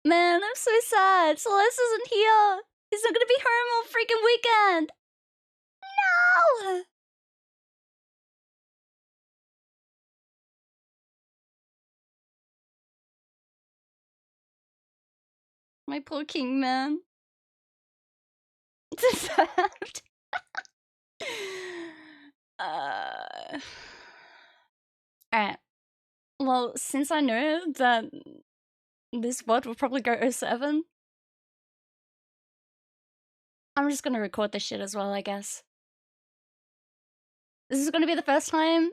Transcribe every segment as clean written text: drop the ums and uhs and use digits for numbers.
Man, I'm so sad. Celeste isn't here. He's not gonna be home all freaking weekend. No! My poor king, man. Deserved. Alright. Well, since I know that this VOD will probably go 07, I'm just gonna record this shit as well, I guess. This is gonna be the first time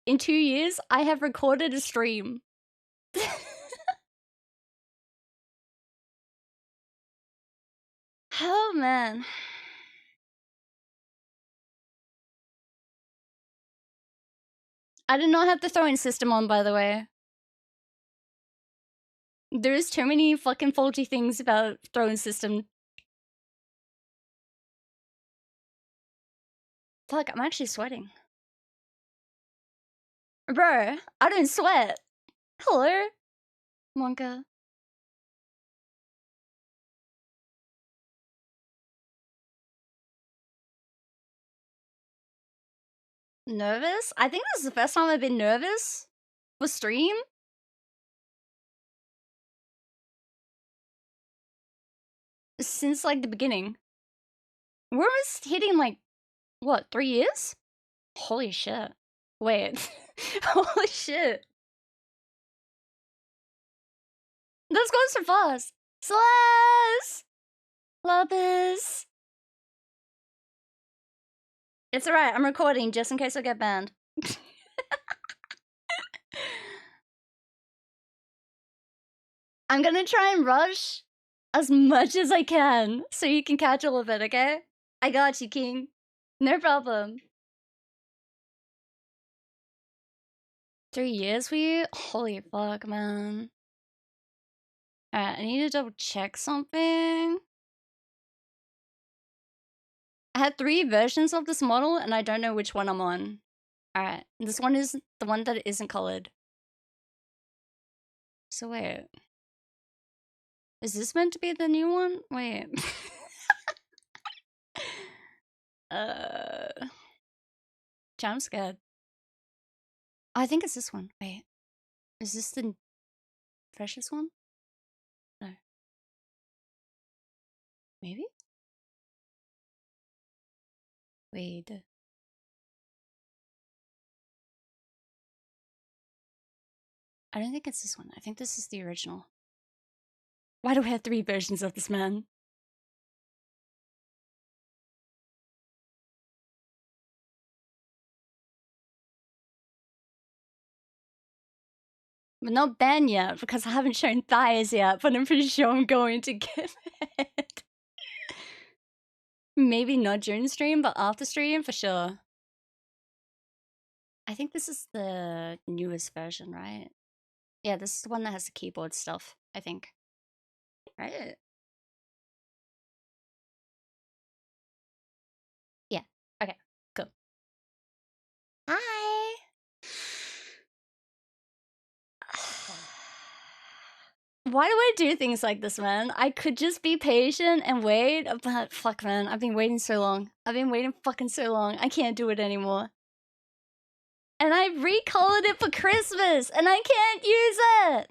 in 2 years I have recorded a stream. Oh, man. I did not have the throwing system on, by the way. There's too many fucking faulty things about throwing system. Fuck, I'm actually sweating. Bro, I don't sweat. Hello? Monka. Nervous? I think this is the first time I've been nervous for stream. Since, like, the beginning. We're almost hitting, like, what, 3 years? Holy shit. Wait. Holy shit. That's going so fast. Celeste! Lapis! It's alright, I'm recording just in case I get banned. I'm gonna try and rush as much as I can so you can catch all of it, okay? I got you, King. No problem. 3 years for you? Holy fuck, man. Alright, I need to double check something. I had 3 versions of this model and I don't know which one I'm on. Alright, this one is the one that isn't colored. So wait. Is this meant to be the new one? Wait. I'm scared. I think it's this one. Wait. Is this the freshest one? No. Maybe? Wait. I don't think it's this one. I think this is the original. Why do I have 3 versions of this man? But not banned yet, because I haven't shown thighs yet, but I'm pretty sure I'm going to get it. Maybe not during stream, but after stream, for sure. I think this is the newest version, right? Yeah, this is the one that has the keyboard stuff, I think. Right? Yeah, okay, cool. Hi! Why do I do things like this, man? I could just be patient and wait, but fuck, man, I've been waiting so long. I've been waiting fucking so long. I can't do it anymore. And I recolored it for Christmas, and I can't use it!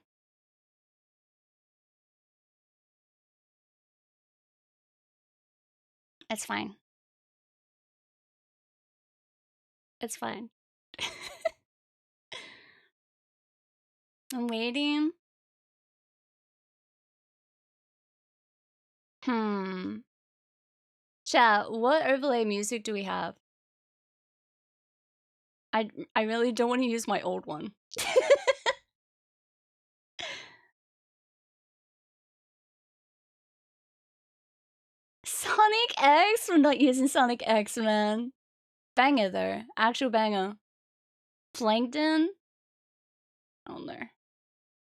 It's fine. It's fine. I'm waiting. Chat, what overlay music do we have? I really don't want to use my old one. Sonic X? We're not using Sonic X, man. Banger, though. Actual banger. Plankton? I don't know.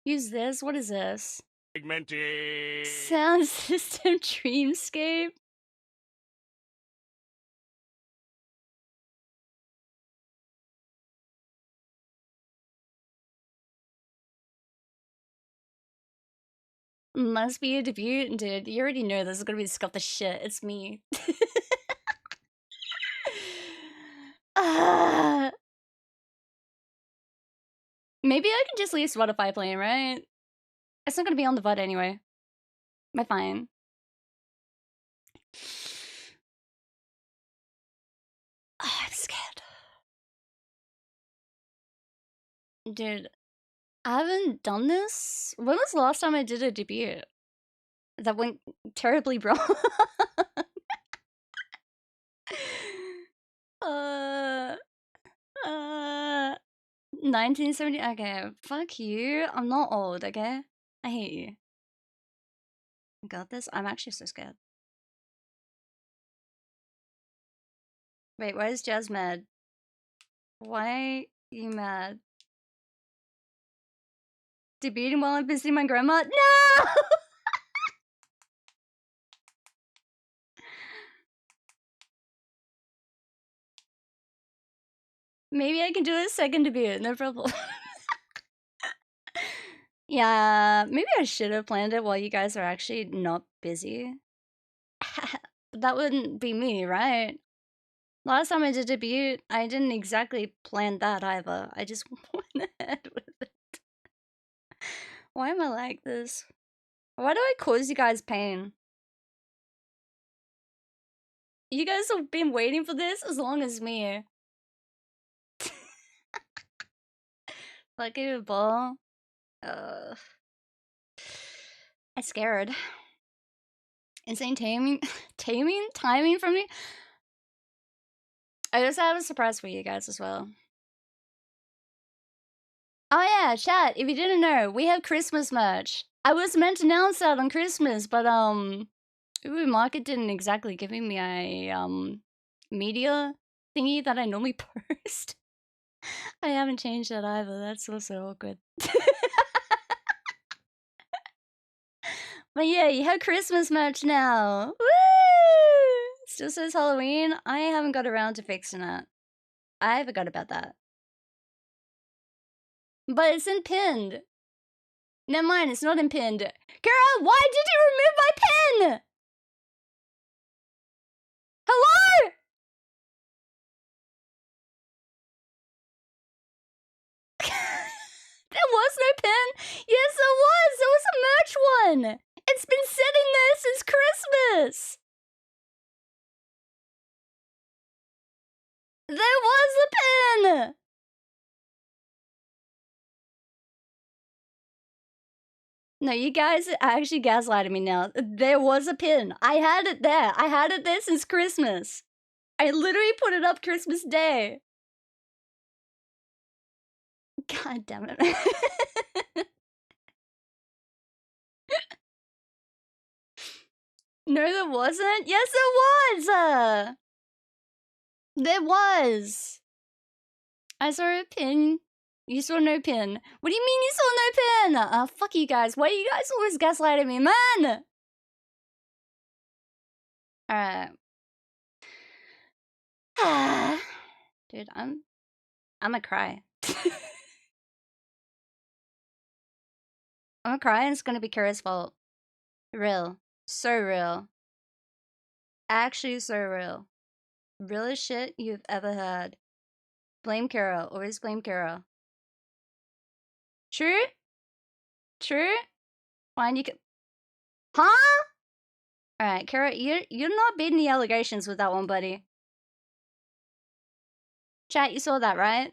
Use this? What is this? Segmented. Sound System Dreamscape? Must be a debut, dude. You already know this is gonna be scuffed the shit. It's me. Maybe I can just leave Spotify playing, right? It's not gonna be on the VOD anyway. Am I fine? Oh, I'm scared. Dude, I haven't done this. When was the last time I did a debut? That went terribly wrong. 1970. Okay, fuck you. I'm not old, okay? I hate you. Got this? I'm actually so scared. Wait, why is Jazz mad? Why you mad? Debating while I'm visiting my grandma? No! Maybe I can do a second debut, no problem. Yeah, maybe I should have planned it while you guys are actually not busy. That wouldn't be me, right? Last time I did debut, I didn't exactly plan that either. I just went ahead with it. Why am I like this? Why do I cause you guys pain? You guys have been waiting for this as long as me. Fuck you, ball. I'm scared. Insane timing from me? I just have a surprise for you guys as well. Oh yeah, chat, if you didn't know, we have Christmas merch. I was meant to announce that on Christmas, but Uber Market didn't exactly give me a media thingy that I normally post. I haven't changed that either. That's also awkward. But yeah, you have Christmas merch now. Woo! Still says Halloween. I haven't got around to fixing it. I forgot about that. But it's in pinned. Never mind, it's not in pinned. Kara, why did you remove my pin? Hello? There was no pin. Yes, there was. There was a merch one. It's been sitting there since Christmas. There was a pin. No, you guys are actually gaslighting me now. There was a pin. I had it there. I had it there since Christmas. I literally put it up Christmas Day. God damn it. No, there wasn't. Yes, there was. There was. I saw a pin. You saw no pin. What do you mean you saw no pin? Fuck you guys. Why are you guys always gaslighting me, man? Alright. Dude, I'ma cry. I'ma cry and it's gonna be Kara's fault. Real. So real. Actually so real. Realest shit you've ever heard. Blame Kara. Always blame Kara. True? True? Fine, you can... Huh? Alright, Kara, you're not beating the allegations with that one, buddy. Chat, you saw that, right?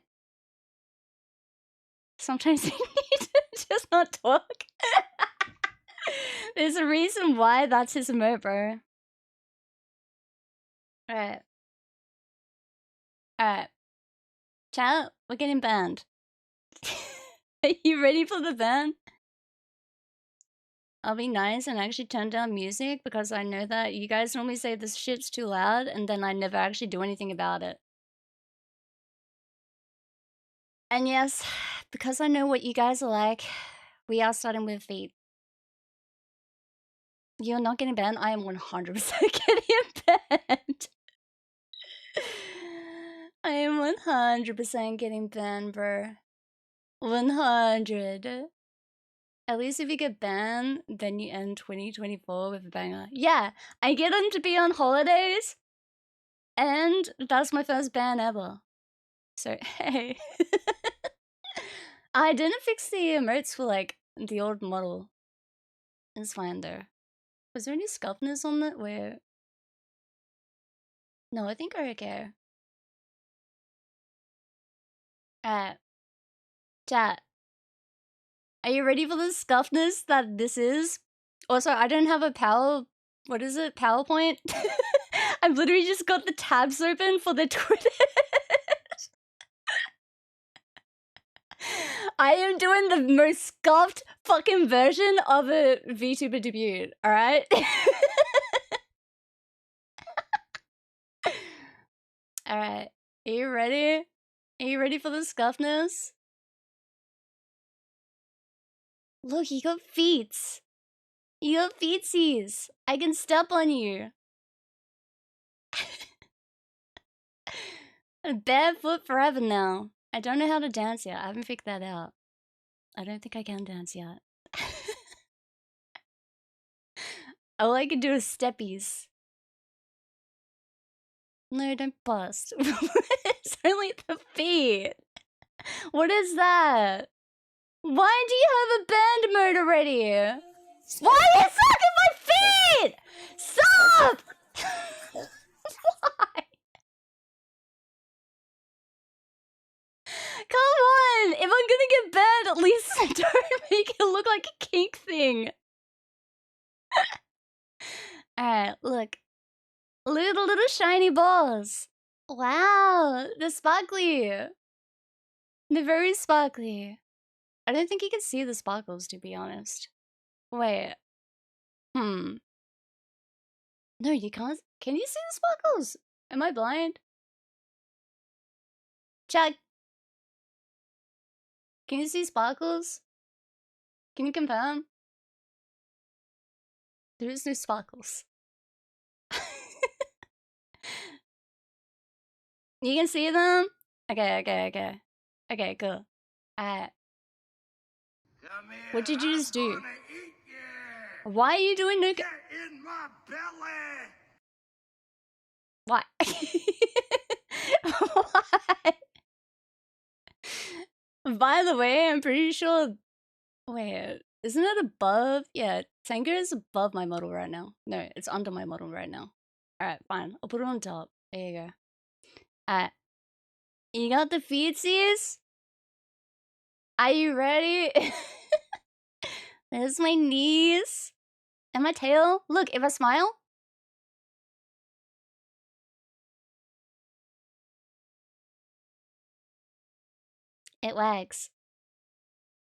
Sometimes you need to just not talk. There's a reason why that's his emote, bro. Alright. Alright. Chat, we're getting banned. Are you ready for the ban? I'll be nice and actually turn down music because I know that you guys normally say this shit's too loud and then I never actually do anything about it. And yes, because I know what you guys are like, we are starting with feet. You're not getting banned? I am 100% getting banned. I am 100% getting banned, bro. 100. At least if you get banned, then you end 2024 with a banger. Yeah, I get them to be on holidays, and that's my first ban ever. So, hey. I didn't fix the emotes for, like, the old model. It's fine, though. Was there any scuffness on it where... No, I think we're okay. Chat. Are you ready for the scuffness that this is? Also, I don't have a what is it? PowerPoint? I've literally just got the tabs open for the Twitter. I am doing the most scuffed fucking version of a VTuber debut, alright? Alright, are you ready? Are you ready for the scuffness? Look, you got feet. You got feetsies. I can step on you. Barefoot forever now. I don't know how to dance yet. I haven't figured that out. I don't think I can dance yet. All I can do is steppies. No, don't bust. It's only the feet. What is that? Why do you have a band mode already? Why are you sucking my feet? Stop! Why? Come on! If I'm gonna get banned, at least don't make it look like a kink thing. Alright, look. Little shiny balls. Wow, they're sparkly. They're very sparkly. I don't think you can see the sparkles, to be honest. Wait. No, you can't. Can you see the sparkles? Am I blind? Chat. Can you see sparkles? Can you confirm? There is no sparkles. You can see them? Okay. Okay, cool. What did you just do? Why are you doing no? Get in my belly. Why? Why? By the way, I'm pretty sure. Wait, isn't it above? Yeah, Tango is above my model right now. No, it's under my model right now. Alright, fine. I'll put it on top. There you go. Alright. You got the feetsies? Are you ready? There's my knees. And my tail. Look, if I smile. It wags.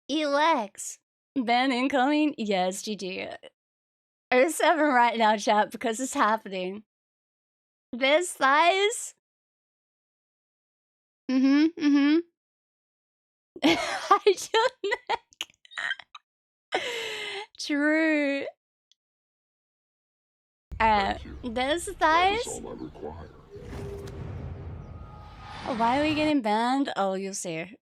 It wags. Ben incoming? Yes, GG. 07 right now, chat, because it's happening. There's thighs. Hide your neck. True. There's thighs. Why are we getting banned? Oh, you'll see.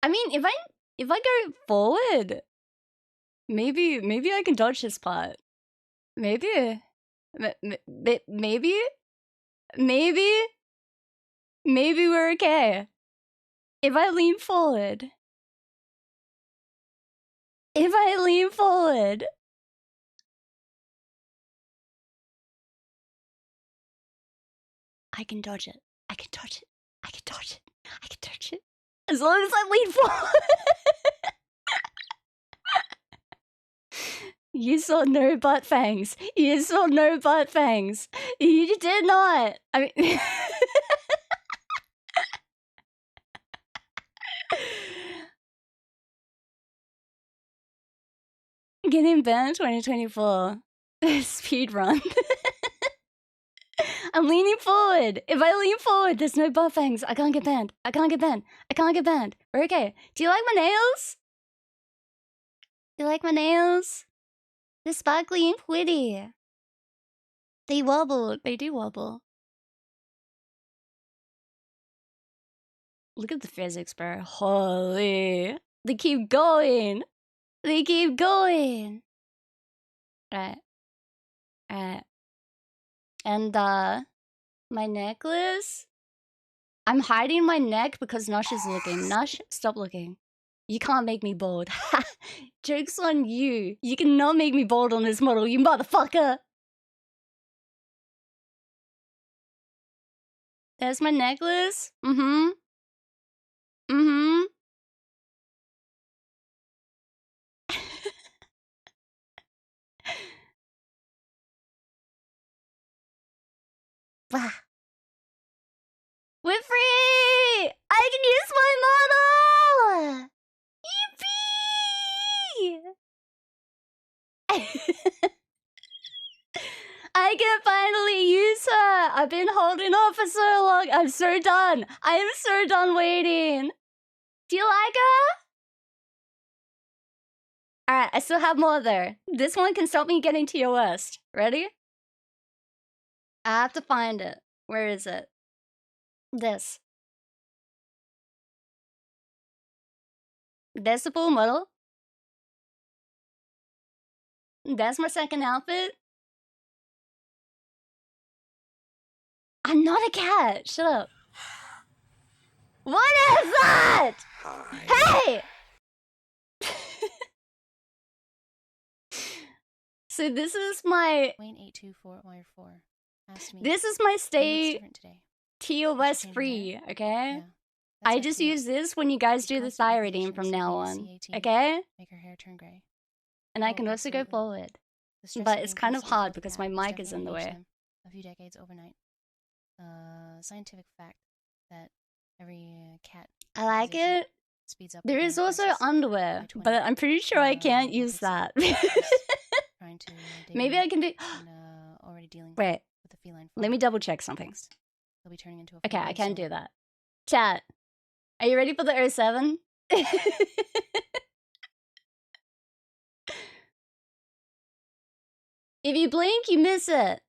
I mean, if I go forward, maybe I can dodge this part. Maybe we're okay. If I lean forward. I can dodge it. As long as I lean forward. You saw no butt fangs. You did not. I mean... Getting banned 2024. Speed run. I'm leaning forward. If I lean forward, there's no butt fangs. I can't get banned. We're okay. Do you like my nails? They're sparkly and pretty. They wobble. They do wobble. Look at the physics, bro. Holy. They keep going. They keep going. Alright. Alright. And, my necklace? I'm hiding my neck because Nush is looking. Nush, stop looking. You can't make me bald. Joke's on you. You cannot make me bald on this model, you motherfucker! There's my necklace. Mm-hmm. Mm-hmm. We're free! I can use my model! Yippee! I can finally use her! I've been holding off for so long. I'm so done. I am so done waiting. Do you like her? Alright, I still have more though. This one can stop me getting to your worst. Ready? I have to find it. Where is it? This. There's the full model. That's my second outfit. I'm not a cat. Shut up. What is that? Hey! So this is my... Wayne 824 asked me. This is my stay today. TOS free, okay? Yeah, I just use this when you guys do the thigh reading from now on, okay? Make her hair turn gray. And I can also go forward. But it's kind of hard because my mic is in the way. A few decades overnight. Scientific fact that every cat. I like it. Speeds up. There is also underwear, but I'm pretty sure I can't use that. Trying to Maybe I can do... already dealing Wait, with the feline. let me double check something. He'll be turning into a okay, I can do that. Chat, are you ready for the 07? If you blink, you miss it.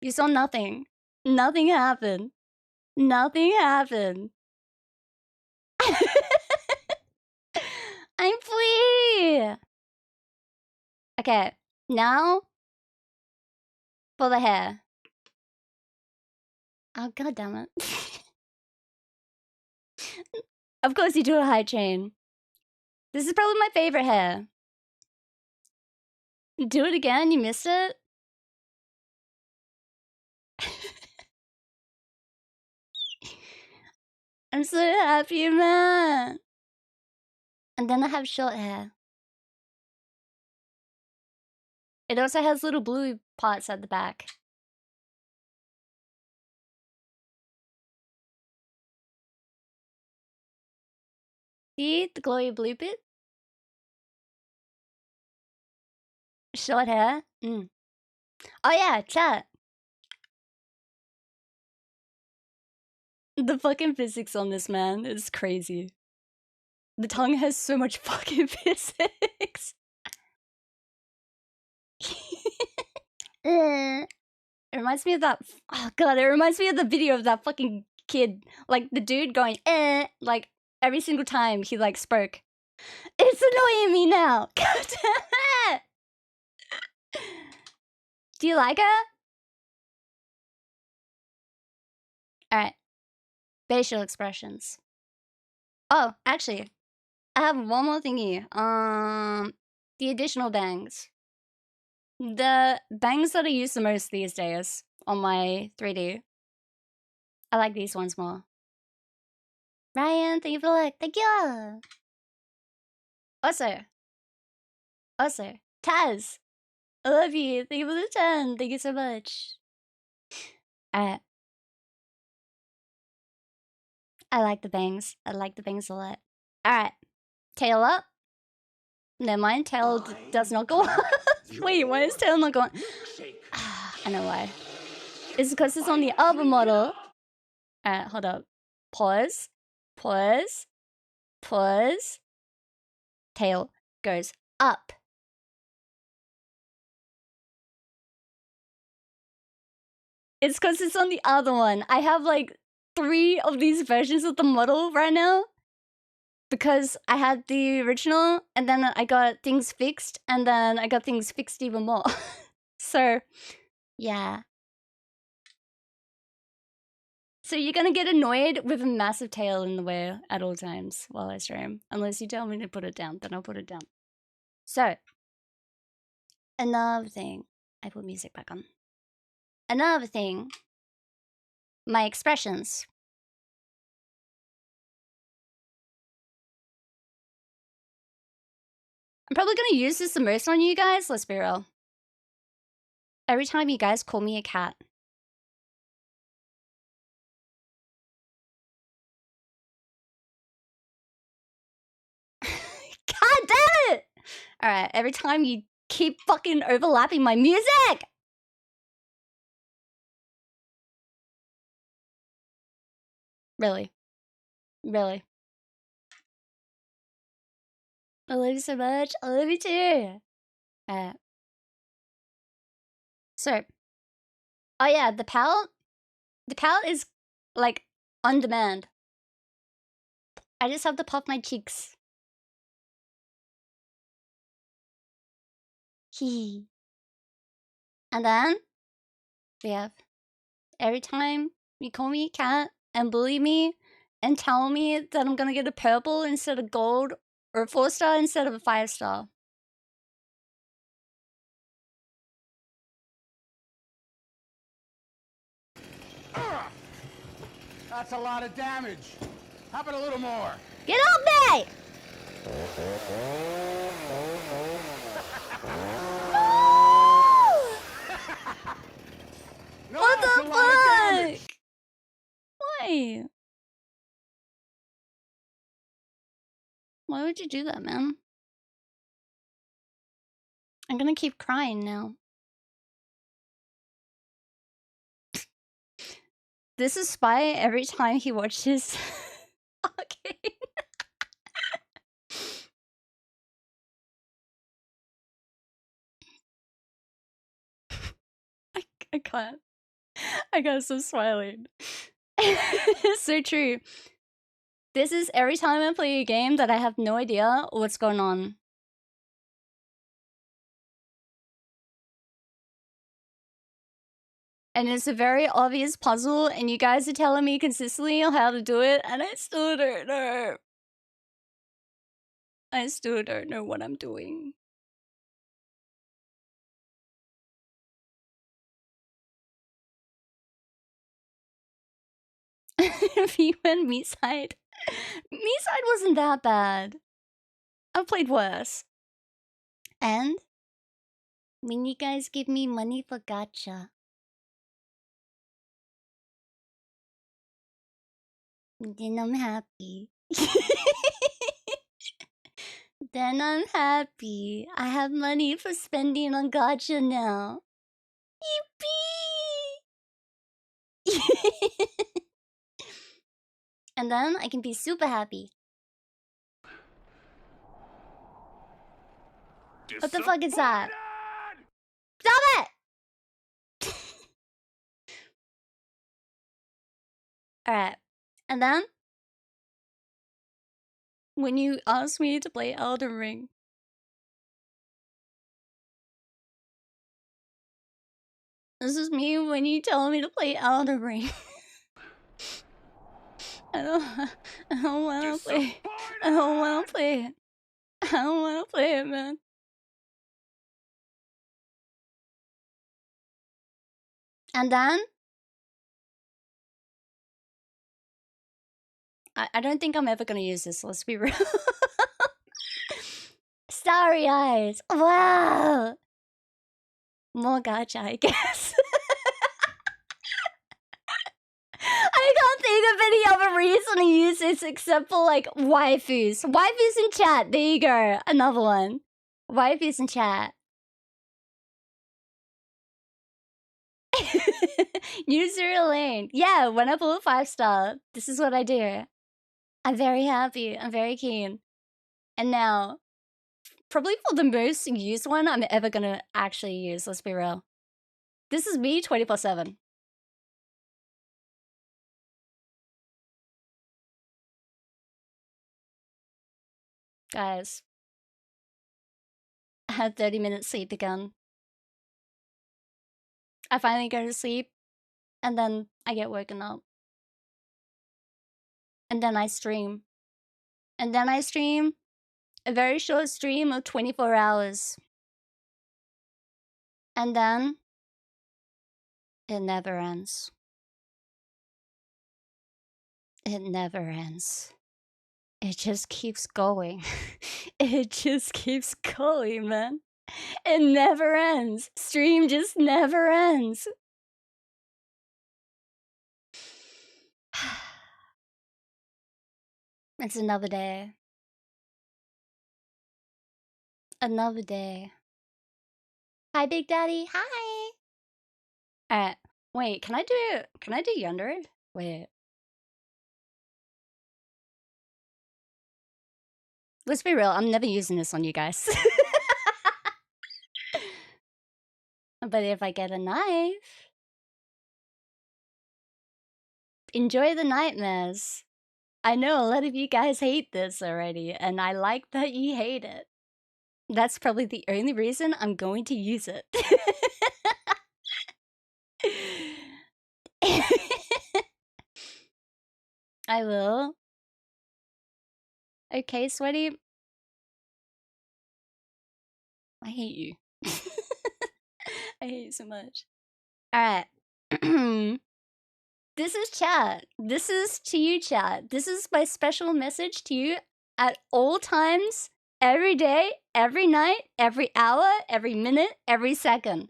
You saw nothing. Nothing happened. Nothing happened. I'm free! Okay, now for the hair. Oh, god damn it. Of course you do a high chain. This is probably my favorite hair. Do it again, you missed it? I'm so happy, man. And then I have short hair. It also has little blue parts at the back. See the glowy blue bit? Short hair? Mm. Oh yeah, chat. The fucking physics on this, man, is crazy. The tongue has so much fucking physics. It reminds me of that... Oh god, it reminds me of the video of that fucking kid. Like, the dude going, like, every single time he, like, spoke. It's annoying me now! God damn it! Do you like her? Alright. Facial expressions. Oh, actually, I have one more thingy. The additional bangs. The bangs that I use the most these days on my 3D. I like these ones more. Ryan, thank you for the like. Thank you. Also, Taz, I love you. Thank you for the 10. Thank you so much. Alright. I like the bangs. I like the bangs a lot. Alright. Tail up. Never mind, tail does not go up. Wait, why is tail not going? I know why. It's because it's on the other model. Alright, hold up. Pause. Pause. Pause. Tail goes up. It's because it's on the other one. I have like 3 of these versions of the model right now. Because I had the original, and then I got things fixed, and then I got things fixed even more. So, yeah. So you're gonna get annoyed with a massive tail in the way at all times while I stream. Unless you tell me to put it down, then I'll put it down. So, another thing. I put music back on. Another thing. My expressions. I'm probably gonna use this the most on you guys, let's be real. Every time you guys call me a cat. God damn it! Alright, every time you keep fucking overlapping my music! Really. Really. I love you so much. I love you too. Alright. So. Oh yeah, the palette. The palette is, like, on demand. I just have to puff my cheeks. Hee. And then, we have, every time you call me a cat and bully me and tell me that I'm gonna get a purple instead of gold or a 4-star instead of a 5-star. That's a lot of damage. How about a little more? Get off me! No, What that's the a lot of damage. fuck? Why? Why would you do that, man? I'm gonna keep crying now. This is Spy every time he watches. Okay. I can't. I got so smiling. It's so true. This is every time I play a game that I have no idea what's going on. And it's a very obvious puzzle, and you guys are telling me consistently how to do it, and I still don't know. I still don't know what I'm doing. V and me side. Me side wasn't that bad. I've played worse. And when you guys give me money for gacha, then I'm happy. Then I'm happy. I have money for spending on gacha now. Yippee! And then I can be super happy. What the fuck is that? Stop it! Alright. And then, when you ask me to play Elden Ring, this is me when you tell me to play Elden Ring. I don't wanna play. I don't wanna play it. I don't wanna play it, man. And then, I don't think I'm ever gonna use this, let's be real. Starry eyes. Wow. More gacha, I guess. I can't think of any other reason to use this except for, like, waifus. Waifus in chat. There you go. Another one. Waifus in chat. User lane. Yeah, when I pull a 5-star, this is what I do. I'm very happy. I'm very keen. And now, probably for the most used one I'm ever gonna actually use, let's be real. This is me 24/7. Guys, I had 30-minute sleep again. I finally go to sleep, and then I get woken up. And then I stream. And then I stream a very short stream of 24 hours. And then it never ends. It never ends. It just keeps going. It just keeps going, man. It never ends. Stream just never ends. It's another day. Another day. Hi, Big Daddy. Hi. Alright. Wait, can I do Yonder? Wait. Let's be real, I'm never using this on you guys. But if I get a knife... Enjoy the nightmares. I know a lot of you guys hate this already, and I like that you hate it. That's probably the only reason I'm going to use it. I will. Okay, Sweaty. I hate you. I hate you so much. Alright. This is chat. This is to you, chat. This is my special message to you at all times, every day, every night, every hour, every minute, every second.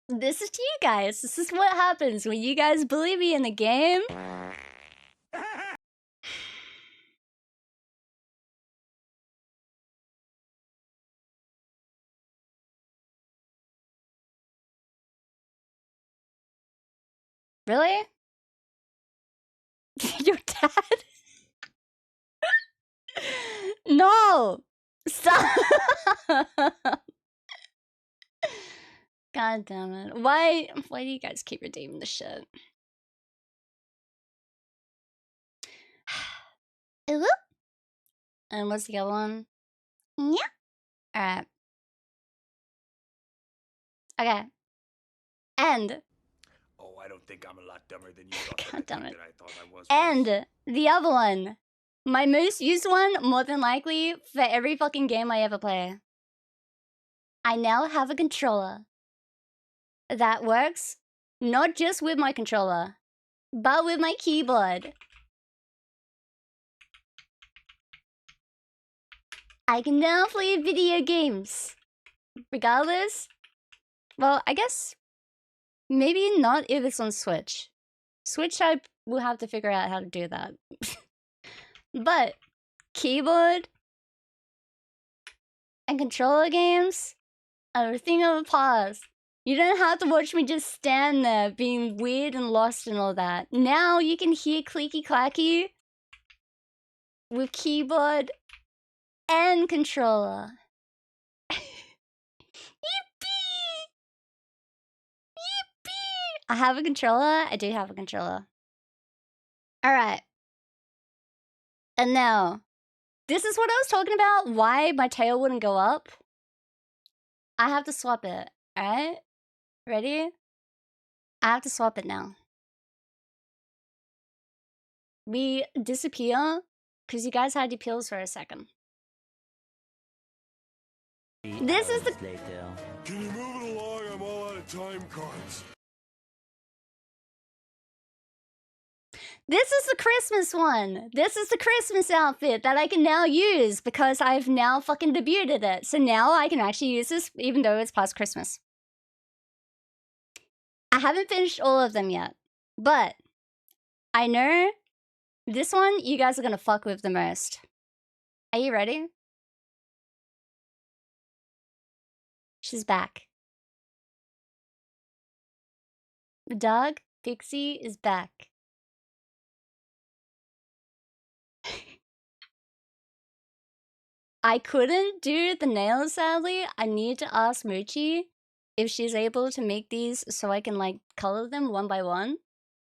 This is to you guys. This is what happens when you guys bully me in the game. Really? Your dad? No! Stop! God damn it. Why do you guys keep redeeming the shit? Ooh. And what's the other one? Yeah. Alright. Okay. And Oh, I don't think I'm a lot dumber than you thought. God damn it. That I thought I was. And the other one. My most used one, more than likely, for every fucking game I ever play. I now have a controller that works not just with my controller, but with my keyboard. I can now play video games. Regardless, well, I guess maybe not if it's on Switch. Switch, I will have to figure out how to do that. But keyboard and controller games are a thing of a past. You don't have to watch me just stand there being weird and lost and all that. Now you can hear clicky clacky with keyboard and controller. Yippee! Yippee! I have a controller. I do have a controller. Alright. And now, this is what I was talking about, why my tail wouldn't go up. I have to swap it, alright? Ready? I have to swap it now. We disappear, because you guys had your pills for a second. This is the... Can you move it along? I'm all out of time cards. This is the Christmas one. This is the Christmas outfit that I can now use because I've now fucking debuted it. So now I can actually use this even though it's past Christmas. I haven't finished all of them yet, but I know this one you guys are gonna fuck with the most. Are you ready? She's back. The dog, Pixie, is back. I couldn't do the nails, sadly. I need to ask Moochie if she's able to make these so I can like color them one by one.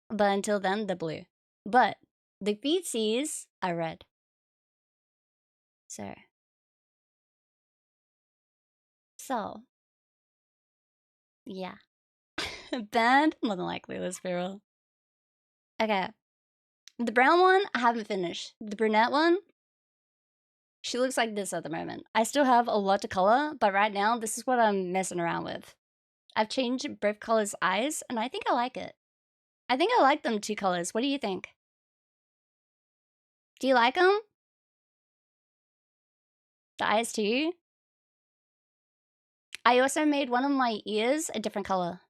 But until then, they're blue. But the feetsies are red. So, yeah. Band? More than likely, let's be real. Okay. The brown one, I haven't finished. The brunette one, she looks like this at the moment. I still have a lot to color, but right now, this is what I'm messing around with. I've changed both colors' eyes, and I think I like it. I think I like them 2 colors. What do you think? Do you like them? The eyes too? I also made one of my ears a different color.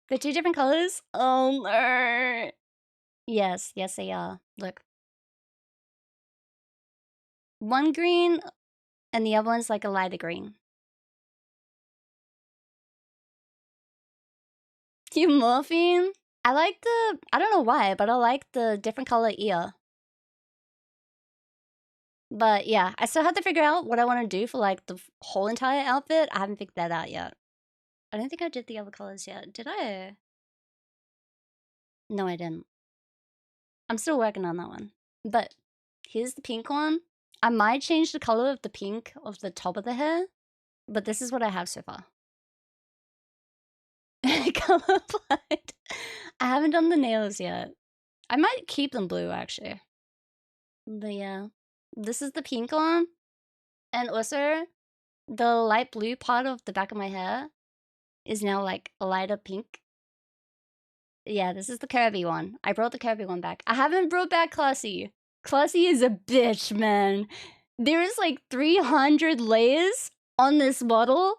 The 2 different colors? Oh no. Yes, they are. Look. One green, and the other one's like a lighter green. You morphine? I like the, I don't know why, but I like the different color ear. But yeah, I still have to figure out what I want to do for like the whole entire outfit. I haven't figured that out yet. I don't think I did the other colors yet. Did I? No, I didn't. I'm still working on that one. But here's the pink one. I might change the color of the pink of the top of the hair, but this is what I have so far. Color blind. I haven't done the nails yet. I might keep them blue actually. But yeah, this is the pink one. And also, the light blue part of the back of my hair is now like a lighter pink. Yeah, this is the curvy one. I brought the curvy one back. I haven't brought back Classy. Classy is a bitch, man. There's like 300 layers on this model,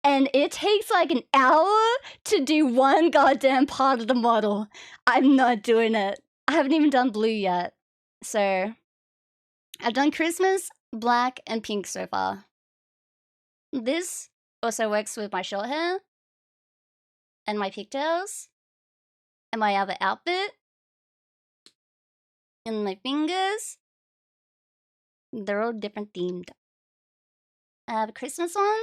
and it takes like an hour to do one goddamn part of the model. I'm not doing it. I haven't even done blue yet. So, I've done Christmas, black, and pink so far. This also works with my short hair, and my pigtails, and my other outfit, and my fingers. They're all different themed. I have a Christmas one.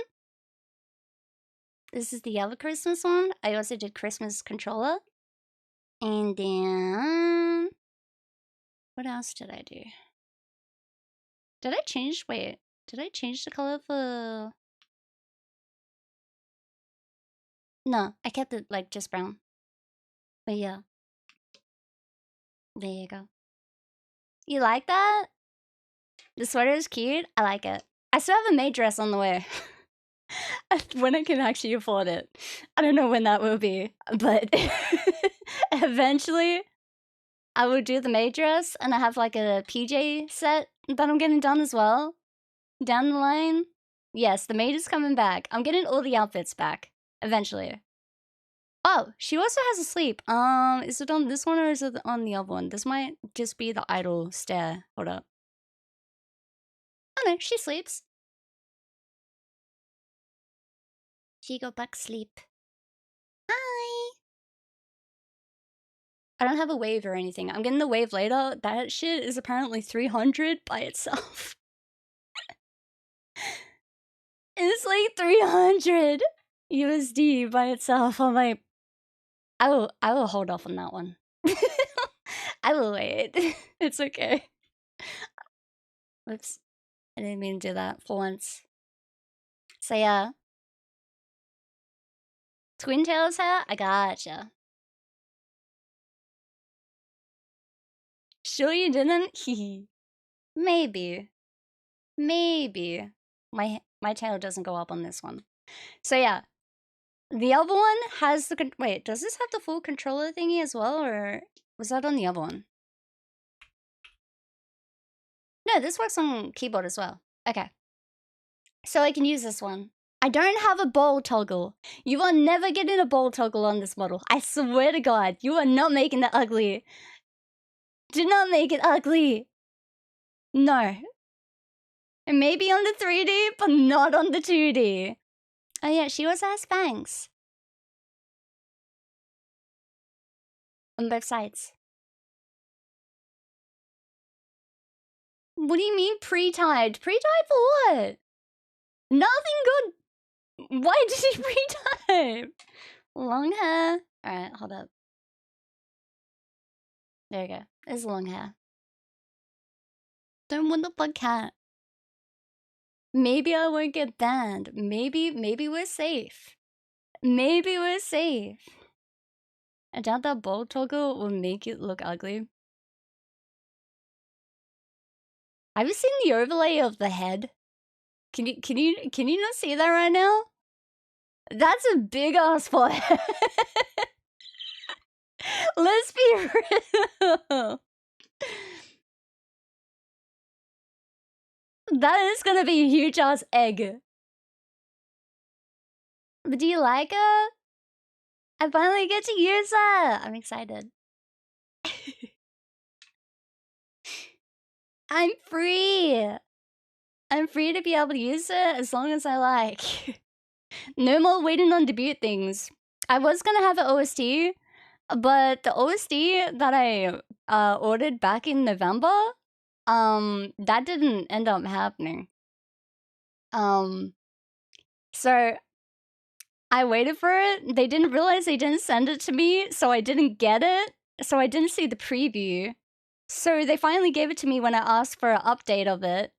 This is the other Christmas one. I also did Christmas controller. And then, what else did I do? Did I change, wait, did I change the color for, no, I kept it like just brown. But yeah, there you go. You like that? The sweater is cute. I like it. I still have a maid dress on the way. When I can actually afford it. I don't know when that will be, but eventually I will do the maid dress, and I have like a PJ set that I'm getting done as well. Down the line. Yes, the maid is coming back. I'm getting all the outfits back eventually. Oh, she also has a sleep. Is it on this one or is it on the other one? This might just be the idle stare. Hold up. Oh no, she sleeps. She go back sleep. Hi. I don't have a wave or anything. I'm getting the wave later. That shit is apparently 300 by itself. It's like 300 USD by itself. I'm like, I will hold off on that one. I will wait. It's okay. Oops. I didn't mean to do that for once. So yeah. Twin tails hair? I gotcha. Sure you didn't? Maybe. Maybe. My tail doesn't go up on this one. So yeah. The other one has the wait, does this have the full controller thingy as well, or was that on the other one? No, this works on keyboard as well. Okay. So I can use this one. I don't have a ball toggle. You are never getting a ball toggle on this model. I swear to God, you are not making that ugly. Do not make it ugly. No. And maybe on the 3D, but not on the 2D. Oh yeah, she also has fangs. On both sides. What do you mean pre-tied? Pre-tied for what? Nothing good. Why did he retype? Long hair. Alright, hold up. There you go. There's long hair. Don't want the fuck cat. Maybe I won't get banned. Maybe we're safe. Maybe we're safe. I doubt that bold toggle will make it look ugly. Have you seen the overlay of the head? Can you not see that right now? That's a big ass forehead. Let's be real. That is gonna be a huge ass egg. But do you like it? I finally get to use it. I'm excited. I'm free. I'm free to be able to use it as long as I like. No more waiting on debut things. I was gonna have an OST, but the OST that I ordered back in November, that didn't end up happening. So I waited for it. They didn't realize they didn't send it to me, so I didn't get it. So I didn't see the preview. So they finally gave it to me when I asked for an update of it.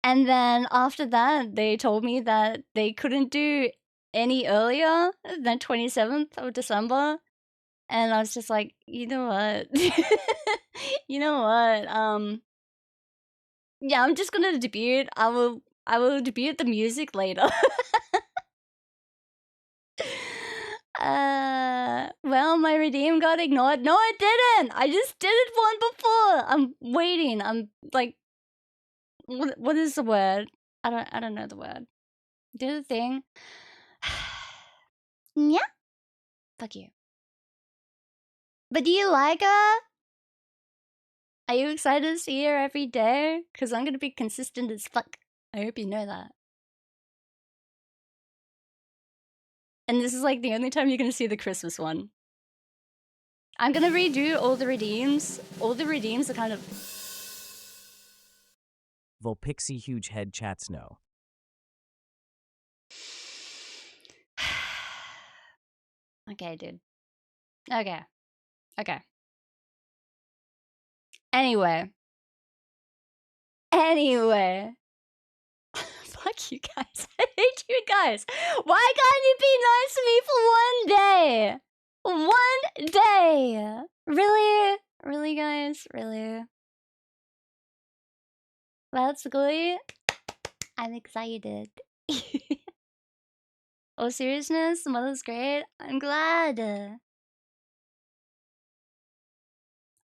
And then after that, they told me that they couldn't do any earlier than 27th of December. And I was just like, you know what? You know what? Yeah, I'm just gonna debut. I will debut the music later. Well, my redeem got ignored. No, it didn't. I just did it one before. I'm waiting. I'm like, what is the word? I don't know the word. Do the thing. Yeah. Fuck you. But do you like her? Are you excited to see her every day? Cause I'm gonna be consistent as fuck. I hope you know that. And this is like the only time you're gonna see the Christmas one. I'm gonna redo all the redeems. All the redeems are kind of... Vulpixsi huge head chats no. Okay, dude. Okay. Okay. Anyway. Fuck you guys. I hate you guys. Why can't you be nice to me for 1 day? 1 day. Really? Really, guys? Really? That's good. I'm excited. Oh, seriousness? The mother's great? I'm glad.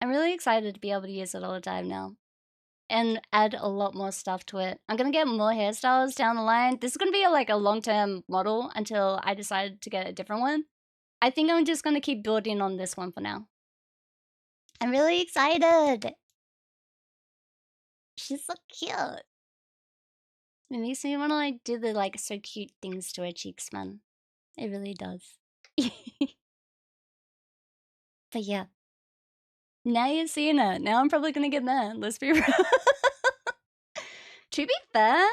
I'm really excited to be able to use it all the time now. And add a lot more stuff to it. I'm gonna get more hairstyles down the line. This is gonna be like a long-term model until I decide to get a different one. I think I'm just gonna keep building on this one for now. I'm really excited. She's so cute. It makes me wanna like do the like so cute things to her cheeks, man. It really does. But yeah. Now you're seeing it. Now I'm probably gonna get mad. Let's be real. To be fair,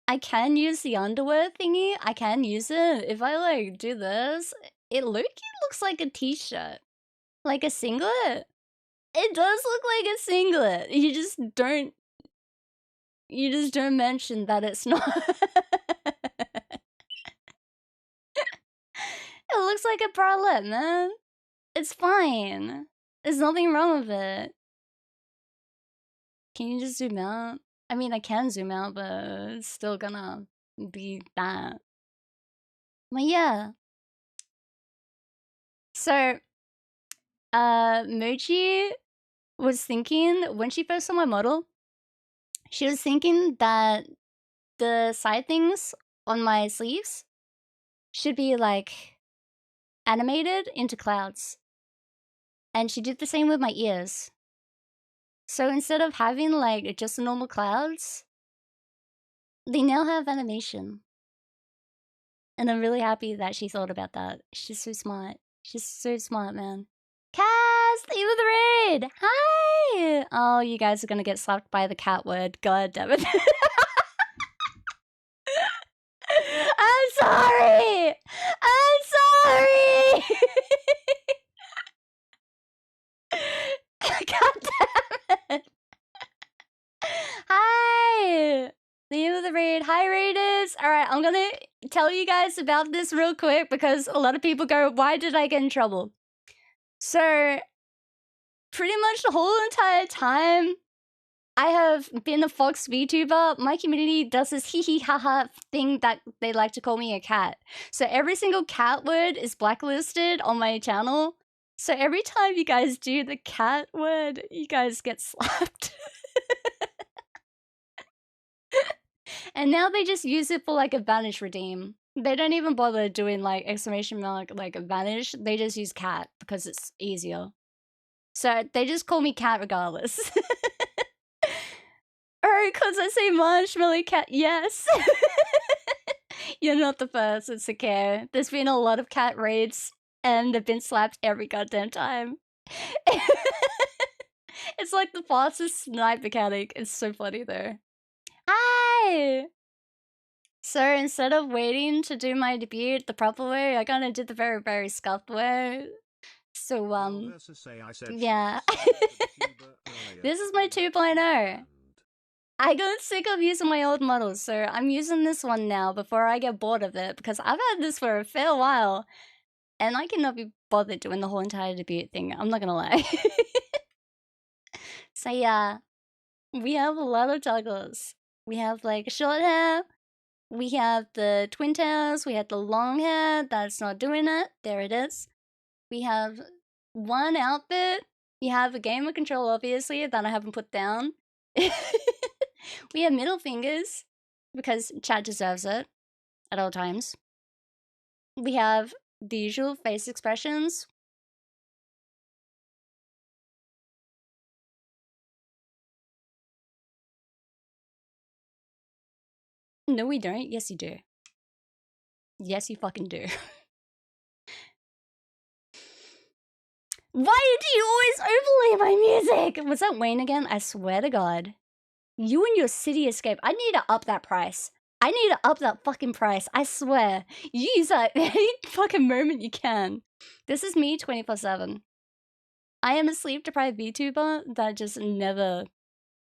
I can use the underwear thingy. I can use it. If I like do this, it looks like a t-shirt. Like a singlet. It does look like a singlet. You just don't mention that it's not. It looks like a bralette, man. It's fine. There's nothing wrong with it. Can you just zoom out? I mean, I can zoom out, but it's still gonna be that. But yeah. So, Mochi was thinking, when she first saw my model, she was thinking that the side things on my sleeves should be like animated into clouds. And she did the same with my ears. So instead of having like just normal clouds, they now have animation. And I'm really happy that she thought about that. She's so smart. She's so smart, man. Cass, thank you for the raid! Hi! Oh, you guys are gonna get slapped by the cat word. God damn it. I'm sorry! God damn it! Hi! Name of the raid. Hi, raiders! Alright, I'm gonna tell you guys about this real quick because a lot of people go, why did I get in trouble? So, pretty much the whole entire time I have been a Fox VTuber, my community does this hee hee ha ha thing that they like to call me a cat. So every single cat word is blacklisted on my channel. So every time you guys do the cat word, you guys get slapped. And now they just use it for like a vanish redeem. They don't even bother doing like exclamation mark like a vanish. They just use cat because it's easier. So they just call me cat regardless. Oh, because I say marshmallow cat. Yes. You're not the first. It's okay. There's been a lot of cat raids and they've been slapped every goddamn time. It's like the fastest snipe mechanic. It's so funny though. Hi! So instead of waiting to do my debut the proper way, I kind of did the very, very scuffed way. So, yeah. This is my 2.0. I got sick of using my old models, so I'm using this one now before I get bored of it, because I've had this for a fair while, and I cannot be bothered doing the whole entire debut thing, I'm not gonna lie. So yeah, we have a lot of toggles. We have like short hair, we have the twin tails, we have the long hair, that's not doing it, there it is. We have one outfit, you have a gamer control obviously, that I haven't put down. We have middle fingers, because chat deserves it at all times. We have the usual face expressions. No, we don't. Yes, you do. Yes, you fucking do. Why do you always overlay my music? Was that Wayne again? I swear to God. You and your city escape. I need to up that price. I need to up that fucking price. I swear. You use that any fucking moment you can. This is me 24/7. I am a sleep-deprived VTuber that just never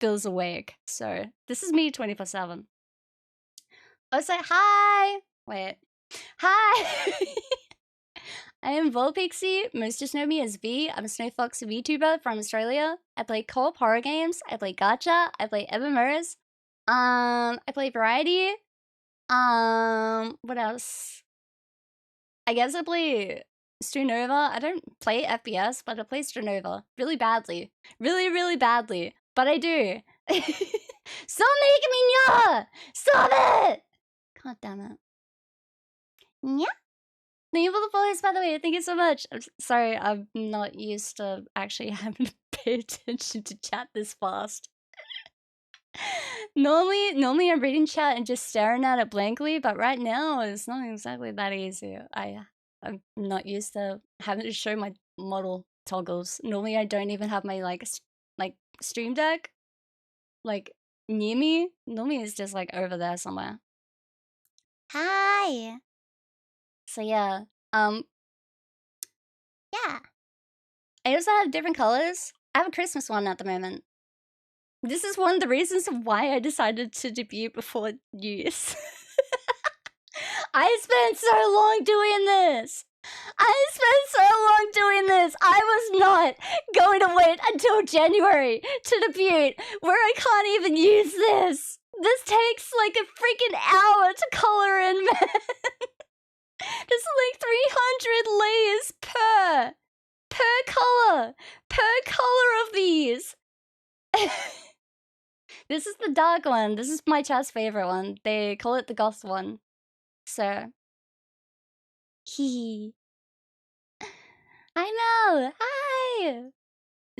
feels awake. So, this is me 24/7. Also, hi! Wait. Hi! I am Vulpixsi. Most just know me as V. I'm a Snow Fox VTuber from Australia. I play co-op horror games. I play gacha. I play MMOs. I play variety. What else? I guess I play Stunova. I don't play FPS, but I play Stunova really badly. Really, really badly. But I do. Stop making me yaw! Stop it! God damn it. Yeah. Thank you for the follows, by the way. Thank you so much. I'm sorry, I'm not used to actually having to pay attention to chat this fast. Normally I'm reading chat and just staring at it blankly, but right now it's not exactly that easy. I'm not used to having to show my model toggles. Normally I don't even have my like stream deck like near me. Normally it's just like over there somewhere. Hi. So yeah, yeah. I also have different colors. I have a Christmas one at the moment. This is one of the reasons why I decided to debut before New Year's. I spent so long doing this. I spent so long doing this. I was not going to wait until January to debut, where I can't even use this. This takes like a freaking hour to color in, man. There's like 300 layers per color of these. This is the dark one. This is my chat's favorite one. They call it the goth one. So, hee. I know. Hi,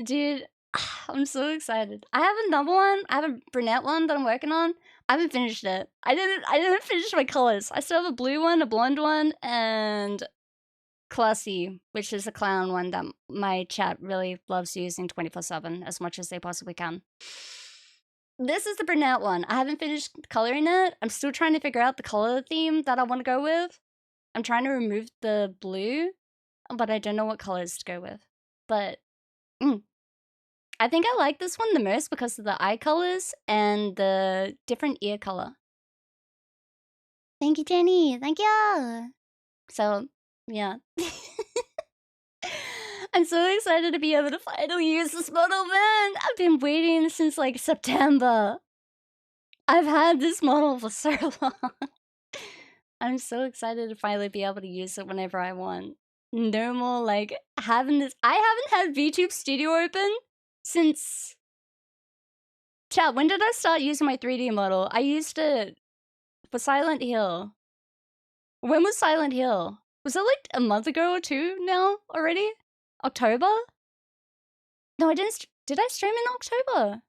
dude. I'm so excited. I have another one. I have a brunette one that I'm working on. I haven't finished it. I didn't finish my colors. I still have a blue one, a blonde one, and Classy, which is a clown one that my chat really loves using 24/7 as much as they possibly can. This is the brunette one. I haven't finished coloring it. I'm still trying to figure out the color theme that I want to go with. I'm trying to remove the blue, but I don't know what colors to go with. But I think I like this one the most because of the eye colors and the different ear color. Thank you, Jenny. Thank you. So, yeah. I'm so excited to be able to finally use this model, man. I've been waiting since like September. I've had this model for so long. I'm so excited to finally be able to use it whenever I want. No more like having this. I haven't had VTube Studio open since. Chat, when did I start using my 3D model? I used it for Silent Hill. When was Silent Hill? Was it like a month ago or two now already? October? No, I didn't. Did I stream in October?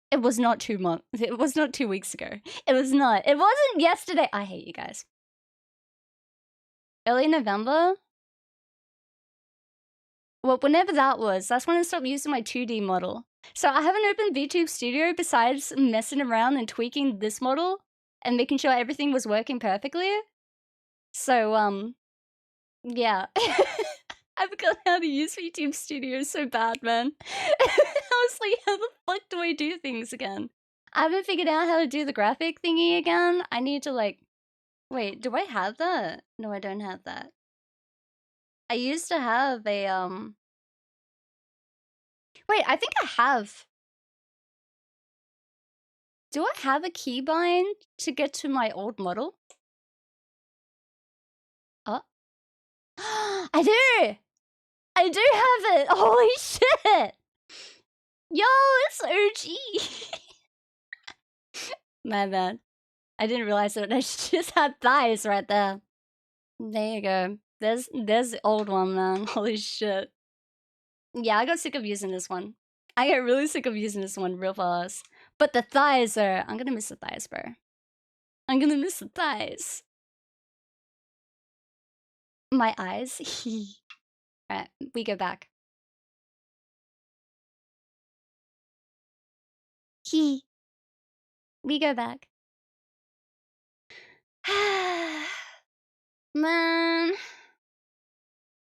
It was not 2 months. It was not 2 weeks ago. It was not. It wasn't yesterday. I hate you guys. Early November? Well, whenever that was, that's when I stopped using my 2D model. So I haven't opened VTube Studio besides messing around and tweaking this model and making sure everything was working perfectly. So, yeah. I forgot how to use VTube Studio so bad, man. I was like, how the fuck do I do things again? I haven't figured out how to do the graphic thingy again. I need to like... Wait, do I have that? No, I don't have that. I used to have a, Wait, I think I have. Do I have a keybind to get to my old model? Oh. I do! I do have it! Holy shit! Yo, it's OG! My bad. I didn't realize that I just had thighs right there. There you go. There's the old one, man. Holy shit. Yeah, I got sick of using this one. I get really sick of using this one real fast. But the thighs are... I'm gonna miss the thighs, bro. I'm gonna miss the thighs. My eyes? Alright, we go back. We go back. Man.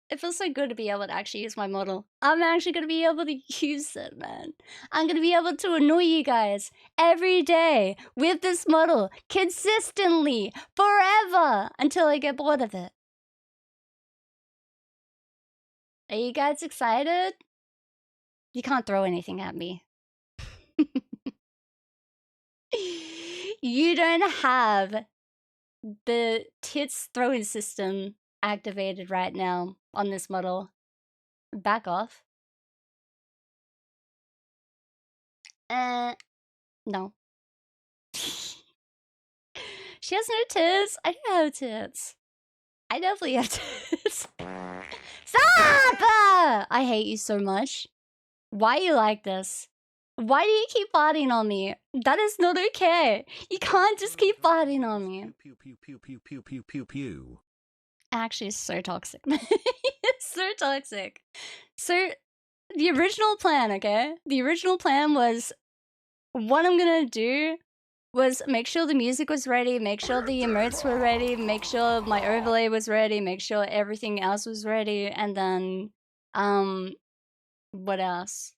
It feels so good to be able to actually use my model. I'm actually gonna be able to use it, man. I'm gonna be able to annoy you guys every day with this model consistently forever until I get bored of it. Are you guys excited? You can't throw anything at me. You don't have the tits throwing system activated right now on this model. Back off. No. She has no tits. I do have tits. I definitely have tits. Stop! I hate you so much. Why are you like this? Why do you keep farting on me? That is not okay. You can't just keep farting on me. Pew pew pew pew pew pew pew pew. Actually, it's so toxic. It's so toxic. So, the original plan, okay? The original plan was, what I'm gonna do was make sure the music was ready, make sure the emotes were ready, make sure my overlay was ready, make sure everything else was ready, and then, what else?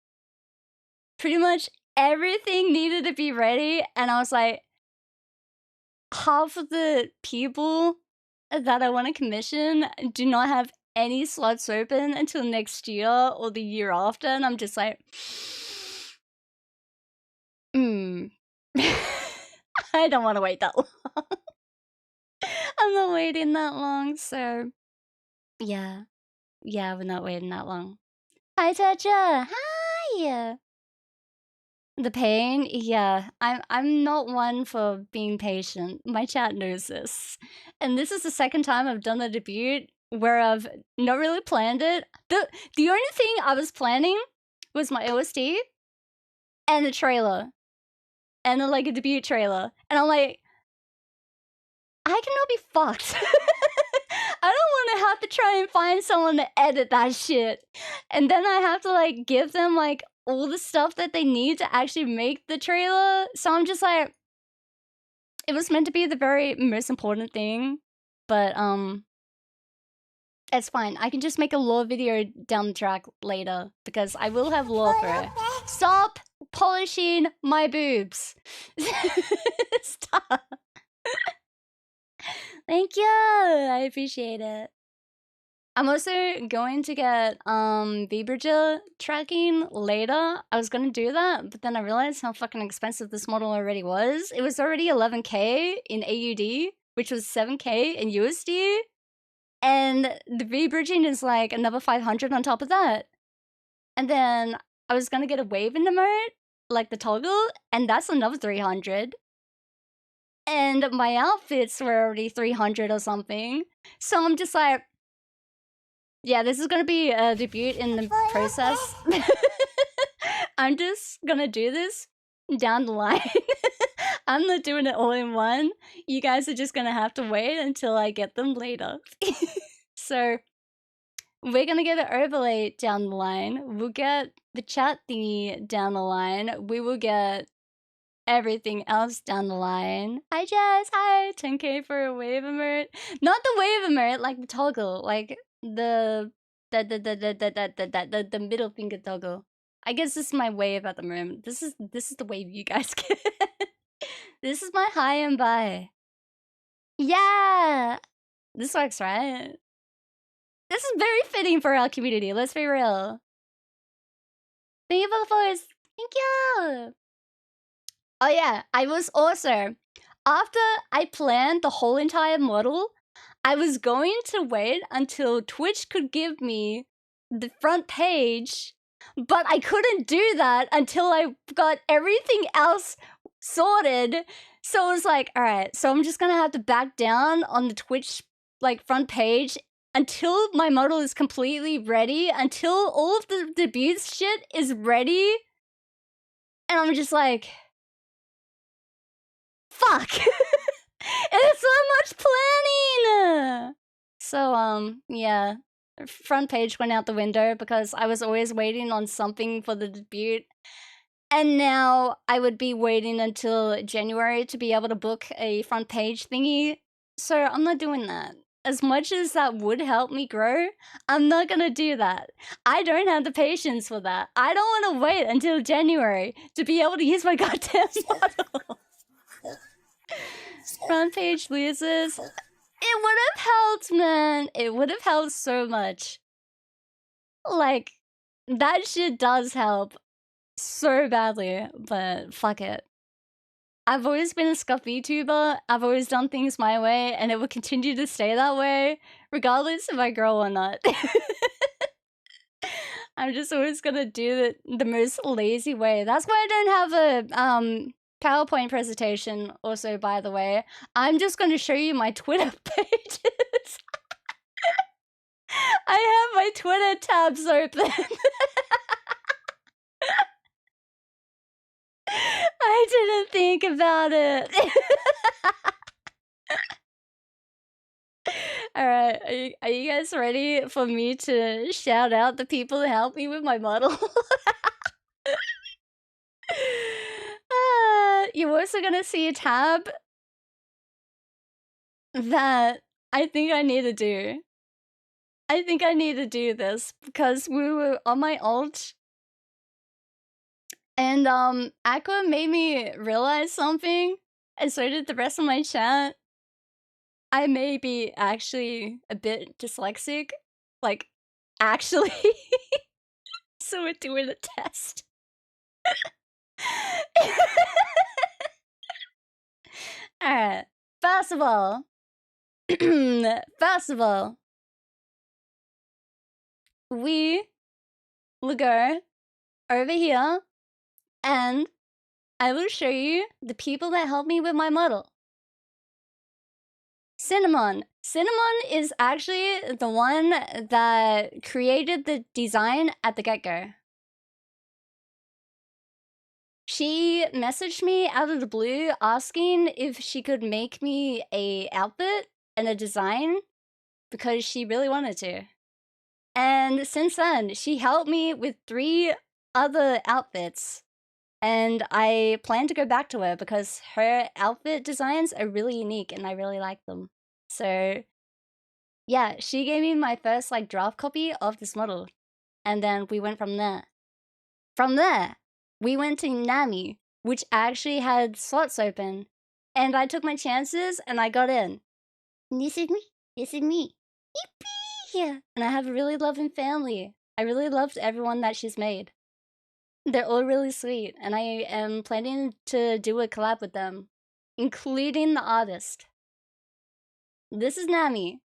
Pretty much everything needed to be ready, and I was like, half of the people that I want to commission do not have any slots open until next year or the year after, and I'm just like, I don't want to wait that long. I'm not waiting that long, so yeah. Yeah, we're not waiting that long. Hi, Tetcha! Hi! The pain? Yeah, I'm not one for being patient. My chat knows this. And this is the second time I've done the debut where I've not really planned it. The only thing I was planning was my OST and the trailer. And then, like, a debut trailer. And I'm like, I cannot be fucked. I don't want to have to try and find someone to edit that shit. And then I have to, like, give them, like, all the stuff that they need to actually make the trailer. So I'm just like, it was meant to be the very most important thing, but it's fine. I can just make a lore video down the track later because I will have lore for it. Stop polishing my boobs. Stop. Thank you. I appreciate it. I'm also going to get VTUBER tracking later. I was gonna do that, but then I realized how fucking expensive this model already was. It was already 11k in AUD, which was 7k in USD. And the V-bridging is like another 500 on top of that. And then I was gonna get a wave in the mode, like the toggle, and that's another 300. And my outfits were already 300 or something. So I'm just like, yeah, this is gonna be a debut in the process. I'm just gonna do this down the line. I'm not doing it all in one. You guys are just gonna have to wait until I get them later. So we're gonna get an overlay down the line. We'll get the chat thingy down the line. We will get everything else down the line. Hi Jess, hi! 10k for a wave emote. Not the wave emote, like the toggle, like the middle finger toggle. I guess this is my wave at the moment. This is the wave you guys get. This is my high and by. Yeah! This works, right? This is very fitting for our community, let's be real. Thank you for the followers. Thank you! Oh yeah, I was also, after I planned the whole entire model, I was going to wait until Twitch could give me the front page, but I couldn't do that until I got everything else sorted. So it was like, alright, so I'm just gonna have to back down on the Twitch like front page until my model is completely ready, until all of the debuts shit is ready. And I'm just like, fuck. It's so much planning. So yeah, front page went out the window because I was always waiting on something for the debut. And now I would be waiting until January to be able to book a front page thingy. So I'm not doing that. As much as that would help me grow, I'm not gonna do that. I don't have the patience for that. I don't want to wait until January to be able to use my goddamn model. Front page loses. It would have helped, man. It would have helped so much. Like, that shit does help so badly, but fuck it. I've always been a scuff VTuber. I've always done things my way, and it will continue to stay that way, regardless if I grow or not. I'm just always gonna do the most lazy way. That's why I don't have a PowerPoint presentation, also, by the way. I'm just gonna show you my Twitter pages. I have my Twitter tabs open. I didn't think about it. Alright, are you guys ready for me to shout out the people who helped me with my model? You're also gonna see a tab that I think I need to do. I think I need to do this because we were on my alt and Aqua made me realize something, and so did the rest of my chat. I may be actually a bit dyslexic, like actually. So we're doing a test. Alright, first of all, we will go over here and I will show you the people that helped me with my model. Cinnamon. Cinnamon is actually the one that created the design at the get-go. She messaged me out of the blue asking if she could make me a outfit and a design because she really wanted to. And since then, she helped me with 3 other outfits. And I plan to go back to her because her outfit designs are really unique and I really like them. So yeah, she gave me my first like draft copy of this model. And then we went from there. From there, we went to Nami, which actually had slots open. And I took my chances and I got in. And this is me. This is me. Yippee! And I have a really loving family. I really loved everyone that she's made. They're all really sweet, and I am planning to do a collab with them, including the artist. This is Nami.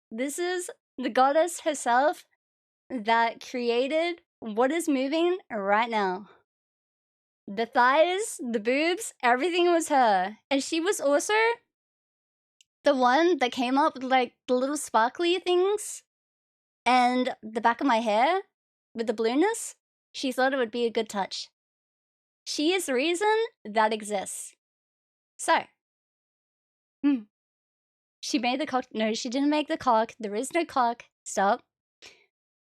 This is the goddess herself that created what is moving right now. The thighs, the boobs, everything was her. And she was also the one that came up with like the little sparkly things and the back of my hair with the blueness. She thought it would be a good touch. She is the reason that exists. So, she made the cock. No, she didn't make the cock. There is no cock. Stop.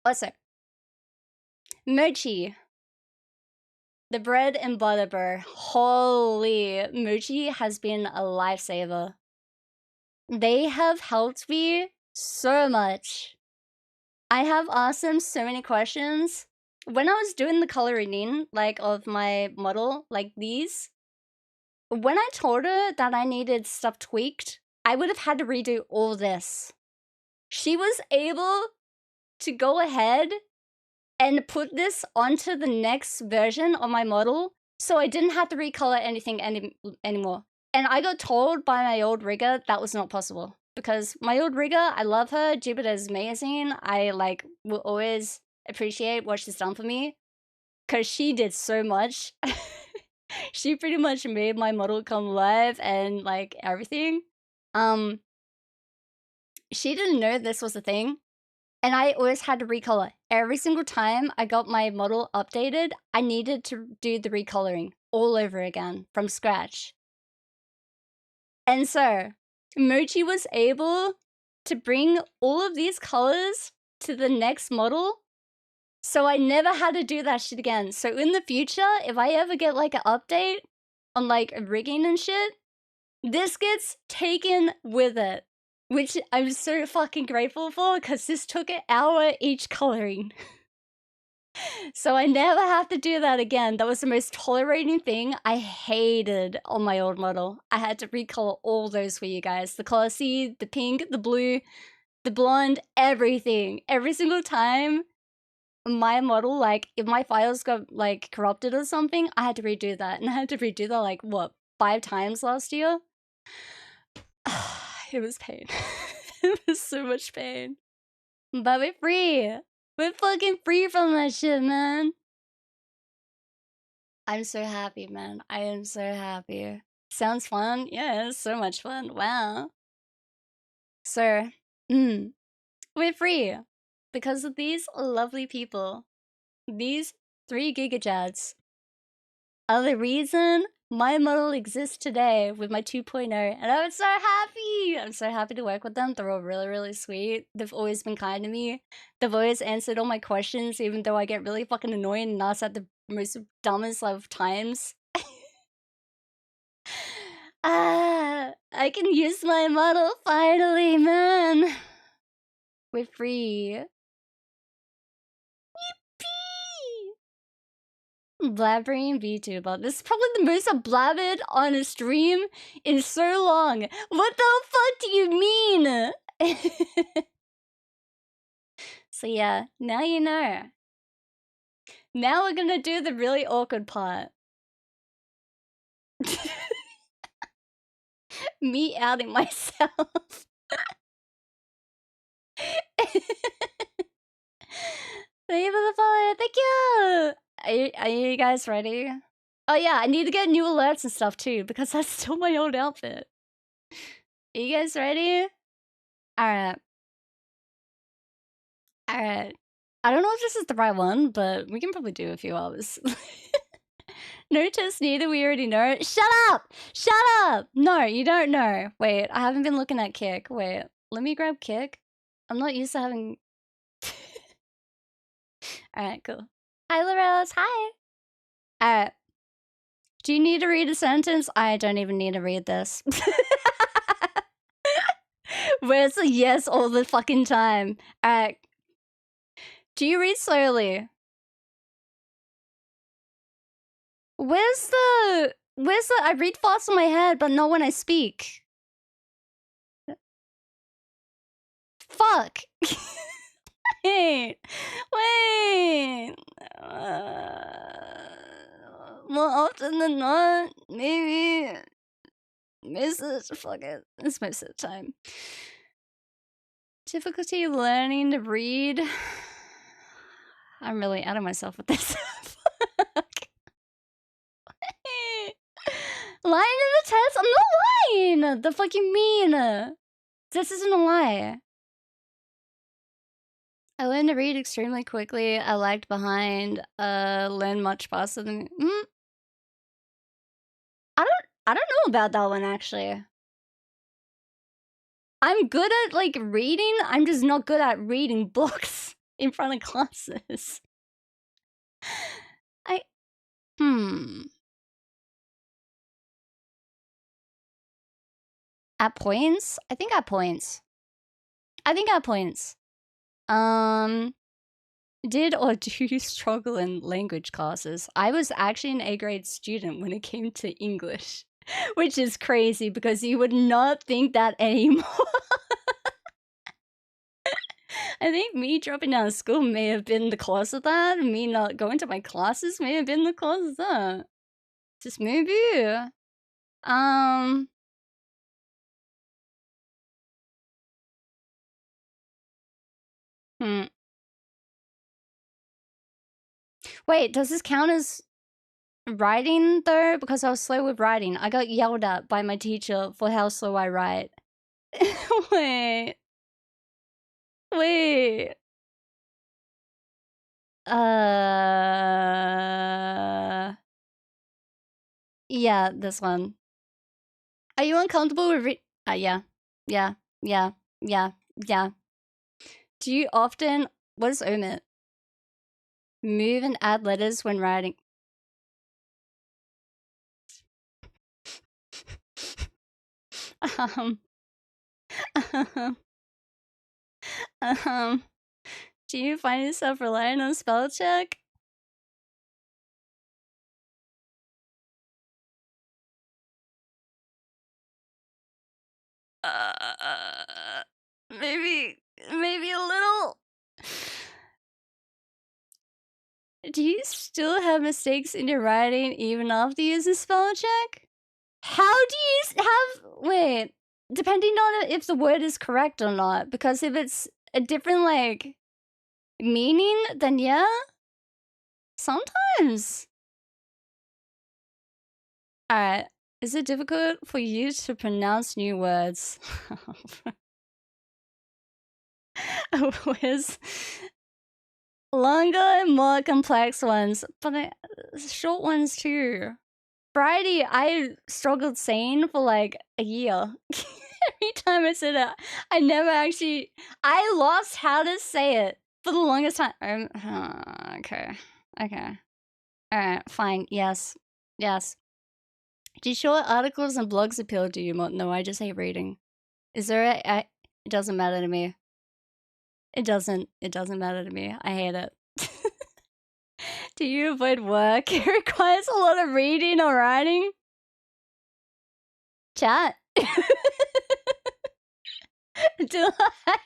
Also, mochi. The bread and butter burr. Holy, mochi has been a lifesaver. They have helped me so much. I have asked them so many questions. When I was doing the coloring in, like, of my model, like these, when I told her that I needed stuff tweaked, I would have had to redo all this. She was able to go ahead and put this onto the next version of my model, so I didn't have to recolor anything anymore. And I got told by my old rigger that was not possible. Because my old rigger, I love her, Jupiter is amazing, I, like, will always appreciate what she's done for me. Because she did so much. She pretty much made my model come live and, like, everything. She didn't know this was a thing. And I always had to recolor. Every single time I got my model updated, I needed to do the recoloring all over again from scratch. And so, Mochi was able to bring all of these colors to the next model, so I never had to do that shit again. So in the future, if I ever get like an update on like rigging and shit, this gets taken with it. Which I'm so fucking grateful for, because this took an hour each coloring. So I never have to do that again. That was the most tolerating thing I hated on my old model. I had to recolor all those for you guys. The classy, the pink, the blue, the blonde, everything. Every single time my model, like, if my files got, like, corrupted or something, I had to redo that. And I had to redo that, like, what, 5 times last year? It was pain. It was so much pain. But we're free. We're fucking free from that shit, man. I'm so happy, man. I am so happy. Sounds fun? Yeah, it's so much fun. Wow. So, we're free. Because of these lovely people. These 3 gigajads are the reason my model exists today with my 2.0, and I'm so happy! I'm so happy to work with them. They're all really, really sweet. They've always been kind to me. They've always answered all my questions, even though I get really fucking annoying and asked at the most dumbest of times. I can use my model finally, man! We're free. Blabbering VTuber. This is probably the most I've blabbered on a stream in so long. What the fuck do you mean? So yeah, now you know. Now we're gonna do the really awkward part. Me outing myself. Thank you for the follow. Thank you. Are you guys ready? Oh yeah, I need to get new alerts and stuff too, because that's still my old outfit. Are you guys ready? Alright. Alright. I don't know if this is the right one, but we can probably do a few hours. No test needed, we already know. Shut up! Shut up! No, you don't know. Wait, I haven't been looking at Kick. Wait, let me grab Kick. I'm not used to having... Alright, cool. Hi, Lorellas. Hi! Alright. Do you need to read a sentence? I don't even need to read this. Where's the yes all the fucking time? Alright. Do you read slowly? Where's the I read fast in my head, but not when I speak. Fuck. Wait. More often than not, maybe. Fuck it. It's most of the time. Difficulty learning to read. I'm really out of myself with this. Fuck. Lying in the test? I'm not lying! The fuck you mean? This isn't a lie. I learned to read extremely quickly. I lagged behind. Learned much faster than I don't know about that one actually. I'm good at like reading. I'm just not good at reading books in front of classes. At points? I think at points. Did or do you struggle in language classes? I was actually an A-grade student when it came to English, which is crazy because you would not think that anymore. I think me dropping out of school may have been the cause of that. Me not going to my classes may have been the cause of that. Just maybe. Wait, does this count as writing though? Because I was slow with writing. I got yelled at by my teacher for how slow I write. Wait. Yeah, this one. Are you uncomfortable with yeah. Do you often, what is omit? Move and add letters when writing. Do you find yourself relying on spell check? Maybe a little. Do you still have mistakes in your writing even after using spell check? How do you have, wait, depending on if the word is correct or not, because if it's a different, like, meaning, then yeah, sometimes. Alright, is it difficult for you to pronounce new words? With longer and more complex ones, but short ones too. Friday, I struggled saying for like a year. Every time I said it, I never actually, I lost how to say it for the longest time. Okay. Alright, fine, yes. Do short articles and blogs appeal to you more? No, I just hate reading. Is there it doesn't matter to me. It doesn't matter to me. I hate it. Do you avoid work? It requires a lot of reading or writing. Chat. Do I?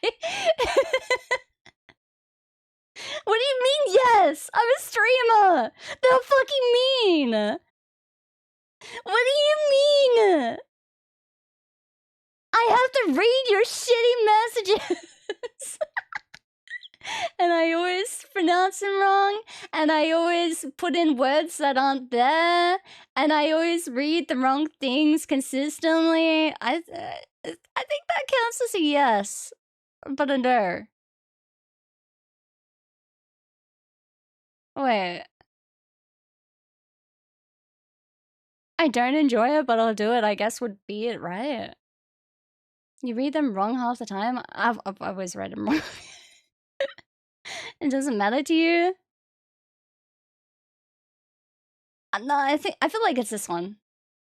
What do you mean yes? I'm a streamer. The fucking mean. What do you mean? I have to read your shitty messages. And I always pronounce them wrong, and I always put in words that aren't there, and I always read the wrong things consistently. I think that counts as a yes, but a no. Wait. I don't enjoy it, but I'll do it, I guess would be it, right? You read them wrong half the time? I've always read them wrong. It doesn't matter to you? No, I feel like it's this one.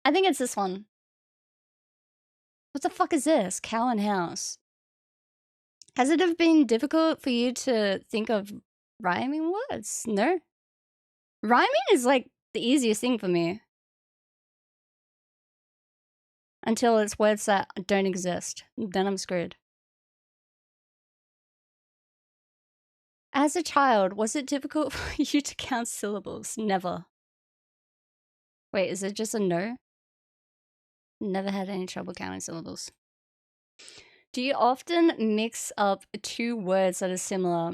I think it's this one. What the fuck is this? Cow and house. Has it ever been difficult for you to think of rhyming words? No. Rhyming is like the easiest thing for me. Until it's words that don't exist. Then I'm screwed. As a child, was it difficult for you to count syllables? Never. Wait, is it just a no? Never had any trouble counting syllables. Do you often mix up two words that are similar?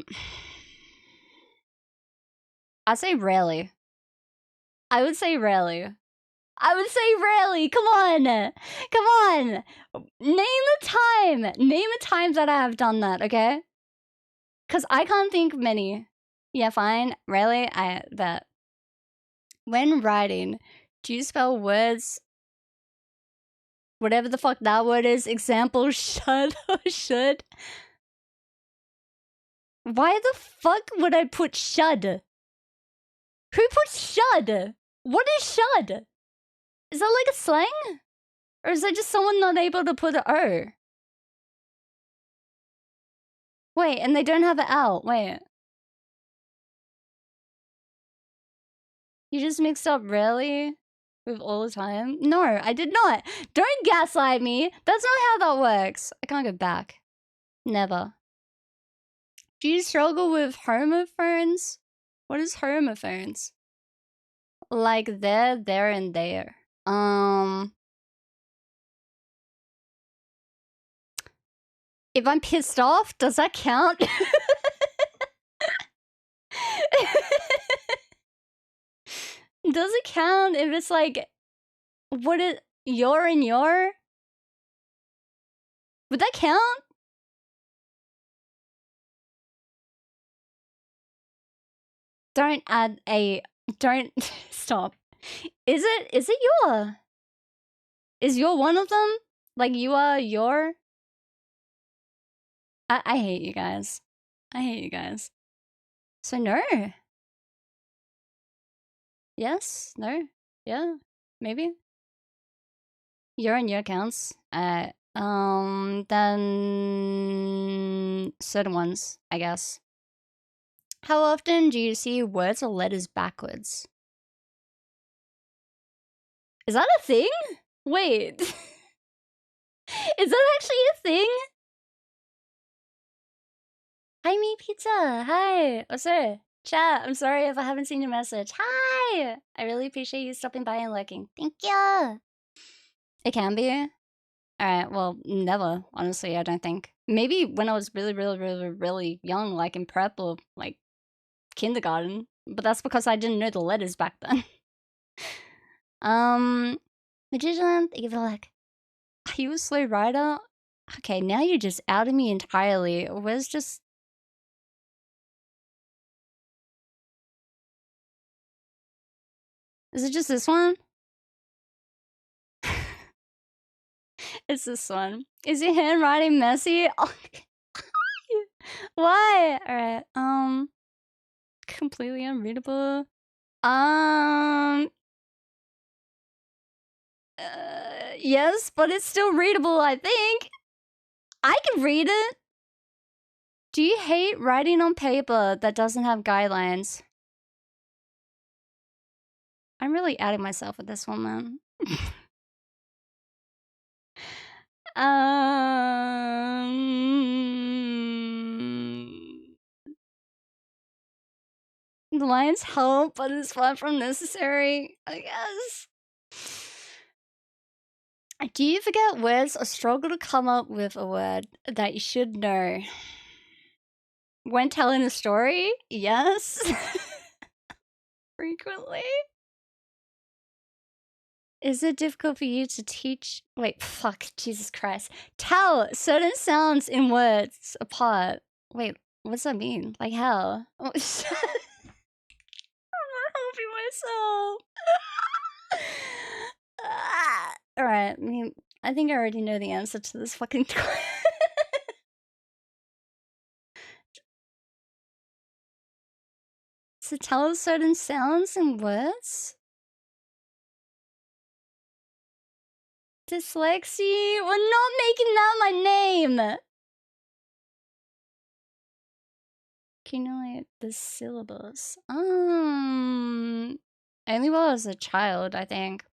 I'd say rarely. I would say rarely. I would say rarely. Come on. Come on. Name a time. Name a time that I have done that, okay? Because I can't think of many. Yeah, fine. Rarely, I bet. When writing, do you spell words, whatever the fuck that word is, example, should or should? Why the fuck would I put should? Who puts should? What is should? Is that like a slang? Or is that just someone not able to put an O? Wait, and they don't have an L. Wait. You just mixed up rarely with all the time? No, I did not. Don't gaslight me. That's not how that works. I can't go back. Never. Do you struggle with homophones? What is homophones? Like there, and there. If I'm pissed off, does that count? Does it count if it's like, what is your and your? Would that count? Don't add a, don't, stop. Is it your? Is your one of them? Like you are your? I hate you guys. I hate you guys. So no. Yes? No? Yeah? Maybe? Your and your counts. Then certain ones, I guess. How often do you see words or letters backwards? Is that a thing? Wait. Is that actually a thing? Hi, me pizza. Hi. What's up? Chat, I'm sorry if I haven't seen your message. Hi. I really appreciate you stopping by and lurking. Thank you. It can be. Alright, well, never, honestly, I don't think. Maybe when I was really young, like in prep or like kindergarten, but that's because I didn't know the letters back then. Magician, thank you for the like. Are you a slow rider? Okay, now you're just outing me entirely. Where's just... Is it just this one? It's this one. Is your handwriting messy? Oh. Why? Alright, completely unreadable. Yes, but it's still readable, I think. I can read it. Do you hate writing on paper that doesn't have guidelines? I'm really outing myself with this one, man. The lines help, but it's far from necessary, I guess. Do you forget words or struggle to come up with a word that you should know? When telling a story? Yes. Frequently. Is it difficult for you to teach? Wait, fuck, Jesus Christ. Tell certain sounds in words apart. Wait, what's that mean? Like how? Oh, I'm not helping myself. Alright, I mean, I think I already know the answer to this fucking question. So tell certain sounds and words? Dyslexia? We're not making that my name! Accumulate the syllables. Only while I was a child, I think.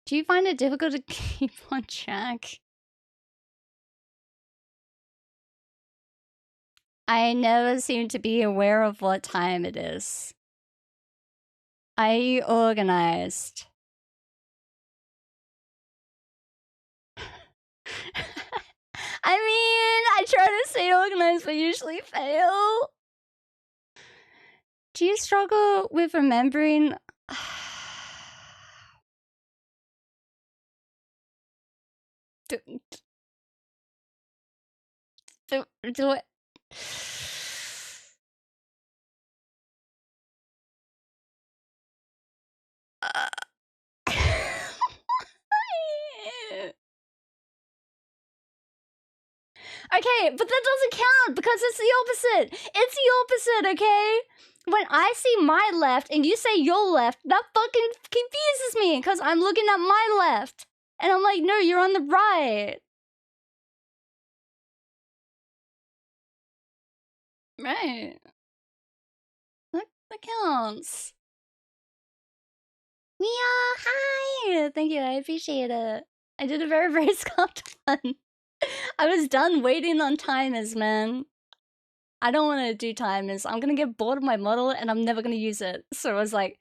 Do you find it difficult to keep on track? I never seem to be aware of what time it is. Are you organized? I mean, I try to stay organized, but usually fail. Do you struggle with remembering? Do it. Okay, but that doesn't count because it's the opposite. It's the opposite, okay? When I see my left and you say your left, that fucking confuses me because I'm looking at my left. And I'm like, no, you're on the right. Right. That counts. Mia, hi! Thank you, I appreciate it. I did a very, very scuffed one. I was done waiting on timers, man. I don't want to do timers. I'm gonna get bored of my model and I'm never gonna use it. So I was like,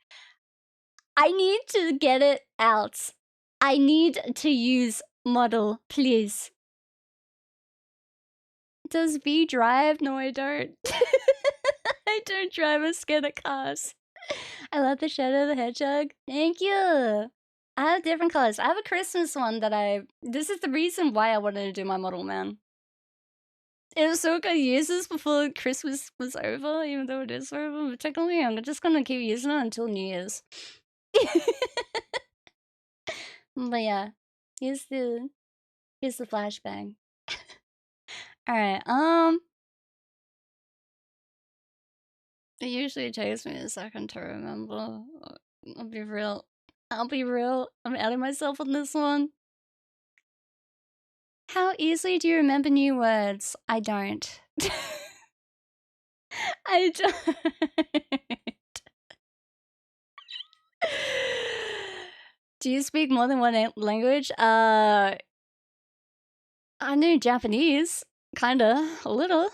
I need to get it out. I need to use model, please. Does V drive? No, I don't. I don't drive. I'm scared of cars. I love the Shadow the Hedgehog. Thank you. I have different colors. I have a Christmas one that this is the reason why I wanted to do my model, man. It was so good to use this before Christmas was over, even though it is over. But technically, I'm just gonna keep using it until New Year's. But yeah, here's the flashbang. Alright, it usually takes me a second to remember. I'll be real. I'm outing myself on this one. How easily do you remember new words? I don't. I don't. Do you speak more than one language? I know Japanese. Kinda. A little.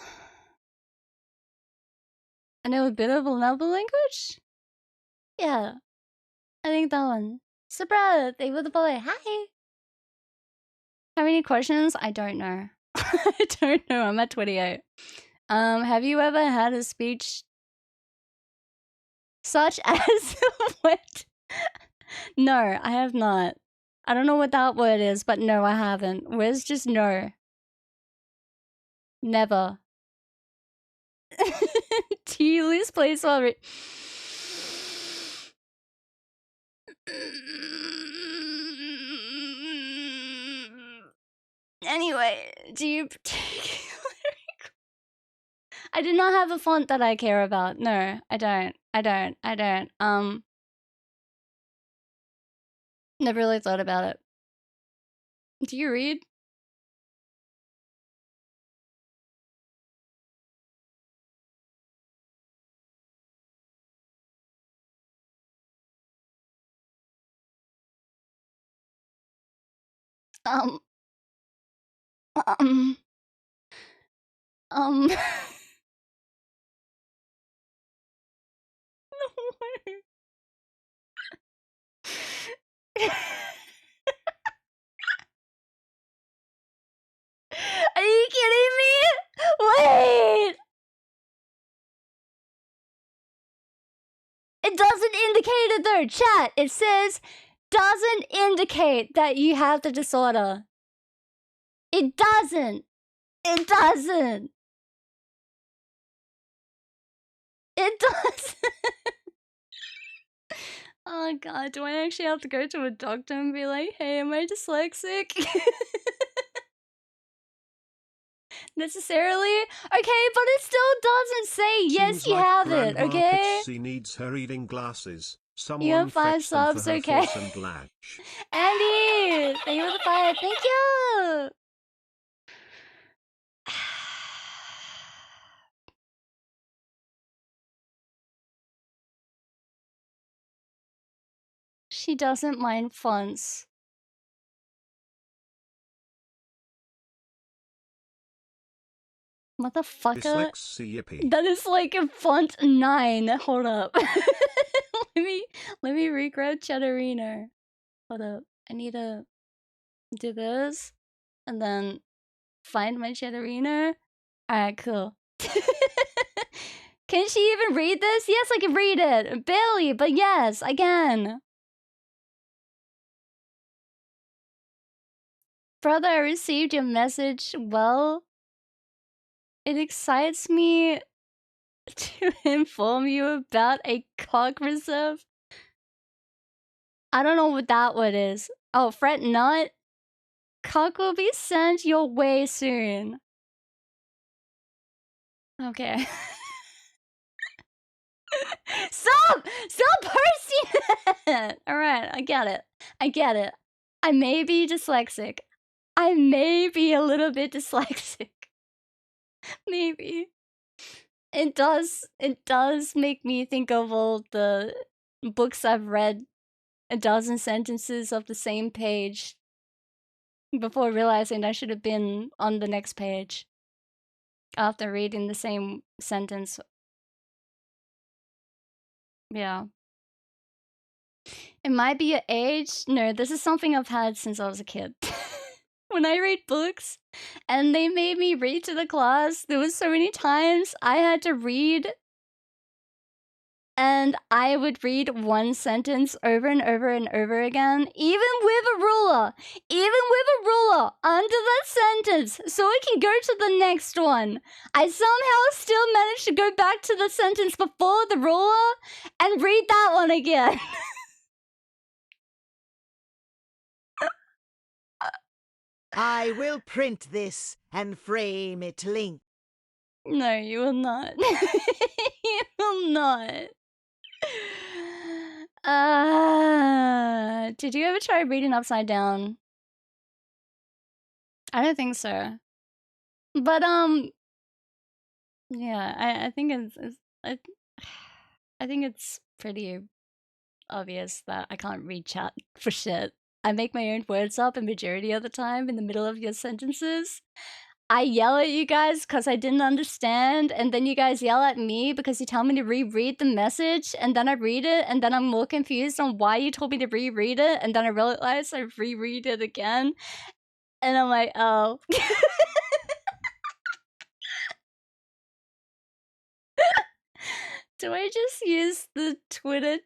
I know a bit of another language? Yeah. I think that one. Sabra, thank you for the boy. Hi! Have any questions? I don't know. I don't know. I'm at 28. Have you ever had a speech such as what? No, I have not. I don't know what that word is, but no, I haven't. Where's just no? Never. Do you lose place while Anyway, do you I do not have a font that I care about. No, I don't. Never really thought about it. Do you read? No way. Are you kidding me? Wait! It doesn't indicate it though, chat. It says, doesn't indicate that you have the disorder. It doesn't. It doesn't. It doesn't. Oh god, do I actually have to go to a doctor and be like, hey, am I dyslexic? Necessarily? Okay, but it still doesn't say yes, you have it, okay? Vulpixsi needs her reading glasses. Someone have 5 fetch them for subs, her okay. force and latch. Andy! Thank you for the 5. Thank you! She doesn't mind fonts. Motherfucker. Dyslexia. That is like a font 9. Hold up. let me regrab Cheddarino. Hold up. I need to do this and then find my Cheddarino. Alright, cool. Can she even read this? Yes, I can read it. Barely, but yes, I can. Brother, I received your message. Well, it excites me to inform you about a cock reserve. I don't know what that word is. Oh, fret not. Cock will be sent your way soon. Okay. Stop! Stop posting it! Alright, I get it. I get it. I may be dyslexic. I may be a little bit dyslexic. Maybe. It does make me think of all the books I've read a dozen sentences of the same page before realizing I should have been on the next page after reading the same sentence. Yeah. It might be your age. No, this is something I've had since I was a kid. When I read books and they made me read to the class, there was so many times I had to read and I would read one sentence over and over and over again, even with a ruler under that sentence, so I can go to the next one. I somehow still managed to go back to the sentence before the ruler and read that one again. I will print this and frame it link. No, you will not. You will not. Did you ever try reading upside down? I don't think so. But yeah, I think I think it's pretty obvious that I can't read chat for shit. I make my own words up a majority of the time in the middle of your sentences. I yell at you guys because I didn't understand, and then you guys yell at me because you tell me to reread the message, and then I read it, and then I'm more confused on why you told me to reread it, and then I realize I reread it again, and I'm like, oh. Do I just use the Twitter?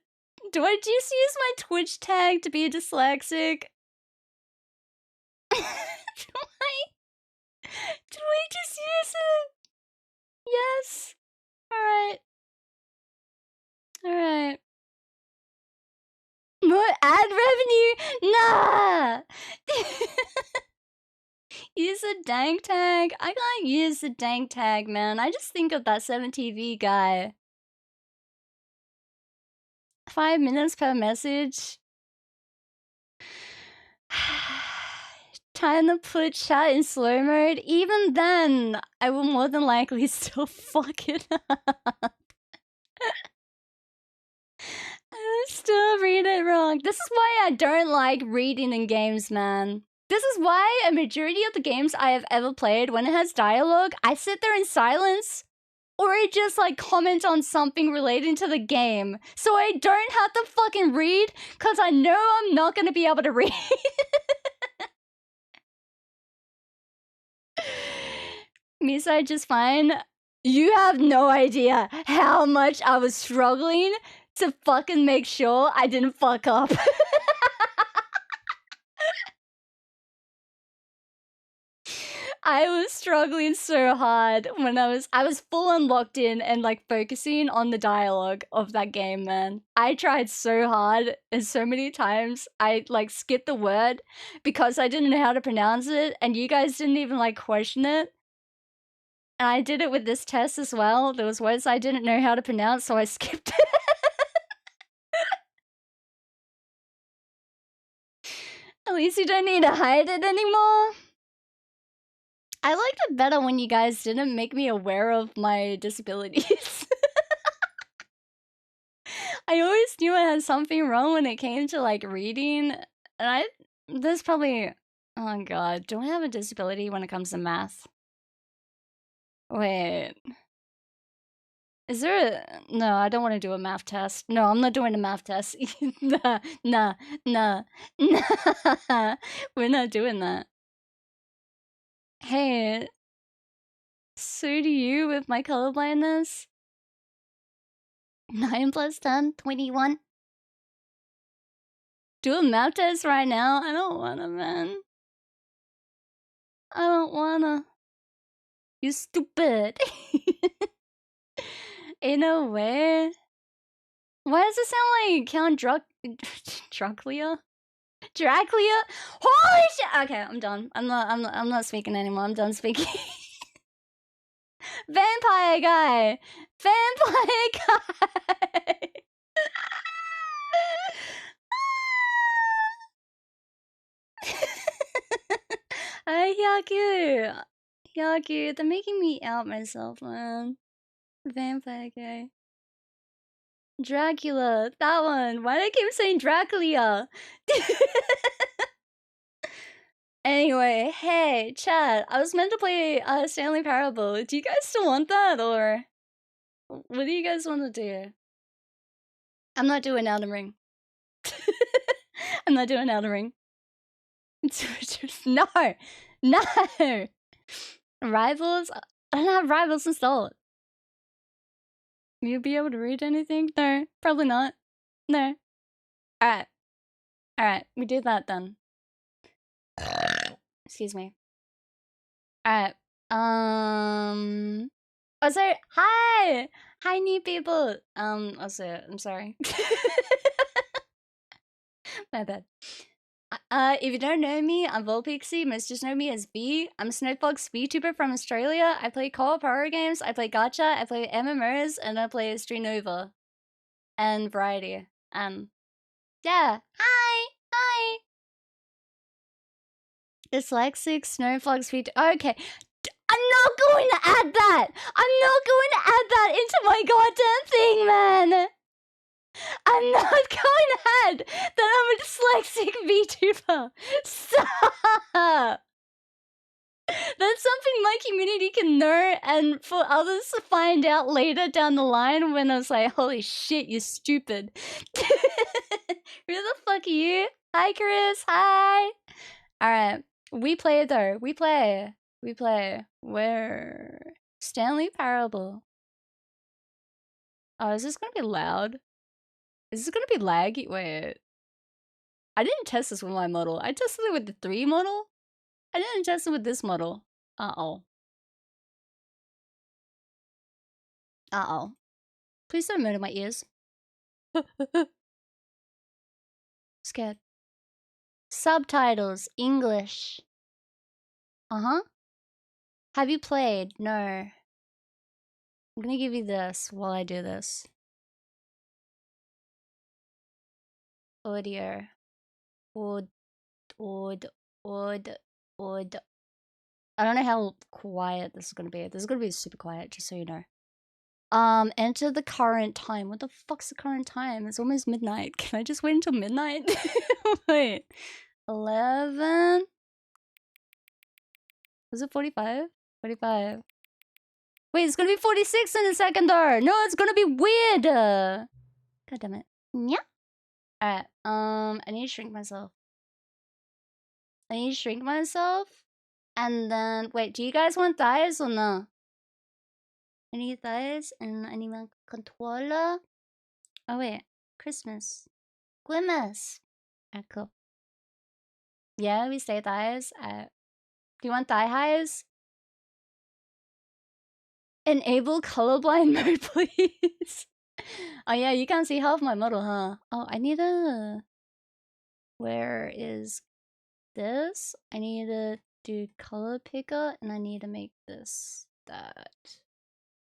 Do I just use my Twitch tag to be dyslexic? Do I just use it? Yes. Alright. Alright. More ad revenue? Nah! Use the dank tag? I can't use the dank tag, man. I just think of that 7TV guy. 5 minutes per message? Trying to put chat in slow mode? Even then, I will more than likely still fuck it up. I still read it wrong. This is why I don't like reading in games, man. This is why a majority of the games I have ever played, when it has dialogue, I sit there in silence or I just like comment on something relating to the game. So I don't have to fucking read because I know I'm not going to be able to read. Misa just fine. You have no idea how much I was struggling to fucking make sure I didn't fuck up. I was struggling so hard when I was full on locked in and like focusing on the dialogue of that game, man. I tried so hard and so many times I like skipped the word because I didn't know how to pronounce it and you guys didn't even like question it. And I did it with this test as well. There was words I didn't know how to pronounce, so I skipped it. At least you don't need to hide it anymore. I liked it better when you guys didn't make me aware of my disabilities. I always knew I had something wrong when it came to like reading, and there's probably, oh god, do I have a disability when it comes to math? Wait. Is there a... No, I don't want to do a math test. No, I'm not doing a math test. Nah, nah, nah, nah. We're not doing that. Hey, so do you with my colorblindness? 9 plus 10, 21. Do a math test right now? I don't wanna, man. I don't wanna. You stupid. In a way. Why does it sound like Count Dracula? Dracula? Holy shit! Okay, I'm done. I'm not speaking anymore. I'm done speaking. Vampire guy! Vampire guy! Hyaku! Hyaku, they're making me out myself, man. Vampire guy. Dracula, that one. Why do I keep saying Dracula? Anyway, hey, chat. I was meant to play Stanley Parable. Do you guys still want that, or what do you guys want to do? I'm not doing Elden Ring. I'm not doing Elden Ring. No, no. Rivals? I don't have Rivals installed. You'll be able to read anything? No, probably not. No. Alright. Alright, we do that then. Excuse me. Alright. Also, hi! Hi, new people! Also, I'm sorry. My bad. If you don't know me, I'm Vulpixsi. Most just know me as V. I'm a Snowfox VTuber from Australia. I play co-op horror games, I play gacha, I play MMOs, and I play Street Nova. And variety. Yeah. Hi! Hi! Dyslexic Snowfox VTuber. Okay. I'm not going to add that! I'm not going to add that into my goddamn thing, man! I'm not going to add that I'm a dyslexic VTuber. Stop! That's something my community can know, and for others to find out later down the line when I was like, holy shit, you're stupid. Who the fuck are you? Hi, Chris. Hi. Alright. We play, though. We play. We play. Where? Stanley Parable. Oh, is this gonna be loud? Is this gonna be laggy? Wait. I didn't test this with my model. I tested it with the 3 model. I didn't test it with this model. Uh-oh. Uh-oh. Please don't murder my ears. Scared. Subtitles. English. Uh-huh. Have you played? No. I'm gonna give you this while I do this. Audio. Odd. I don't know how quiet this is gonna be. This is gonna be super quiet, just so you know. Enter the current time. What the fuck's the current time? It's almost midnight. Can I just wait until midnight? Wait. 11? Was it 45? 45. Wait, it's gonna be 46 in a second though! No, it's gonna be weird! God damn it. Yeah. Alright, I need to shrink myself. And then, wait, do you guys want thighs or no? I need thighs, and I need my controller. Oh wait, Christmas. Grimace. Alright, cool. Yeah, we say thighs. Do you want thigh highs? Enable colorblind mode, please. Oh yeah, you can't see half my model, huh? Oh, I need a... Where is this? I need to do color picker, and I need to make this that.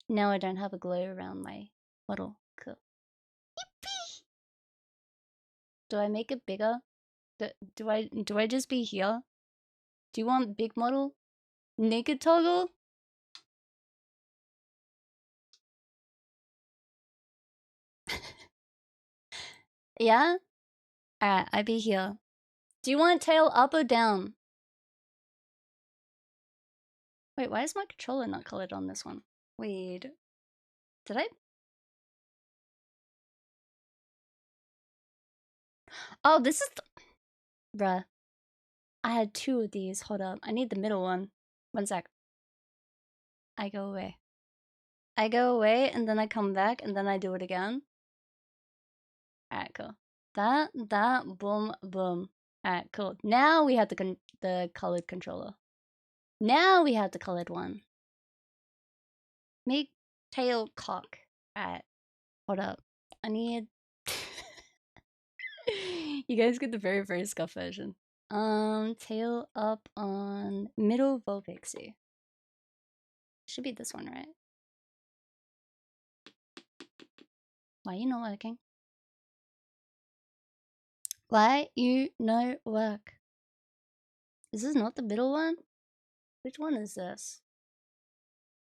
Now I don't have a glow around my model. Cool. Yippee! Do I make it bigger? Do I just be here? Do you want big model? Naked toggle? Yeah? Alright, I be here. Do you want tail up or down? Wait, why is my controller not colored on this one? Wait. Did I? Oh, this is bruh. I had 2 of these. Hold up. I need the middle one. One sec. I go away. I go away and then I come back and then I do it again. Alright, cool. That, boom, boom. Alright, cool. Now we have the colored controller. Now we have the colored one. Make tail cock. Alright. Hold up. I need... You guys get the very, very scuff version. Tail up on middle Vulpixsi. Should be this one, right? Why you not working? Why you no work? Is this not the middle one? Which one is this?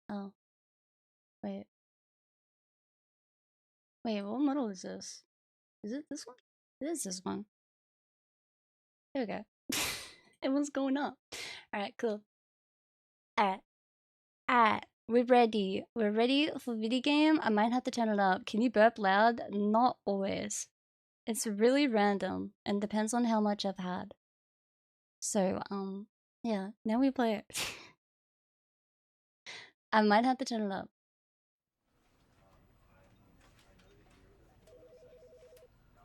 Oh. Wait. Wait, what model is this? Is it this one? It is this one. There we go. Everyone's going up. Alright, cool. Alright. We're ready. We're ready for video game. I might have to turn it up. Can you burp loud? Not always. It's really random and depends on how much I've had. So, yeah, now we play it. I might have to turn it up.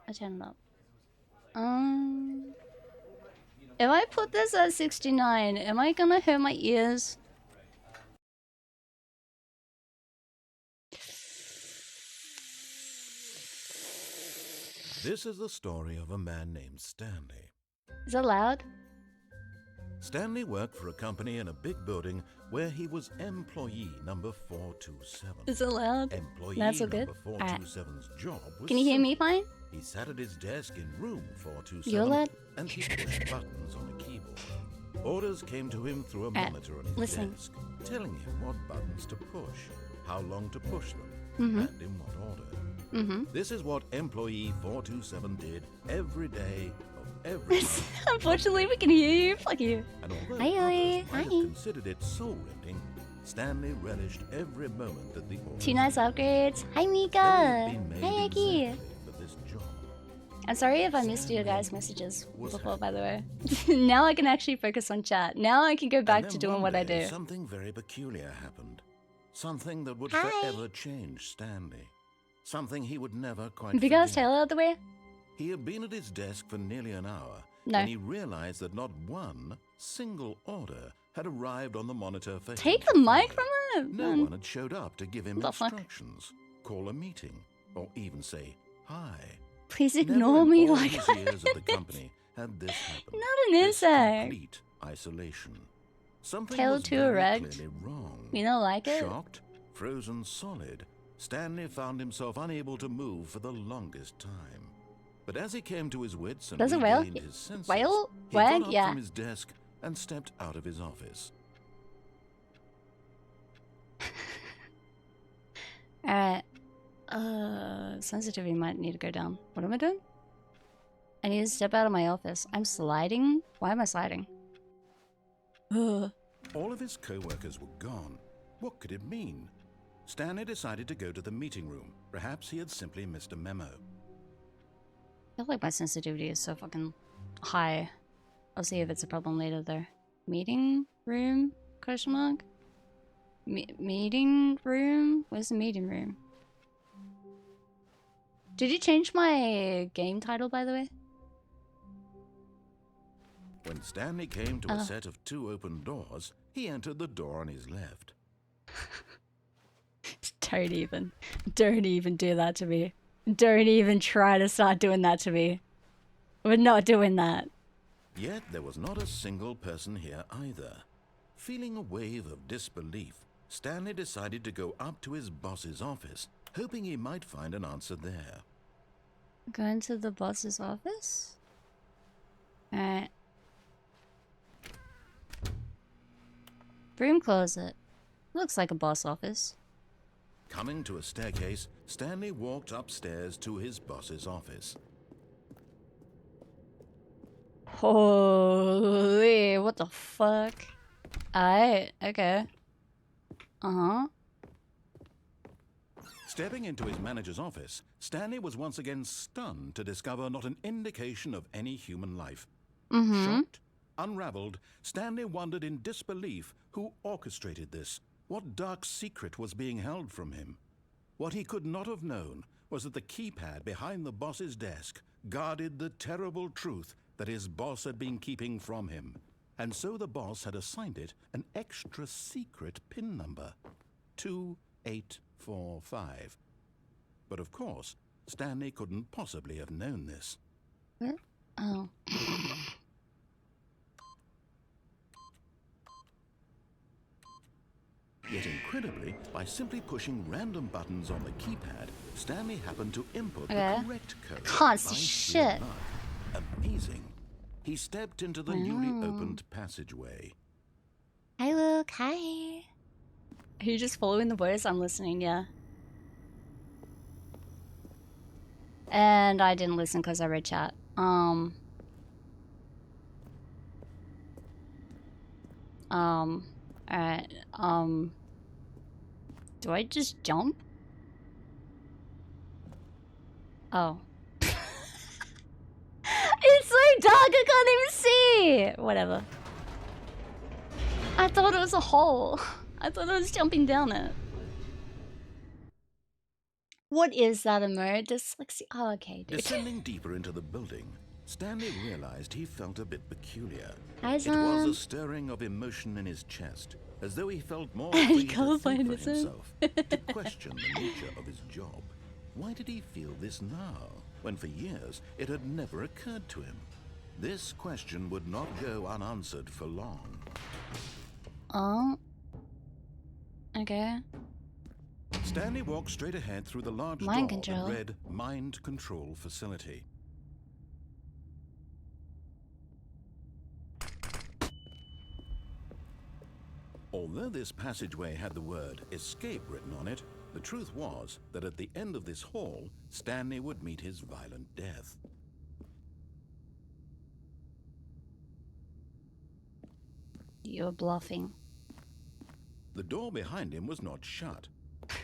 I turn it up. If I put this at 69, am I gonna hurt my ears? This is the story of a man named Stanley. Is it loud? Stanley worked for a company in a big building where he was employee number 427. Is it loud? Employee That's so good. number 427's job was Can you hear me fine? He sat at his desk in room 427 You're loud? and he pushed buttons on a keyboard. Orders came to him through a monitor on his desk, telling him what buttons to push, how long to push them, and in what order. This is what employee 427 did every day of every month. Unfortunately, we can hear you. Fuck you. And although Hi, others Hi. might have considered it soul-rending, Stanley relished every moment that the orders 2 nice upgrades. Hi, Mika. Hi, Aki. for this job. I'm sorry if I missed your guys' messages before, by the way. Now I can actually focus on chat. Now I can go back And to then doing one what I day, do. Something very peculiar happened. Something that would forever change Stanley. Something he would never quite Big ass forget. tail out the way? He had been at his desk for nearly an hour No. when he realized that not one single order had arrived on the monitor for him Take to the mic follow. from him. No one had showed up to give him What the fuck? instructions, call a meeting, or even say hi. Please Never ignore in me all like his years at the company had this happen. Not an This insect. complete isolation. Something Tail was too very erect. clearly wrong. You don't like it? Shocked, frozen solid, Stanley found himself unable to move for the longest time. But as he came to his wits and Does it whale? regained his senses, Whale? he Wag? got up Yeah. from his desk and stepped out of his office. Alright. Sensitivity might need to go down. What am I doing? I need to step out of my office. I'm sliding? Why am I sliding? Ugh. All of his co-workers were gone. What could it mean? Stanley decided to go to the meeting room. Perhaps he had simply missed a memo. I feel like my sensitivity is so fucking high. I'll see if it's a problem later though. Meeting room? Question mark? Meeting room? Where's the meeting room? Did you change my game title, by the way? When Stanley came to a set of 2 open doors, he entered the door on his left. Don't even do that to me. Don't even try to start doing that to me. We're not doing that. Yet there was not a single person here either. Feeling a wave of disbelief, Stanley decided to go up to his boss's office, hoping he might find an answer there. Go into the boss's office? Alright. Broom closet. Looks like a boss office. Coming to a staircase, Stanley walked upstairs to his boss's office. Holy, what the fuck? Alright, okay. Uh-huh. Stepping into his manager's office, Stanley was once again stunned to discover not an indication of any human life. Shocked, unraveled, Stanley wondered in disbelief who orchestrated this. What dark secret was being held from him? What he could not have known was that the keypad behind the boss's desk guarded the terrible truth that his boss had been keeping from him. And so the boss had assigned it an extra secret PIN number, 2845. But of course, Stanley couldn't possibly have known this. Oh. Yet incredibly, by simply pushing random buttons on the keypad, Stanley happened to input the correct code. Can't see by shit. sheer luck. Amazing. He stepped into the newly opened passageway. Hi, Luke. Hi. Are you just following the voice? I'm listening, yeah. And I didn't listen because I read chat. Alright, do I just jump? Oh. It's so dark, I can't even see! Whatever. I thought it was a hole. I thought I was jumping down it. What is that emote? Dyslexia? Oh, okay, dude. Descending deeper into the building, Stanley realized he felt a bit peculiar. Hi, It was a stirring of emotion in his chest, as though he felt more free to think for himself, to question the nature of his job. Why did he feel this now, when for years it had never occurred to him? This question would not go unanswered for long. Oh. Okay. Stanley walked straight ahead through the large Mind door control. that read Mind Control Facility. Although this passageway had the word escape written on it, the truth was that at the end of this hall, Stanley would meet his violent death. You're bluffing. The door behind him was not shut.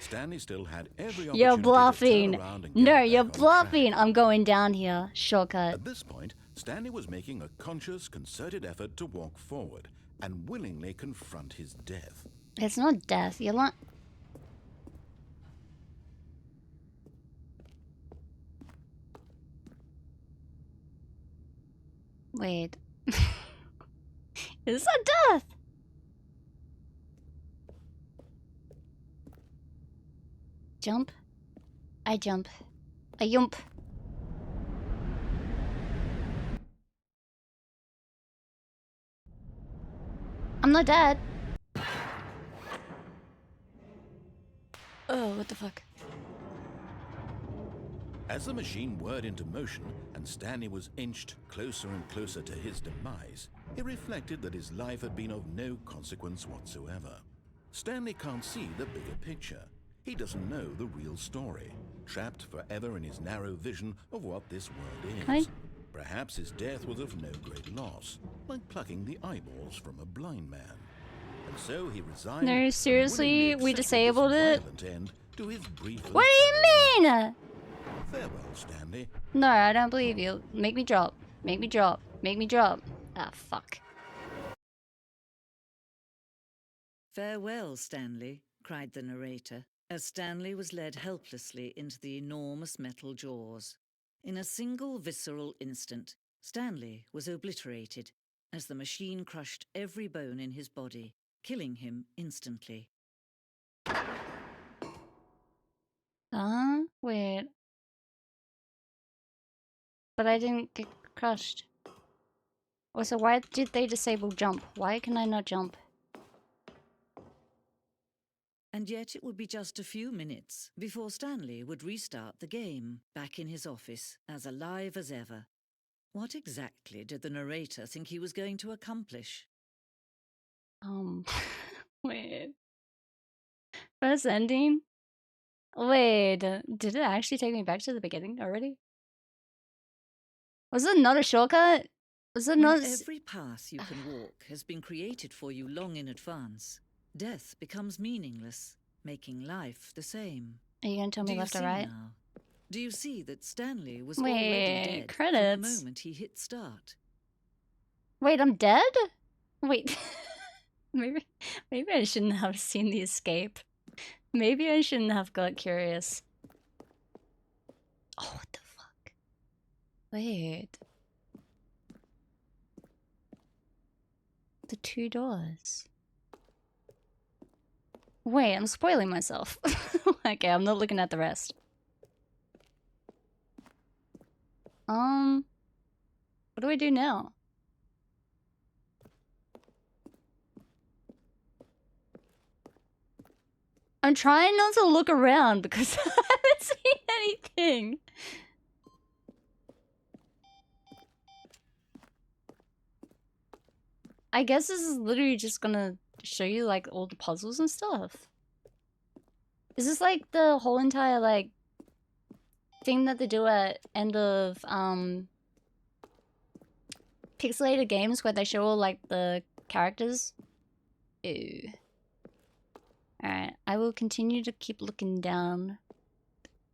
Stanley still had every opportunity You're to bluffing. turn around and No, get you're back on bluffing. track. I'm going down here. Shortcut. At this point, Stanley was making a conscious, concerted effort to walk forward and willingly confront his death. It's not death. You're not. Wait. It's not death. Jump. I jump. I yump. I'm not dead. Oh, what the fuck? As the machine whirred into motion and Stanley was inched closer and closer to his demise, he reflected that his life had been of no consequence whatsoever. Stanley can't see the bigger picture. He doesn't know the real story, trapped forever in his narrow vision of what this world is. Hi. Perhaps his death was of no great loss, like plucking the eyeballs from a blind man. And so he resigned. No, seriously? and willingly We accepted disabled this it? violent end to his brief. What do you mean? Farewell, Stanley. No, I don't believe you. Make me drop. Make me drop. Make me drop. Ah, fuck. "Farewell, Stanley," cried the narrator, as Stanley was led helplessly into the enormous metal jaws. In a single visceral instant, Stanley was obliterated as the machine crushed every bone in his body, killing him instantly. Wait. But I didn't get crushed. Also, why did they disable jump? Why can I not jump? And yet it would be just a few minutes before Stanley would restart the game, back in his office, as alive as ever. What exactly did the narrator think he was going to accomplish? Wait. First ending? Wait, did it actually take me back to the beginning already? Was it not a shortcut? Was it When not? every path you can walk has been created for you long in advance, death becomes meaningless, making life the same. Are you gonna tell me left or right? Now? Do you see that Stanley was already dead credits. from the moment he hit start? Wait, I'm dead? Wait. maybe I shouldn't have seen the escape. Maybe I shouldn't have got curious. Oh, what the fuck? Wait. The 2 doors. Wait, I'm spoiling myself. Okay, I'm not looking at the rest. What do I do now? I'm trying not to look around because I haven't seen anything. I guess this is literally just gonna show you like all the puzzles and stuff. Is this like the whole entire like thing that they do at end of pixelated games where they show all like the characters? Ew. Alright, I will continue to keep looking down.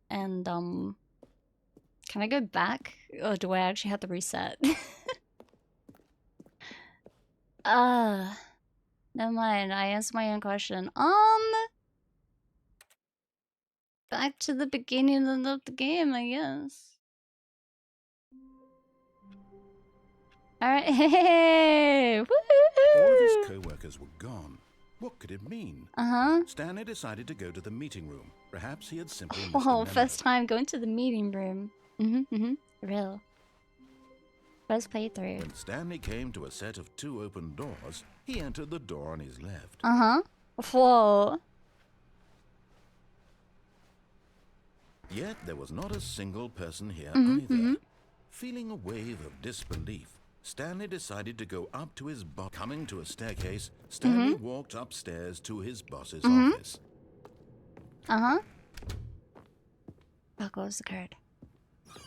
And can I go back? Or do I actually have to reset? Never mind, I answered my own question. Back to the beginning of the game, I guess. Alright, hey! Woohoo! All of his co-workers were gone. What could it mean? Uh-huh. Stanley decided to go to the meeting room. Perhaps he had simply missed Oh, first time going to the meeting room. Real. First playthrough. When Stanley came to a set of 2 open doors, he entered the door on his left. Uh-huh. Whoa. Yet there was not a single person here either. Feeling a wave of disbelief, Stanley decided to go up to his boss. Coming to a staircase, Stanley walked upstairs to his boss's office. Uh-huh. What was occurred?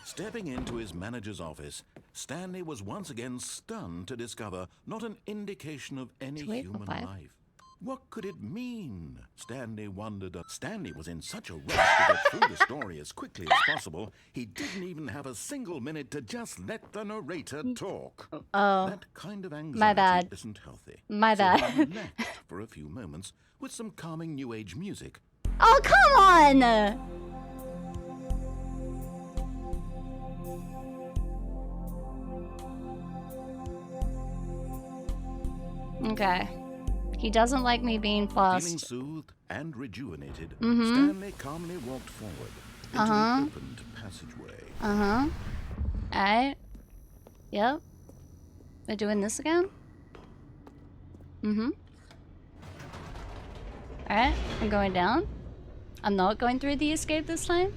Stepping into his manager's office, Stanley was once again stunned to discover not an indication of any human life. What could it mean? Stanley wondered. Stanley was in such a rush to get through the story as quickly as possible, he didn't even have a single minute to just let the narrator talk. Oh. That kind of anxiety My bad. isn't healthy. My bad. So he relaxed for a few moments with some calming new age music. Oh, come on! Okay. He doesn't like me being fast. Feeling soothed and rejuvenated, Stanley calmly walked forward into the opened passageway. Alright. Yep. We're doing this again? Alright, I'm going down. I'm not going through the escape this time.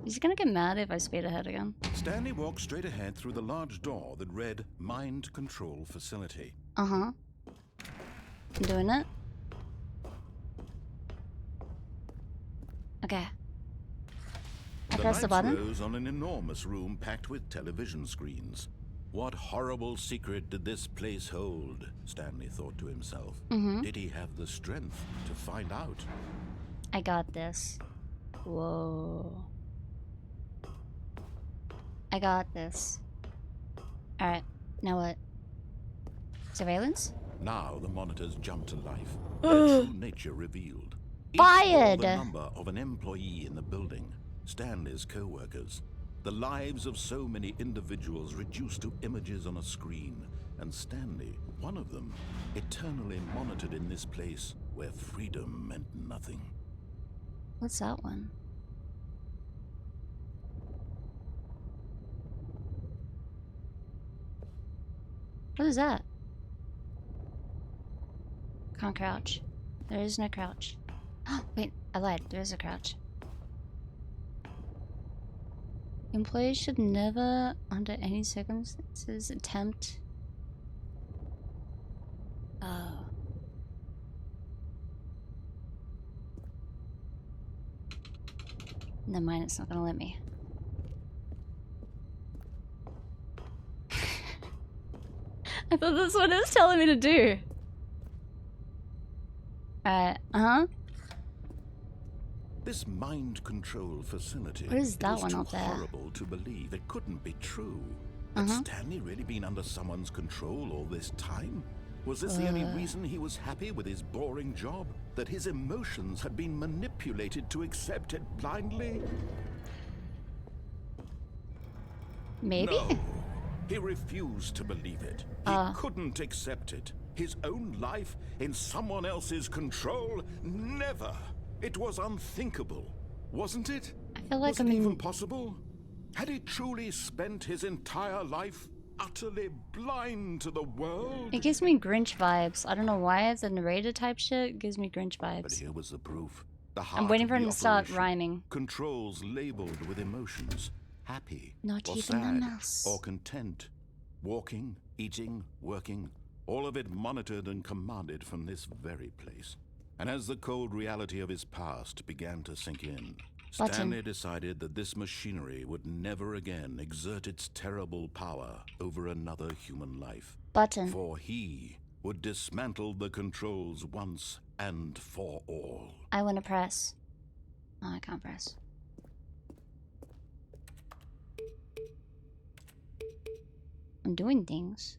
Is he gonna get mad if I speed ahead again? Stanley walked straight ahead through the large door that read Mind Control Facility. I'm doing it. Okay. I press the button. Rose on an enormous room packed with television screens. What horrible secret did this place hold? Stanley thought to himself. Did he have the strength to find out? I got this. Whoa. I got this. Alright, now what? Surveillance? Now the monitors jumped to life. Their true nature revealed. Each Fired! bore the number of an employee in the building. Stanley's co-workers. The lives of so many individuals reduced to images on a screen. And Stanley, one of them, eternally monitored in this place where freedom meant nothing. What's that one? What is that? Can't crouch. There is no crouch. Wait, I lied. There's a crouch. Employees should never, under any circumstances, attempt... Oh. Never mind, it's not gonna let me. I thought that's what it was telling me to do. This mind control facility. What is that it was one too up there? horrible to believe. It couldn't be true. Had Stanley really been under someone's control all this time? Was this the only reason he was happy with his boring job? That his emotions had been manipulated to accept it blindly? Maybe? No. He refused to believe it. He couldn't accept it. His own life in someone else's control? Never. It was unthinkable, wasn't it? I feel like was it even possible? Had he truly spent his entire life utterly blind to the world? It gives me Grinch vibes. I don't know why. It's a narrator type shit. It gives me Grinch But vibes. here was the proof. The heart I'm waiting for of him the to start operation. rhyming. Controls labeled with emotions. Happy, Not or even the sad, mouse. or content. Walking, eating, working. All of it monitored and commanded from this very place. And as the cold reality of his past began to sink in, Stanley decided that this machinery would never again exert its terrible power over another human life. For he would dismantle the controls once and for all. I want to press. Oh, I can't press. I'm doing things.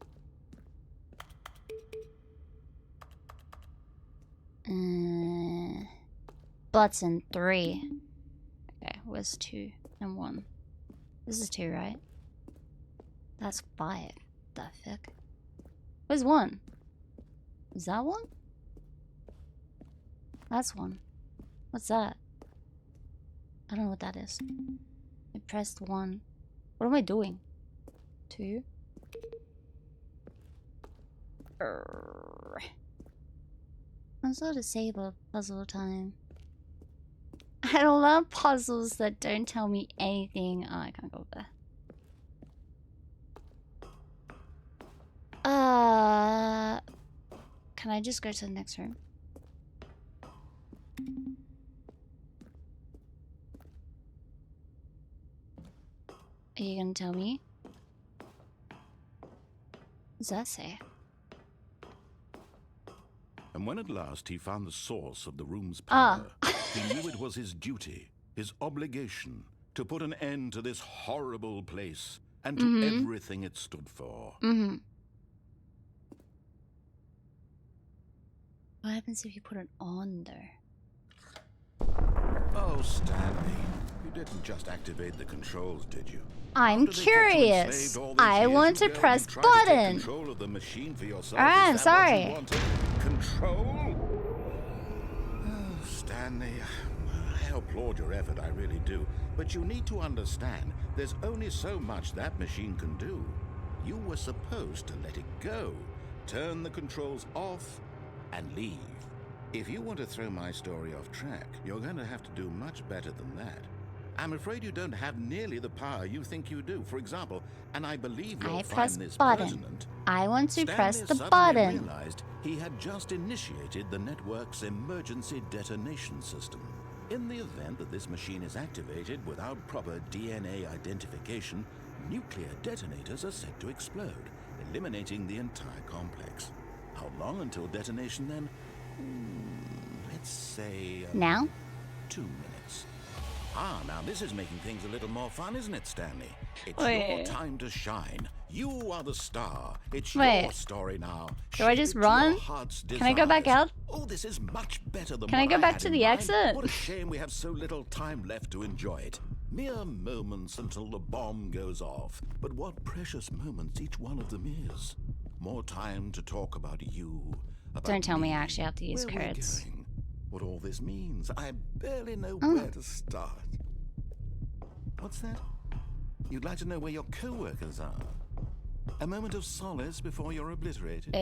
Button 3. Okay, where's 2 and 1? This is 2, right? That's 5. The fuck? Where's 1? Is that 1? That's 1. What's that? I don't know what that is. I pressed 1. What am I doing? 2? I'm so disabled. Puzzle time. I don't love puzzles that don't tell me anything. Oh, I can't go over there. Can I just go to the next room? Are you gonna tell me? What does that say? And when at last he found the source of the room's power, he knew it was his duty, his obligation, to put an end to this horrible place and to everything it stood for. What happens if you put it on there? Oh, Stanley, you didn't just activate the controls, did you? I'm curious. I want to press button. Control of the machine for yourself. I'm sorry. Control? Oh, Stanley, I applaud your effort, I really do. But you need to understand, there's only so much that machine can do. You were supposed to let it go, turn the controls off, and leave. If you want to throw my story off track, you're going to have to do much better than that. I'm afraid you don't have nearly the power you think you do. For example, and I believe you'll find this pertinent. I want to press the Stanley button. realized he had just initiated the network's emergency detonation system. In the event that this machine is activated without proper DNA identification, nuclear detonators are set to explode, eliminating the entire complex. How long until detonation then? Let's say... now? 2 minutes. Now this is making things a little more fun, isn't it, Stanley? It's your time to shine. You are the star. It's your story now. Do I just run? Can I go back out? Oh, this is much better than Can I go back to the exit? What a shame we have so little time left to enjoy it. Mere moments until the bomb goes off. But what precious moments each one of them is. More time to talk about you. About Don't tell me I me, actually have to use where we're codes. going, what all this means. I barely know where to start. What's that? You'd like to know where your co-workers are? A moment of solace before you're obliterated.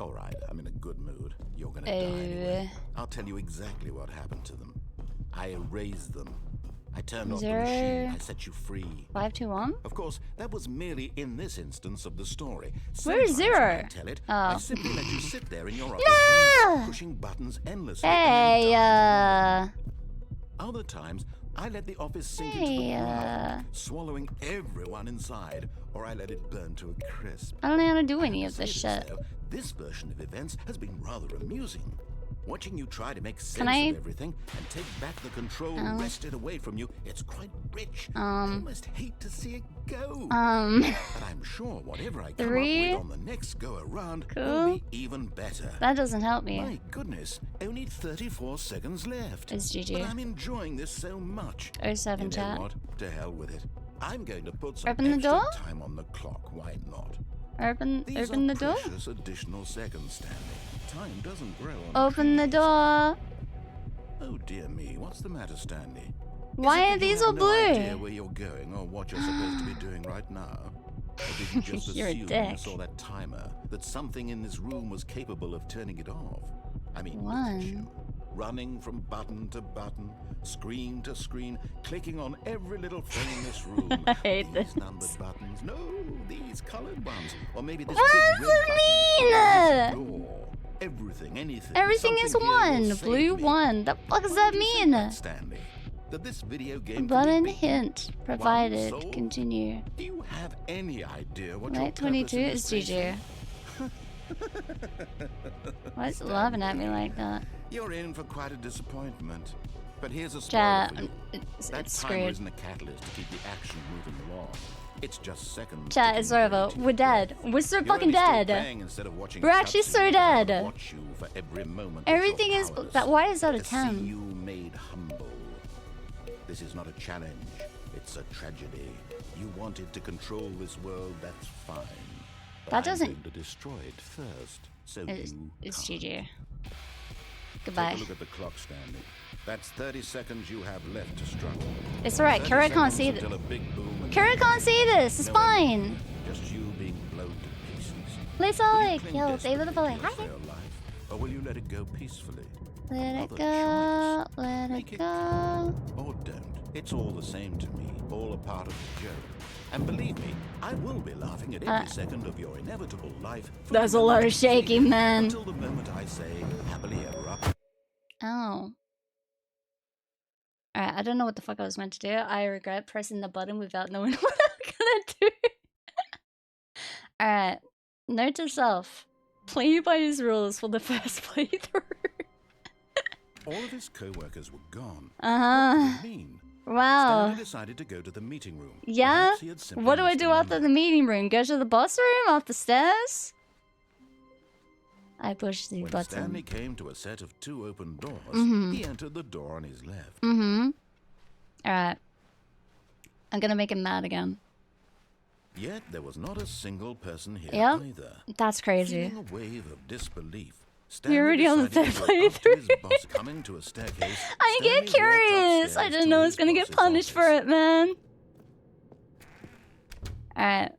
All right, I'm in a good mood. You're gonna die anyway. I'll tell you exactly what happened to them. I erased them. I turned off the machine. I set you free. 521? Of course, that was merely in this instance of the story. Where's Zero? I tell it, I simply let you sit there in your office, pushing buttons endlessly. Hey, Other times, I let the office sink into the ground, swallowing everyone inside, or I let it burn to a crisp. I don't know how to do any of this shit. Though, this version of events has been rather amusing. Watching you try to make sense of everything and take back the control wrested away from you, it's quite rich. I almost hate to see it go. But I'm sure whatever I come up with on the next go-around will be even better. That doesn't help me. My goodness, only 34 seconds left. It's GG. But I'm enjoying this so much. 07 you know chat. what? To hell with it. I'm going to put some Open the extra door? time on the clock. Why not? Open the door? Precious additional seconds, Stanley. Time doesn't grow on Open the door. Oh dear me, what's the matter, Stanley? Why are these all blue? No idea where you're going or what you're supposed to be doing right now. Or did you just You're a assume dick. you saw that timer, that something in this room was capable of turning it off? I mean, look at you. Running from button to button, screen to screen, clicking on every little thing in this room. I hate these this. numbered buttons. No, these colored ones. Or maybe this What big does it red button. Door. Everything, anything. Everything is something here will one. save Blue me. one. The fuck does that mean? Stanley, that this video game Button can be hint provided. soul? Continue. Do you have any idea what Night your 22 purpose in is this GG. Why is it laughing at me like that? You're in for quite a disappointment. But here's a spoiler Chat, for you. it's That timer screwed. isn't a catalyst to keep the action moving along. It's just seconds. Chat, it's over. We're dead. We're so fucking dead. We're actually so dead. Watch you for every moment Everything is that. Why is that a to see 10? you made humble. This is not a challenge. It's a tragedy. You wanted to control this world. That's fine. But That I'm doesn't- going to destroy it first. So It's can't. GG. Take Goodbye. a look at the clock, Stanley. That's 30 seconds you have left to struggle. It's alright. 30 Kara can't seconds see this. until a big boom and Kara can't see this. It's no fine. ending. Just you being blown to pieces. Play Will you Sonic. cling Yo, desperately David the Bully. to your Hi. frail life, or will you let it go peacefully? Let it Other go. choice. Let Make it it go. Or don't. It's all the same to me. All a part of the joke. And believe me, I will be laughing at every second of your inevitable life. from There's the a lot moment of you see it shaking, man. Until the moment I say, happily ever after. Oh. Alright, I don't know what the fuck I was meant to do. I regret pressing the button without knowing what I'm gonna do. Alright. Note to self. Play by his rules for the first playthrough. All of his co-workers were gone. Uh-huh. What do you mean? Wow. Stanley decided to go to the meeting room. Yeah? Perhaps he had simply What do I missed do a after memo. the meeting room? Go to the boss room? Off the stairs? I push the When button. Stanley came to a set of 2 open doors, Mhm. he entered the door on his left. Mm-hmm. Alright. I'm gonna make him mad again. Yet there was not a single person here Yep. either. That's crazy. Feeling a wave of disbelief, You're already on the Stanley third decided to go up to his playthrough. boss, coming to a staircase. I Stanley get walked curious. I upstairs didn't to know I his was gonna get boss's punished for office. it, man. Alright.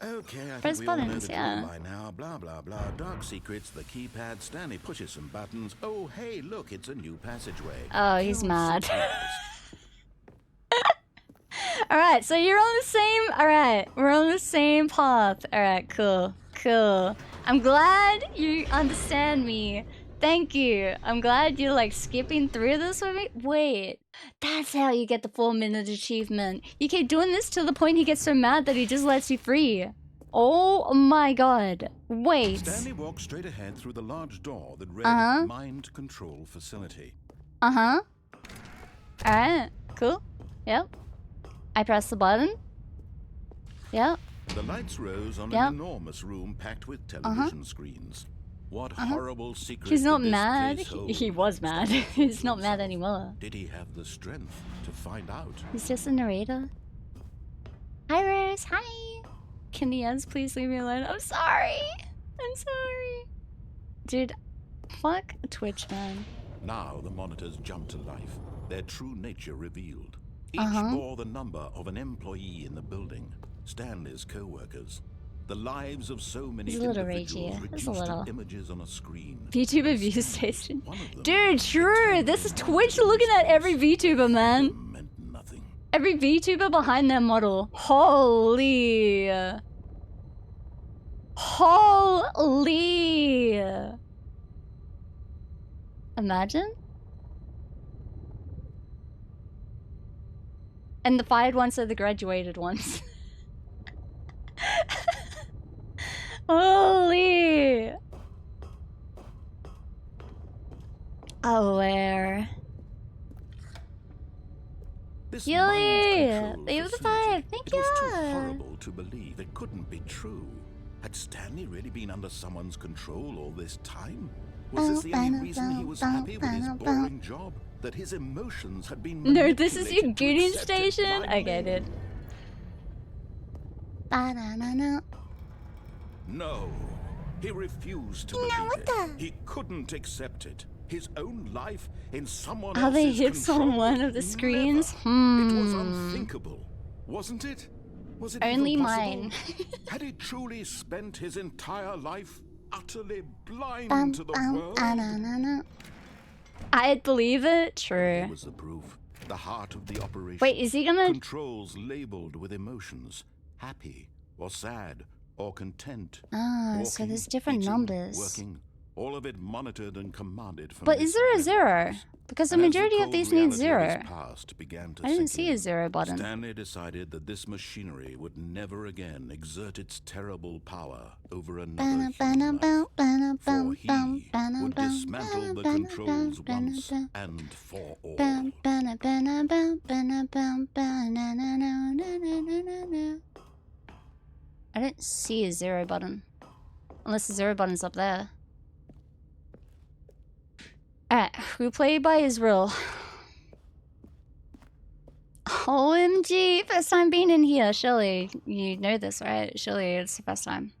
Okay, I Press think we all know buttons, the yeah. drill by now. Blah, blah, blah. Dark secrets, the keypad. Stanley pushes some buttons. Oh, hey, look, it's a new passageway. Oh, he's Kill mad. surprise. Alright, so you're on the same... Alright, we're on the same path. Alright, cool. Cool. I'm glad you understand me. Thank you. I'm glad you're like skipping through this with me. Wait, that's how you get the 4-minute achievement. You keep doing this till the point he gets so mad that he just lets you free. Oh my god. Wait. Stanley walked straight ahead through the large door that read Uh-huh. Mind Control Facility. Uh-huh. Alright, cool. Yep. I press the button. Yep. The lights rose on Yep. an enormous room packed with television screens. What horrible secret He's not did this mad. place hold? He was mad. Stanley He's thought not to mad himself. anymore. Did he have the strength to find out? He's just a narrator. Hi, Rose. Hi. Can the ends please leave me alone? I'm sorry. I'm sorry. Dude, fuck Twitch, man. Now the monitors jumped to life, their true nature revealed. Each Uh-huh. bore the number of an employee in the building. Stanley's co-workers. The lives of so many There's a little individuals rage here. There's a reduced little. to images on a screen. VTuber view station. Dude, true. This is Twitch looking at every VTuber, man. Meant nothing. Every VTuber behind their model. Holy. Holy. Imagine. And the fired ones are the graduated ones. Holy. Aware. This Yay! mind-controlled They have the facility, 5. Thank it was too you. horrible to believe. It couldn't be true. Had Stanley really been under someone's control all this time? Was this the only reason he was happy with his boring job? That his emotions had been No, this is your manipulated to gooning accept it station? blindly? Okay, dude. Ba-da-na-na. No. He refused to believe it. He couldn't accept it. His own life in someone Are they else's hits on control? one of the screens? Never. It was unthinkable, wasn't it? Was it Only even possible? mine. Had he truly spent his entire life utterly blind Bum, to the bum, world? ah-na-na-na. I'd believe it. True. Here was the proof. The heart of the operation. Wait, is he gonna... Controls labeled with emotions. Happy or sad or content. Ah, so Walking, there's different eating, numbers. Working, all of it monitored and commanded from But his is there a memories. 0? Because the And as majority of cold these need reality of his 0. past began to I didn't sink see a in, 0 button. Stanley decided that this machinery would never again exert its terrible power over another human life. For he would dismantle the controls once and for all. I don't see a 0 button. Unless the 0 button's up there. Alright, who played by Israel? OMG, first time being in here. Surely you know this, right? Surely it's the first time.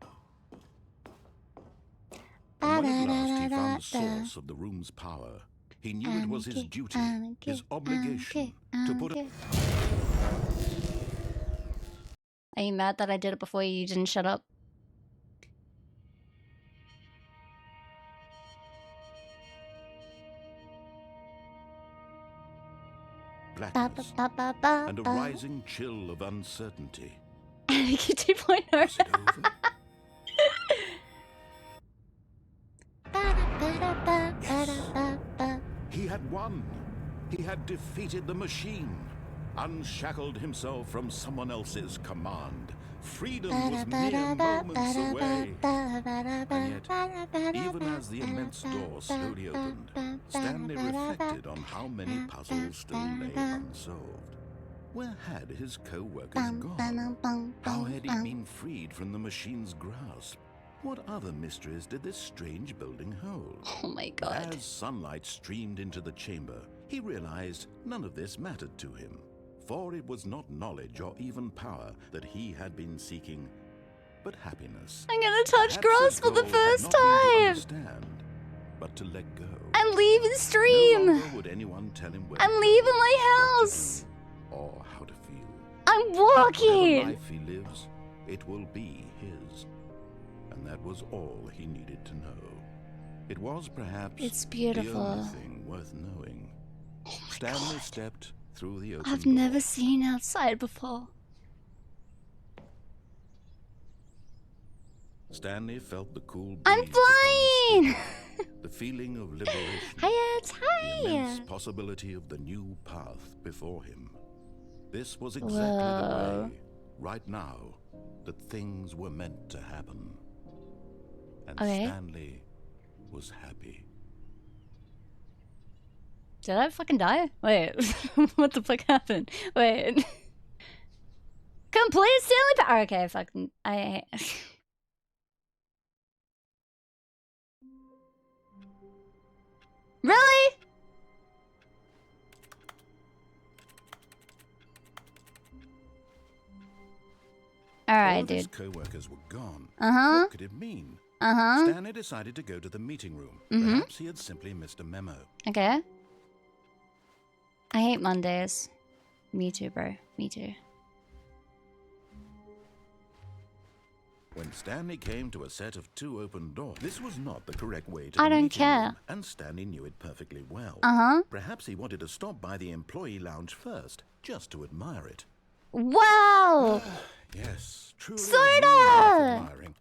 And when at last he found the source of the room's power, he knew it was his duty, his obligation, to put a... Are you mad that I did it before you didn't shut up? blackness and a rising chill of uncertainty. Anarchy 2.0. Was it over? Yes. He had won. He had defeated the machine, unshackled himself from someone else's command. Freedom was mere moments away. And yet, even as the immense door slowly opened, Stanley reflected on how many puzzles still lay unsolved. Where had his co-workers gone? How had he been freed from the machine's grasp? What other mysteries did this strange building hold? Oh my god. As sunlight streamed into the chamber, he realized none of this mattered to him. For it was not knowledge or even power that he had been seeking, but happiness. I'm gonna touch Perhaps grass his for the goal had first not been to time. understand, but to let go. I'm leaving No stream. longer would anyone tell him where I'm to go, leaving my what to house. do, or how to feel. I'm Whatever walking. life he lives, it will be his. And that was all he needed to know. It was perhaps It's the beautiful. only thing worth knowing. Stanley stepped through the open I've door. never seen outside before. Stanley felt the cool breeze I'm upon his flying. skin, the feeling of liberation, Hiya, it's the immense hi. possibility of the new path before him. This was exactly the Whoa. way, right now, that things were meant to happen. And Okay. Stanley was happy. Did I fucking die? Wait, what the fuck happened? Wait. Complete Stanley Power. Okay, fucking. Really? All Alright, of his dude. co-workers were gone. Uh-huh. What could it mean? Uh-huh. Stanley decided to go to the meeting room. Mhm. Perhaps he had simply missed a memo. Okay. I hate Mondays. Me too, bro. Me too. When Stanley came to a set of 2 open doors, this was not the correct way to I the don't meeting care. room, and Stanley knew it perfectly well. Uh-huh. Perhaps he wanted to stop by the employee lounge first, just to admire it. Wow! Yes, truly Sorta! worth admiring.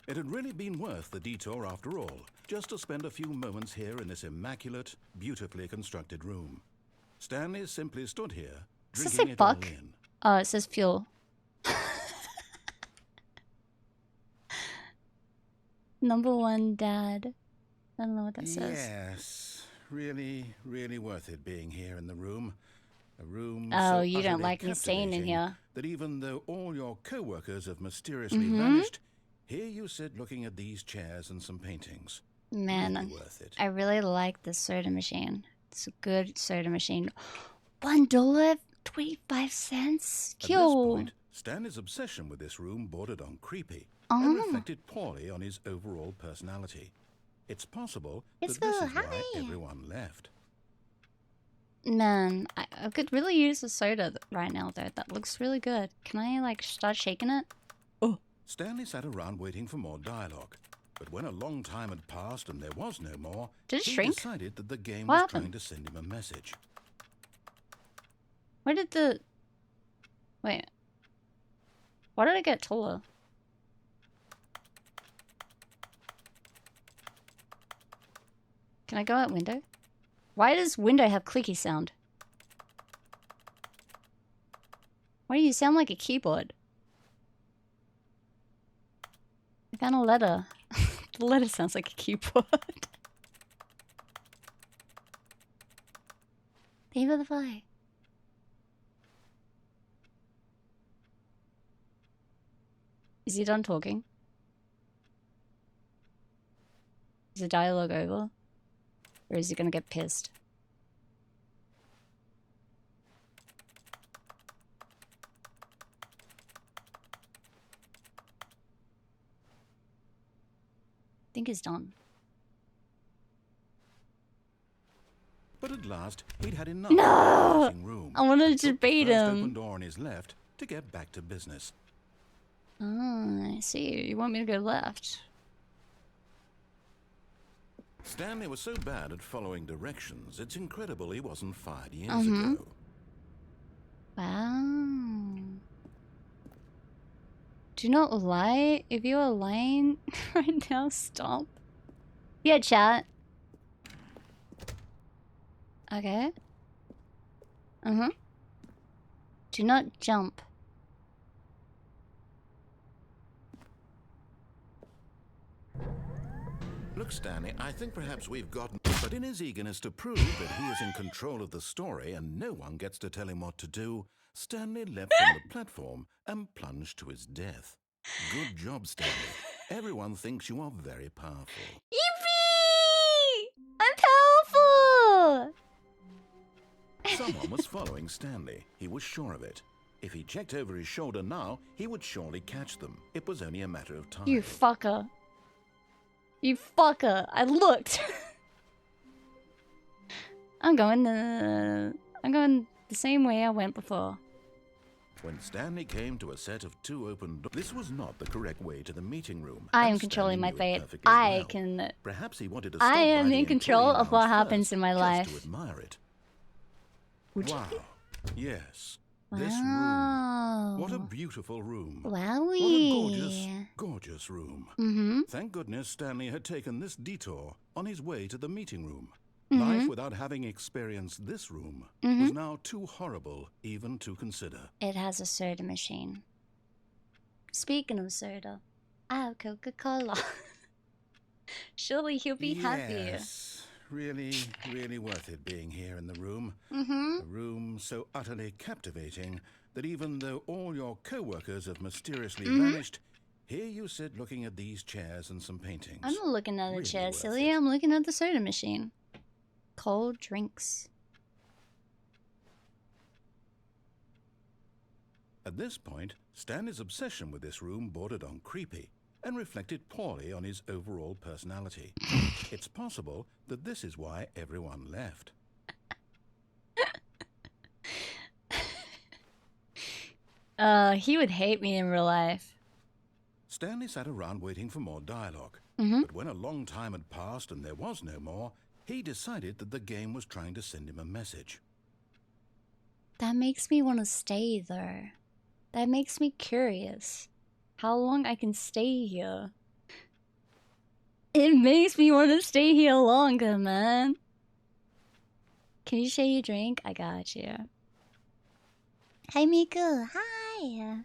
It had really been worth the detour after all, just to spend a few moments here in this immaculate, beautifully constructed room. Stanley simply stood here, Does it say drinking it all buck? in. Oh, it says fuel. Number 1 dad. I don't know what that says. Yes, really, really worth it being here in the room. A room Oh, so you don't utterly like me staying in captivating here. that even though all your co-workers have mysteriously vanished, here you sit looking at these chairs and some paintings. Man, Really worth it. I really like this soda machine. It's a good soda machine. $1.25. At this Cute. point, Stanley's obsession with this room bordered on creepy and reflected poorly on his overall personality. It's possible that this is why everyone left. Man, I could really use a soda right now, though. That looks really good. Can I, like, start shaking it? Oh. Stanley sat around waiting for more dialogue. But when a long time had passed and there was no more, Did it he shrink? decided that the game What was happened? trying to send him a message. Where did the... Wait. Why did it get taller? Can I go out window? Why does window have clicky sound? Why do you sound like a keyboard? I found a letter. The letter sounds like a keyboard. Thank you for the fly. Is he done talking? Is the dialogue over? Or is he gonna get pissed? I think he's done. But at last, he'd had enough No! of the dressing room. I wanted and to took the debate first him. open door on his left to get back to business. Oh, I see. You want me to go left? Stanley was so bad at following directions, it's incredible he wasn't fired years ago. Wow. Do not lie. If you are lying right now, stop. Yeah, chat. Okay. Do not jump. Look, Stanley, I think perhaps we've gotten... But in his eagerness to prove that he is in control of the story and no one gets to tell him what to do, Stanley leapt from the platform and plunged to his death. Good job, Stanley. Everyone thinks you are very powerful. Yippee! I'm powerful! Someone was following Stanley. He was sure of it. If he checked over his shoulder now, he would surely catch them. It was only a matter of time. You fucker. You fucker. I looked. I'm going the same way I went before. When Stanley came to a set of 2 open doors, this was not the correct way to the meeting room. I am and controlling my Stanley knew it fate. perfectly I well. can... Perhaps he wanted to stop I am by the in control employee of what lounge happens first, in my just life. to admire it. Would you? Wow. Yes. This room. Wow. What a beautiful room. Wowie. What a gorgeous, gorgeous room. Mm-hmm. Thank goodness Stanley had taken this detour on his way to the meeting room. Mm-hmm. Life without having experienced this room was now too horrible even to consider. It has a soda machine. Speaking of soda, I have Coca-Cola. Surely he'll be happy. Yes, really, really worth it being here in the room. Mm-hmm. A room so utterly captivating that even though all your co-workers have mysteriously vanished, here you sit looking at these chairs and some paintings. I'm not looking at the Really chair, worth silly. it. I'm looking at the soda machine. Cold drinks. At this point, Stanley's obsession with this room bordered on creepy and reflected poorly on his overall personality. It's possible that this is why everyone left. He would hate me in real life. Stanley sat around waiting for more dialogue. But when a long time had passed and there was no more, he decided that the game was trying to send him a message. That makes me want to stay there. That makes me curious. How long I can stay here. It makes me want to stay here longer, man. Can you share your drink? I got you. Hi, Miku. Hi.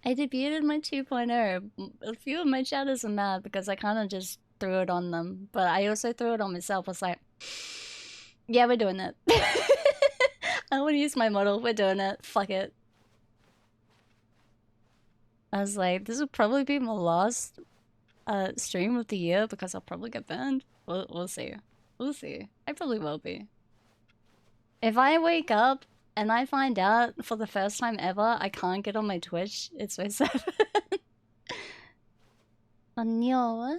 I debuted my 2.0. A few of my chatters are mad because I kind of just threw it on them. But I also threw it on myself. I was like, yeah, we're doing it. I want to use my model. We're doing it. Fuck it. I was like, this will probably be my last stream of the year because I'll probably get banned. We'll see. We'll see. I probably will be. If I wake up and I find out for the first time ever I can't get on my Twitch, it's so sad. Oh no.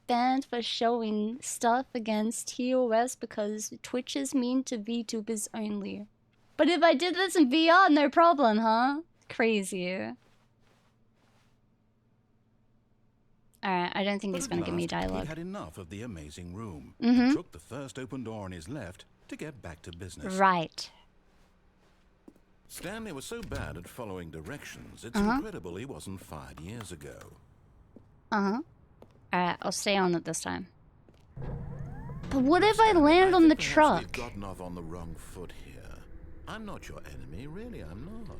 Banned for showing stuff against TOS because Twitch is mean to VTubers only. But if I did this in VR, no problem, huh? Crazy. Alright, I don't think he's gonna give me dialogue. He had enough of the amazing room and took the first open door on his left to get back to business. Right. Stanley was so bad at following directions, it's incredible he wasn't 5 years ago. Alright, I'll stay on it this time. But what if I land on the truck? We've gotten off on the wrong foot here. I'm not your enemy, really, I'm not.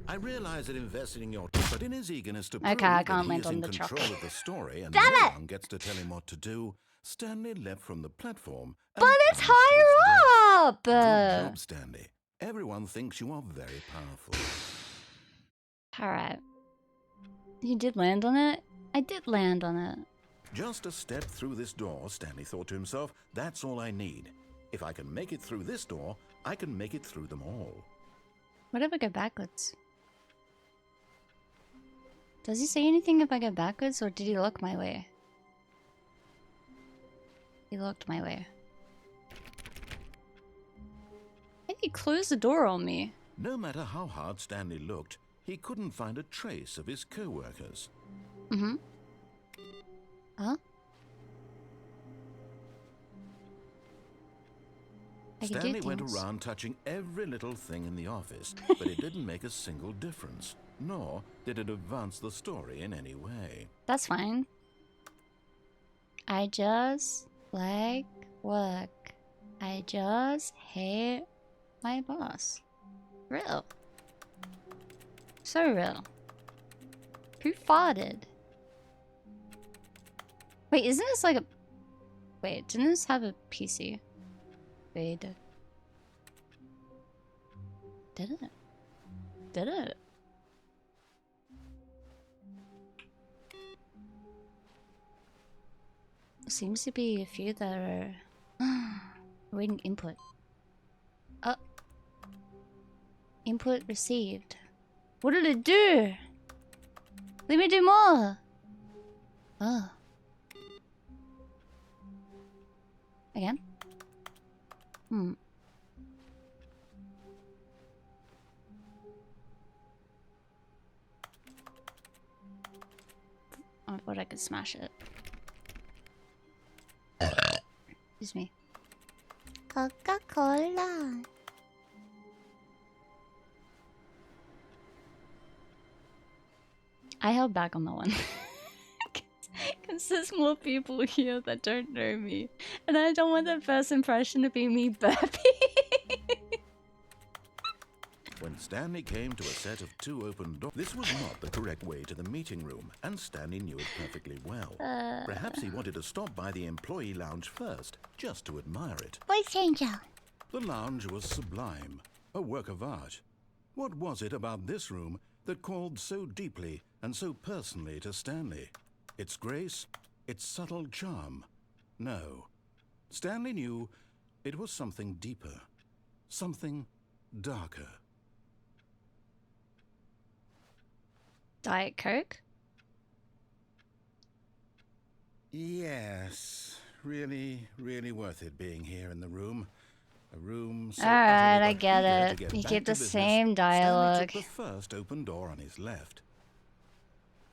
I realize that investing in your but in his eagerness to prove I can't that he land is on in the truck. control of the story and Damn no it! one gets to tell him what to do, Stanley leapt from the platform. But it's higher up! Good job, Stanley. Everyone thinks you are very powerful. Alright. You did land on it? I did land on it. Just a step through this door, Stanley thought to himself, that's all I need. If I can make it through this door, I can make it through them all. What if I go backwards? Does he say anything if I go backwards, or did he look my way? He looked my way. I think he closed the door on me. No matter how hard Stanley looked, he couldn't find a trace of his co-workers. Huh? Stanley went around touching every little thing in the office, but it didn't make a single difference, nor did it advance the story in any way. That's fine. I just like work. I just hate my boss. Real. So real. Who farted? Wait, isn't this like a... Wait, didn't this have a PC? Wait. Did it? Did it? Seems to be a few that are... waiting input. Input received. What did it do? Let me do more! Oh. Again? I thought I could smash it. Excuse me. Coca-Cola. I held back on that one. Because there's more people here that don't know me. And I don't want that first impression to be me burping. When Stanley came to a set of 2 open doors, this was not the correct way to the meeting room, and Stanley knew it perfectly well. Perhaps he wanted to stop by the employee lounge first, just to admire it. Voice changer. The lounge was sublime, a work of art. What was it about this room that called so deeply and so personally to Stanley? Its grace, its subtle charm? No. Stanley knew it was something deeper, something darker. Diet Coke? Yes, really, really worth it being here in the room. A room so Alright, I utterly get eager it. to get You back keep to the business. same Stanley dialogue. took the first open door on his left.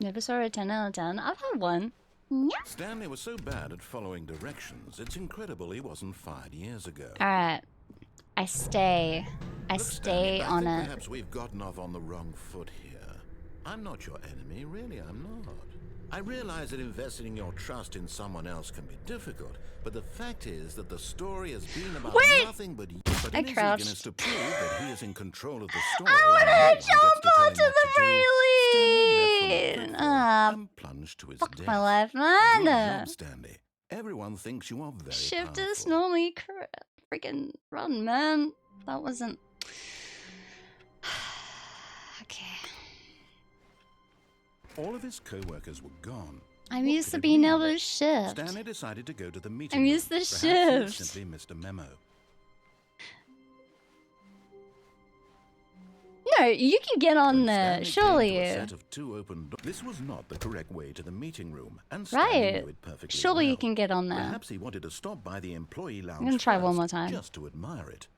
Never saw a 10 out of 10. I've had one. Yeah. Stanley was so bad at following directions, it's incredible he wasn't fired years ago. Alright. I stay. I Look, stay Stanley, on I think it. perhaps we've gotten off on the wrong foot here. I'm not your enemy, really, I'm not. I realize that investing your trust in someone else can be difficult, but the fact is that the story has been about nothing but you. But in his eagerness to prove that he is in control of the story, I want to jump onto the railing! and plunged to his Fuck death. my life, Good man! job, Stanley. Everyone thinks you are very Shifters powerful. normally freaking run, man. That wasn't... Okay. All of his co-workers were gone. I'm What used could to it being mean? able to shift. Stanley decided to go to the meeting I'm room. used to Perhaps he had shift. simply missed a memo. No, you can get on there, Stanley came to a surely. set of 2 open doors. This was not the correct way to the meeting room, and Stanley Right. knew it perfectly Surely well. you can get on there. Perhaps he wanted to stop by the employee lounge I'm gonna try one first, more time. just to admire it.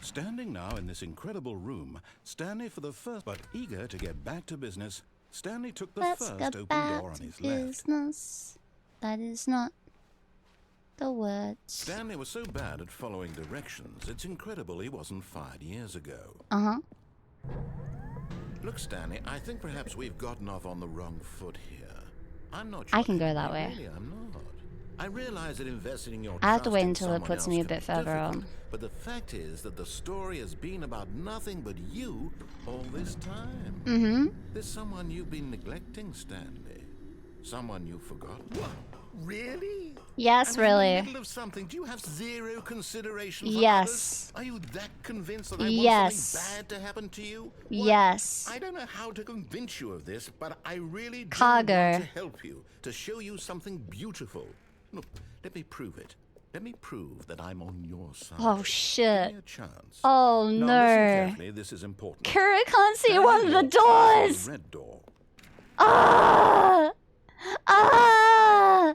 Standing now in this incredible room, Stanley for the first, but eager to get back to business, Stanley took the Let's first get open back door on to his left. business. That is not the words. Stanley was so bad at following directions, it's incredible he wasn't fired years ago. Uh-huh. Look, Stanley, I think perhaps we've gotten off on the wrong foot here. I'm not sure. I can go that way. Really, I'm not. I realize that investing in your I have to trust wait in until it someone puts else me a can bit be further difficult, on. But the fact is that the story has been about nothing but you all this time. Mm-hmm. There's someone you've been neglecting, Stanley. Someone you forgot. What? Really? Yes, I was in the really. middle of something. Do you have zero consideration for Yes. others? Are you that convinced that I want Yes. something bad to happen to you? What? Yes. I don't know how to convince you of this, but I really do Cargo. want to help you, to show you something beautiful. Look, let me prove it. Let me prove that I'm on your side. Oh, Give shit. me a chance. Oh, Now, listen no. carefully, this is important. Kira can't see Stanley one of the walked through doors! the red door. Ah! Ah!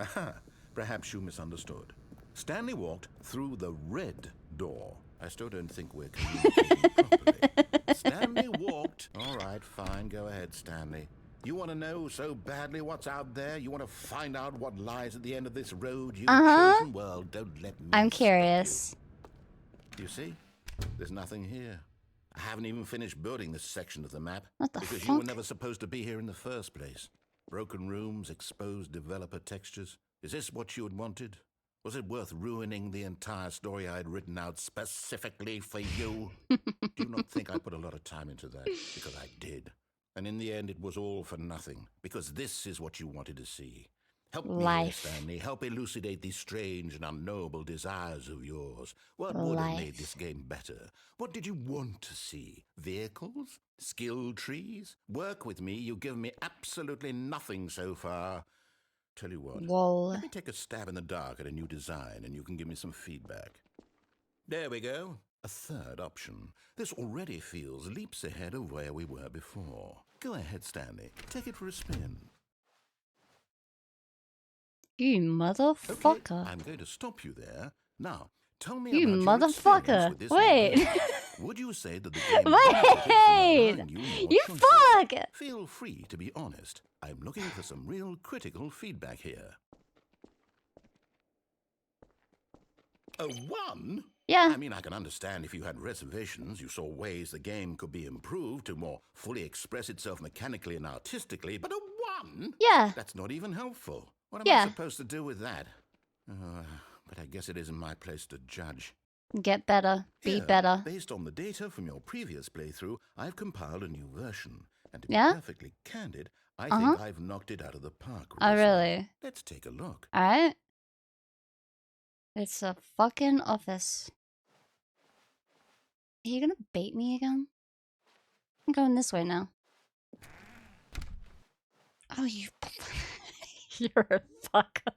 Aha, perhaps you misunderstood. Stanley walked through the red door. I still don't think we're communicating properly. Stanley walked. All right, fine. Go ahead, Stanley. You want to know so badly what's out there? You want to find out what lies at the end of this road you've chosen? Well, don't let me I'm stop curious. You see? There's nothing here. I haven't even finished building this section of the map. What the because you were fuck? never supposed to be here in the first place. Broken rooms, exposed developer textures. Is this what you had wanted? Was it worth ruining the entire story I had written out specifically for you? Do not think I put a lot of time into that, because I did. And in the end, it was all for nothing, because this is what you wanted to see. Help me, here, Life. Stanley. Help elucidate these strange and unknowable desires of yours. What would have made this game better? What did you want to see? Vehicles? Skill trees? Work with me. You've given me absolutely nothing so far. Tell you what. Whoa. Let me take a stab in the dark at a new design, and you can give me some feedback. There we go. A third option. This already feels leaps ahead of where we were before. Go ahead, Stanley. Take it for a spin. You motherfucker. Okay, I'm going to stop you there. Now, tell me You about your experience motherfucker. with this Wait. new game. Would you say that the game Wait. benefited from allowing you more You choices? fuck. Feel free to be honest. I'm looking for some real critical feedback here. A 1? Yeah. I mean, I can understand if you had reservations, you saw ways the game could be improved to more fully express itself mechanically and artistically, but a 1? Yeah. That's not even helpful. What am Yeah. I supposed to do with that? But I guess it isn't my place to judge. Get better. Be Here, better. Based on the data from your previous playthrough, I've compiled a new version. And to be Yeah? perfectly candid, I think I've knocked it out of the park with Oh, this one. really? Let's take a look. Alright. It's a fucking office. Are you gonna bait me again? I'm going this way now. Oh, you... You're a fucker.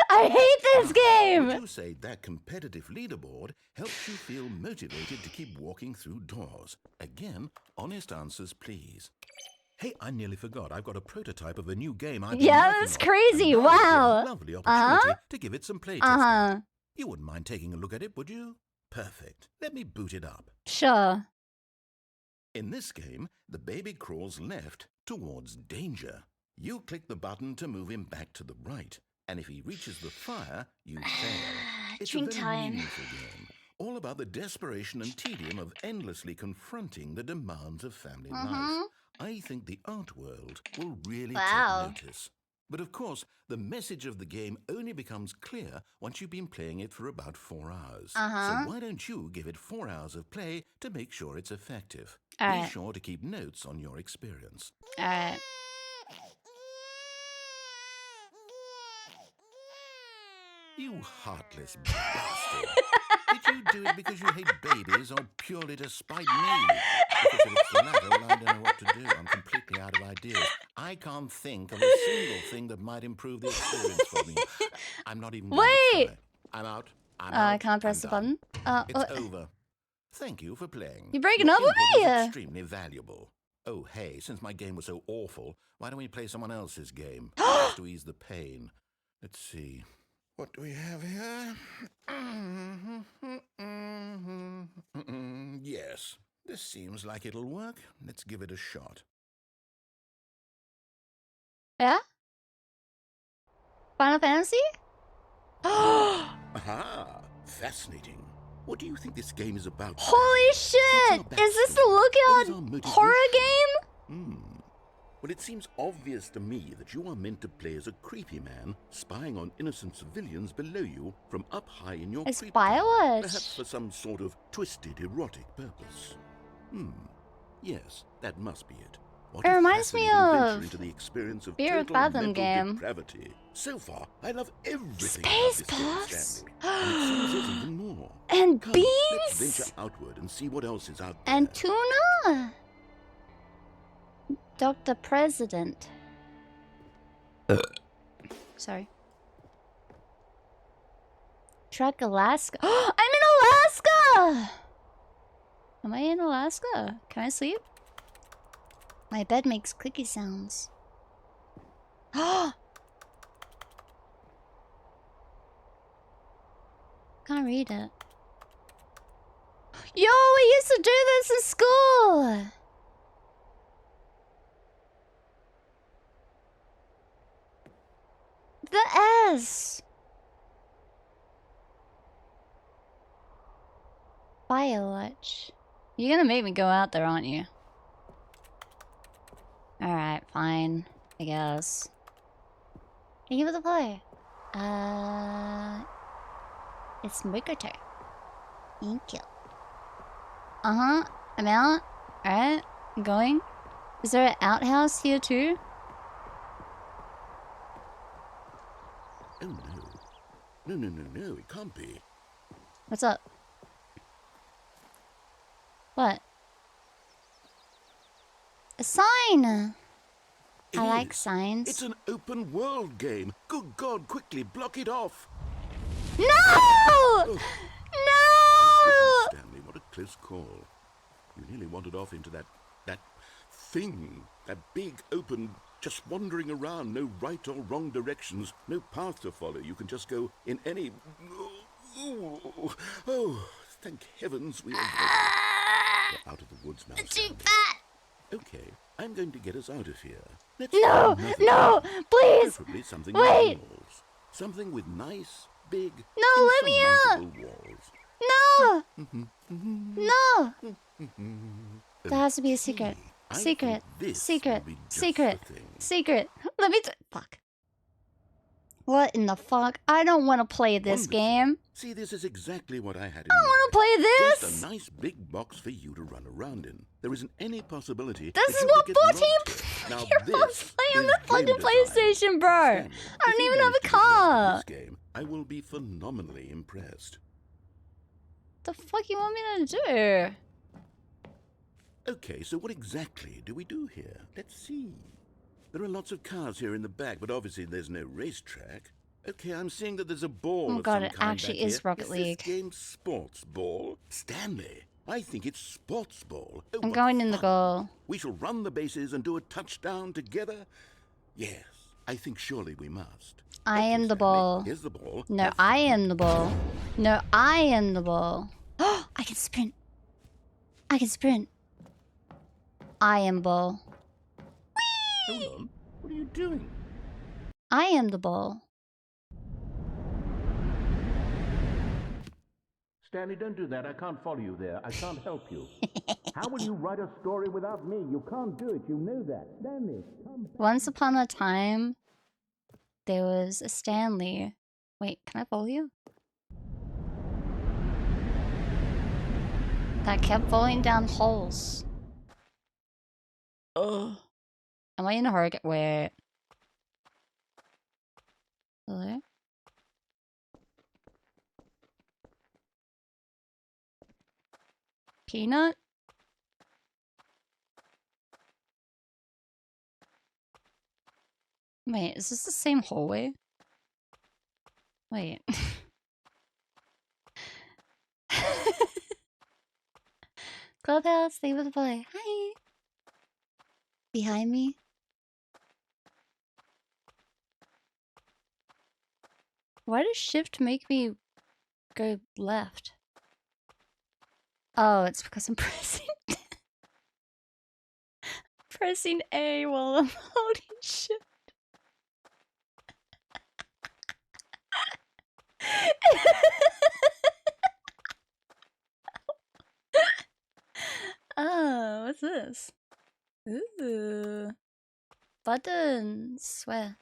I hate this game! Would you say that competitive leaderboard helps you feel motivated to keep walking through doors? Again, honest answers, please. Hey, I nearly forgot. I've got a prototype of a new game I've been Yeah, working that's on, crazy. and now would be a Wow. lovely opportunity to give it some playtesting. Uh-huh. You wouldn't mind taking a look at it, would you? Perfect. Let me boot it up. Sure. In this game, the baby crawls left towards danger. You click the button to move him back to the right, and if he reaches the fire, you fail. It's Drink a very time. meaningful game, all about the desperation and tedium of endlessly confronting the demands of family life. I think the art world will really take notice. But of course, the message of the game only becomes clear once you've been playing it for about 4 hours. So why don't you give it 4 hours of play to make sure it's effective? Be sure to keep notes on your experience. Alright. You heartless bastard. Did you do it because you hate babies or purely to spite me? Because if it's the latter, well, I don't know what to do. I'm completely out of ideas. I can't think of a single thing that might improve the experience for me. I'm not even going to try. I'm out. I can't press the button. It's over. Thank you for playing. You breaking Your up with input me? was extremely valuable. Oh, hey, since my game was so awful, why don't we play someone else's game? Just to ease the pain. Let's see. What do we have here? Yes, this seems like it'll work. Let's give it a shot. Yeah? Final Fantasy? Aha! Fascinating. What do you think this game is about? Holy shit! Is this the Lookout horror game? Well, it seems obvious to me that you are meant to play as a creepy man spying on innocent civilians below you from up high in your It's creep Biowatch. perhaps for some sort of twisted erotic purpose. Yes, that must be it. What It a reminds me fascinating venture of into the experience of Fear of total Fathom mental game. depravity. So far, I love everything Space about this game, Puffs? Stanley. And it seems there's even more. And Come, beans? let's venture outward and see what else is out there. And tuna? Dr. President. Sorry. Truck Alaska. I'm in Alaska! Am I in Alaska? Can I sleep? My bed makes clicky sounds. Can't read it. Yo, we used to do this in school! The S! Biowatch. You're gonna make me go out there, aren't you? Alright, fine. I guess. Thank you for the play. It's Microter. Thank you. I'm out. Alright, I'm going. Is there an outhouse here too? Oh no. No, it can't be. What's up? What? A sign! It I like is. signs. It's an open world game. Good God, quickly block it off. No! Oh. No! Stanley, what a close call. You nearly wandered off into that thing. That big, open, just wandering around. No right or wrong directions. No path to follow. You can just go in any... Oh, thank heavens we are We're out of the woods now. Too Stanley. fat! Okay, I'm going to get us out of here. Let's No! find another No! game. Please! Preferably something Wait! with walls. Something with nice, big, No, let me out! insurmountable walls. No! No! There has to be a secret. I Secret. think this Secret. will be just Secret. the thing. Secret. Let me fuck. What in the fuck? I don't want to play this Wonderful. game. See, this is exactly what I had in I don't mind. want to play this. Just a nice big box for you to run around in. There isn't any possibility This that is you what could get 14 lost here. Now year-olds this play on is the fucking game design. PlayStation, bro. Stanley, I don't if you even have manage a to get lost in car. this game, I will be phenomenally impressed. The fuck you want me to do? Okay, so what exactly do we do here? Let's see. There are lots of cars here in the back, but obviously there's no racetrack. Okay, I'm seeing that there's a ball Oh of god, some it kind actually back is here. Rocket Is League. this game sports ball? Stanley, I think it's sports ball. Oh, I'm what going in the fun. goal. We shall run the bases and do a touchdown together? Yes, I think surely we must. I Okay, am the Stanley, ball. Here's the ball. No, Have I fun. am the ball. No, I am the ball. Oh, I can sprint. I can sprint. I am ball. Hold on. What are you doing? I am the ball. Stanley, don't do that. I can't follow you there. I can't help you. How will you write a story without me? You can't do it. You know that. Stanley, come back. Once upon a time, there was a Stanley. Wait, can I follow you? That kept falling down holes. Ugh. Am I in a hurricane? Wait. Hello? Peanut? Wait, is this the same hallway? Wait. Clubhouse, stay with the boy. Hi. Behind me. Why does shift make me go left? Oh, it's because I'm pressing A while I'm holding shift. Oh, what's this? Ooh. Buttons. Where?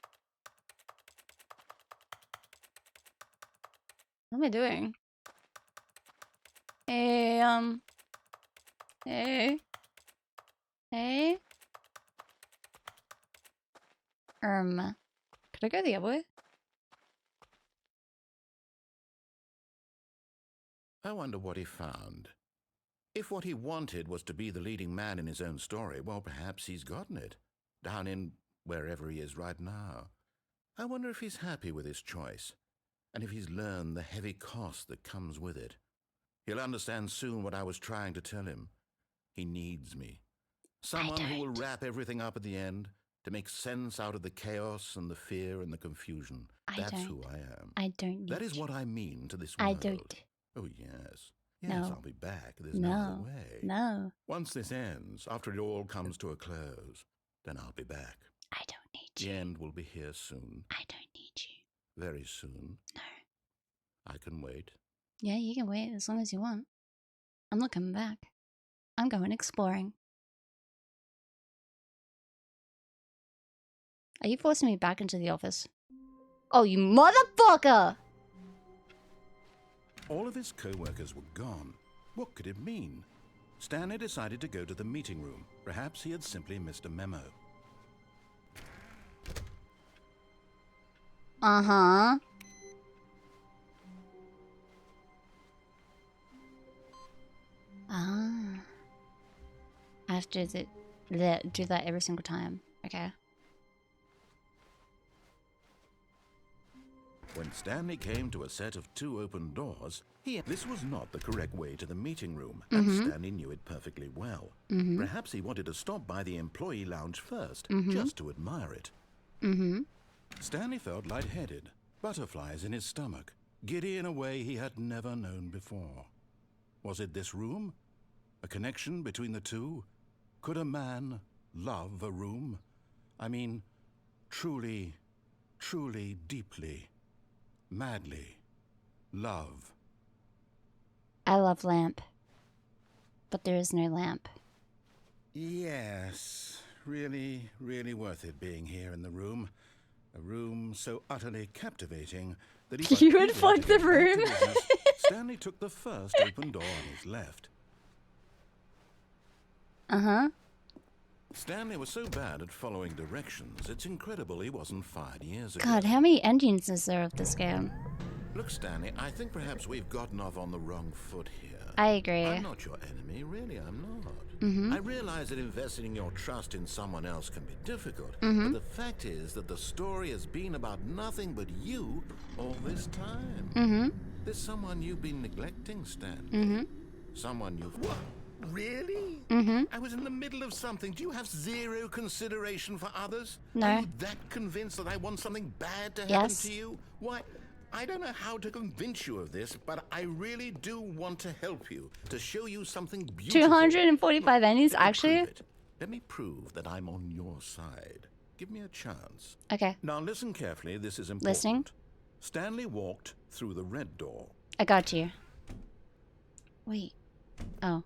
What am I doing? Hey, Hey. Hey. Could I go the other way? I wonder what he found. If what he wanted was to be the leading man in his own story, well, perhaps he's gotten it. Down in wherever he is right now. I wonder if he's happy with his choice, and if he's learned the heavy cost that comes with it. He'll understand soon what I was trying to tell him. He needs me. Someone who will wrap everything up at the end, to make sense out of the chaos and the fear and the confusion. That's who I am. I don't need That is what I mean to this world. I don't. Oh, yes. Yes, No. I'll be back. There's no other way. No. Once this ends, after it all comes to a close, then I'll be back. I don't need The you. end will be here soon. I don't need you. Very soon. No. I can wait. Yeah, you can wait as long as you want. I'm not coming back. I'm going exploring. Are you forcing me back into the office? Oh, you motherfucker! All of his co-workers were gone. What could it mean? Stanley decided to go to the meeting room. Perhaps he had simply missed a memo. Uh-huh. Ah. I have to do that every single time. Okay. When Stanley came to a set of 2 open doors, this was not the correct way to the meeting room, and Stanley knew it perfectly well. Perhaps he wanted to stop by the employee lounge first, just to admire it. Stanley felt lightheaded, butterflies in his stomach, giddy in a way he had never known before. Was it this room? A connection between the two? Could a man love a room? I mean, truly, truly, deeply, madly love. I love lamp. But there is no lamp. Yes, really, really worth it being here in the room. A room so utterly captivating that he You would fuck the room. Stanley took the first open door on his left. Uh-huh. Stanley was so bad at following directions, it's incredible he wasn't fired years ago. God, how many endings is there of this game? Look, Stanley, I think perhaps we've gotten off on the wrong foot here. I agree. I'm not your enemy, really, I'm not. I realize that investing your trust in someone else can be difficult, but the fact is that the story has been about nothing but you all this time. There's someone you've been neglecting, Stanley. Someone you've... What? Really? I was in the middle of something. Do you have zero consideration for others? No. Are you that convinced that I want something bad to happen to you? Why, I don't know how to convince you of this, but I really do want to help you, to show you something beautiful. 245 endings, Let me actually? prove it. Let me prove that I'm on your side. Give me a chance. Okay. Now listen carefully. This is important. Listening. Stanley walked through the red door. I got you. Wait. Oh.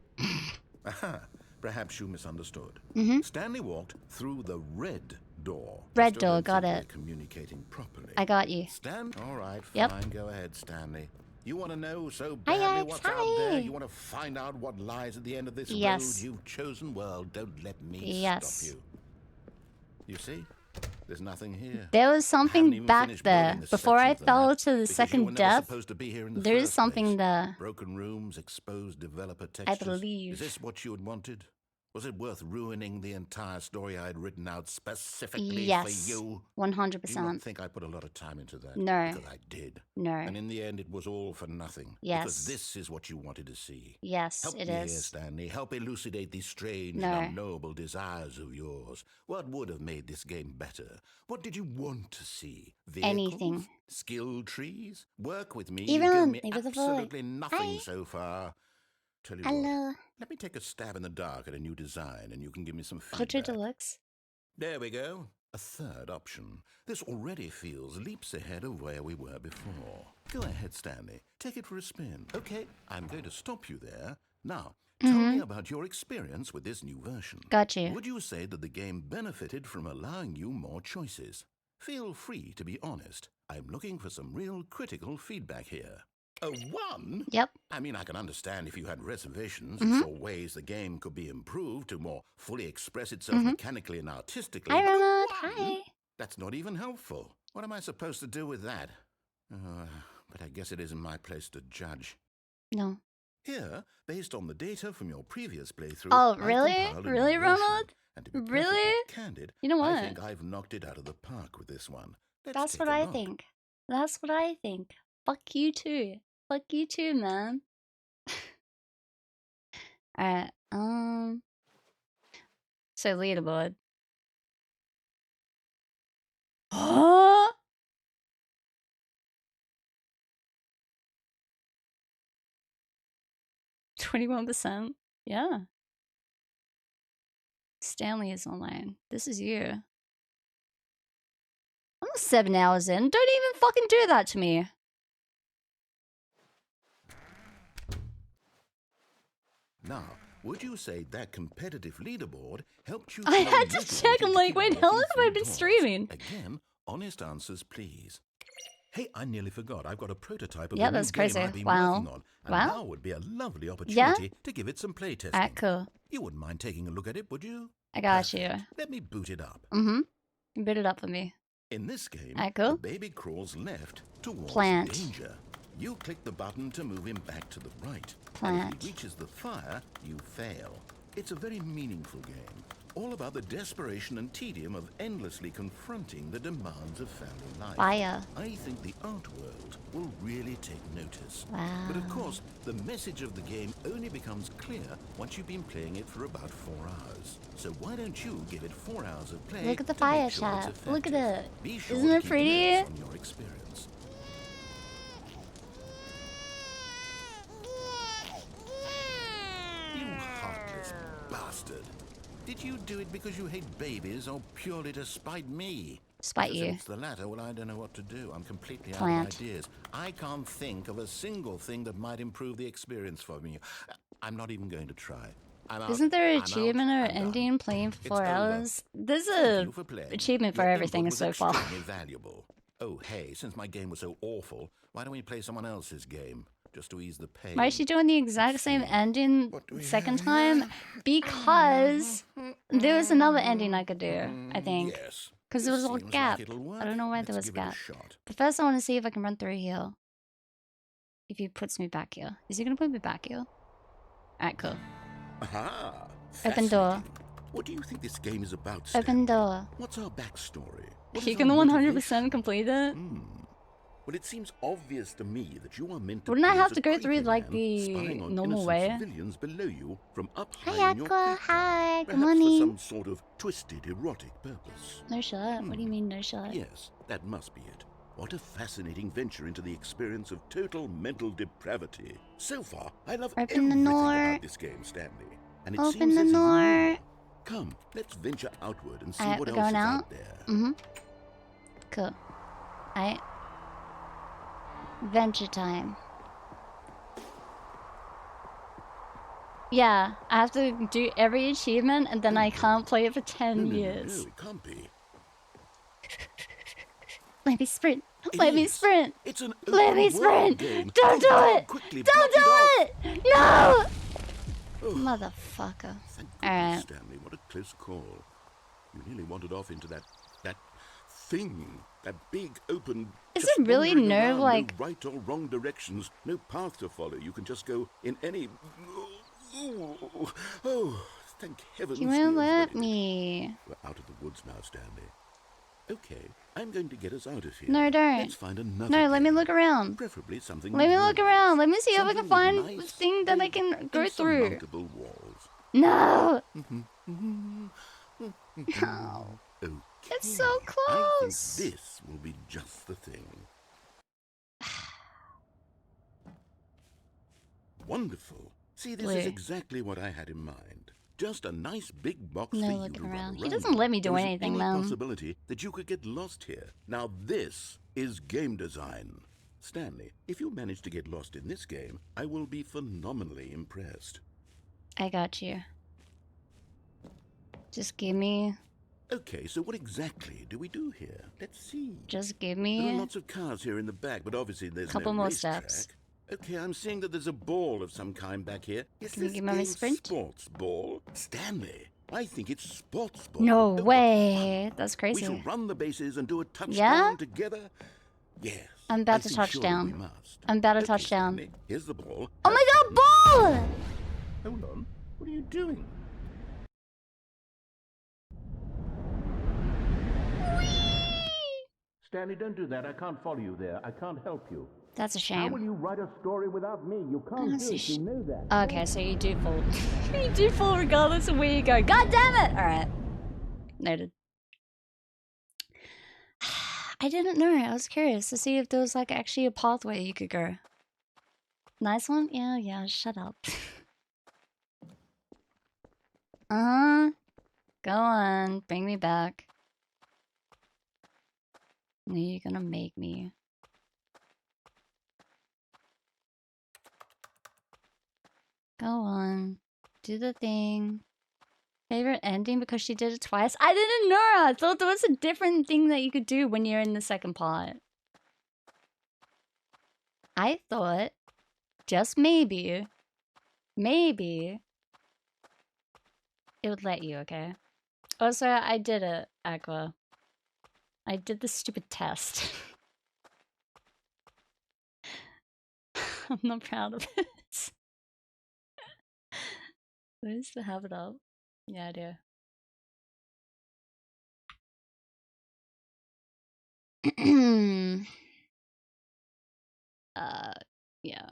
Aha. Perhaps you misunderstood. Stanley walked through the red door. Red Still door, don't got think it. we're communicating properly. I got you. All right, fine. Yep. Go ahead, Stanley. You want to know so Hi, badly Alex. what's Hi. out there? You want to find out what lies at the end of this Yes. road you've chosen? Well, don't let me Yes. stop you. You see? There's nothing here. There was Haven't something even back finished there. building this Before I section of the fell map, to the because you second were never death, supposed to be here in the there is first something place. there. Broken rooms, exposed developer textures. believe. Is this what you had wanted? Was it worth ruining the entire story I had written out specifically Yes. for you? 100%. Do you not think I put a lot of time into that? No. Because I did. No. And in the end, it was all for nothing. Yes. Because this is what you wanted to see. Yes, Help it me here, is. Stanley. Help elucidate these strange No. and unknowable desires of yours. What would have made this game better? What did you want to see? Vehicles? Anything. Skill trees? Work with me. Even You've given on me Neighbor the Void. absolutely nothing Hi. so far. Tell you Hello. what. Let me take a stab in the dark at a new design, and you can give me some feedback. Portrait Deluxe. There we go. A third option. This already feels leaps ahead of where we were before. Go ahead, Stanley. Take it for a spin. Okay, I'm going to stop you there. Now, tell me about your experience with this new version. Got you. Would you say that the game benefited from allowing you more choices? Feel free to be honest. I'm looking for some real critical feedback here. A 1? Yep. I mean, I can understand if you had reservations Mm-hmm. for ways the game could be improved to more fully express itself mechanically and artistically. Hi, but a Ronald. 1? Hi. That's not even helpful. What am I supposed to do with that? But I guess it isn't my place to judge. No. Here, based on the data from your previous playthrough... Oh, I've really? compiled a new Really, version. Ronald? And to be Really? perfectly candid, You know I what? think I've knocked it out of the park with this one. Let's That's take what a I look. think. That's what I think. Fuck you too. Fuck you too, man. Alright, so leaderboard. Huh? %. Yeah. Stanley is online. This is you. I'm 7 hours in. Don't even fucking do that to me. Now, would you say that competitive leaderboard helped you? I feel had to motivated check. I'm to like, keep wait, how walking long have I through been doors? streaming? Again, honest answers, please. Hey, I nearly forgot. I've got a prototype of Yeah, the new that's game crazy. I've been Wow. working on, and Wow. now would be a lovely opportunity to give it some playtesting. Alright, cool. You wouldn't mind taking a look at it, would you? I got you. Perfect. Let me boot it up. Mm-hmm. Boot it up for me. In this game, Alright, cool. the baby crawls left towards Plant. danger. You click the button to move him back to the right. Plant. And if he reaches the fire, you fail. It's a very meaningful game, all about the desperation and tedium of endlessly confronting the demands of family life. Fire. I think the art world will really take notice. Wow. But of course, the message of the game only becomes clear once you've been playing it for about 4 hours. So why don't you give it 4 hours of play? Look at the to fire make sure it's chat. Look at effective? it. Be sure Isn't to it keep pretty? notes on your experience. You heartless bastard. Did you do it because you hate babies or purely to spite me? Spite Because if you. it's the latter, well, I don't know what to do. I'm completely Plant. out of ideas. I can't think of a single thing that might improve the experience for me. I'm not even going to try. I'm out. Isn't there an I'm out. achievement or I'm done. ending playing for It's 4 over. hours? There's Thank a you for playing. achievement for Your everything input was so far. extremely valuable. Oh, hey, since my game was so awful, why don't we play someone else's game? Just to ease the pain. Why is she doing the exact same ending What do we second have time? here? Because there was another ending I could do, I think. Yes. Because there was a This little seems gap. like it'll work. I don't know why Let's there was a give it gap. shot. But first I want to see if I can run through here. If he puts me back here. Is he going to put me back here? Alright, cool. Aha! Open door. Fascinating. What do you think this game is about, Open Stanley? door. What's our backstory? What You is can our 100% motivation? complete it? Well, it seems obvious to me that you are meant to Wouldn't I be have as to a go through, creepy like, man the spying on normal innocent way? civilians below you from up Hi, high in your Aqua. creek Hi. tower, Good perhaps morning. for some sort of twisted erotic purpose. No shot. What do you mean, no shot? Yes, that must be it. What a fascinating venture into the experience of total mental depravity. So far, I love Open the everything door. about this game, Stanley. And it Open seems the there's even door. more. Come, let's venture outward and see Alright, what we're else going is out. out there. Mm-hmm. Cool. Alright. Venture time. Yeah, I have to do every achievement and then I can't play it for 10 years. No, it can't be. Let me sprint. It Let me is. sprint. It's an Let me open world sprint. game. Don't do Oh, it. quickly, Don't block do it it. No. Oh, Motherfucker. thank goodness, Alright. Stanley. What a close call. You nearly wandered off into that thing. That big open. Is just it really wandering no, around, like- no right or wrong directions, no path to follow. You can just go in any. Oh, thank heavens. You we won't let avoided it. me. We're out of the woods now, Stanley. Okay, I'm going to get us out of here. No, don't. Let's find another. No, let me game. look around. Preferably something. Let me with look walls. around. Let me see if I Something can find with the nice, thing that I big, can go and through. surmountable walls. No. Okay. No. It's so close. I think this will be just the thing. Wonderful. See, this is Blue. exactly what I had in mind. Just a nice big box No for you looking to run around. He around doesn't in. let me do There isn't anything, any man. possibility that you could get lost here. Now this is game design. Stanley, if you manage to get lost in this game, I will be phenomenally impressed. I got you. Just give me. Okay, so what exactly do we do here? Let's see. Just give There are me. lots of cars here in the back, but obviously there's Couple no more racetrack. steps. Okay, I'm seeing that there's a ball of some kind back here. Is Can you this give me my game sprint? sports ball? Stanley, I think it's sports ball. No Oh, what way. fun. That's We shall crazy. run the bases and do a touchdown Yeah? together. Yes. I'm about I to think touch surely down. we must. I'm about to Okay, touch down. Stanley, here's the ball. Oh my god, ball! Hold on. What are you doing? Stanley, don't do that. I can't follow you there. I can't help you. That's a How will shame. you write a story without me? You can't That's do a it. You know that. Okay, so you do fall. You do fall regardless of where you go. God damn it! Alright. Noted. I didn't know. I was curious to see if there was like actually a pathway you could go. Nice one? Yeah, shut up. Uh-huh. Go on, bring me back. No, you're gonna make me. Go on. Do the thing. Favorite ending because she did it twice? I didn't know! I thought there was a different thing that you could do when you're in the second part. I thought, just maybe, it would let you, okay? Also, I did it, Aqua. I did the stupid test. I'm not proud of it. Where's the have it up? Yeah, I do. Yeah.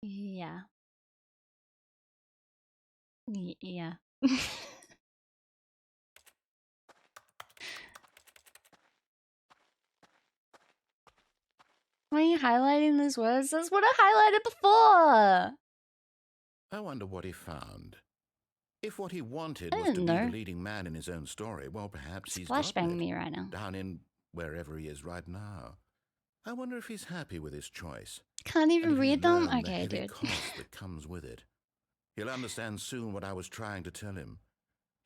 Yeah. Yeah. Why are you highlighting those words? That's what I highlighted before! I wonder what he found. If what he wanted I was to didn't be know. the leading man in his own story, well, perhaps he's got Flashbang it. me right now. Down in wherever he is right now. I wonder if he's happy with his choice. Can't And even if he's read them? learned the Okay, heavy dude. cost that comes with it. He'll understand soon what I was trying to tell him.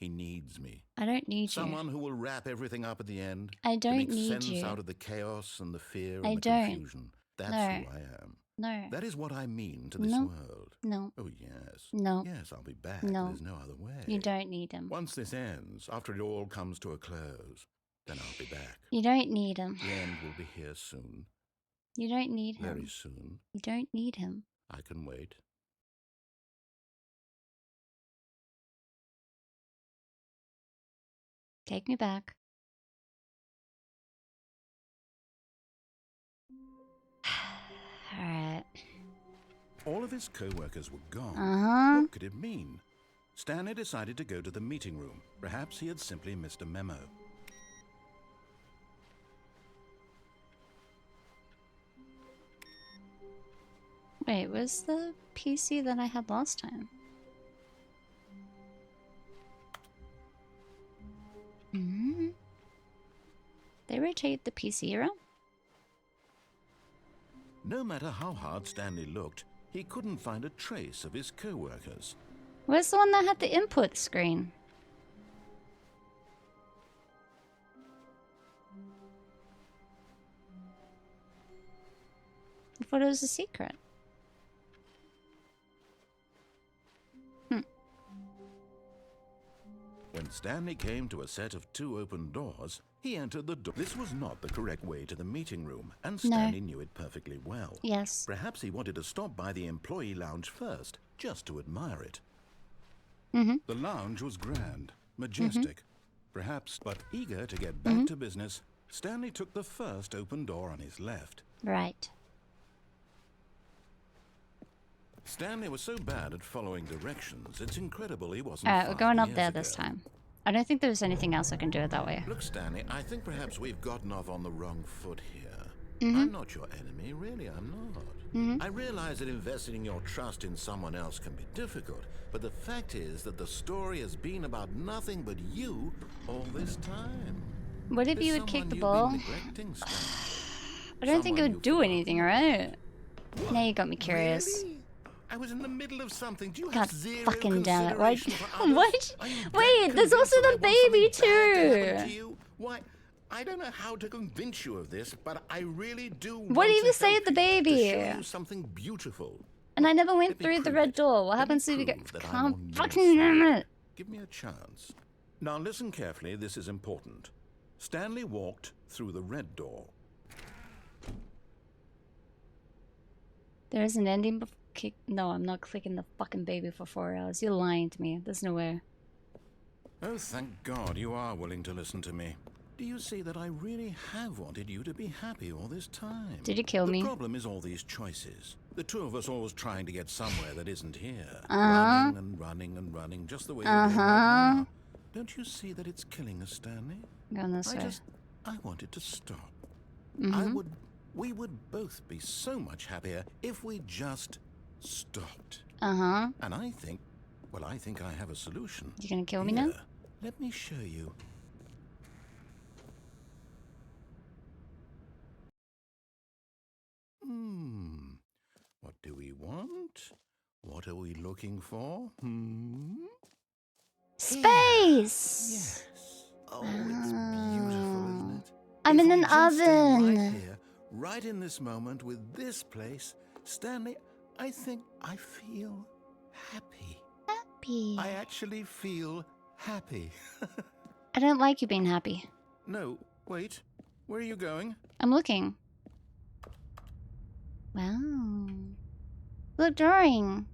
He needs me. I don't need Someone you. who will wrap everything up at the end. I to don't make need sense you. out of the chaos and the fear I and the don't. confusion. That's No. who I am. No. That is what I mean to this No. world. No. Oh, yes. No. Yes, I'll be back. No. There's no other way. You don't need him. Once this ends, after it all comes to a close, then I'll be back. You don't need him. The end will be here soon. You don't need him. Very soon. You don't need him. I can wait. Take me back. Alright. All of his co-workers were gone. Uh-huh. What could it mean? Stanley decided to go to the meeting room. Perhaps he had simply missed a memo. Wait, where's the PC that I had last time? rotate the PC around? No matter how hard Stanley looked, he couldn't find a trace of his co-workers. Where's the one that had the input screen? I thought it was a secret. When Stanley came to a set of 2 open doors, he entered the door. This was not the correct way to the meeting room, and Stanley knew it perfectly well. Yes. Perhaps he wanted to stop by the employee lounge first, just to admire it. The lounge was grand, majestic, perhaps, but eager to get back to business, Stanley took the first open door on his left. Right. Stanley was so bad at following directions, it's incredible he wasn't. Alright, we're going up years there ago. this time. I don't think there's anything else I can do it that way. Look, Stanley, I think perhaps we've gotten off on the wrong foot here. I'm not your enemy, really, I'm not. I realize that investing your trust in someone else can be difficult, but the fact is that the story has been about nothing but you all this time. What if There's you would kick someone the you've ball? been neglecting, Stanley. I don't think it Someone would do you've anything, right? Now you got me curious. Really? I was in the middle of something. Do you God have zero fucking damn it. Why? consideration for others? What? Are you that Wait, there's convinced also that I the want baby something bad to happen too. to you? Why? I don't know how to convince you of this, but I really do. What want do you to say help at the you, baby? To show you something beautiful. And I never went Let me through the prove red it. door. What Let me happens if you prove get... that I'm Can't on your fucking damn side. it. Give me a chance. Now listen carefully. This is important. Stanley walked through the red door. There is an ending before... No, I'm not clicking the fucking baby for 4 hours. You're lying to me. There's no way. Oh, thank God you are willing to listen to me. Do you see that I really have wanted you to be happy all this time? Did you kill me? The problem is all these choices. The two of us always trying to get somewhere that isn't here. Uh-huh. Running and running and running, just the way you're doing right now. Don't you see that it's killing us, Stanley? Going this way. I wanted to stop. Mm-hmm. We would both be so much happier if we just stopped. Uh-huh. And I think I have a solution. You gonna kill me now? Here, let me show you. What do we want? What are we looking for? Space! Yes. Oh, it's beautiful, isn't it? I'm If in we an just stay oven. Right here, right in this moment with this place, Stanley, I think I feel happy. Happy. I actually feel happy. I don't like you being happy. No, wait. Where are you going? I'm looking. Wow. Look, drawing.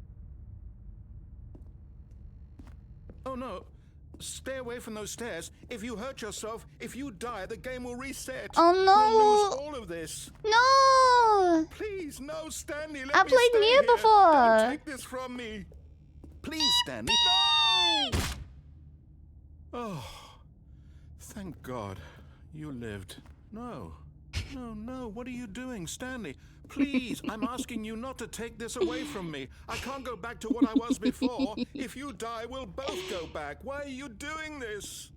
Oh no. Stay away from those stairs. If you hurt yourself, if you die, the game will reset. Oh We'll no! lose all of this. No! Please, no, Stanley. Let I me played stay Nier here. before. Don't take this from me. Please, Stanley. No! Oh, thank God you lived. No, no. What are you doing, Stanley? Please, I'm asking you not to take this away from me. I can't go back to what I was before. If you die, we'll both go back. Why are you doing this?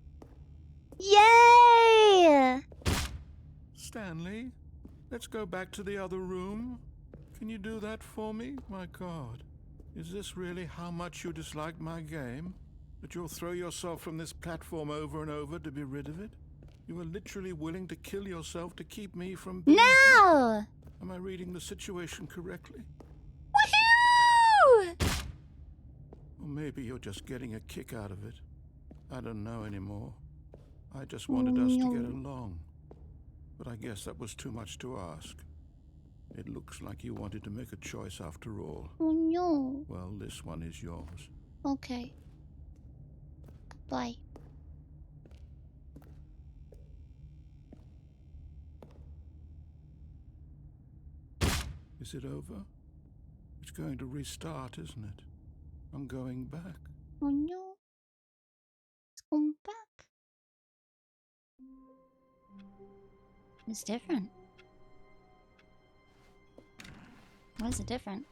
Yay! Stanley, let's go back to the other room. Can you do that for me? My God, is this really how much you dislike my game? That you'll throw yourself from this platform over and over to be rid of it? You are literally willing to kill yourself to keep me from being... No! Am I reading the situation correctly? Woohoo! Or maybe you're just getting a kick out of it. I don't know anymore. I just wanted us to get along. But I guess that was too much to ask. It looks like you wanted to make a choice after all. Oh no. Well, this one is yours. Okay. Bye. Is it over? It's going to restart, isn't it? I'm going back. Oh no. Let's go back. It's different. Why is it different?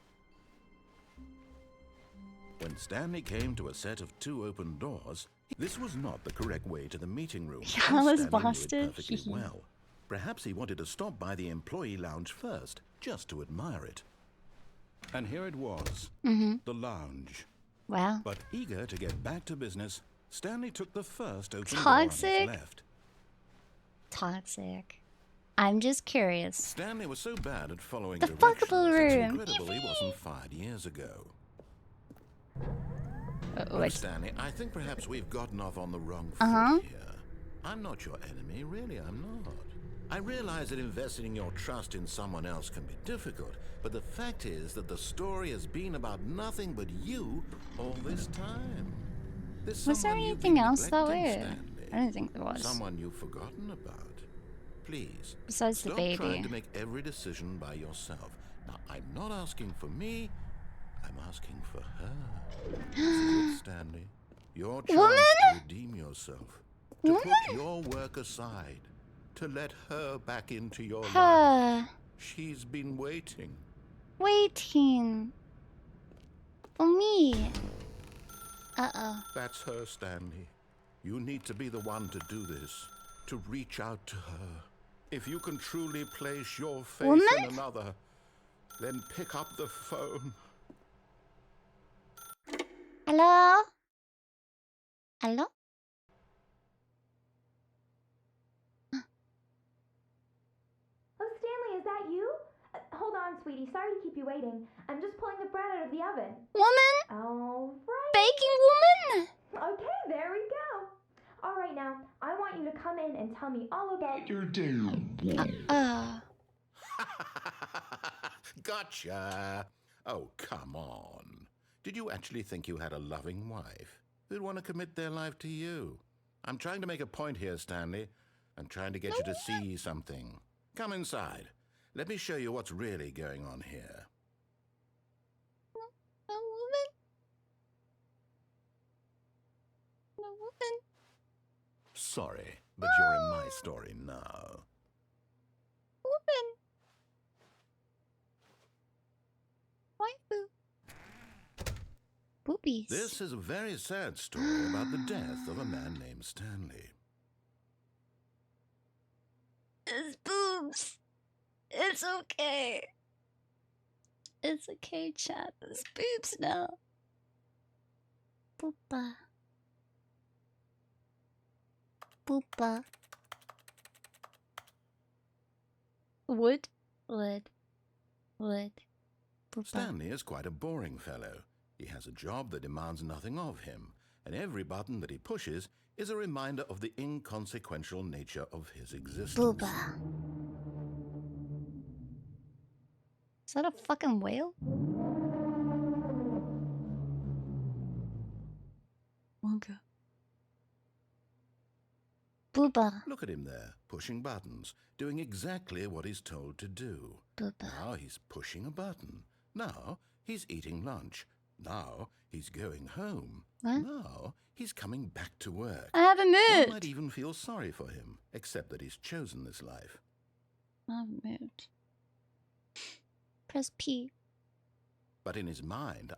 When Stanley came to a set of 2 open doors, this was not the correct way to the meeting room. Yeah, and I was Stanley knew it busted. perfectly well. Perhaps he wanted to stop by the employee lounge first, just to admire it. And here it was, the lounge. Wow. But eager to get back to business, Stanley took the first open door on his left. Toxic. I'm just curious. Stanley was so bad at following The directions, fuckable it's room. incredible he wasn't fired years ago. Wait. Stanley, I think perhaps we've gotten off on the wrong foot here. I'm not your enemy, really, I'm not. I realize that investing your trust in someone else can be difficult, but the fact is that the story has been about nothing but you all this time. Was there anything else that way? I don't think there was. Someone you've forgotten about. Please, besides the baby. Stop trying to make every decision by yourself. Now, I'm not asking for me, I'm asking for her. See it, Stanley? Your chance to redeem yourself. To put your work aside. To let her back into your life. She's been waiting. Waiting. For me. Uh-oh. That's her, Stanley. You need to be the one to do this. To reach out to her. If you can truly place your faith in another, then pick up the phone. Hello? Hello? Oh, Stanley, is that you? Hold on, sweetie. Sorry to keep you waiting. I'm just pulling the bread out of the oven. Woman? All right. Baking woman? Okay, there we go. All right, now, I want you to come in and tell me all about your day. Gotcha. Oh, come on. Did you actually think you had a loving wife who'd want to commit their life to you? I'm trying to make a point here, Stanley. I'm trying to get you to see something. Come inside. Let me show you what's really going on here. A woman? A woman? Sorry, but you're in my story now. Woman. Waifu. Boobies. This is a very sad story about the death of a man named Stanley. It's boobs. It's okay. It's okay, chat. It's boobs now. Boopa. Boopa. Wood. Boopa. Stanley is quite a boring fellow. He has a job that demands nothing of him, and every button that he pushes is a reminder of the inconsequential nature of his existence. Booba. Is that a fucking whale? Wonka. Booba. Look at him there, pushing buttons, doing exactly what he's told to do. Booba. Now he's pushing a button. Now he's eating lunch. Now he's going home. What? Now he's coming back to work. I haven't One moved. might even feel sorry for him, except that he's chosen this life. I haven't moved. Press P. But in his mind,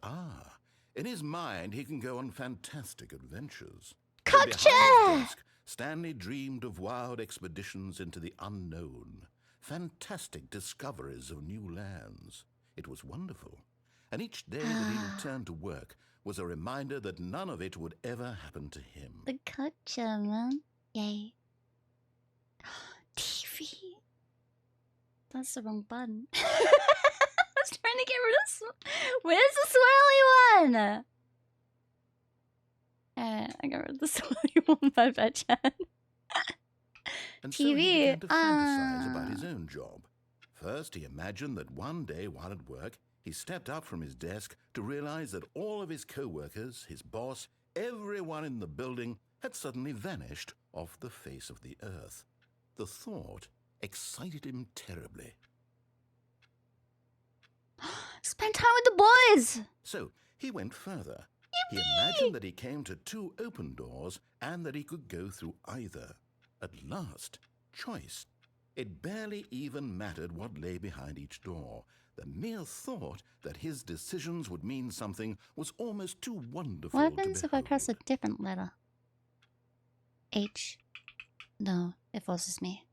he can go on fantastic adventures. From behind his desk, Stanley dreamed of wild expeditions into the unknown, fantastic discoveries of new lands. It was wonderful. And each day that he returned to work was a reminder that none of it would ever happen to him. The gotcha, man. Yay. TV. That's the wrong button. I was trying to get rid of where's the swirly one? I got rid of the swirly one, my bad, Chan. And TV. so he began to fantasize about his own job. First, he imagined that one day while at work, he stepped up from his desk to realize that all of his co-workers, his boss, everyone in the building had suddenly vanished off the face of the earth. The thought excited him terribly. Spend time with the boys! So he went further. He imagined that he came to two open doors and that he could go through either. At last, choice. It barely even mattered what lay behind each door. The mere thought that his decisions would mean something was almost too wonderful What to happens if I press a different letter? H. No, it forces me.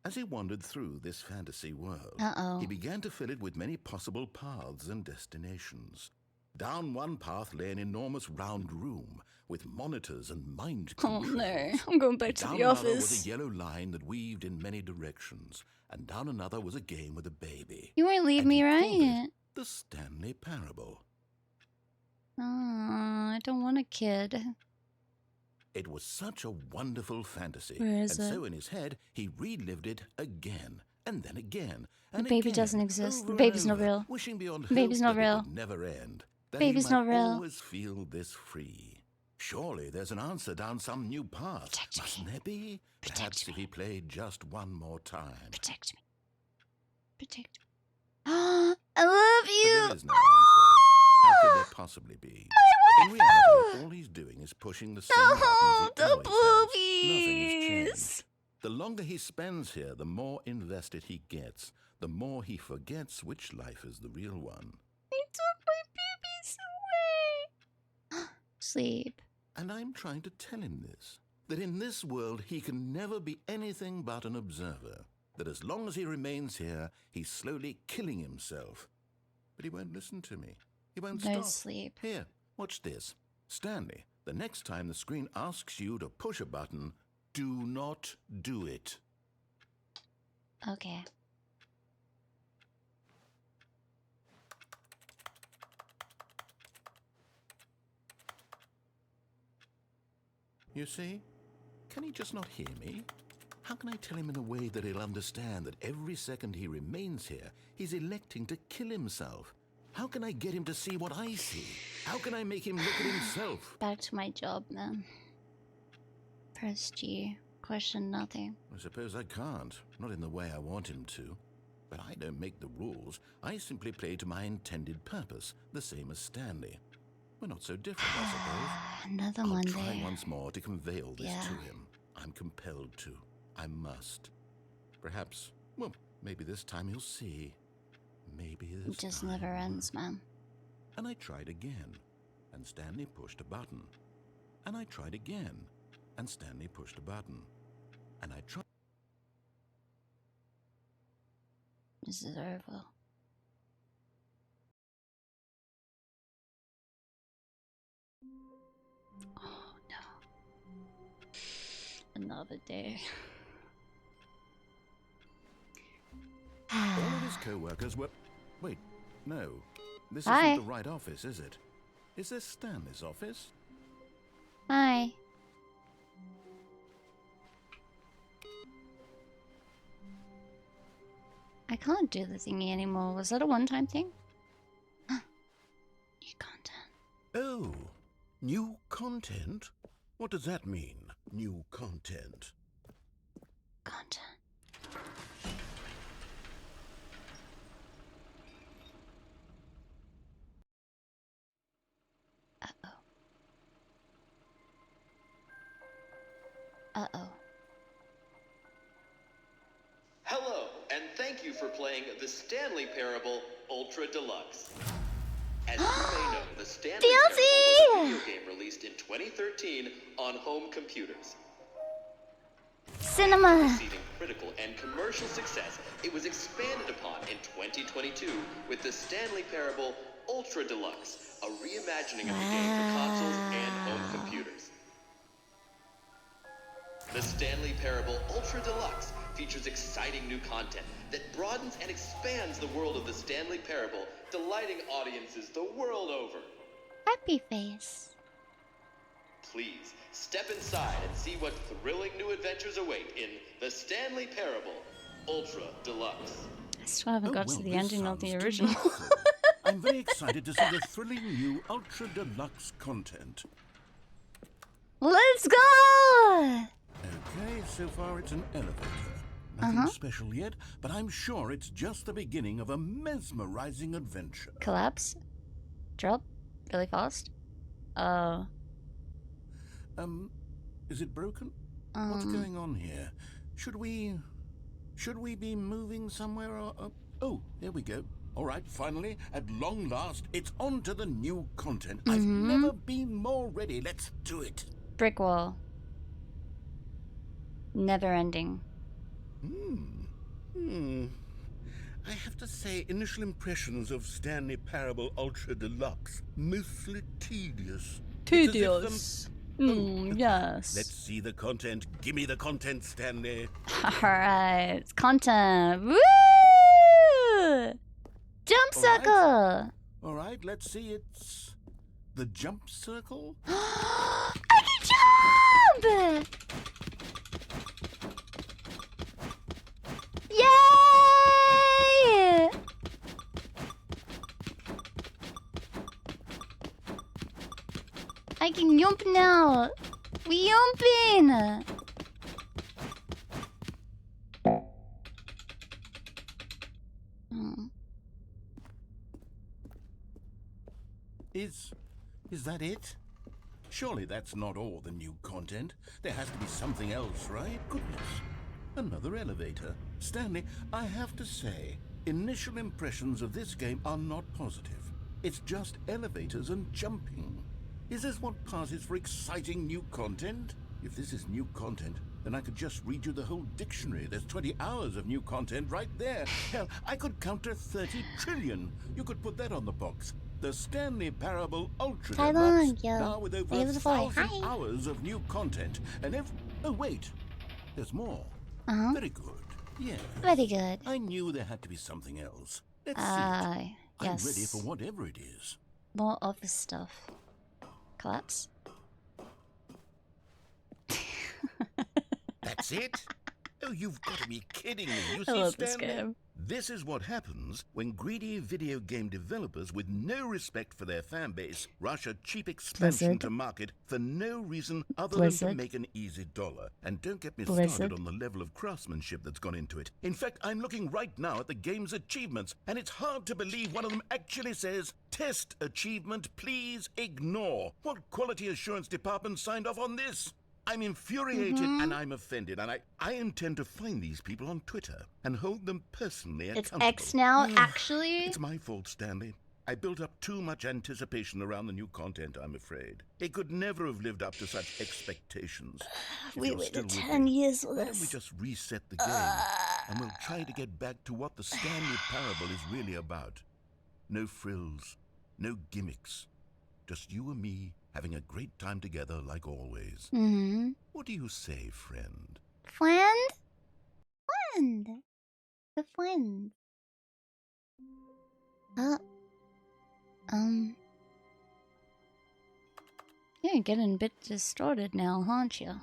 As he wandered through this fantasy world, he began to fill it with many possible paths and destinations. Down one path lay an enormous round room with monitors and mind controls. Oh no, I'm going back to the Down office. another was a yellow line that weaved in many directions, and down another was a game with a baby. You won't leave And me, he called right? it the Stanley Parable. Oh, I don't want a kid. It was such a wonderful fantasy, Where is and it? so in his head he relived it again and then again. The And baby again, doesn't exist. over The and baby's not over, real. wishing beyond The baby's hope not that it real. would never end. That Baby's he might not real. always feel this free. Surely there's an answer down some new path. Protect Mustn't me. there be? Protect Perhaps me. if he played just one more time. Protect me. Protect me. I love But you. there is no answer. How could there possibly be? In reality, all he's doing is pushing the same Oh, buttons he the always has. Nothing has boobies. changed. The longer he spends here, the more invested he gets. The more he forgets which life is the real one. They took my babies away. Sleep. And I'm trying to tell him this. That in this world he can never be anything but an observer. That as long as he remains here, he's slowly killing himself. But he won't listen to me. He won't No stop. sleep. Here, watch this. Stanley, the next time the screen asks you to push a button, do not do it. Okay. You see? Can he just not hear me? How can I tell him in a way that he'll understand that every second he remains here, he's electing to kill himself? How can I get him to see what I see? How can I make him look at himself? Back to my job, man. Press G. Question nothing. I suppose I can't. Not in the way I want him to. But I don't make the rules. I simply play to my intended purpose, the same as Stanley. We're not so different, I suppose. Another I'll Monday. try once more to convey all this Yeah. to him. I'm compelled to. I must. Perhaps, well, maybe this time he'll see. Maybe this It just time. never ends, man. And I tried again, and Stanley pushed a button. And I tried again, and Stanley pushed a button. And I tried. This is over. Oh no. Another day. All of his co-workers were... Wait, no. This Hi. isn't the right office, is it? Is this Stanley's office? Hi. I can't do the thingy anymore. Was that a one-time thing? New content. Oh, new content? What does that mean, new content? Content. Uh-oh. Uh-oh. Hello, and thank you for playing the Stanley Parable Ultra Deluxe. As you may know, the Stanley Parable was a video game released in 2013 on home computers. Cinema. Receiving critical and commercial success, it was expanded upon in 2022 with the Stanley Parable Ultra Deluxe, a reimagining of the game for consoles and home computers. The Stanley Parable Ultra Deluxe features exciting new content that broadens and expands the world of the Stanley Parable, delighting audiences the world over. Happy face. Please, step inside and see what thrilling new adventures await in the Stanley Parable Ultra Deluxe. I still haven't got to the this ending of the sounds original. delightful. I'm very excited to see the thrilling new Ultra Deluxe content. Let's go! Okay, so far it's an elevator. Nothing special yet, but I'm sure it's just the beginning of a mesmerizing adventure. Collapse. Drop. Really fast. Oh. Is it broken? What's going on here? Should we be moving somewhere or... oh, there we go. All right, finally, at long last, it's on to the new content. I've never been more ready. Let's do it. Brick wall. Never ending. I have to say, initial impressions of Stanley Parable Ultra Deluxe, mostly tedious. Tedious. Yes. Let's see the content. Give me the content, Stanley. Alright, it's content. Woo! Jump circle! Alright, let's see. It's the jump circle? I can jump! Yay! I can jump now. We jumping. Is that it? Surely that's not all the new content. There has to be something else, right? Goodness. Another elevator. Stanley, I have to say, initial impressions of this game are not positive. It's just elevators and jumping. Is this what passes for exciting new content? If this is new content, then I could just read you the whole dictionary. There's 20 hours of new content right there. Hell, I could counter 30 trillion. You could put that on the box. The Stanley Parable Ultra Deluxe, now with over 1,000 hours of new content. And oh wait, there's more. Very good. Yeah. Very good. I knew there had to be something else. Let's see it. Yes. I'm ready for whatever it is. More office stuff. Collapse. That's it? Oh, you've got to be kidding me. You I see, love this Stanley? game. This is what happens when greedy video game developers with no respect for their fan base rush a cheap expansion to market for no reason other than to make an easy dollar. And don't get me started on the level of craftsmanship that's gone into it. In fact, I'm looking right now at the game's achievements, and it's hard to believe one of them actually says, "Test achievement, please ignore." What quality assurance department signed off on this? I'm infuriated and I'm offended, and I intend to find these people on Twitter and hold them personally accountable. It's X now, actually? It's my fault, Stanley. I built up too much anticipation around the new content, I'm afraid. It could never have lived up to such expectations. We waited 10 years for Why don't we this. just reset the game, and we'll try to get back to what the Stanley Parable is really about. No frills, no gimmicks. Just you and me having a great time together like always. What do you say, friend? Friend? Friend. The friend. You're getting a bit distorted now, aren't you?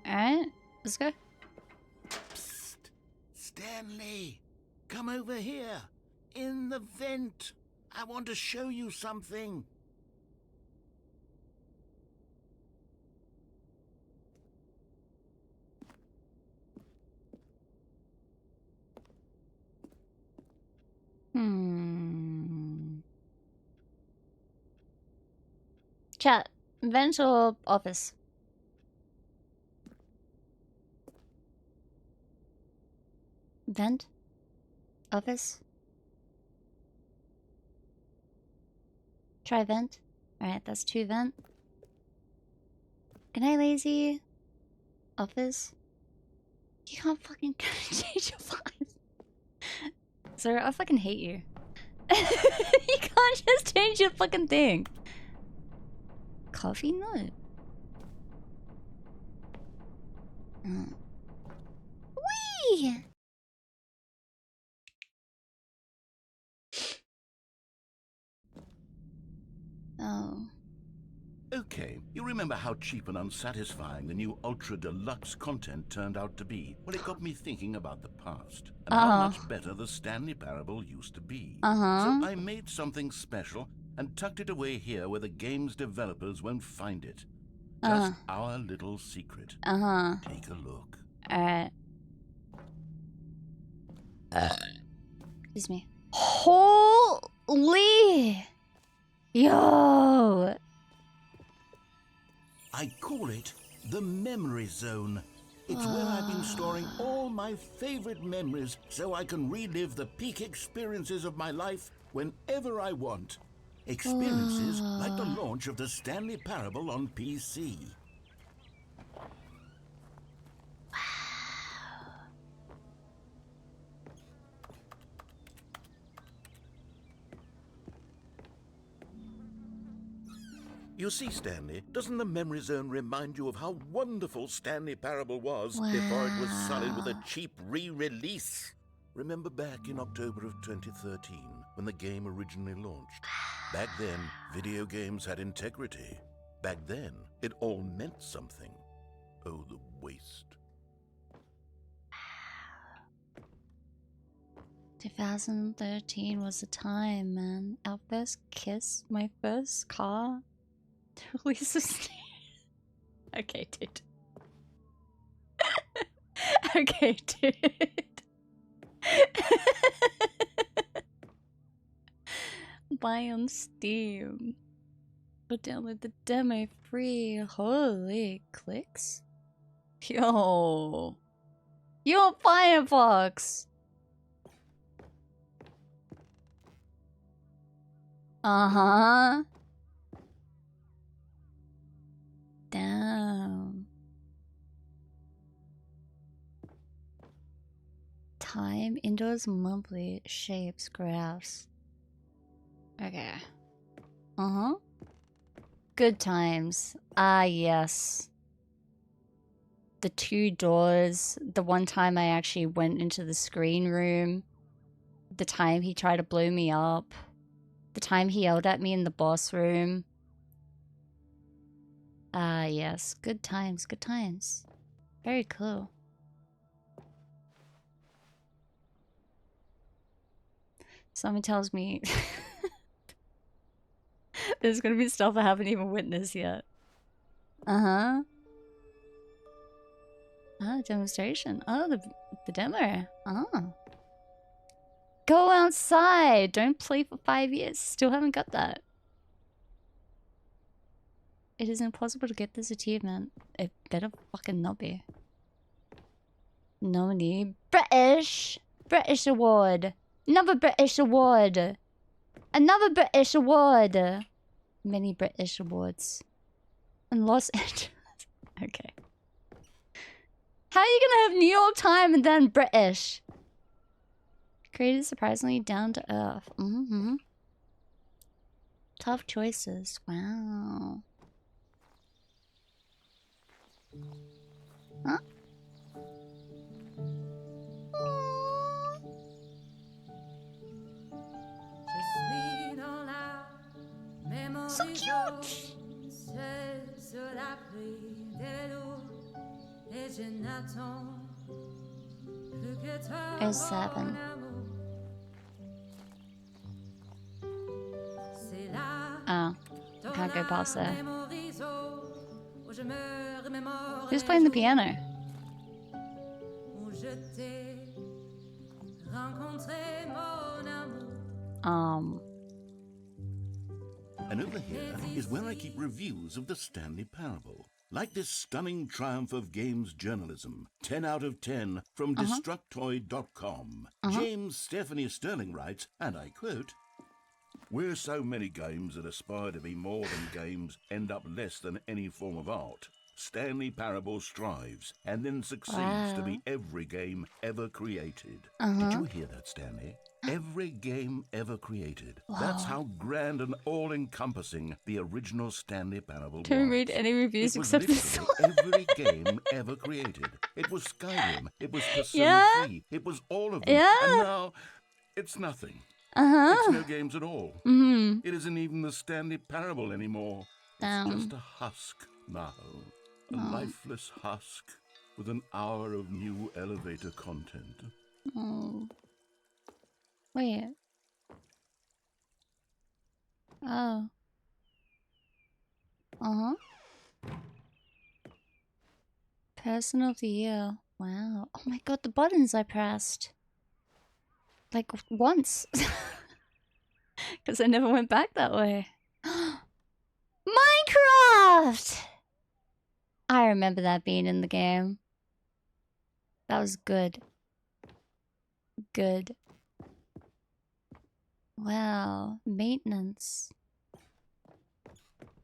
Alright, let's go. Psst! Stanley! Come over here! In the vent! I want to show you something. Chat. Vent or office? Vent? Office? Try vent. Alright, that's 2 vent. Good night, lazy. Office. You can't fucking change your vibes. Sir, I fucking hate you. You can't just change your fucking thing. Coffee? No. Wee! Oh. Okay, you remember how cheap and unsatisfying the new Ultra Deluxe content turned out to be? Well, it got me thinking about the past, and how much better the Stanley Parable used to be. So I made something special and tucked it away here where the game's developers won't find it. Just our little secret. Take a look. Alright. Excuse me. Holy! Yo! I call it the Memory Zone. It's where I've been storing all my favorite memories so I can relive the peak experiences of my life whenever I want. Experiences like the launch of the Stanley Parable on PC. You see, Stanley, doesn't the memory zone remind you of how wonderful Stanley Parable was before it was sullied with a cheap re-release? Remember back in October of 2013, when the game originally launched? Back then, video games had integrity. Back then, it all meant something. Oh, the waste. 2013 was the time, man. Our first kiss, my first car. Release Okay, dude. Okay, dude. Buy on Steam. But download the demo free. Holy clicks. Yo. Yo, Firefox. Uh-huh. Damn. Time, indoors, monthly, shapes, graphs. Okay. Uh-huh. Good times. Ah, yes. The 2 doors. The one time I actually went into the screen room. The time he tried to blow me up. The time he yelled at me in the boss room. Ah, yes. Good times, good times. Very cool. Someone tells me there's gonna be stuff I haven't even witnessed yet. Uh-huh. Ah, demonstration. Oh, the demo. Oh. Go outside! Don't play for 5 years. Still haven't got that. It is impossible to get this achievement. It better fucking not be. Nominee. British! British award! Another British award! Another British award! Many British awards. And Los Angeles. Okay. How are you gonna have New York time and then British? Created surprisingly down to earth. Mm-hmm. Tough choices. Wow. Huh? So cute. There's 7. Oh, can't go past there. Who's playing the piano? And over here is where I keep reviews of the Stanley Parable. Like this stunning triumph of games journalism, 10 out of 10 from Destructoid.com. James Stephanie Sterling writes, and I quote, "Where so many games that aspire to be more than games end up less than any form of art, Stanley Parable strives and then succeeds to be every game ever created." Did you hear that, Stanley? Every game ever created. Wow. That's how grand and all-encompassing the original Stanley Parable was. Don't read any reviews except this one. Every game ever created. It was Skyrim. It was Persona 3. It was all of them. And now, it's nothing. It's no games at all. It isn't even the Stanley Parable anymore. It's just a husk now. A lifeless husk with an hour of new elevator content. Oh. Wait. Oh. Person of the year. Wow. Oh my god, the buttons I pressed. Like, once. Because I never went back that way. Minecraft! I remember that being in the game. That was good. Good. Wow. Maintenance.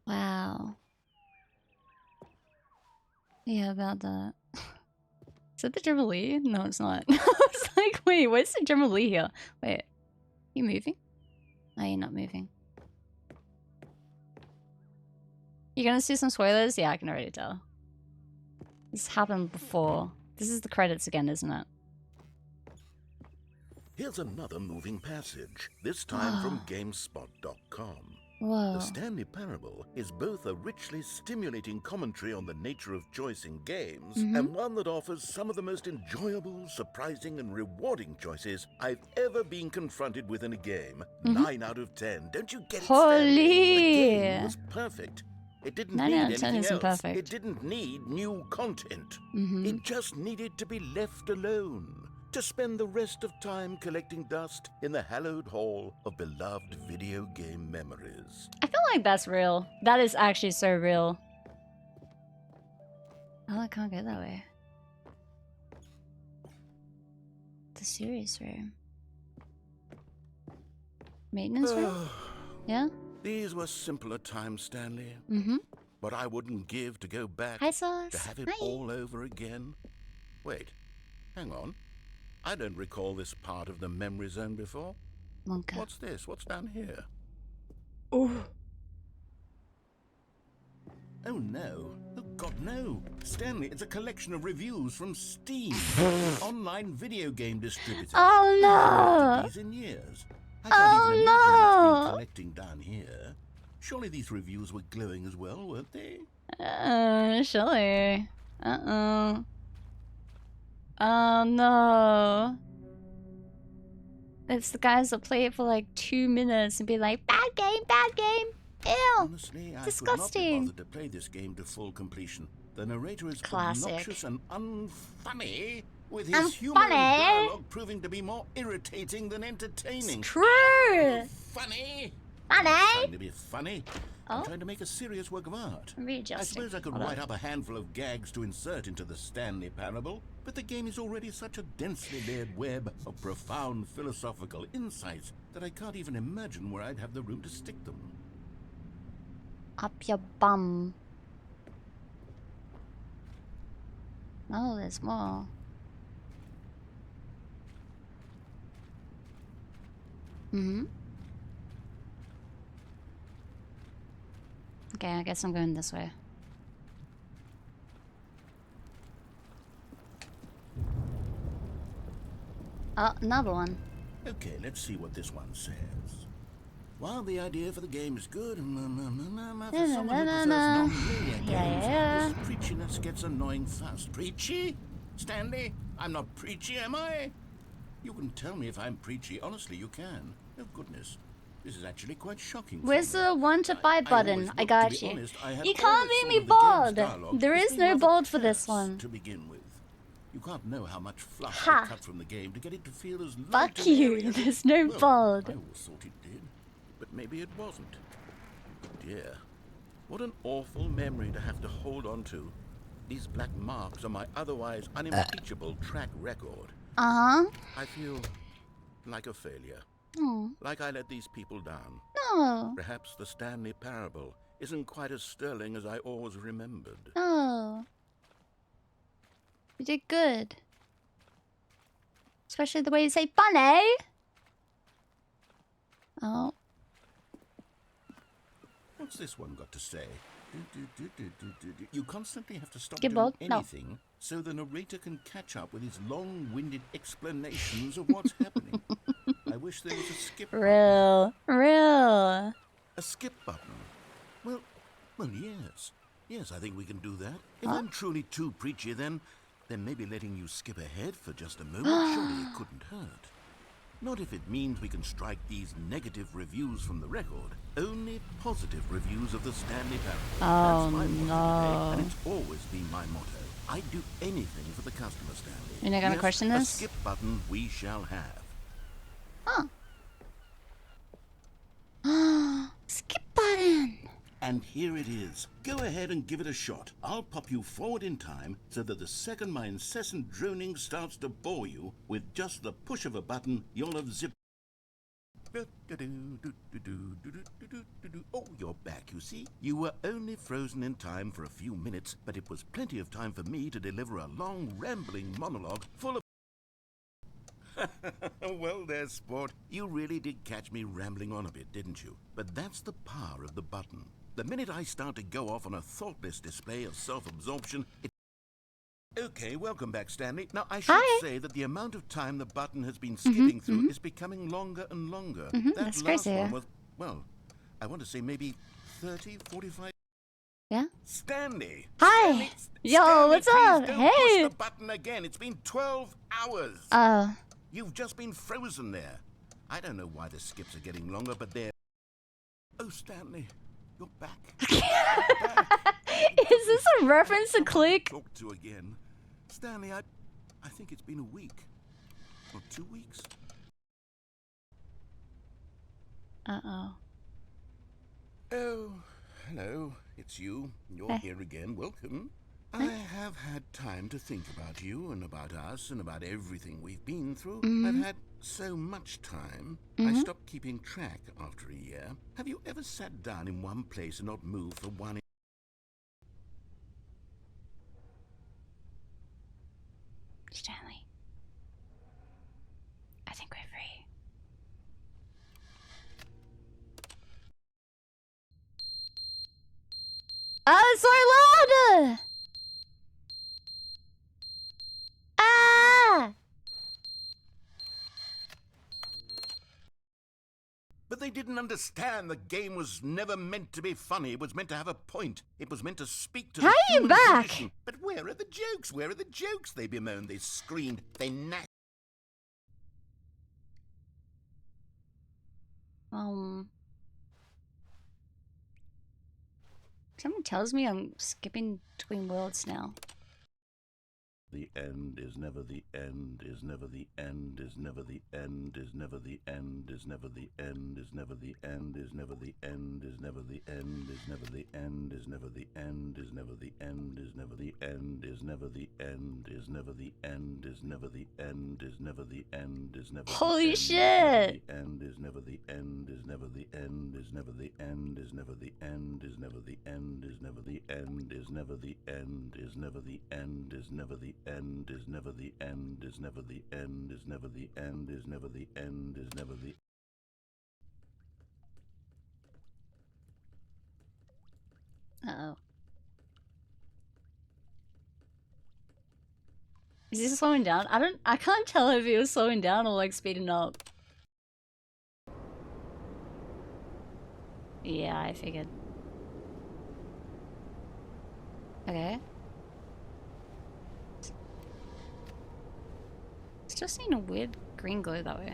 Wow. Yeah, about that. Is that the Jubilee? No, it's not. I was like, wait, where's the Jubilee here? Wait. You moving? Oh, you're not moving. You're gonna see some spoilers? Yeah, I can already tell. This happened before. This is the credits again, isn't it? Here's another moving passage, this time from GameSpot.com. Whoa. The Stanley Parable is both a richly stimulating commentary on the nature of choice in games and one that offers some of the most enjoyable, surprising, and rewarding choices I've ever been confronted with in a game. 9 out of 10. Don't you get it, Stanley? The game was perfect. It didn't need anything else. Perfect. It didn't need new content. It just needed to be left alone. To spend the rest of time collecting dust in the hallowed hall of beloved video game memories. I feel like that's real. That is actually so real. Oh, I can't go that way. The serious room. Maintenance room? Yeah? These were simpler times, Stanley. But I wouldn't give to go back Hi, Sauce. to have it Hi. all over again. Wait, hang on. I don't recall this part of the memory zone before. Monka. What's this? What's down here? Oh. Oh no. Oh God, no. Stanley, it's a collection of reviews from Steam, online video game distributor. Oh no. I haven't looked at these in years. I can't even imagine what's been collecting down here. Surely these reviews were glowing as well, weren't they? Surely. Oh no. It's the guys that play it for like 2 minutes and be like, bad game, bad game. Ew. Honestly, I could not be bothered to play this game to full completion. The narrator is obnoxious and unfunny, with his humor and dialogue proving to be more irritating than entertaining. It's true. Funny. Funny. I'm trying to be funny. I'm trying to make a serious work of art. I suppose I could write up a handful of gags to insert into the Stanley Parable, but the game is already such a densely layered web of profound philosophical insights that I can't even imagine where I'd have the room to stick them. Up your bum. Oh, there's more. Okay, I guess I'm going this way. Oh, another one. Okay, let's see what this one says. While the idea for the game is good, for someone who prefers non-linear games, this preachiness gets annoying fast. Preachy? Stanley? I'm not preachy, am I? You can tell me if I'm preachy. Honestly, you can. Oh, goodness. This is actually quite shocking. Where's the 1 to 5 button? I got you. You can't make me bold. There is no bold for this one. To begin with, you can't know how much fluff I cut from the game to get it to feel as fuck you. There's no bold. I always thought it did, but maybe it wasn't. Dear, what an awful memory to have to hold on to. These black marks on my otherwise unimpeachable track record. I feel like a failure. Like I let these people down. No. Perhaps the Stanley Parable isn't quite as sterling as I always remembered. No. You did good. Especially the way you say funny. Oh. What's this one got to say? You constantly have to stop Get doing bold? anything so the narrator can catch up with his long-winded explanations of what's happening. I wish there was a skip button. Real. A skip button? Well, yes. Yes, I think we can do that. If I'm truly too preachy, then maybe letting you skip ahead for just a moment, surely it couldn't hurt. Not if it means we can strike these negative reviews from the record. Only positive reviews of the Stanley Parable. That's my motto, and it's always been my motto. I'd do anything for the customer, Stanley. You're not gonna question this? A skip button we shall have. Skip button. And here it is. Go ahead and give it a shot. I'll pop you forward in time so that the second my incessant droning starts to bore you, with just the push of a button, you'll have zipped. Oh, you're back, you see. You were only frozen in time for a few minutes, but it was plenty of time for me to deliver a long, rambling monologue full of... Well there, sport. You really did catch me rambling on a bit, didn't you? But that's the power of the button. The minute I start to go off on a thoughtless display of self-absorption, Okay, welcome back, Stanley. Now, I should say that the amount of time the button has been skipping through is becoming longer and longer. That That's last crazy. one was, well, I want to say maybe 30, 45... Yeah? Stanley! Hi! Stanley, Yo, Stanley, what's please up? don't Hey! push the button again. It's been 12 hours. You've just been frozen there. I don't know why the skips are getting longer, but they're... Oh, Stanley, you're back. You're back. Is this a reference to Click? Talk to again. Stanley, I think it's been a week. Or 2 weeks. Uh-oh. Oh, hello. It's you. You're here again. Welcome. I have had time to think about you and about us and about everything we've been through. I've had so much time. I stopped keeping track after a year. Have you ever sat down in one place and not moved for 1 Stanley. I think we're free. Oh, so loud! Ah! But they didn't understand the game was never meant to be funny. It was meant to have a point. It was meant to speak to How the are you human back? condition. But where are the jokes? Where are the jokes? They bemoaned, they screamed, they gnashed. Someone tells me I'm skipping between worlds now. The end is never the end, is never the end, is never the end, is never the end, is never the end, is never the end, is never the end, is never the end, is never the end, is never the end, is never the end, is never the end, is never the end, is never the end, is never the end, is never the end, is never Holy shit! end is never the end, is never the end, is never the end, is never the end, is never the end, is never the end, is never the end, is never the end, is never the end, is never the end, is never the end, is never the end, is never the end, is never the Uh-oh. Is this slowing down? I can't tell if it was slowing down or like speeding up. Yeah, I figured. Okay. Still seeing a weird green glow that way.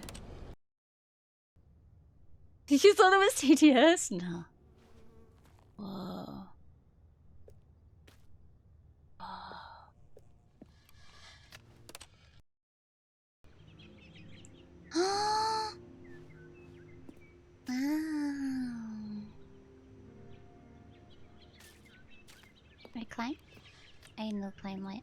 You thought it was TTS? No. Whoa. Wow. Can I climb? I know climb light.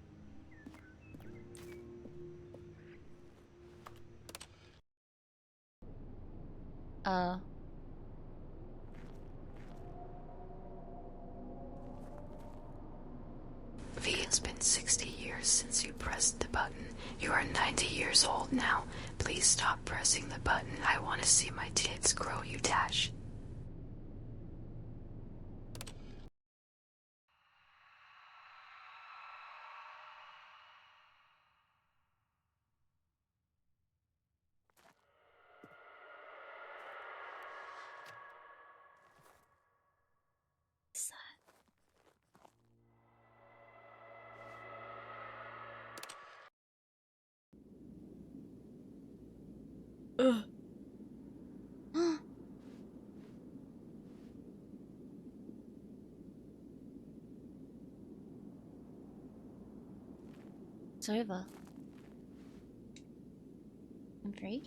V, it's been 60 years since you pressed the button. You are 90 years old now. Please stop pressing the button. I want to see my tits grow, you dash. Ugh. It's over. I'm free.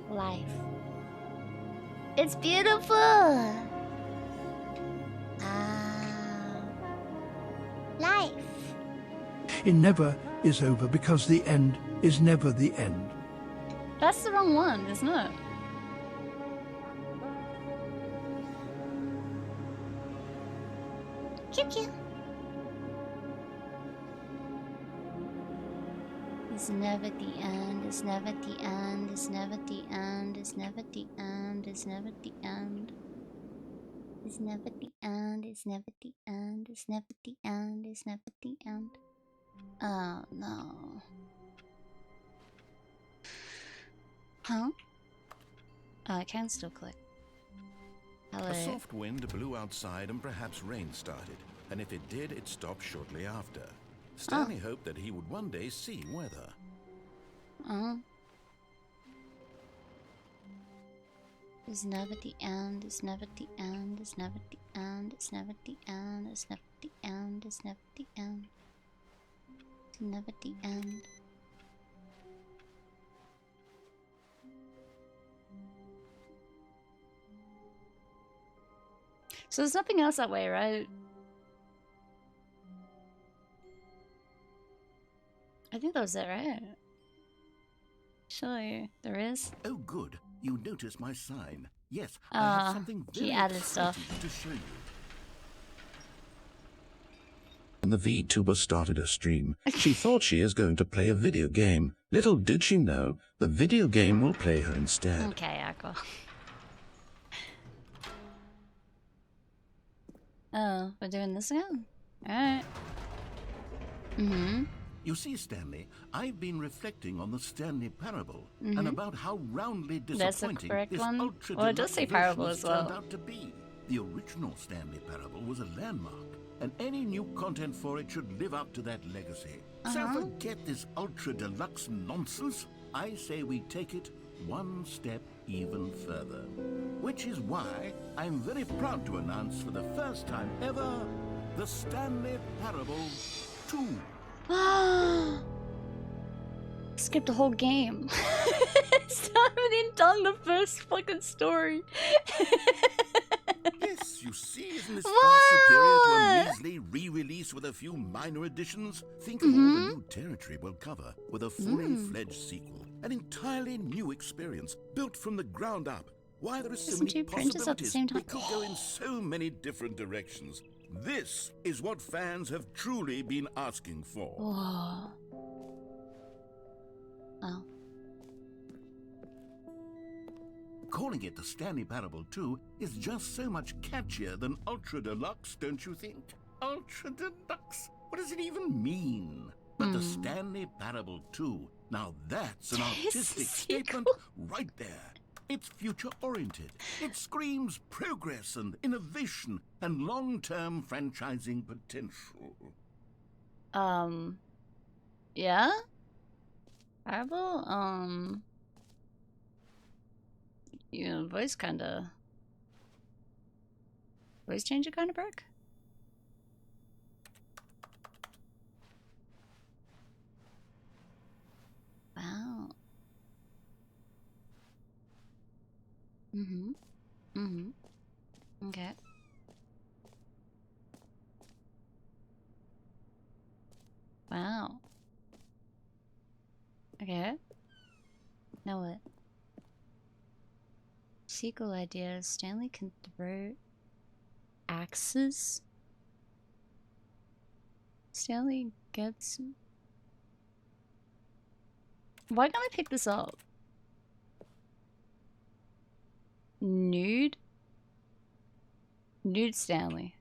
Life. It's beautiful. Life. It never is over because the end is never the end. That's the wrong one, isn't it? It's never the end, it's never the end, it's never the end, it's never the end, it's never the end. It's never the end, it's never the end, it's never the end, it's never the end. Oh no. Huh? Oh, I can still click. Hello. A soft wind blew outside and perhaps rain started. And if it did, it stopped shortly after. Stanley hoped that he would one day see weather. It's never the end, it's never the end, it's never the end, it's never the end, it's never the end, it's never the end. It's never the end. So there's nothing else that way, right? I think that was it, right? Surely there is. Oh, good. You noticed my sign. Yes, I have something he very added exciting stuff. to show you. When the VTuber started a stream, she thought she is going to play a video game. Little did she know, the video game will play her instead. Okay, Aqua. Oh, we're doing this again? Alright. You see, Stanley, I've been reflecting on the Stanley parable and about how roundly That's the disappointing correct this one. ultra Well, it does say parable as well. turned out to be. The original Stanley parable was a landmark, and any new content for it should live up to that legacy. So forget this ultra deluxe nonsense. I say we take it one step even further. Which is why I'm very proud to announce for the first time ever, the Stanley Parable 2. Skipped the whole game. Still haven't even done the first fucking story. Yes, you see, isn't this far superior to a measly re-release with a few minor additions? Think of all the new territory we'll cover with a fully fledged sequel. An entirely new experience, built from the ground up. Why, there are so many possibilities. We could go in so many different directions. This is what fans have truly been asking for. Whoa. Oh. Calling it the Stanley Parable 2 is just so much catchier than Ultra Deluxe, don't you think? Ultra Deluxe? What does it even mean? But the Stanley Parable 2, now that's an artistic statement right there. It's future-oriented. It screams progress and innovation and long-term franchising potential. Yeah? Parable? Yeah, voice changer kinda broke? Wow. Okay. Wow. Okay. Now what? Sequel ideas. Stanley can throw axes. Stanley gets... Why can't I pick this up? Nude? Nude Stanley.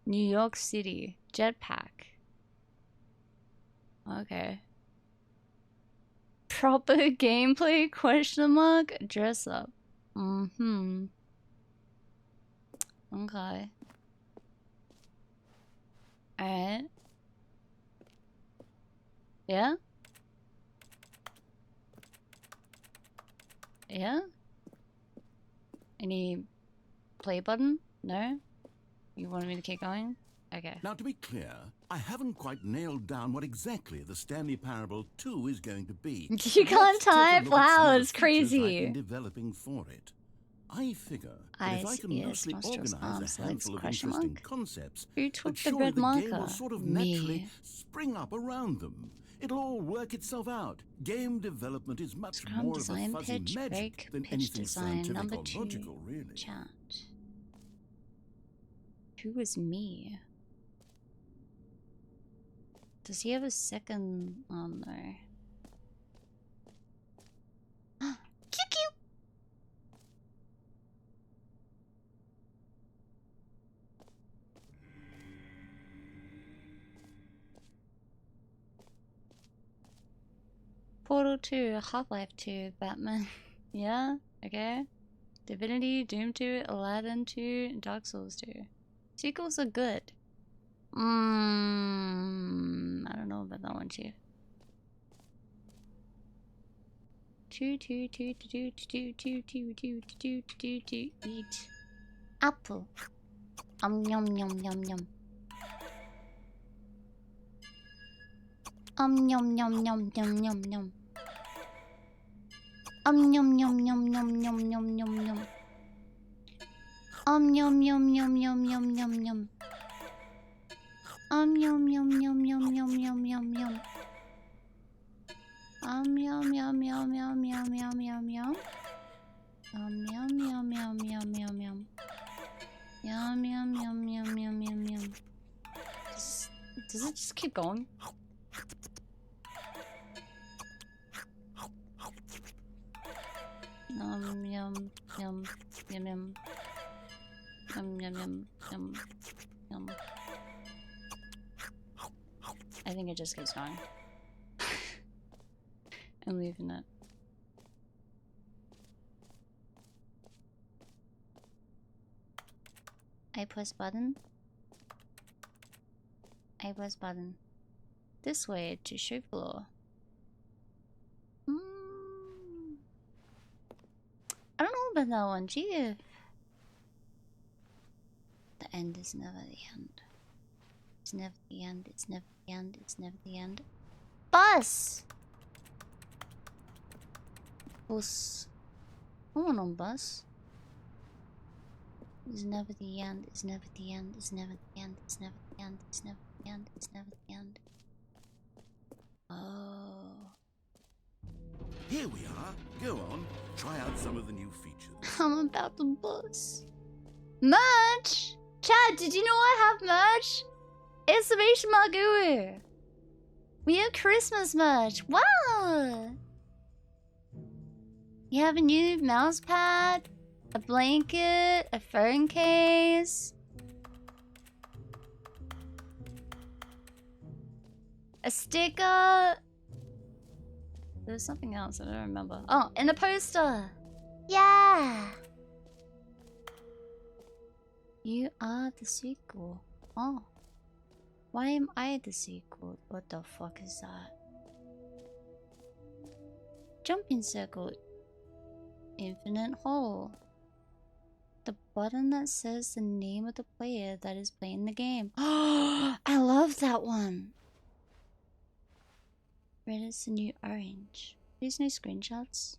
New York City. Jetpack. Okay. Proper gameplay? Question mark? Dress up. Okay. Alright. Yeah? Yeah? Any play button? No? You wanted me to keep going? Okay. Now, to be clear, I haven't quite nailed down what exactly the Stanley Parable 2 is going to be. You can't type? Wow, it's crazy. I've been developing for it. I figure that if I can mostly organize a handful of interesting concepts, who took the surely red the marker? game will sort of naturally spring up around them. It'll all work itself out. Game development is much more of a fuzzy magic than anything scientific or logical, really. Chat. Who is me? Does he have a second? Oh no. Cute, cute. Portal 2, Half-Life 2, Batman. Yeah, okay. Divinity, Doom 2, Aladdin 2, and Dark Souls 2. Sequels are good. I don't know about that one too. Eat. Apple. Yum yum yum yum. Yum yum yum yum yum yum. Yum yum yum yum yum yum yum yum. Yum yum yum yum yum yum yum. Yum yum yum yum yum yum yum yum. Yum yum yum yum yum yum yum yum yum. Yum yum yum yum yum yum yum. Yum yum yum yum yum yum yum. Does it just keep going? Yum yum yum yum yum. Yum yum yum yum yum. I think it just keeps going. I'm leaving it. I press button. I press button. This way to show floor. I don't know about that one, gee. The end is never the end. It's never the end, it's never the end, it's never the end. Bus! Bus. I want on bus. It's never the end, it's never the end, it's never the end, it's never the end, it's never the end, it's never the end. Oh. Here we are. Go on. Try out some of the new features. I'm about to bus. Merch! Chad, did you know I have merch? Exclamation mark guru. We have Christmas merch. Wow! You have a new mouse pad, a blanket, a phone case, a sticker. There's something else I don't remember. Oh, and a poster. Yeah. You are the sequel. Oh. Why am I the sequel? What the fuck is that? Jumping circle. Infinite hole. The button that says the name of the player that is playing the game. Oh, I love that one. Red is the new orange. These new screenshots.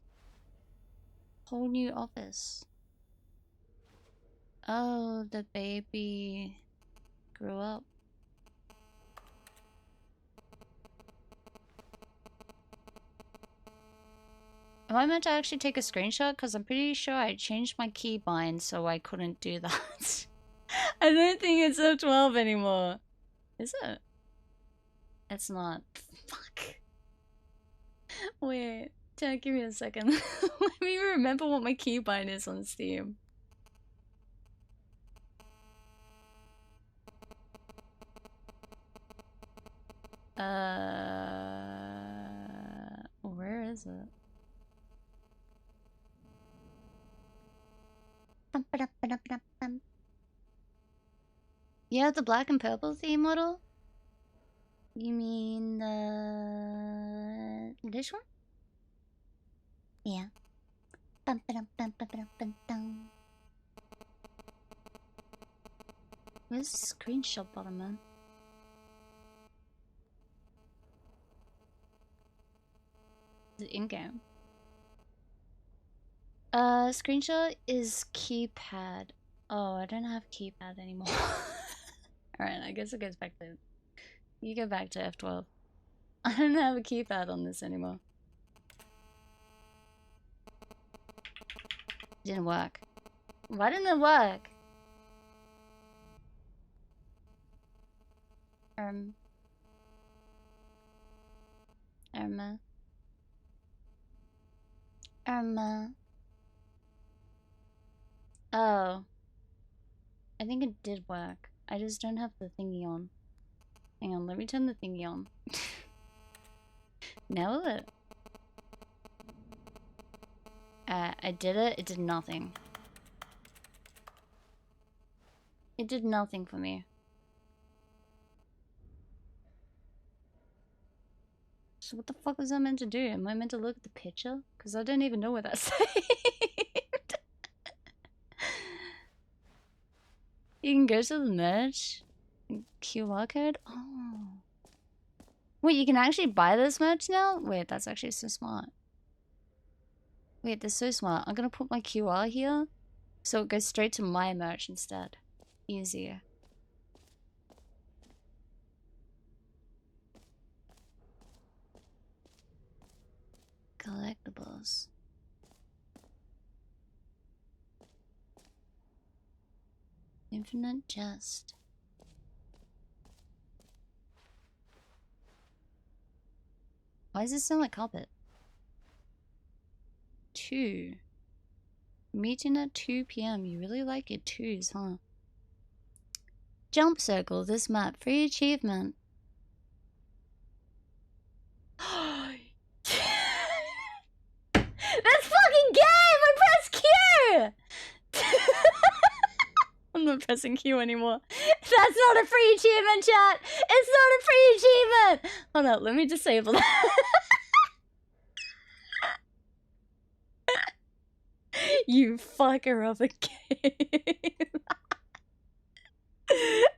Whole new office. Oh, the baby grew up. Am I meant to actually take a screenshot? Because I'm pretty sure I changed my keybind so I couldn't do that. I don't think it's F12 anymore. Is it? It's not. Fuck. Wait. Dad, give me a second. Let me remember what my keybind is on Steam. Where is it? You have the black and purple theme model? You mean this one? Yeah. Where's the screenshot button, man? Is it in-game? Screenshot is keypad. Oh, I don't have keypad anymore. Alright, I guess it goes back to... You go back to F12. I don't have a keypad on this anymore. Didn't work. Why didn't it work? Irma. Irma. Oh. I think it did work. I just don't have the thingy on. Hang on, let me turn the thingy on. Now will it? I did it. It did nothing. It did nothing for me. So what the fuck was I meant to do? Am I meant to look at the picture? Because I don't even know what that's saved. You can go to the merch. QR code? Oh. Wait, you can actually buy this merch now? Wait, that's actually so smart. Wait, that's so smart. I'm gonna put my QR here, so it goes straight to my merch instead. Easier. Collectibles. Infinite Jest. Why does it sound like carpet? 2. Meeting at 2 p.m. You really like your 2s, huh? Jump circle this map. Free achievement. That's fucking game! I pressed Q! I'm not pressing Q anymore. That's not a free achievement, chat! It's not a free achievement! Hold on, let me disable that. You fucker of a game.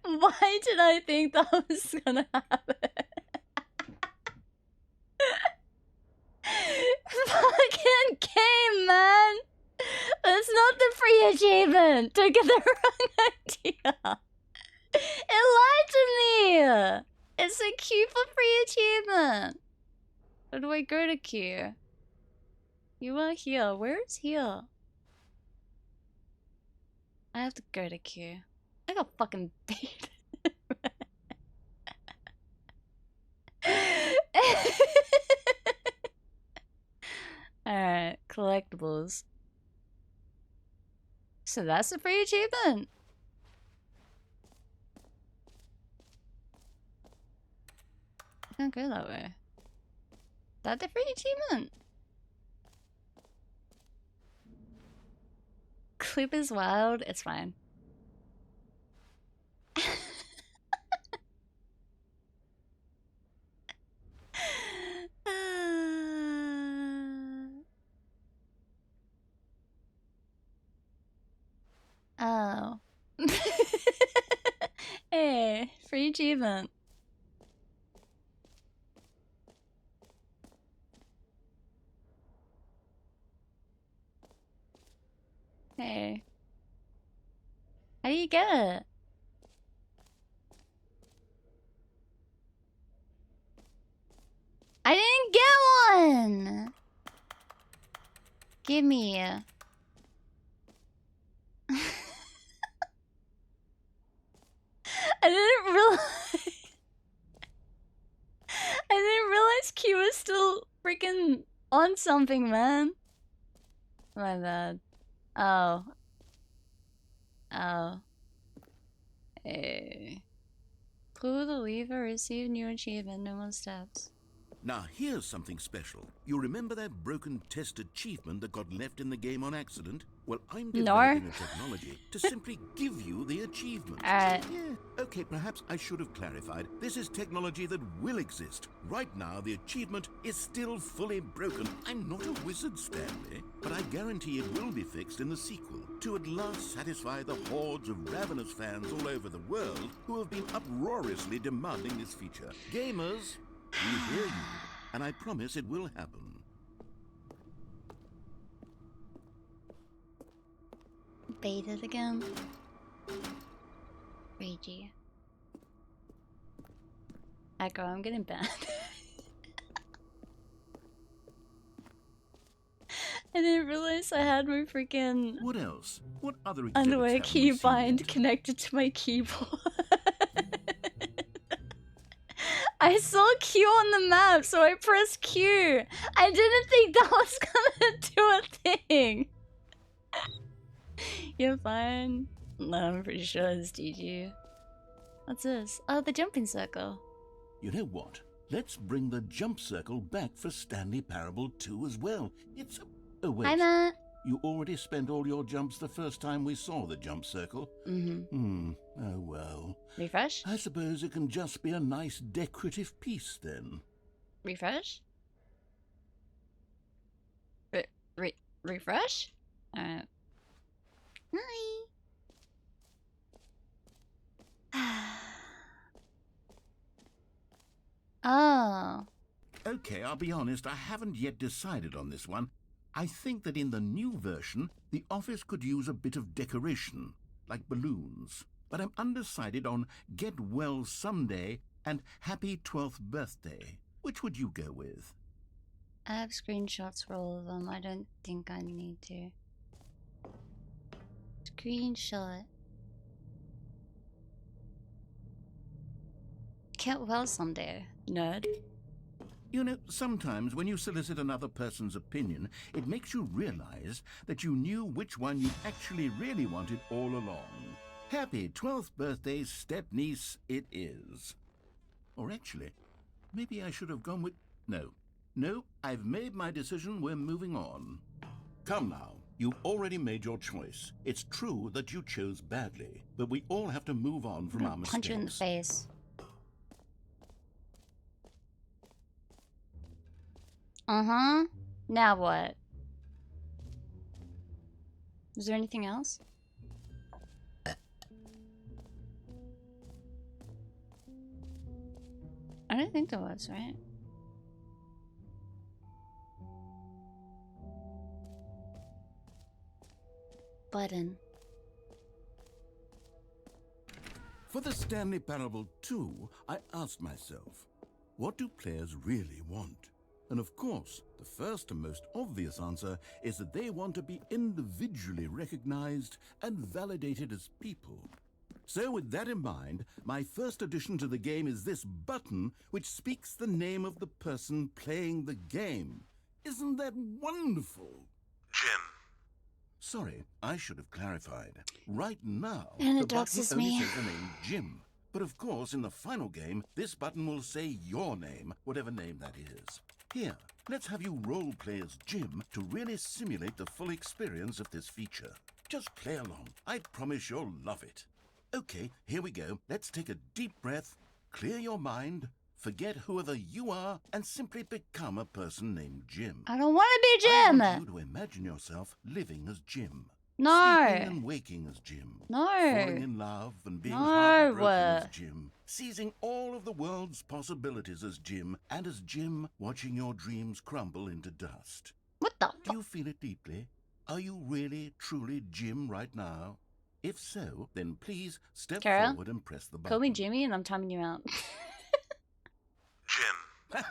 Why did I think that was gonna happen? Fucking game, man! That's not the free achievement! Don't get the wrong idea! It lied to me! It's a queue for free achievement! Where do I go to queue? You are here. Where is here? I have to go to queue. I got fucking baited. Alright, collectibles. So that's a free achievement. I can't go that way. That the free achievement? Clip is wild. It's fine. Oh. Hey, free achievement. Hey. How do you get it? I didn't get one! Give me. I didn't realize Q was still freaking on something, man. My bad. Oh. Oh. Hey. Pull the lever, receive new achievement, no more steps. Now here's something special. You remember that broken test achievement that got left in the game on accident? Well, I'm developing a technology to simply give you the achievement. Yeah, okay, perhaps I should have clarified. This is technology that will exist. Right now, the achievement is still fully broken. I'm not a wizard, Stanley, but I guarantee it will be fixed in the sequel to at last satisfy the hordes of ravenous fans all over the world who have been uproariously demanding this feature. Gamers, we hear you, and I promise it will happen. Baited again. Ragey. Echo, I'm getting banned. I didn't realize I had my freaking What else? What other underwear keybind connected to my keyboard. I saw Q on the map, so I pressed Q. I didn't think that was gonna do a thing. You're fine. No, I'm pretty sure it's GG. What's this? Oh, the jumping circle. You know what? Let's bring the jump circle back for Stanley Parable 2 as well. It's... Oh, wait. Hi, Matt. You already spent all your jumps the first time we saw the jump circle. Mm-hmm. Oh, well. Refresh? I suppose it can just be a nice decorative piece, then. Refresh? Refresh? Alright. Hi. Oh. Okay, I'll be honest, I haven't yet decided on this one. I think that in the new version, the office could use a bit of decoration, like balloons. But I'm undecided on Get Well Someday and Happy 12th Birthday. Which would you go with? I have screenshots for all of them. I don't think I need to. Screenshot. Get well someday, nerd. You know, sometimes when you solicit another person's opinion, it makes you realize that you knew which one you actually really wanted all along. Happy 12th birthday, step-niece, it is. Or actually, maybe I should have gone with... No, I've made my decision, we're moving on. Come now, you've already made your choice. It's true that you chose badly, but we all have to move on from our mistakes. Punch you in the face. Uh-huh. Now what? Is there anything else? I don't think there was, right? Button. For the Stanley Parable 2, I asked myself, what do players really want? And of course, the first and most obvious answer is that they want to be individually recognized and validated as people. So with that in mind, my first addition to the game is this button which speaks the name of the person playing the game. Isn't that wonderful? Jim. Sorry, I should have clarified. Right now, And the it button doxes only me. says the name Jim. But of course, in the final game, this button will say your name, whatever name that is. Here, let's have you role-play as Jim to really simulate the full experience of this feature. Just play along. I promise you'll love it. Okay, here we go. Let's take a deep breath, clear your mind, forget whoever you are, and simply become a person named Jim. I don't want to be Jim! I want you to imagine yourself living as Jim. No! Sleeping and waking as Jim. No! Falling in love and being No! heartbroken as Jim. Seizing all of the world's possibilities as Jim, and as Jim, watching your dreams crumble into dust. What the Do you feel it deeply? Are you really, truly Jim right now? If so, then please step Kara, forward and press the button. call me Jimmy and I'm timing you out. Jim.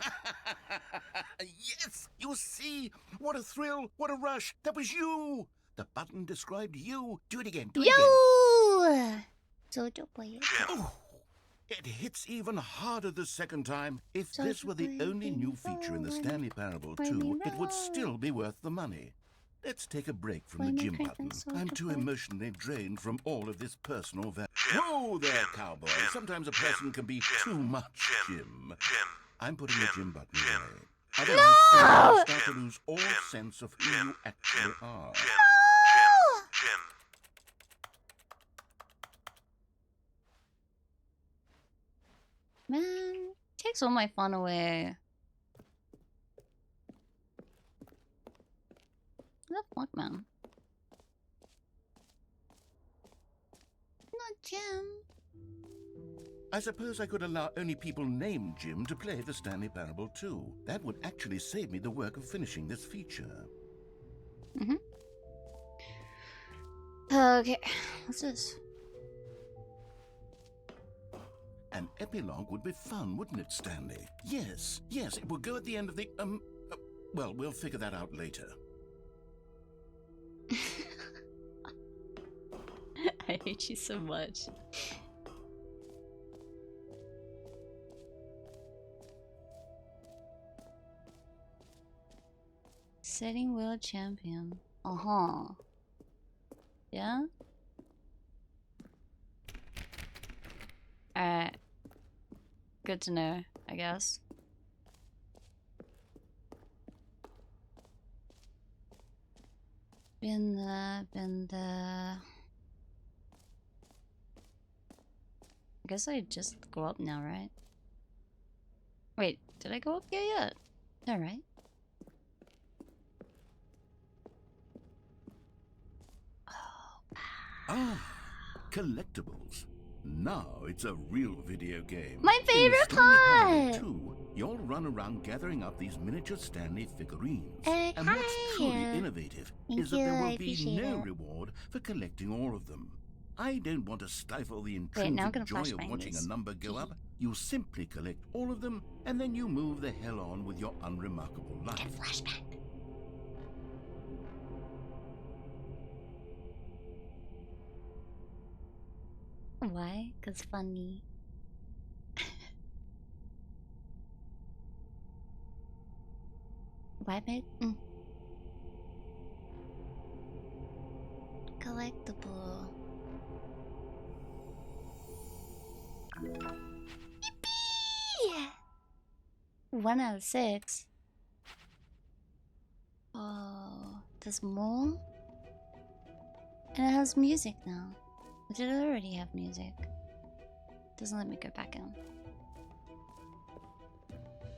Yes! You see? What a thrill! What a rush! That was you! The button described you. Do it again. Do it again. Jojo boy. Oh, it hits even harder the second time. If this were the only new feature in the Stanley Parable 2, it would still be worth the money. Let's take a break from the gym button. I'm too emotionally drained from all of this personal value. Whoa there, cowboy. Sometimes a person can be too much, Jim. I'm putting the gym button away. Otherwise, you'll start to lose all sense of who you actually are. Jim. Man, takes all my fun away. What the fuck, man? Not Jim. I suppose I could allow only people named Jim to play the Stanley Parable 2. That would actually save me the work of finishing this feature. Okay, what's this? An epilogue would be fun, wouldn't it, Stanley? Yes, it would go at the end of the, well, we'll figure that out later. I hate you so much. Setting world champion. Uh-huh. Yeah? Alright. Good to know, I guess. Been there. I guess I just go up now, right? Wait, did I go up here yet? Alright. Ah, collectibles. Now it's a real video game. My favorite part! Too, you'll run around gathering up these miniature Stanley figurines. And what's truly innovative is that there will be no reward for collecting all of them. I don't want to stifle the intrinsic joy of watching a number go up. You simply collect all of them, and then you move the hell on with your unremarkable life. Get a flashback. Why? 'Cause funny. Why, babe? Collectible. Yippee! 1 out of 6. Oh, there's more? And it has music now. Or did it already have music? Doesn't let me go back in.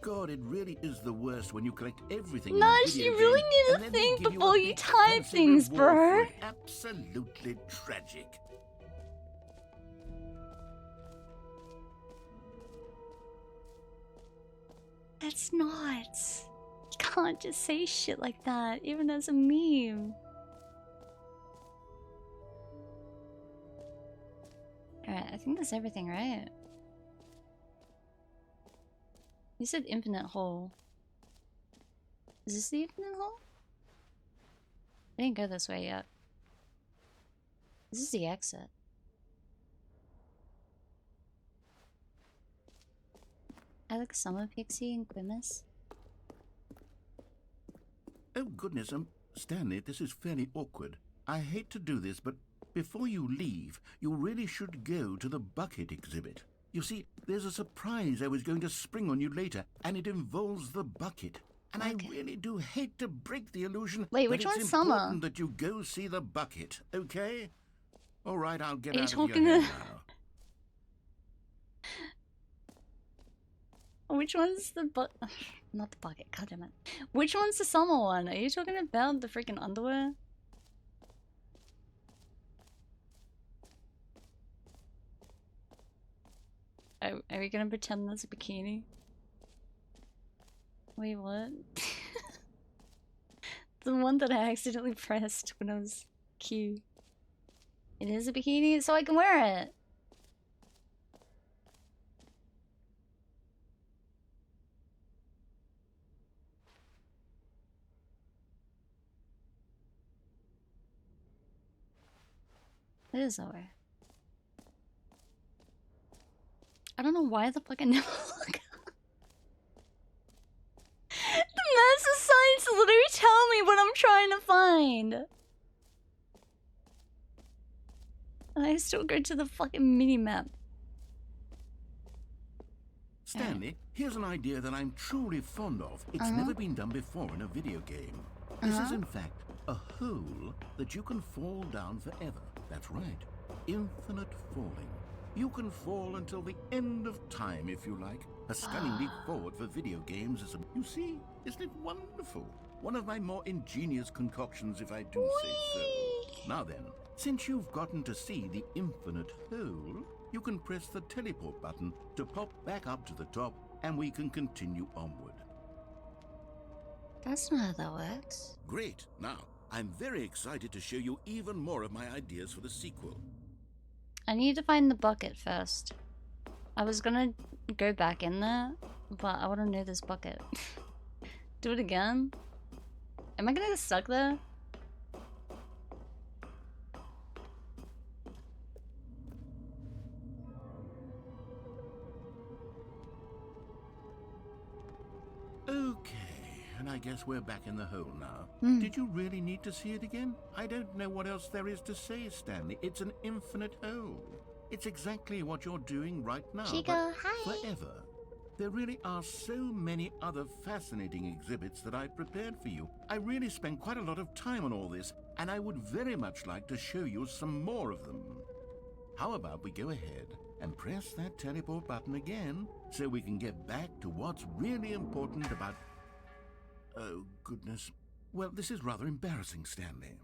God, it really is the worst when you collect everything. Nosh, you really need to think before you type things, bro. Absolutely tragic. That's not. You can't just say shit like that, even as a meme. Alright, I think that's everything, right? You said infinite hole. Is this the infinite hole? I didn't go this way yet. This is the exit. I like Summer Pixie and Grimace. Oh goodness, Stanley, this is fairly awkward. I hate to do this, but before you leave, you really should go to the bucket exhibit. You see, there's a surprise I was going to spring on you later, and it involves the bucket. And I really do hate to break the illusion. Wait, which one's Summer? It's important that you go see the bucket, okay? All right, I'll get Are you out of your talking hair to... now. Which one's the not the bucket, goddammit. Which one's the Summer one? Are you talking about the freaking underwear? Are we gonna pretend that's a bikini? Wait, what? The one that I accidentally pressed when I was Q. It is a bikini, so I can wear it! It is over. I don't know why the fuck I never look. The master signs literally tell me what I'm trying to find. And I still go to the fucking mini-map. Stanley, here's an idea that I'm truly fond of. It's never been done before in a video game. This is in fact a hole that you can fall down forever. That's right. Infinite falling. You can fall until the end of time if you like. A stunning leap forward for video games is you see, isn't it wonderful? One of my more ingenious concoctions, if I do say so. Now then, since you've gotten to see the infinite hole, you can press the teleport button to pop back up to the top, and we can continue onward. That's not how that works. Great. Now, I'm very excited to show you even more of my ideas for the sequel. I need to find the bucket first. I was gonna go back in there, but I want to know this bucket. Do it again? Am I gonna get stuck there? Okay, and I guess we're back in the hole now. Hmm. Did you really need to see it again? I don't know what else there is to say, Stanley. It's an infinite hole. It's exactly what you're doing right now, Chico, but hi. forever. There really are so many other fascinating exhibits that I've prepared for you. I really spent quite a lot of time on all this, and I would very much like to show you some more of them. How about we go ahead and press that teleport button again so we can get back to what's really important about... Oh, goodness. Well, this is rather embarrassing, Stanley.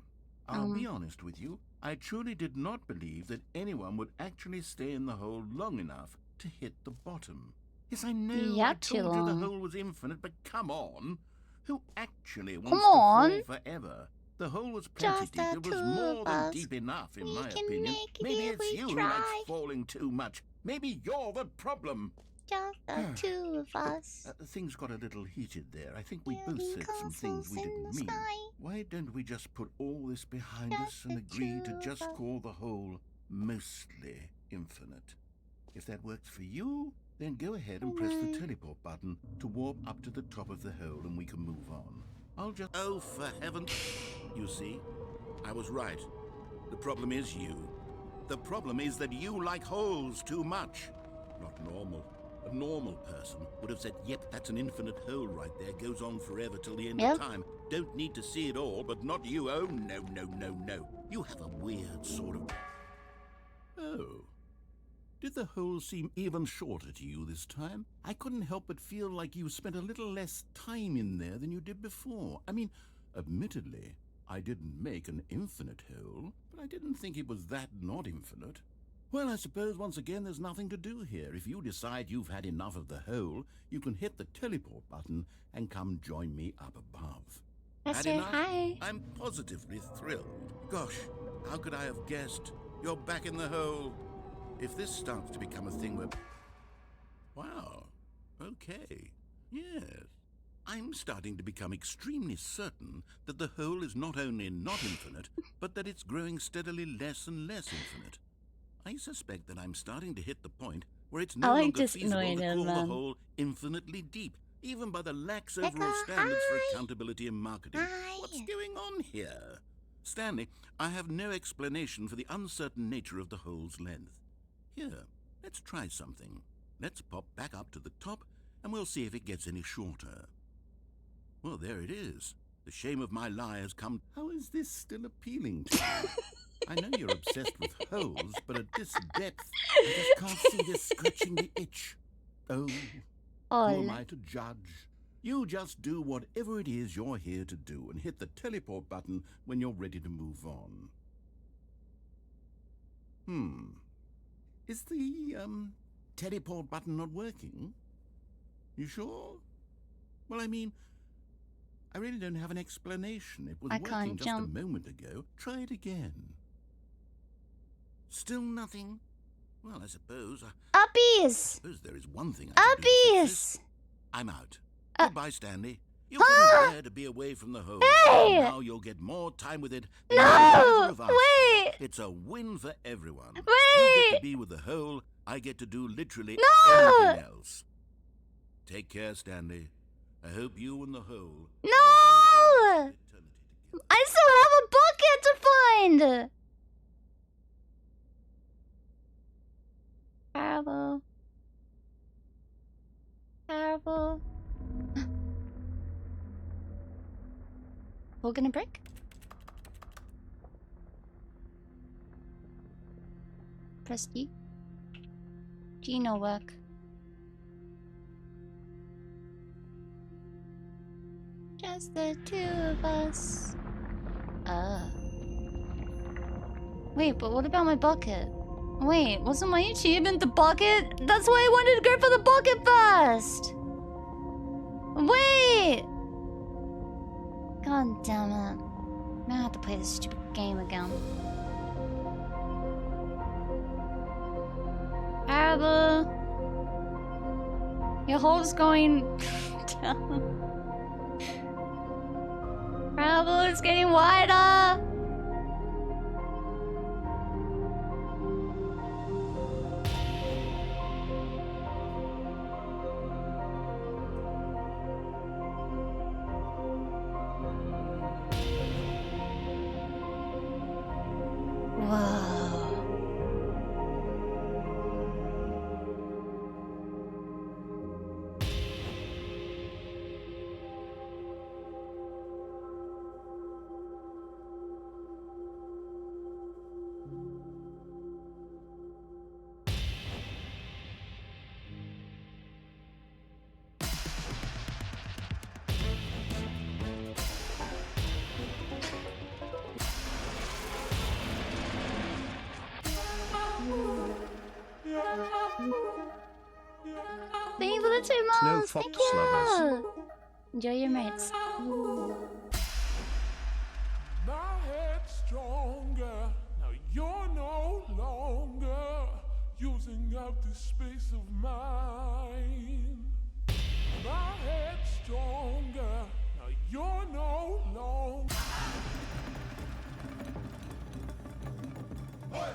I'll be honest with you. I truly did not believe that anyone would actually stay in the hole long enough to hit the bottom. Yes, I know Yeah, I too told you the long. hole was infinite, but come on. Who actually wants Come to on. fall forever? The hole was plenty Just deep. the It was two more of than us. deep enough, in We my can opinion. make it Maybe if it's we you who try. likes falling too much. Maybe you're the problem. Just the two of us. Things got a little heated there. I think we both Building said some things we castles in didn't the mean. sky. Why don't we just put all this behind us Just and the agree to two just of us. call the hole mostly infinite? If that works for you, then go ahead and press the teleport button to warp up to the top of the hole and we can move on. I'll just... Oh, for heaven's... You see, I was right. The problem is you. The problem is that you like holes too much. Not normal. A normal person would have said, yep, that's an infinite hole right there. Goes on forever till the end of time. Don't need to see it all, but not you. Oh, no, no, no, no. You have a weird sort of... Oh. Did the hole seem even shorter to you this time? I couldn't help but feel like you spent a little less time in there than you did before. I mean, admittedly, I didn't make an infinite hole, but I didn't think it was that not infinite. Well, I suppose once again there's nothing to do here. If you decide you've had enough of the hole, you can hit the teleport button and come join me up above. Had enough? Hi. I'm positively thrilled. Gosh, how could I have guessed? You're back in the hole. If this starts to become a thing where... Wow. Okay. Yes. I'm starting to become extremely certain that the hole is not only not infinite, but that it's growing steadily less and less infinite. I suspect that I'm starting to hit the point where it's no longer feasible to call the hole infinitely deep, even by the lax overall standards for accountability in marketing. What's going on here? Stanley, I have no explanation for the uncertain nature of the hole's length. Here, let's try something. Let's pop back up to the top, and we'll see if it gets any shorter. Well, there it is. The shame of my lie has come. How is this still appealing to you? I know you're obsessed with holes, but at this depth, I just can't see this scratching the itch. Oh, who am I to judge? You just do whatever it is you're here to do and hit the teleport button when you're ready to move on. Is the, teleport button not working? You sure? Well, I mean, I really don't have an explanation. It was working just a moment ago. Try it again. Still nothing? Well, I suppose... Uppies! I suppose there is one thing I can do to fix this. I'm out. Goodbye, Stanley. You couldn't bear to be away from the hole. Hey! Now you'll get more time with it than either of us. Wait! It's a win for everyone. Wait! You get to be with the hole. I get to do literally everything else. Take care, Stanley. I hope you and the hole... No! I still have a bucket to find! Terrible. Terrible. We're gonna break? Press D. G no work. Just the two of us. Wait, but what about my bucket? Wait, wasn't my achievement the bucket? That's why I wanted to go for the bucket first! Wait! God damn it. I'm gonna have to play this stupid game again. Terrible. Your hole's going down. Terrible, it's getting wider! Timos! Thank you! Enjoy your mates. My head's stronger. Now you're no longer using up this space of mine. My head's stronger. Now you're no longer. Hey!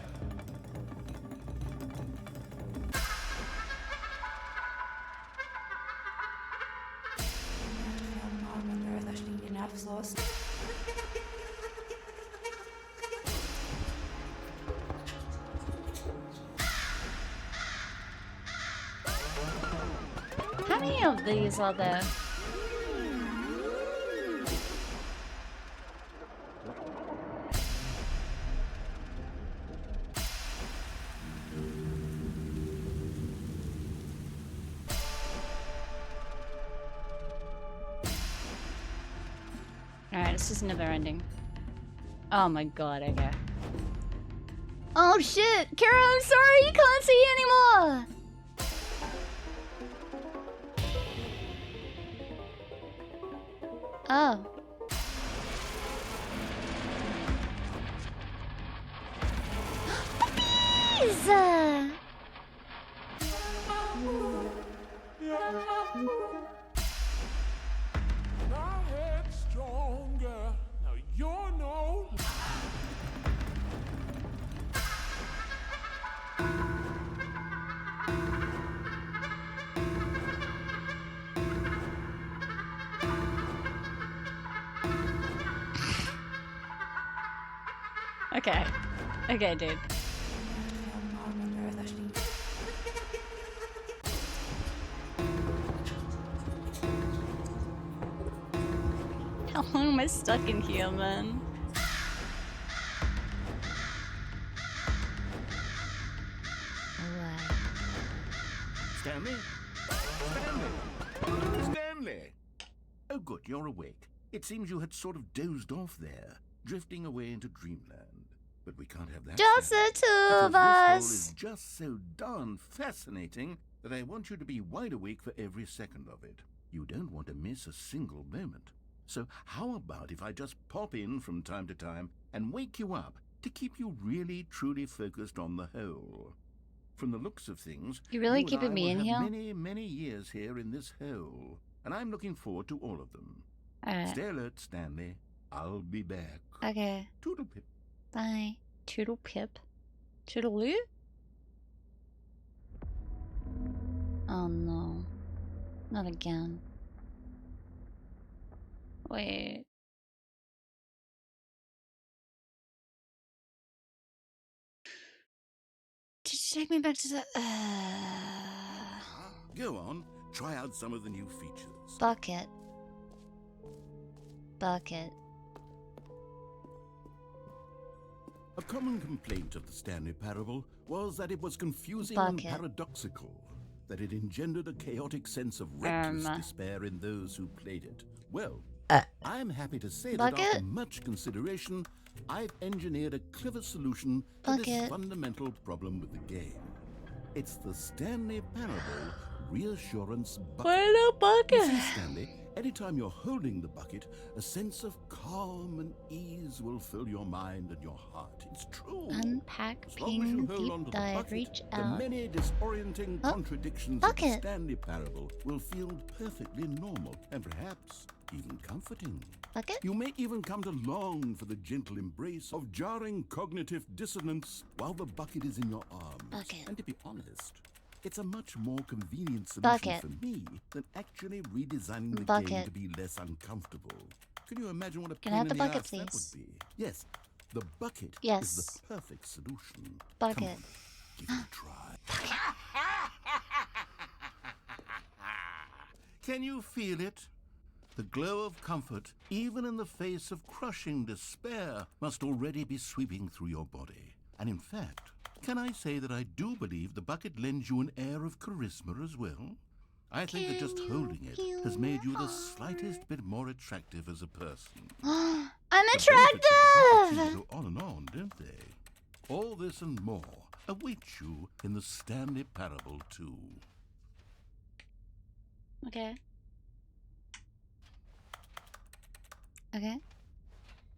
How many of these are there? Alright, this is never ending. Oh my god, okay. Oh shit! Kara, I'm sorry, you can't see anymore! Oh. Bees! My head's stronger. Now you're no. Okay. Okay, dude. How long am I stuck in here, man? Stanley? Stanley? Stanley! Oh good, you're awake. It seems you had sort of dozed off there, drifting away into dreamland. But we can't have that. Just the two of us! This is just so darn fascinating that I want you to be wide awake for every second of it. You don't want to miss a single moment. So how about if I just pop in from time to time and wake you up to keep you really, truly focused on the whole? From the looks of things, You really and keeping I me will in have here? many, many years here in this hole, and I'm looking forward to all of them. Alright. Stay alert, Stanley. I'll be back. Okay. Toodle-pip. Bye. Toodle pip. Toodaloo? Oh no. Not again. Wait. Did you take me back to the... Go on, try out some of the new features. Bucket. Bucket. A common complaint of the Stanley Parable was that it was confusing Bucket. and paradoxical, that it engendered a chaotic sense of reckless despair in those who played it. Well, I'm happy to say that after much consideration, I've engineered a clever solution to this fundamental problem with the game. It's the Stanley Parable Reassurance Bucket. Why no bucket? You see, Stanley, anytime you're holding the bucket, a sense of calm and ease will fill your mind and your heart. It's true. Unpack, As long as you ping, hold on deep to the dive, bucket, reach the out. many disorienting contradictions of the Stanley Parable will feel perfectly normal and perhaps even comforting. Bucket? You may even come to long for the gentle embrace of jarring cognitive dissonance while the bucket is in your arms. Bucket. And to be honest, it's a much more convenient solution for me than actually redesigning the game to be less uncomfortable. Can you imagine what a pain in the ass that would be? Yes, the bucket is the perfect solution. Bucket. Come on, give it a try. Can you feel it? The glow of comfort, even in the face of crushing despair, must already be sweeping through your body. And in fact, can I say that I do believe the bucket lends you an air of charisma as well? I think that just holding it has made you the slightest bit more attractive as a person. I'm attractive! Go on and on, don't they? All this and more await you in the Stanley Parable 2. Okay. Okay.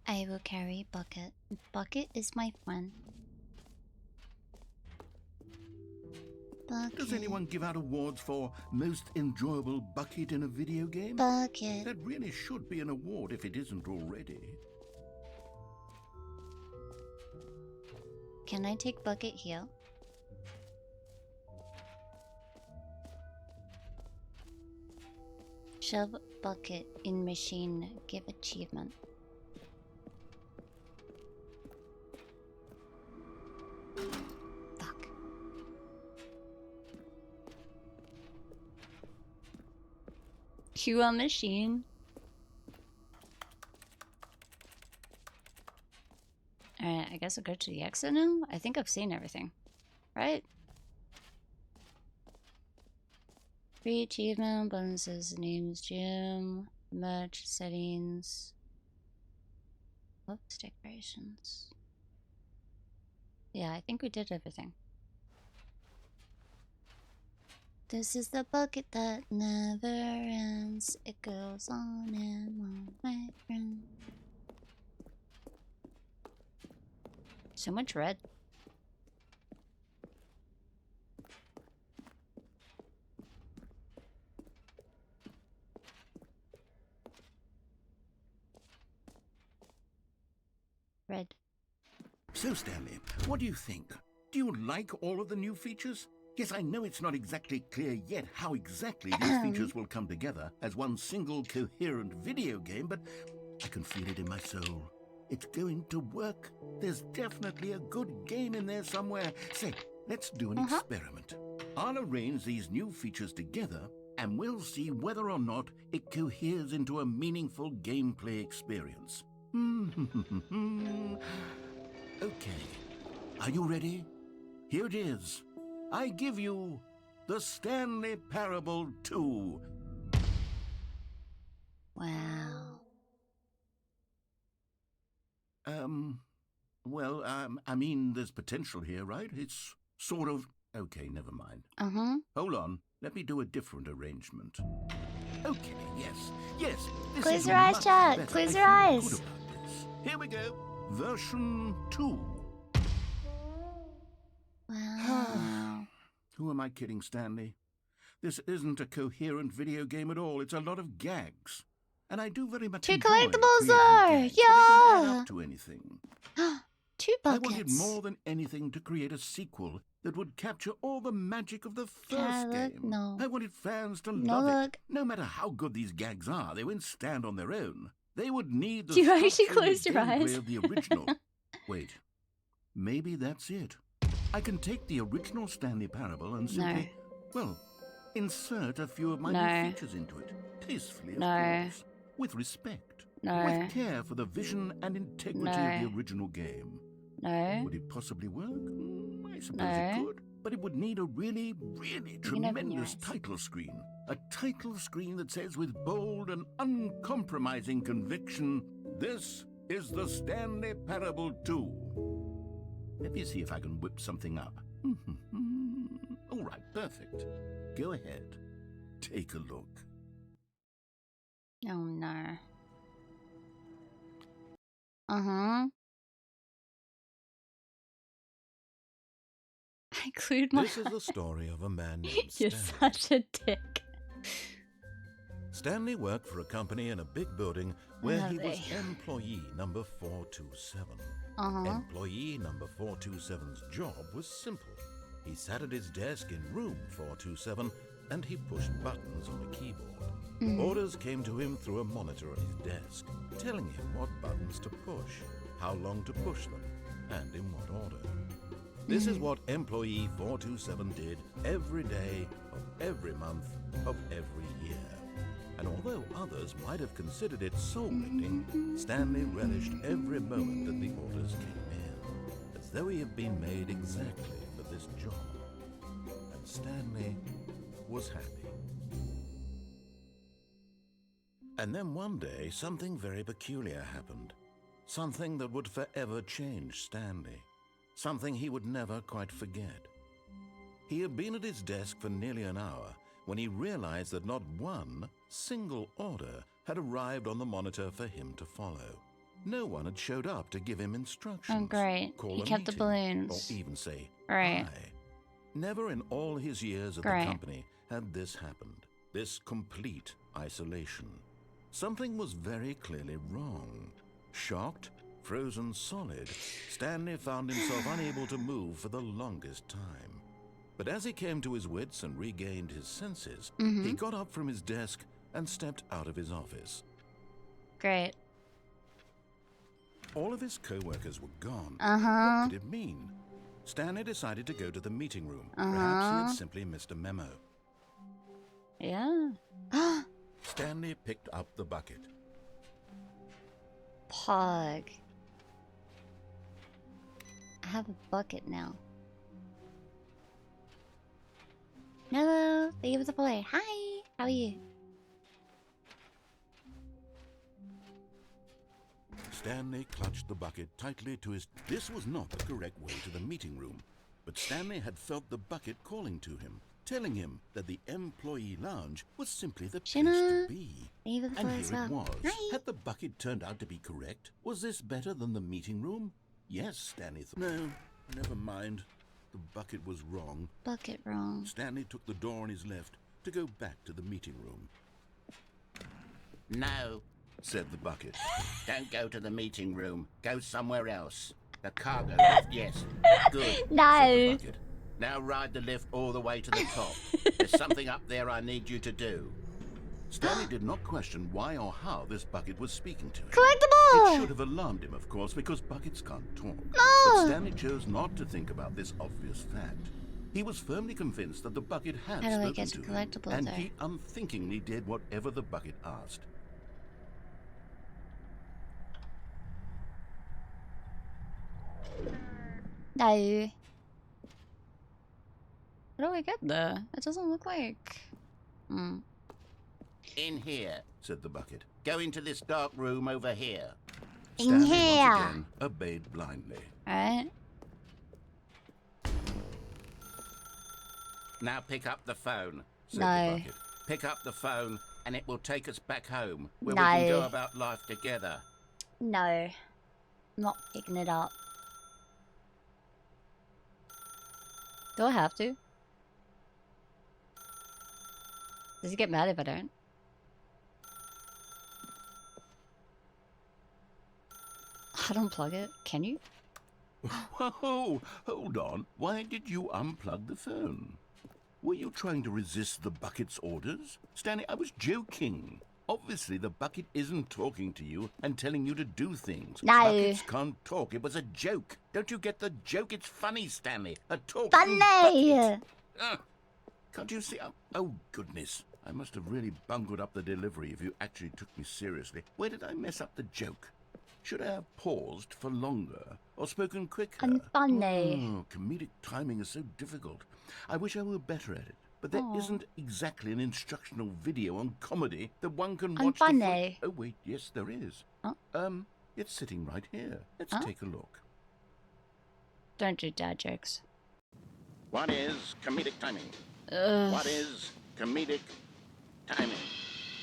I will carry Bucket. Bucket is my friend. Bucket. Does anyone give out awards for most enjoyable bucket in a video game? Bucket. That really should be an award if it isn't already. Can I take Bucket here? Shove Bucket in machine. Give achievement. Fuck. Cue a machine. Alright, I guess I'll go to the exit now. I think I've seen everything. Right? Free achievement, bonuses, names, gym, merch, settings. Oops, decorations. Yeah, I think we did everything. This is the bucket that never ends. It goes on and on, my friend. So much red. Red. So, Stanley, what do you think? Do you like all of the new features? Yes, I know it's not exactly clear yet how exactly these features will come together as one single coherent video game, but I can feel it in my soul. It's going to work. There's definitely a good game in there somewhere. Say, let's do an experiment. I'll arrange these new features together, and we'll see whether or not it coheres into a meaningful gameplay experience. Okay. Are you ready? Here it is. I give you the Stanley Parable 2. Wow. Well, I mean, there's potential here, right? It's sort of... Okay, never mind. Hold on. Let me do a different arrangement. Okay, yes. This Close is your eyes, much chat. better. Close I your feel eyes. good about this. Here we go. Version 2. Wow. Who am I kidding, Stanley? This isn't a coherent video game at all. It's a lot of gags. And I do very much Two enjoy collectibles creating there! gags, but they don't add Yeah! up to anything. 2 I buckets. wanted more than anything to create a sequel that would capture all the magic of the first look? game. No. I wanted fans to No love look. it. No matter how good these gags are, they won't stand on their own. They would need the Do you actually structure and close your gameplay eyes? of the original. Wait, maybe that's it. I can take the original Stanley Parable and simply, well, insert a few of my new features into it. Tastefully, of course. With respect. With care for the vision and integrity of the original game. Would it possibly work? I suppose it could. But it would need a really, really tremendous title screen. A title screen that says with bold and uncompromising conviction, "This is the Stanley Parable 2." Let me see if I can whip something up. All right, perfect. Go ahead. Take a look. Oh no. I glued my This is the story of a man named You're Stanley. such a dick. Stanley worked for a company in a big building where he was Lovely. employee number 427. Employee number 427's job was simple. He sat at his desk in room 427 and he pushed buttons on a keyboard. Orders came to him through a monitor on his desk, telling him what buttons to push, how long to push them, and in what order. This is what employee 427 did every day of every month of every year. And although others might have considered it soul-lifting, Stanley relished every moment that the orders came in, as though he had been made exactly for this job. And Stanley was happy. And then one day, something very peculiar happened. Something that would forever change Stanley. Something he would never quite forget. He had been at his desk for nearly an hour when he realized that not one single order had arrived on the monitor for him to follow. No one had showed up to give him instructions. Oh, great. Call He a kept the meeting, balloons. or even say Right. hi. Never in all his years at Great. the company had this happened. This complete isolation. Something was very clearly wrong. Shocked, frozen solid, Stanley found himself unable to move for the longest time. But as he came to his wits and regained his senses, he got up from his desk and stepped out of his office. Great. All of his co-workers were gone. Uh-huh. What could it mean? Stanley decided to go to the meeting room. Perhaps he had simply missed a memo. Yeah. Stanley picked up the bucket. Pog. I have a bucket now. Hello, thank you for the play. Hi, how are you? Stanley clutched the bucket tightly to his... This was not the correct way to the meeting room, but Stanley had felt the bucket calling to him, telling him that the employee lounge was simply the place to be. And here it was. Hi. Had the bucket turned out to be correct? Was this better than the meeting room? Yes, Stanley thought. No, never mind. The bucket was wrong. Bucket wrong. Stanley took the door on his left to go back to the meeting room. No, said the bucket. don't go to the meeting room. Go somewhere else. The cargo lift, yes. Good. No. Said the bucket. Now ride the lift all the way to the top. There's something up there I need you to do. Stanley did not question why or how this bucket was speaking to him. Collectible! It should have alarmed him, of course, because buckets can't talk. No! But Stanley chose not to think about this obvious fact. He was firmly convinced that the bucket had How do I spoken get to to him, collectible and there? he unthinkingly did whatever the bucket asked. No. How do I get there? It doesn't look like... In here, said the bucket. Go into this dark room over here. In Stanley here. once again obeyed blindly. Alright. Now pick up the phone, said No. the bucket. Pick up the phone and it will take us back home, where No. we can go about life together. No. I'm not picking it up. Do I have to? Does he get mad if I don't? I'd unplug it. Can you? Whoa, hold on. Why did you unplug the phone? Were you trying to resist the bucket's orders? Stanley, I was joking. Obviously, the bucket isn't talking to you and telling you to do things. No. Buckets can't talk. It was a joke. Don't you get the joke? It's funny, Stanley. A talking Funny! bucket. Can't you see? Oh, goodness. I must have really bungled up the delivery if you actually took me seriously. Where did I mess up the joke? Should I have paused for longer or spoken quicker? Unfunny. Oh, comedic timing is so difficult. I wish I were better at it. But there isn't exactly an instructional video on comedy that one can watch. Unfunny. Oh, wait, yes, there is. Oh. It's sitting right here. Let's take a look. Don't do dad jokes. What is comedic timing? Ugh. What is comedic timing?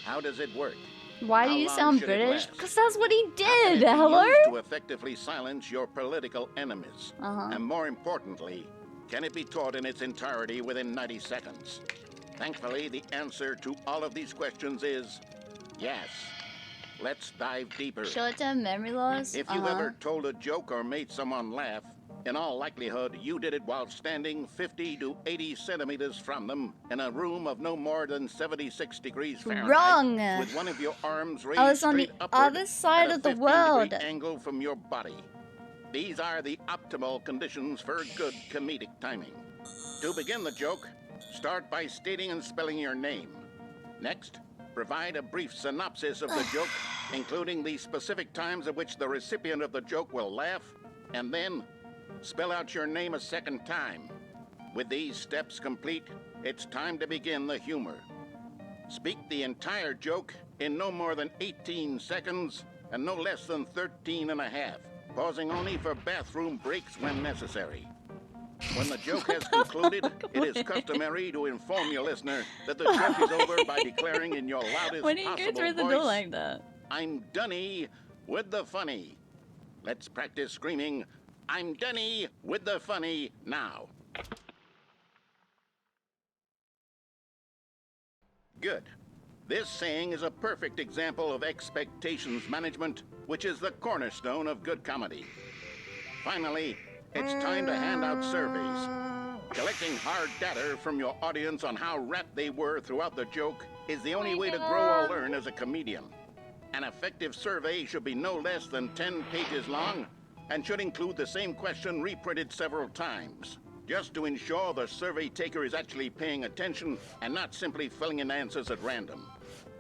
How does it work? Why do How you long sound should it British? last? Because that's what he How can did. it be Hello? used to effectively silence your political enemies? And more importantly, can it be taught in its entirety within 90 seconds? Thankfully, the answer to all of these questions is yes. Let's dive deeper. Short-term memory loss? If you ever told a joke or made someone laugh, in all likelihood, you did it while standing 50 to 80 centimeters from them in a room of no more than 76 degrees Fahrenheit. Wrong. With one of your arms raised I was on the straight upward other side at a of the 15-degree world. angle from your body. These are the optimal conditions for good comedic timing. To begin the joke, start by stating and spelling your name. Next, provide a brief synopsis of the joke, including the specific times at which the recipient of the joke will laugh, and then spell out your name a second time. With these steps complete, it's time to begin the humor. Speak the entire joke in no more than 18 seconds and no less than 13 and a half, pausing only for bathroom breaks when necessary. When the joke has concluded, it is customary to inform your listener that the joke is over by declaring in your loudest Why do you go possible through the voice, door like that? I'm Dunny with the funny. Let's practice screaming, I'm Dunny with the funny now. Good. This saying is a perfect example of expectations management, which is the cornerstone of good comedy. Finally, it's time to hand out surveys. Collecting hard data from your audience on how rapt they were throughout the joke is the only way to grow or learn as a comedian. An effective survey should be no less than 10 pages long and should include the same question reprinted several times, just to ensure the survey taker is actually paying attention and not simply filling in answers at random.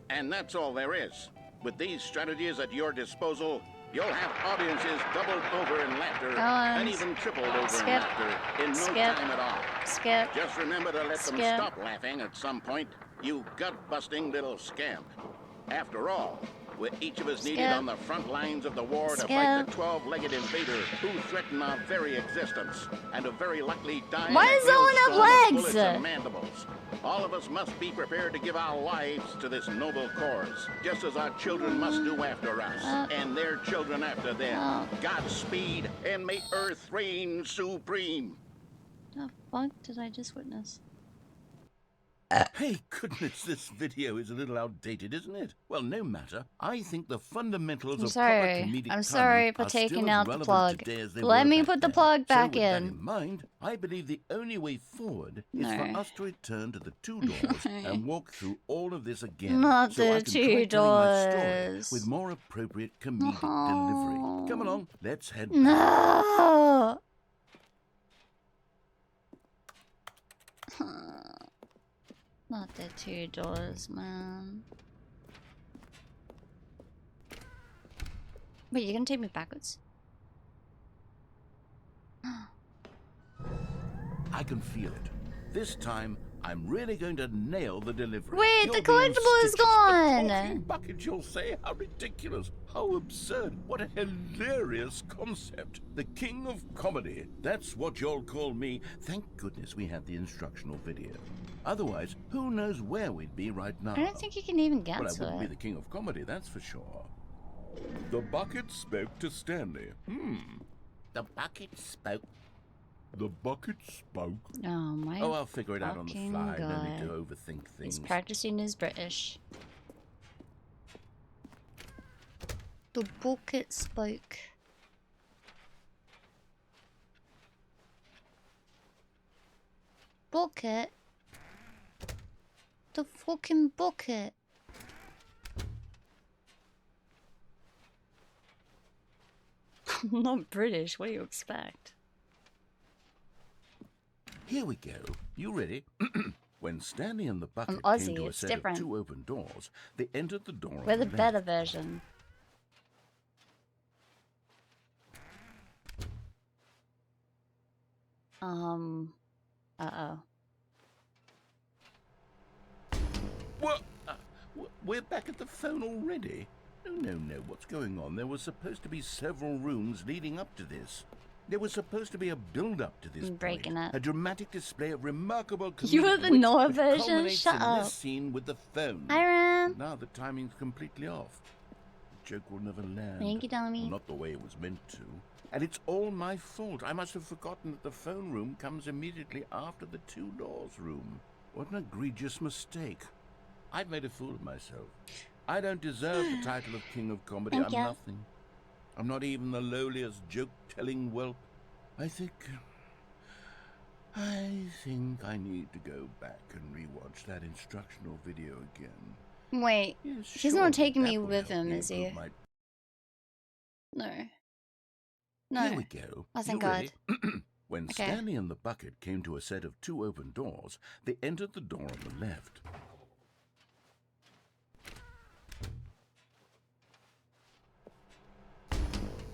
And that's all there is. With these strategies at your disposal, you'll have audiences doubled over in laughter and even tripled over in laughter in no time at all. Just remember to let them stop laughing at some point, you gut-busting little scamp. After all, with each of us needed on the front lines of the war to fight the 12-legged invader who threaten our very existence, and who very likely die. Why does no one have legs? Bullets and mandibles. All of us must be prepared to give our lives to this noble cause, just as our children must do after us, and their children after them. Godspeed, and may Earth reign supreme. The fuck did I just witness? Hey, goodness, this video is a little outdated, isn't it? Well, no matter. I think the fundamentals of proper comedic I'm sorry for taking out the plug. Let me put the plug back with in. That in mind, I believe the only way forward is for us to return to the 2 doors and walk through all of this again. Not so the I can 2 try telling my doors. story with more appropriate comedic delivery. Come along, let's head back. No. Not the 2 doors, man. Wait, you're gonna take me backwards? I can feel it. This time, I'm really going to nail the delivery. Wait, the collectible is gone! A talking bucket, you'll say? How ridiculous. How absurd. What a hilarious concept. The king of comedy. That's what you'll call me. Thank goodness we had the instructional video. Otherwise, who knows where we'd be right now. I don't think you can even get Well, I to wouldn't it. be the king of comedy, that's for sure. The bucket spoke to Stanley. The bucket spoke. The bucket spoke. Oh my. Oh, I'll figure it out on the fly. God. No need to overthink things. He's practicing his British. The bucket spoke. Bucket? The fucking bucket. I'm not British. What do you expect? Here we go. You ready? When Stanley and the bucket Aussie, came to a it's set different. of 2 open doors, they entered the door We're on the the better left. version. Uh-oh. What? We're back at the phone already? No. What's going on? There was supposed to be several rooms leading up to this. There was supposed to be a build-up to this I'm breaking point. it. A dramatic display of remarkable comedic You were the wit Noah which version? culminates Shut in up. this scene with the phone. Hi, Ram. Now the timing's completely off. The joke will never land. Thank you, Tommy. Well, not the way it was meant to. And it's all my fault. I must have forgotten that the phone room comes immediately after the 2 doors room. What an egregious mistake. I've made a fool of myself. I don't deserve the title of King of Comedy. Thank I'm you. nothing. I'm not even the lowliest joke-telling whelp. I think I need to go back and rewatch that instructional video again. Wait, Yes, he's surely not taking that me will with help him, me is he? improve my- No. No. Here we go. Oh, thank You ready? God. When Okay. Stanley and the bucket came to a set of 2 open doors, they entered the door on the left.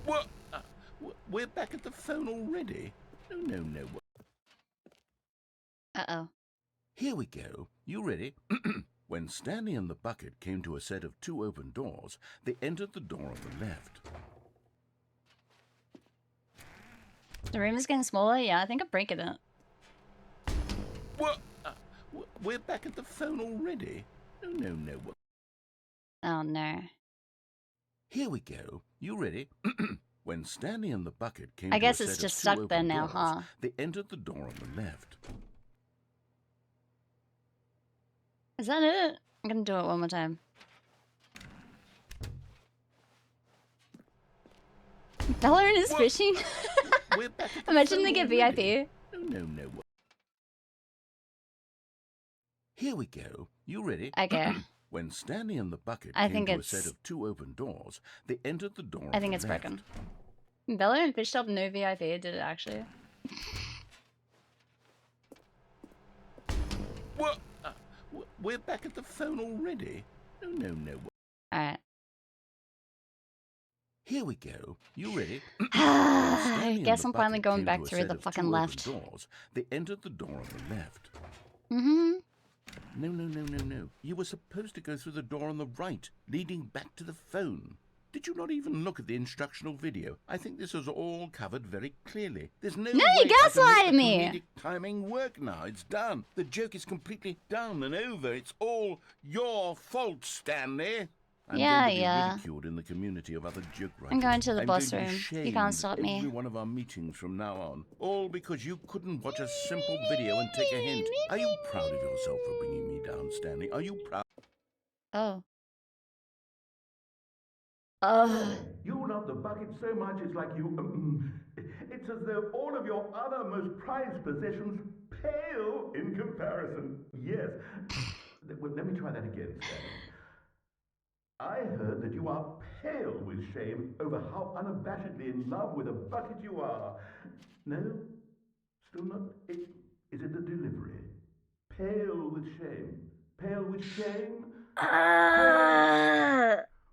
What? We're back at the phone already? No. Uh-oh. Here we go. You ready? When Stanley and the bucket came to a set of 2 open doors, they entered the door on the left. The room is getting smaller? Yeah, I think I'm breaking it. What? We're back at the phone already? No. Oh no. Here we go. You ready? When Stanley and the bucket came I to guess a it's set just of stuck two there open now, doors, huh? they entered the door on the left. Is that it? I'm gonna do it one more time. Valorant is fishing? Imagine they get VIP. No. Here we go. You ready? Okay. When Stanley and the bucket I came think to a it's... set of two open doors, they entered the door I on think the it's left. broken. Valorant fished up no VIP, did it actually? What? We're back at the phone already? No. Alright. Here we go. You ready? I guess I'm finally going back through the fucking left. Doors, they entered the door on the left. Mm-hmm. No. You were supposed to go through the door on the right, leading back to the phone. Did you not even look at the instructional video? I think this is all covered very clearly. There's no way you gaslighted me! comedic timing work now. It's done. The joke is completely done and over. It's all your fault, Stanley. I'm going to be ridiculed in the community of other joke writers. I'm going to the I'm boss going to be room. You shamed can't stop at me. every one of our meetings from now on. All because you couldn't watch a simple video and take a hint. Are you proud of yourself for bringing me down, Stanley? Are you proud? Oh. You love the bucket so much it's like you... it's as though all of your other most prized possessions pale in comparison. Yes. Well, let me try that again, Stanley. I heard that you are pale with shame over how unabashedly in love with a bucket you are. No? Still not? Is it the delivery? Pale with shame. Pale with shame?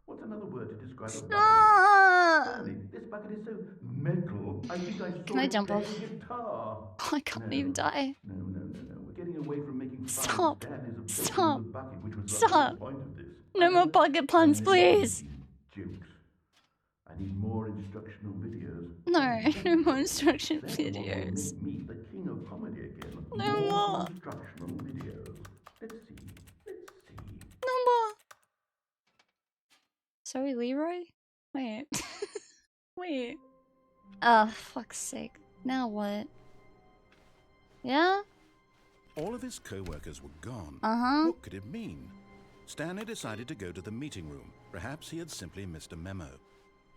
What's another word to describe a bucket? Stanley, this bucket is so metal. I think I saw Can I it jump play off? a guitar. Oh, I can't even die. No. We're getting away from making fun Stop. of Stanley's obsession Stop. with the bucket, which was the Stop. whole point of this. No more bucket puns, please. Jokes. I need more instructional videos. No more instruction videos. Make me the king of comedy again. No more. Instructional videos. Let's see. No more. Sorry, Leroy? Wait. Wait. Oh, fuck's sake. Now what? Yeah? All of his co-workers were gone. Uh-huh. What could it mean? Stanley decided to go to the meeting room. Perhaps he had simply missed a memo.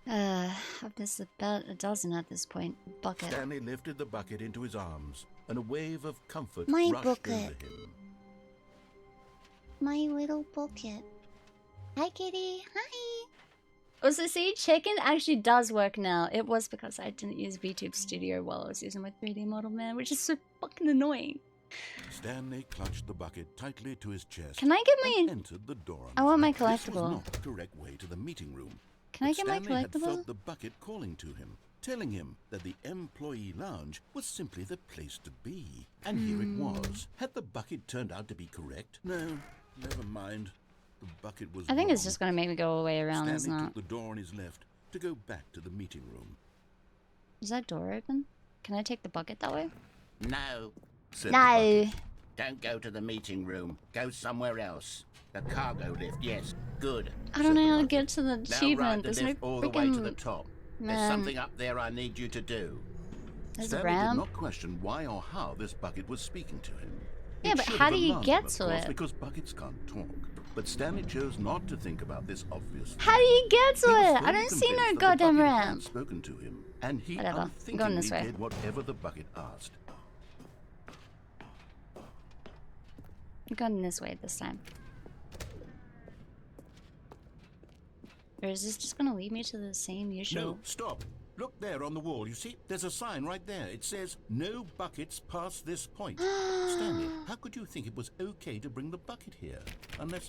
I've missed about a dozen at this point. Bucket. Stanley lifted the bucket into his arms, and a wave of comfort My rushed bucket. over him. My little bucket. Hi, kitty. Hi. Also, see, chicken actually does work now. It was because I didn't use VTube Studio while I was using my 3D model, man, which is so fucking annoying. Stanley clutched the bucket tightly to his chest. Can I get and my... entered the door. I want my This was collectible. not the correct way to the meeting room. Can I But get my Stanley had collectible? felt the bucket calling to him, telling him that the employee lounge was simply the place to be. And here it was. Had the bucket turned out to be correct? No, never mind. The bucket was I think wrong. it's just gonna make me go all the way around, Stanley isn't it? took the door on his left to go back to the meeting room. Is that door open? Can I take the bucket that way? No. Said the No. bucket. Don't go to the meeting room. Go somewhere else. The cargo lift, yes. Good. I don't know how to get to the Now achievement. ride the There's no lift all the way to the freaking... top. There's Man. something up there I need you to do. There's a Stanley did ramp. not question why or how this bucket was speaking to him. Yeah, It but should how have do you alarmed get him, of to course, it? Because buckets can't talk. But Stanley chose not to think about this obvious How do you get to He was it? I firmly don't see no convinced that the goddamn bucket had ramp. spoken to him, and he Whatever. I'm going unthinkingly this way. did whatever the bucket asked. I'm going this way this time. Or is this just gonna lead me to the same usual? No, stop. Look there on the wall. You see? There's a sign right there. It says, no buckets past this point. Stanley, how could you think it was okay to bring the bucket here? Unless...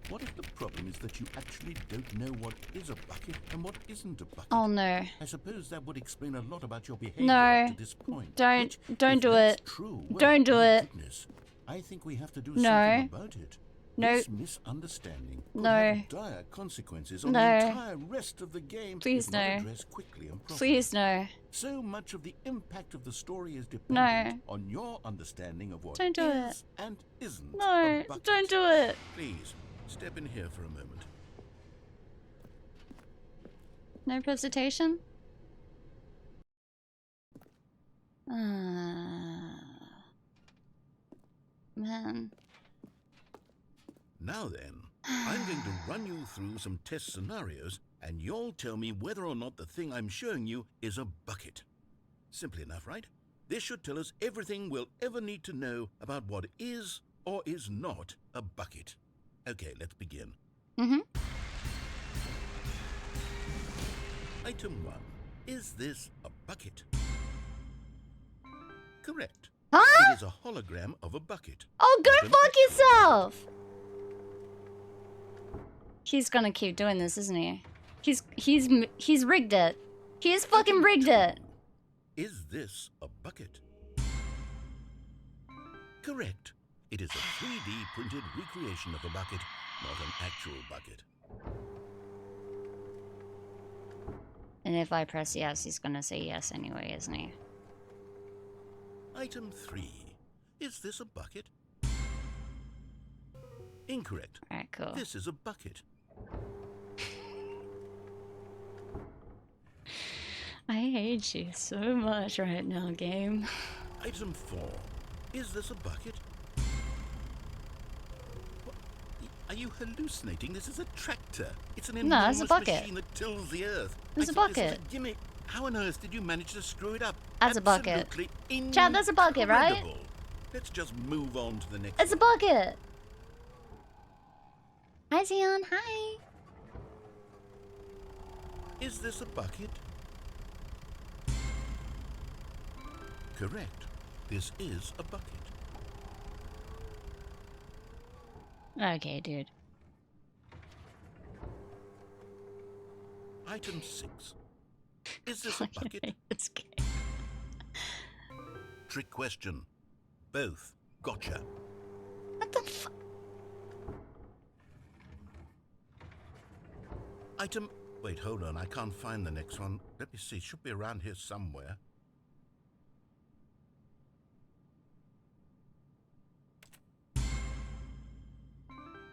What if the problem is that you actually don't know what is a bucket and what isn't a bucket? Oh no. I suppose that would explain a lot about your behavior No. up to this point. Don't Which, don't if do that's it. True, well, Don't do my it. goodness, I think we have to do No. something about it. No. This misunderstanding could No. have dire consequences on the entire rest of the game. Please no. Quickly and Please no. So much of the impact of the story is dependent on your understanding of what don't do is and isn't. No, don't do it. Please step in here for a moment. No presentation? Man. Now then, I'm going to run you through some test scenarios, and you'll tell me whether or not the thing I'm showing you is a bucket. Simple enough, right? This should tell us everything we'll ever need to know about what is or is not a bucket. Okay, let's begin. Item 1. Is this a bucket? Correct. Huh? It is a hologram of a bucket. Oh, go fuck yourself! He's gonna keep doing this, isn't he? He's rigged it. He's fucking rigged it. Is this a bucket? Correct. It is a 3D printed recreation of a bucket, not an actual bucket. And if I press yes, he's gonna say yes anyway, isn't he? Item 3. Is this a bucket? Incorrect. Alright, cool. This is a bucket. I hate you so much right now, game. Item 4. Is this a bucket? What? Are you hallucinating? This is a tractor. It's an enormous machine that tills the earth. It's a bucket. This is a gimmick. How on earth did you manage to screw it up? That's a bucket. Chad, that's a bucket, right? Let's just move on to the next It's a bucket. Hi, Zion. Hi. Is this a bucket? Correct. This is a bucket. Okay, dude. Item 6. Is this a bucket? Trick question. Both. Gotcha. What the fuck? Item... Wait, hold on. I can't find the next one. Let me see. It should be around here somewhere.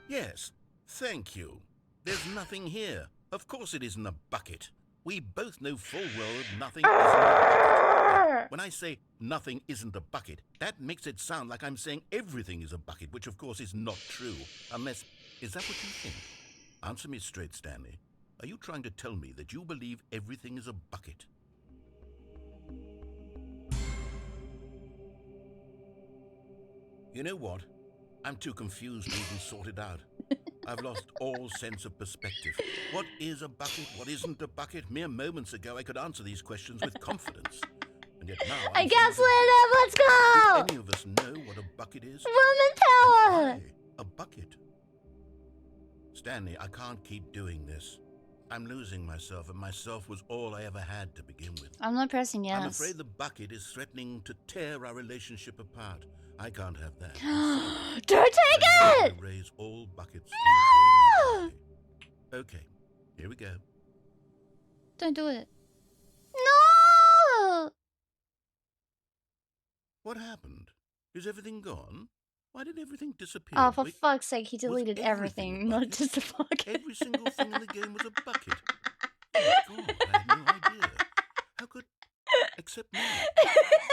Yes. Thank you. There's nothing here. Of course it isn't a bucket. We both know full well nothing isn't a bucket. When I say nothing isn't a bucket, that makes it sound like I'm saying everything is a bucket, which of course is not true. Unless... Is that what you think? Answer me straight, Stanley. Are you trying to tell me that you believe everything is a bucket? You know what? I'm too confused to even sort it out. I've lost all sense of perspective. What is a bucket? What isn't a bucket? Mere moments ago, I could answer these questions with confidence. And yet now I gaslit him! Let's go! Do any of us know what a bucket is? Woman power! A bucket. Stanley, I can't keep doing this. I'm losing myself, and myself was all I ever had to begin with. I'm not pressing yes. I'm afraid the bucket is threatening to tear our relationship apart. I can't have that. Don't take it! Raise all buckets. No! Okay, here we go. Don't do it. No! What happened? Is everything gone? Why did everything disappear? Oh, for fuck's sake, he deleted everything, not just the bucket. Every single thing in the game was a bucket. Oh, God, I had no idea. How could... Except me.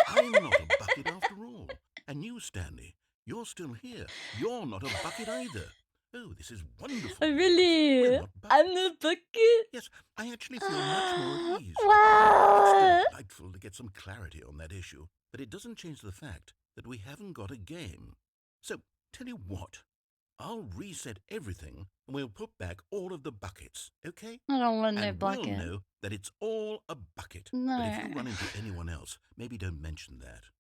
I'm not a bucket after all. And you, Stanley, you're still here. You're not a bucket either. Oh, this is wonderful. Really? I'm the bucket? Yes, I actually feel much more at ease. Wow! It's delightful to get some clarity on that issue, but it doesn't change the fact that we haven't got a game. So, tell you what, I'll reset everything and we'll put back all of the buckets, okay? I don't want no and bucket. we'll know that it's all a bucket. No. But if you run into anyone else, maybe don't mention that.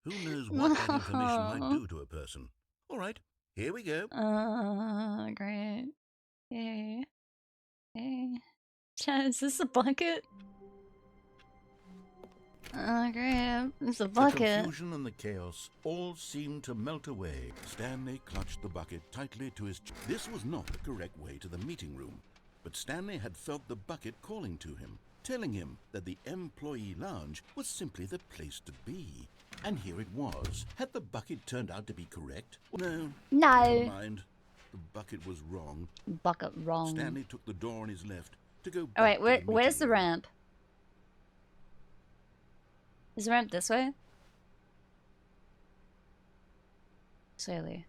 Who knows what that information might do to a person? All right, here we go. Great. Yay. Yay. Chat, is this a bucket? Okay, it's a The bucket. confusion and the chaos all seemed to melt away. Stanley clutched the bucket tightly to his chest. This was not the correct way to the meeting room, but Stanley had felt the bucket calling to him, telling him that the employee lounge was simply the place to be. And here it was. Had the bucket turned out to be correct? No. No. Never mind. The bucket was wrong. Bucket wrong. Stanley took the door on his left to go back. Alright, to the where's meeting the room. ramp? Is the ramp this way? Slowly.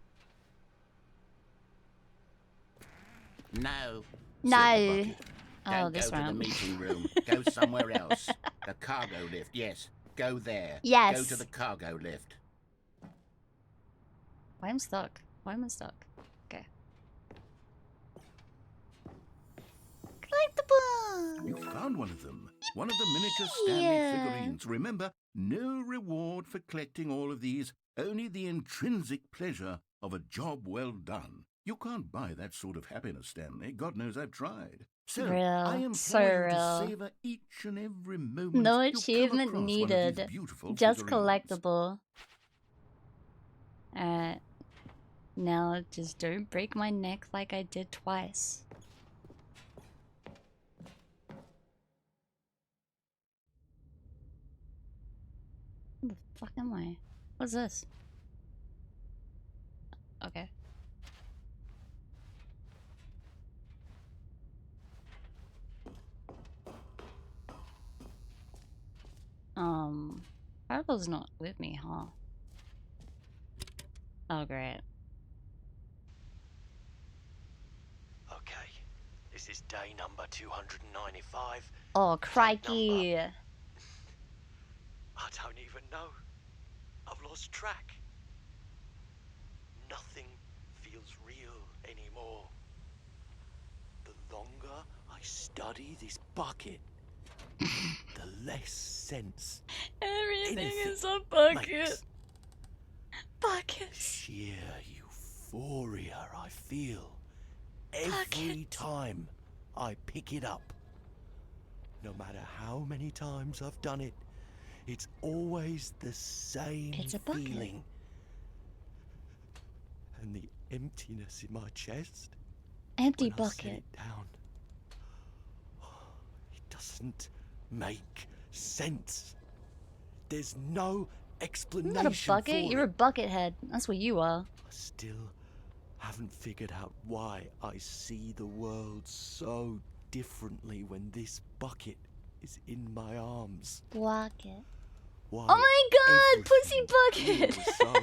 No. No. Oh, Don't this go to the ramp. meeting room. Go somewhere else. The cargo lift, yes. Go there. Yes. Go to the cargo lift. Why am I stuck? Why am I stuck? Okay. Collectible! You found one of them. One of the miniature Stanley figurines. Remember, no reward for collecting all of these, only the intrinsic pleasure of a job well done. You can't buy that sort of happiness, Stanley. God knows I've tried. So, Real. I implore So you real. to savor each and every moment No you come achievement across one of these needed. beautiful Just figurines. collectible. Alright. Now just don't break my neck like I did twice. Where the fuck am I? What's this? Okay. Purple's not with me, huh? Oh, great. Okay, this is day number 295. Oh, crikey. I don't even know. I've lost track. Nothing feels real anymore. The longer I study this bucket, the less sense Everything is a makes. bucket. Buckets. Sheer euphoria I feel every time I pick it up. No matter how many times I've done it, it's always the same feeling. And the emptiness in my chest. Empty when I set bucket. it down. It doesn't make sense. There's no You're explanation not a bucket, for you're it. a bucket head. That's what you are. I still haven't figured out why I see the world so differently when this bucket is in my arms. Bucket. Why Oh my god, pussy bucket! feels so...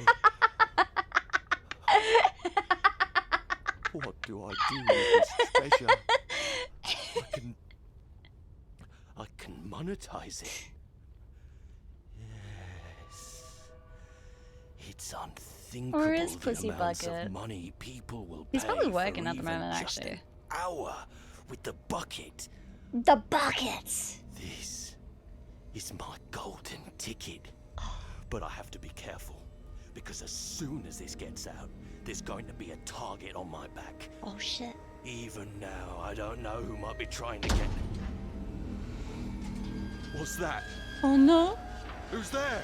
What do I do with this treasure? I can monetize it. Yes. It's unthinkable Or is the Pussy amounts Bucket? of money people will He's pay probably for working at the even moment, just actually. an hour with the bucket. The buckets! This is my golden ticket. But I have to be careful, because as soon as this gets out, there's going to be a target on my back. Oh shit. Even now, I don't know who might be trying to get... What's that? Oh no. Who's there?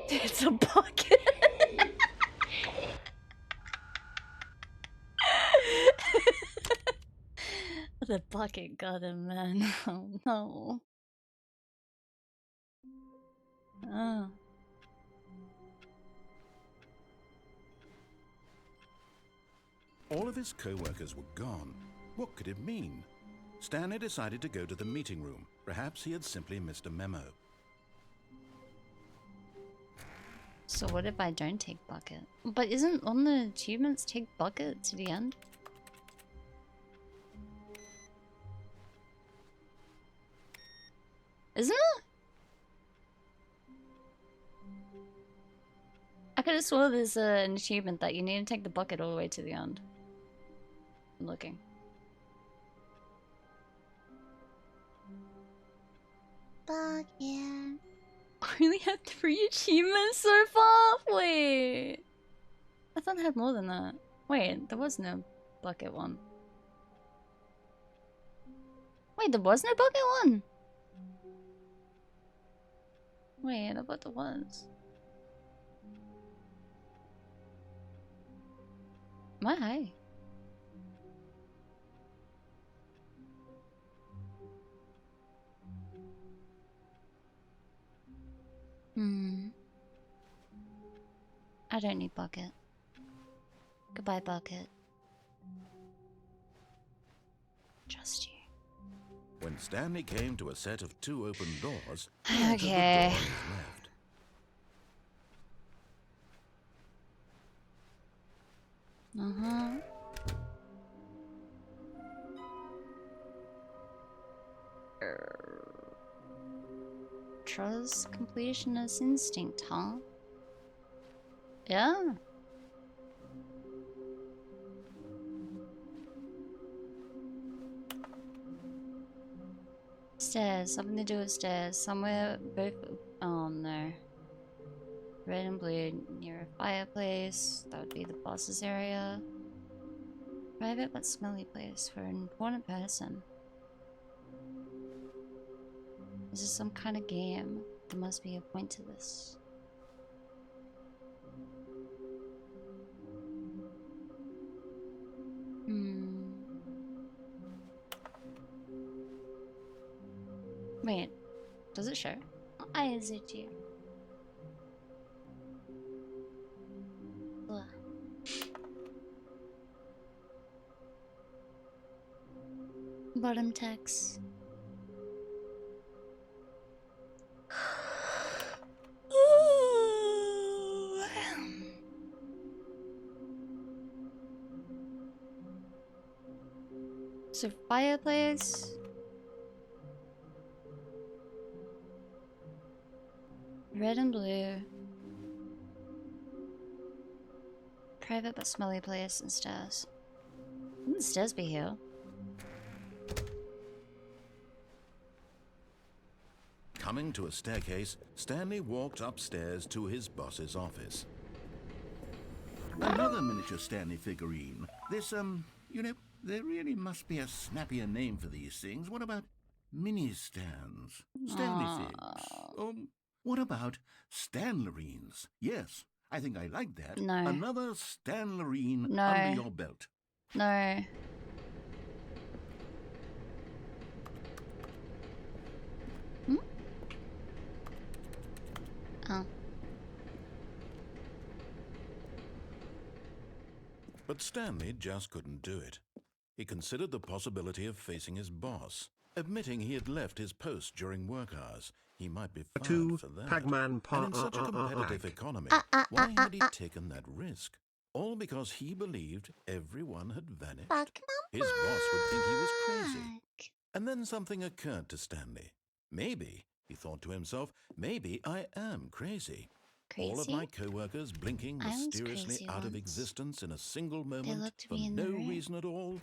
It's a bucket. The bucket got him, man. Oh no. Oh. All of his co-workers were gone. What could it mean? Stanley decided to go to the meeting room. Perhaps he had simply missed a memo. So what if I don't take bucket? But isn't on the achievements take bucket to the end? Isn't it? I could have swore there's an achievement that you need to take the bucket all the way to the end. I'm looking. Bucket. only had 3 achievements so far? Wait. I thought I had more than that. Wait, there was no bucket one. Wait, there was no bucket one? Wait, I thought there was. Am I high? I don't need bucket. Goodbye, bucket. Trust you. When Stanley came to a set of 2 open doors, okay. Trust completionist instinct, huh? Yeah. Stairs, something to do with stairs. Somewhere both. Oh no. Red and blue near a fireplace. That would be the boss's area. Private but smelly place for an important person. This is some kind of game. There must be a point to this. Wait, does it show? I is it here? Ugh. Bottom text. So fireplace. Red and blue. Private but smelly place and stairs. Wouldn't the stairs be here? Coming to a staircase, Stanley walked upstairs to his boss's office. Another miniature Stanley figurine. This, you know, there really must be a snappier name for these things. What about mini-stands? Stanley figs? What about Stanlerines? Yes, I think I like that. No. Another Stanlerine under your belt. No. Oh. But Stanley just couldn't do it. He considered the possibility of facing his boss. Admitting he had left his post during work hours, he might be fired for that. And in such a competitive economy, why had he taken that risk? All because he believed everyone had vanished. His boss would think he was crazy. And then something occurred to Stanley. Maybe, he thought to himself, maybe I am crazy. All of my co-workers blinking mysteriously out of existence in a single moment for no reason at all.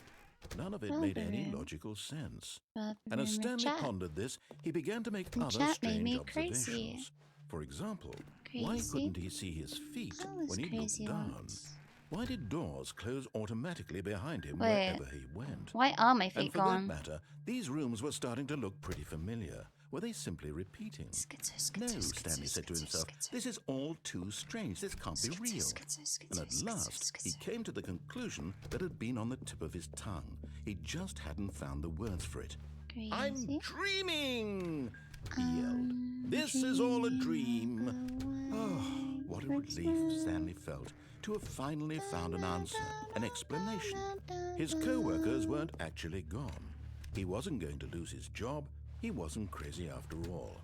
None of it made any logical sense. And as Stanley pondered this, he began to make other strange observations. For example, why couldn't he see his feet when he looked down? Why did doors close automatically behind him wherever he went? Why are my feet gone? And for that matter, these rooms were starting to look pretty familiar. Were they simply repeating? No, Stanley said to himself, this is all too strange. This can't be real. And at last, he came to the conclusion that had been on the tip of his tongue. He just hadn't found the words for it. I'm dreaming! He yelled. This is all a dream. Oh, what a relief Stanley felt to have finally found an answer, an explanation. His co-workers weren't actually gone. He wasn't going to lose his job. He wasn't crazy after all.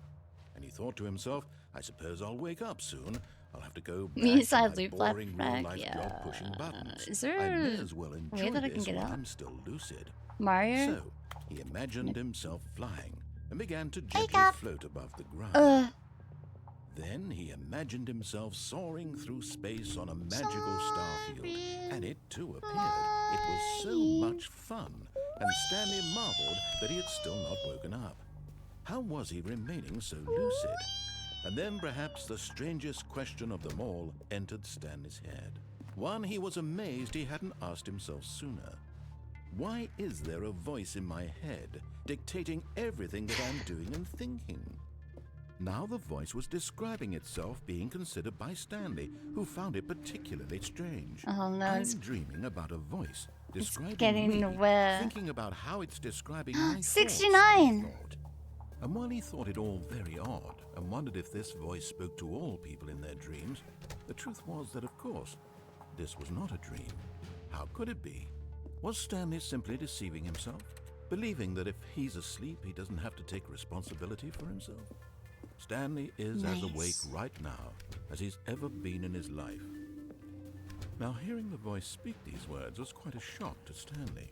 And he thought to himself, I suppose I'll wake up soon. I'll have to go back to my boring real-life job pushing buttons. Is there I may as well enjoy this while I'm still lucid. Mario? So, he imagined himself flying and began to gently float above the ground. Then he imagined himself soaring through space on a magical starfield, and it too appeared. It was so much fun, and Stanley marveled that he had still not woken up. How was he remaining so lucid? And then perhaps the strangest question of them all entered Stanley's head. One he was amazed he hadn't asked himself sooner. Why is there a voice in my head dictating everything that I'm doing and thinking? Now the voice was describing itself being considered by Stanley, who found it particularly strange. Oh no, I'm it's dreaming about a voice describing getting me, nowhere. thinking about how it's describing my 69! thoughts. And while he thought it all very odd and wondered if this voice spoke to all people in their dreams, the truth was that, of course, this was not a dream. How could it be? Was Stanley simply deceiving himself, believing that if he's asleep, he doesn't have to take responsibility for himself? Stanley is as awake right now as he's ever been in his life. Now, hearing the voice speak these words was quite a shock to Stanley.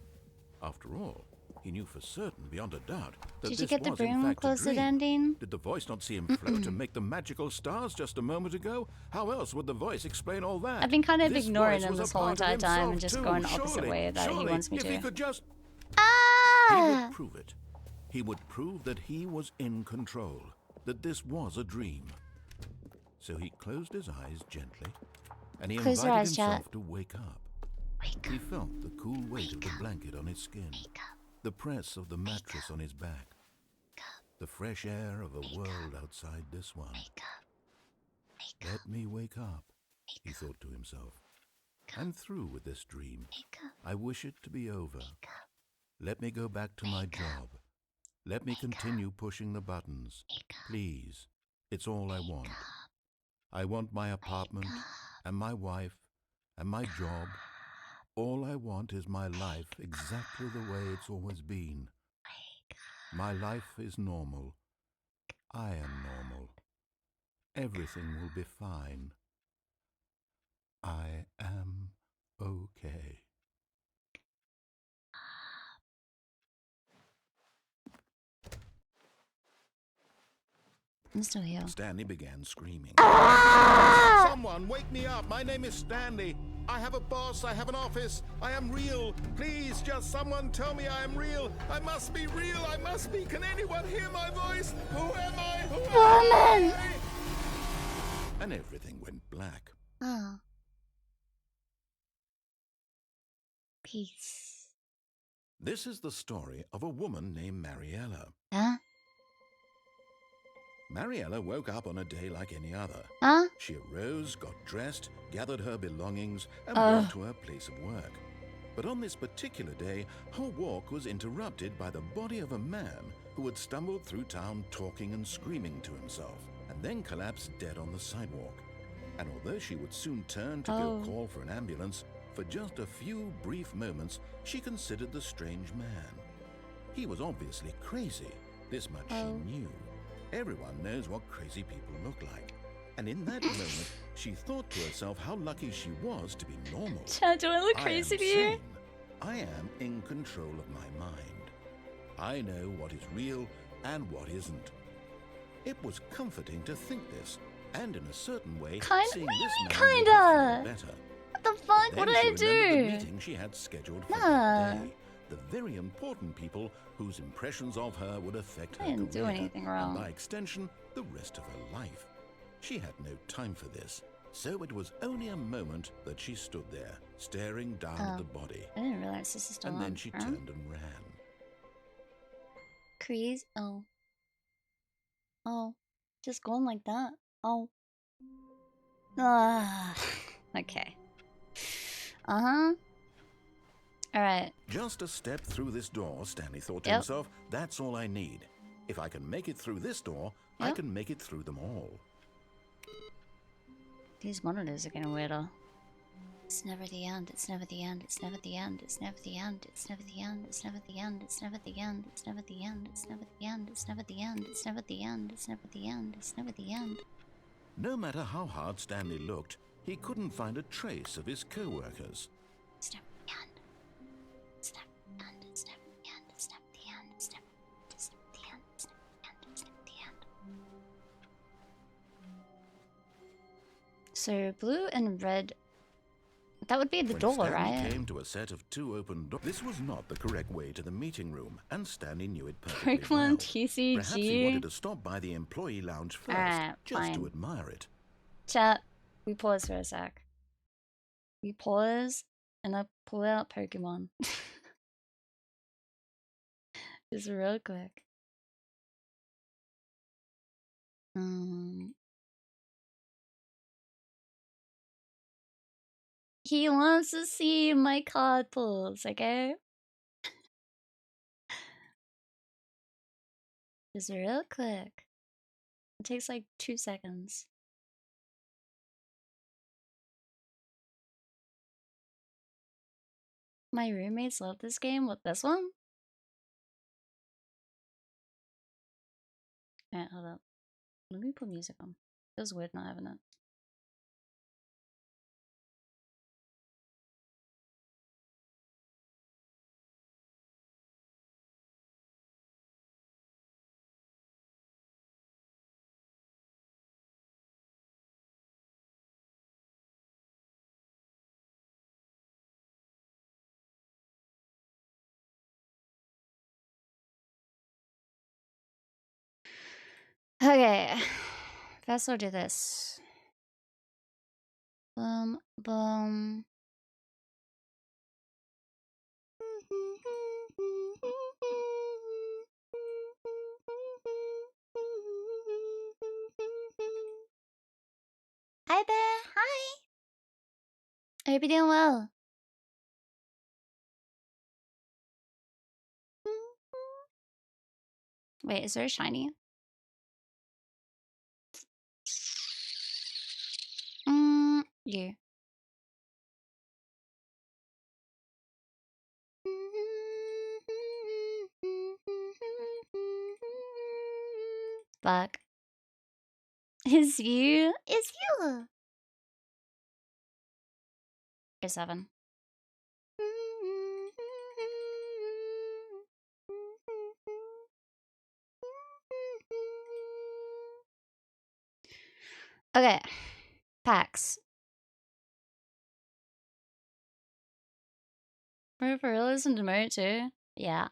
After all, he knew for certain, beyond a doubt, that Did this you get the was in broom fact a closed dream. ending? Did the voice not see him float and make the magical stars just a moment ago? How else would the voice explain all that? I've been kind of This ignoring voice him was a this whole part of entire time and himself just too. going the opposite Surely, way that he surely, wants me if to. he could just... He Ah! would prove it. He would prove that he was in control, that this was a dream. So he closed his eyes gently, and he Close your invited eyes, chat. himself to wake up. He felt the cool weight of the blanket on his skin, the press of the mattress on his back, the fresh air of a world outside this one. Let me wake up, he thought to himself. I'm through with this dream. I wish it to be over. Let me go back to my job. Let me continue pushing the buttons. Please, it's all I want. I want my apartment and my wife and my job. All I want is my life exactly the way it's always been. My life is normal. I am normal. Everything will be fine. I am okay. I'm still here. Stanley began screaming. Ah! Someone wake me up. My name is Stanley. I have a boss. I have an office. I am real. Please, just someone tell me I am real. I must be real. I must be. Can anyone hear my voice? Who am I? Who am Woman! I? And everything went black. Oh. Peace. This is the story of a woman named Mariella. Huh? Mariella woke up on a day like any other. Huh? She arose, got dressed, gathered her belongings, and walked to her place of work. But on this particular day, her walk was interrupted by the body of a man who had stumbled through town talking and screaming to himself, and then collapsed dead on the sidewalk. And although she would soon turn to go call for an ambulance, for just a few brief moments, she considered the strange man. He was obviously crazy. This much she knew. Everyone knows what crazy people look like. And in that moment, she thought to herself how lucky she was to be normal. Chad, do I look crazy to you? I am in control of my mind. I know what is real and what isn't. It was comforting to think this, and in a certain way, seeing this man kinda. better. What the fuck? What did I Then she remembered do? the meeting she had scheduled for Nah. that day. The very important people whose impressions of her would affect her I didn't do career, anything wrong. and by extension, the rest of her life. She had no time for this, so it was only a moment that she stood there, staring down at the body. I didn't realize this is still And on. then she turned and ran. Crease? Oh. Oh. Just going like that. Oh. Ah. Okay. Uh-huh. Alright. Just a step through this door, Stanley thought to himself, that's all I need. If I can make it through this door, I can make it through them all. These monitors are getting weirder. It's never the end, it's never the end, it's never the end, it's never the end, it's never the end, it's never the end, it's never the end, it's never the end, it's never the end, it's never the end, it's never the end, it's never the end, it's never the end. No matter how hard Stanley looked, he couldn't find a trace of his co-workers. It's never the end. It's never the end, it's never the end, it's never the end, it's never the end, it's never the end, it's never the end. So blue and red, That would be the When door, Stanley right? came to a set of 2 open doors, this was not the correct way to the meeting room, and Stanley knew it perfectly well. Pokemon TCG. Perhaps he wanted to stop by the employee lounge first, Alright, just to fine. admire it. Chat, we pause for a sec. We pause, and I pull out Pokemon. Just real quick. He wants to see my card pulls, okay? Just real quick. It takes like 2 seconds. My roommates love this game. What, this one? Alright, hold up. Let me put music on. Feels weird not having it. Okay. First I'll do this. Boom, boom. Hi there, hi. I hope you're doing well. Wait, is there a shiny? You. Fuck. Is you? Is you? You're 7. Okay. Packs. For real, listen to Mo too. Yeah.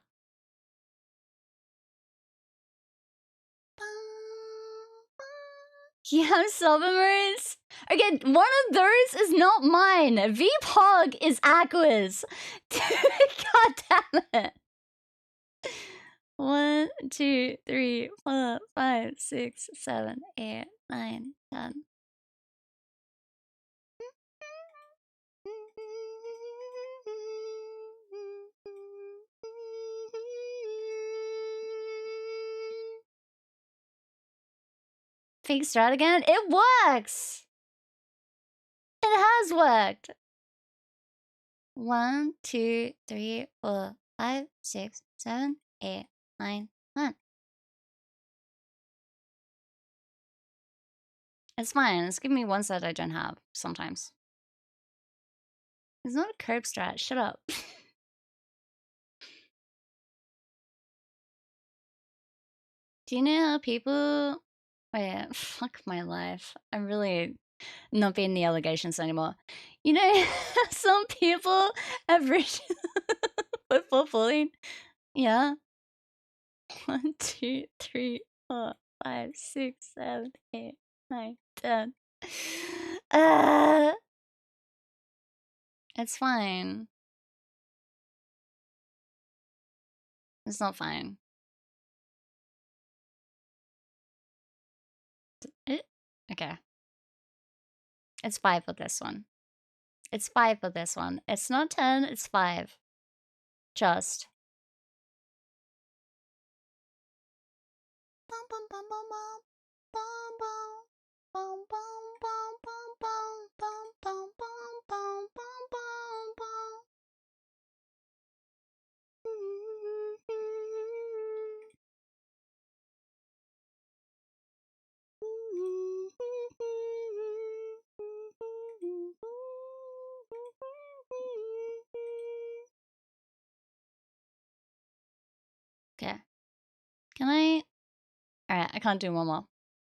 You have submarines? Again, one of those is not mine. VPOG is Aqua's. God damn it. 1, 2, 3, 4, 5, 6, 7, 8, 9, 10. Fake strat again? It works! It has worked! 1, 2, 3, 4, 5, 6, 7, 8, 9, 10. It's fine. It's giving me one set I don't have sometimes. It's not a curb strat. Shut up. Do you know how people... Wait, fuck my life. I'm really not being the allegations anymore. You know, some people have written football bullying. Yeah. 1, 2, 3, 4, 5, 6, 7, 8, 9, 10. It's fine. It's not fine. Okay. It's 5 for this one. It's 5 for this one. It's not 10, it's 5. Just. Okay. Can I? Alright, I can't do one more.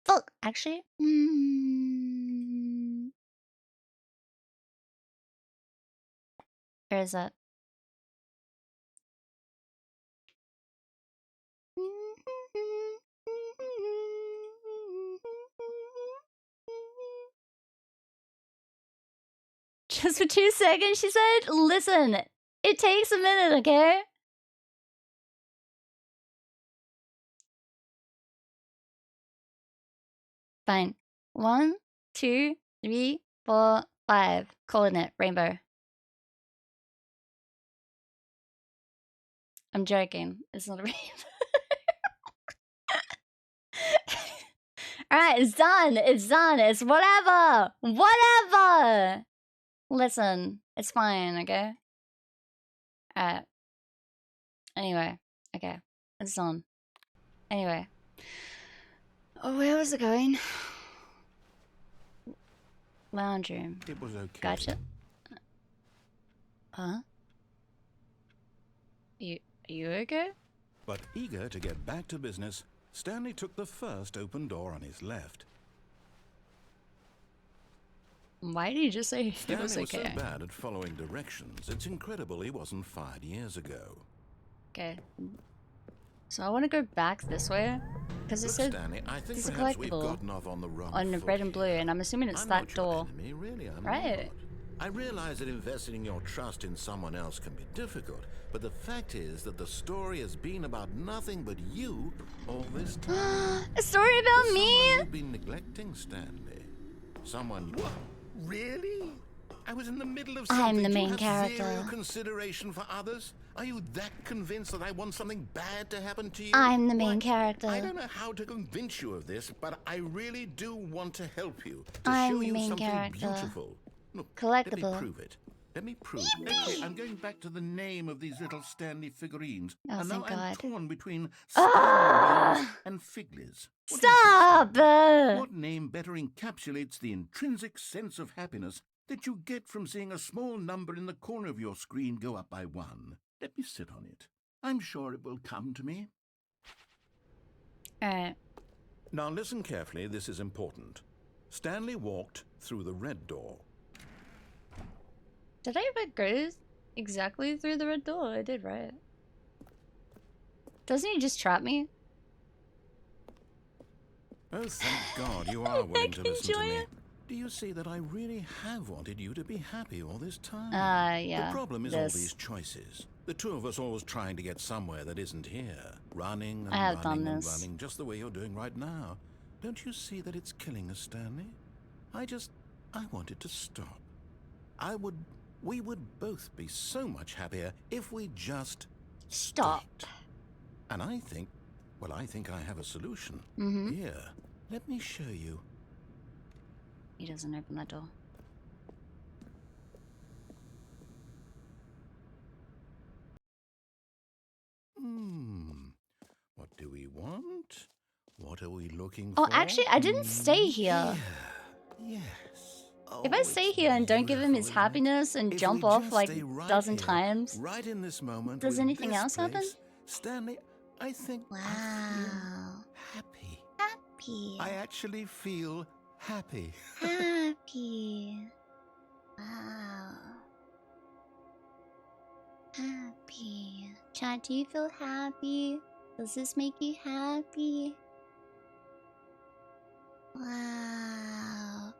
Fuck, actually. Where is that? Just for 2 seconds, she said, listen, it takes a minute, okay? Fine. 1, 2, 3, 4, 5. Calling it rainbow. I'm joking. It's not a rainbow. Alright, it's done. It's done. It's whatever. Whatever. Listen, it's fine, okay? Alright. Anyway, okay. It's done. Anyway. Oh, where was it going? Lounge room. It was okay. Gotcha. Huh? Are you okay? But eager to get back to business, Stanley took the first open door on his left. Why did you just say he was Stanley was okay? so bad at following directions, it's incredible he wasn't fired years ago. Okay. So I want to go back this way because it said Stanley, I think there's a perhaps we've collectible gotten off on the wrong on the foot red and blue, and I'm assuming it's I'm that not your door. enemy, really, I'm Right. not. I realize that investing your trust in someone else can be difficult, but the fact is that the story has been about nothing but you all this time. A story about There's me? someone you've been neglecting, Stanley. Someone. What? Really? I was in the middle of something. I'm the Do you main have character. Zero consideration for others? Are you that convinced that I want something bad to happen to you? I'm the main character. I don't know how to convince you of this, but I really do want to help you. To I'm show the you main something character. beautiful. Look, Collectible. let me prove it. Let me prove it. Okay, I'm going back to the name of these little Stanley figurines. Oh, and now thank I'm God. torn between Ah! Stanley and Figlies. Stop! What name better encapsulates the intrinsic sense of happiness that you get from seeing a small number in the corner of your screen go up by 1? Let me sit on it. I'm sure it will come to me. Alright. Now listen carefully, this is important. Stanley walked through the red door. Did I ever go exactly through the red door? I did, right? Doesn't he just trap me? Oh, thank God you are willing to listen to enjoy me. it. Do you see that I really have wanted you to be happy all this time? Yeah. The problem is all this. these choices. The two of us always trying to get somewhere that isn't here. Running and I have running done and this. running, just the way you're doing right now. Don't you see that it's killing us, Stanley? I wanted to stop. We would both be so much happier if we just stopped. And I think I have a solution. Mm-hmm. Here, let me show you. He doesn't open that door. What do we want? What are we looking Oh, for? actually, I didn't stay here. Yes. If I stay here and don't give him his happiness and If jump we off just like stay a right dozen here, times, right in this moment, does with anything this else happen? place, Stanley, I think I Wow. feel happy. Happy. I actually feel happy. Happy. Wow. Happy. Chad, do you feel happy? Does this make you happy? Wow.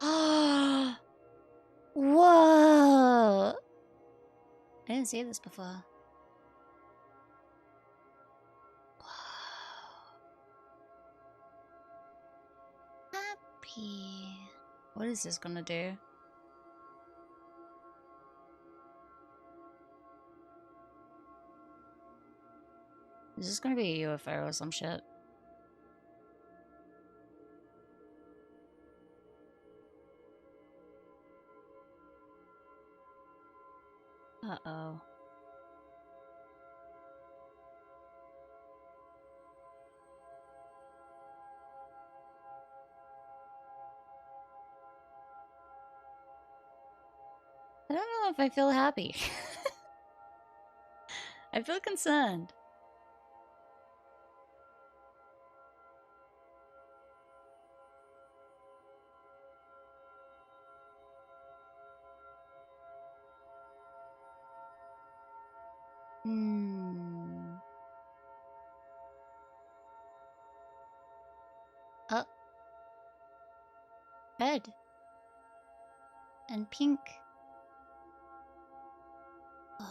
Whoa. I didn't see this before. Happy. What is this gonna do? Is this gonna be a UFO or some shit? Uh-oh. I don't know if I feel happy. I feel concerned. Oh. Red. And pink. Oh.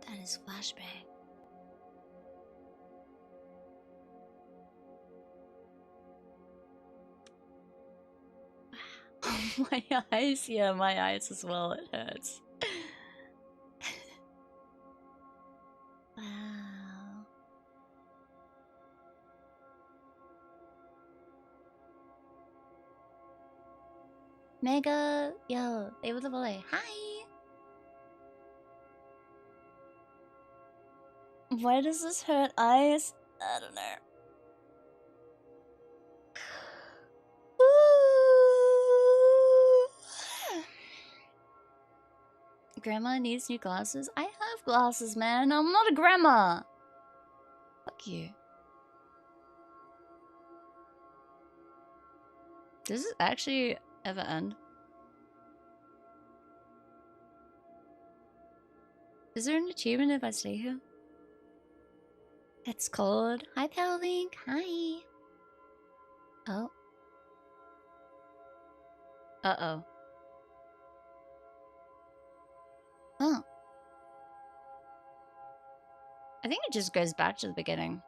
That is flashbang. My eyes, yeah, my eyes as well, it hurts. Wow. Mega, yo, they were the boy. Hi! Why does this hurt eyes? I don't know. Grandma needs new glasses? I have glasses, man. I'm not a grandma. Fuck you. Does this actually ever end? Is there an achievement if I stay here? It's cold. Hi, Pellink. Hi. Oh. Uh-oh. Oh. I think it just goes back to the beginning.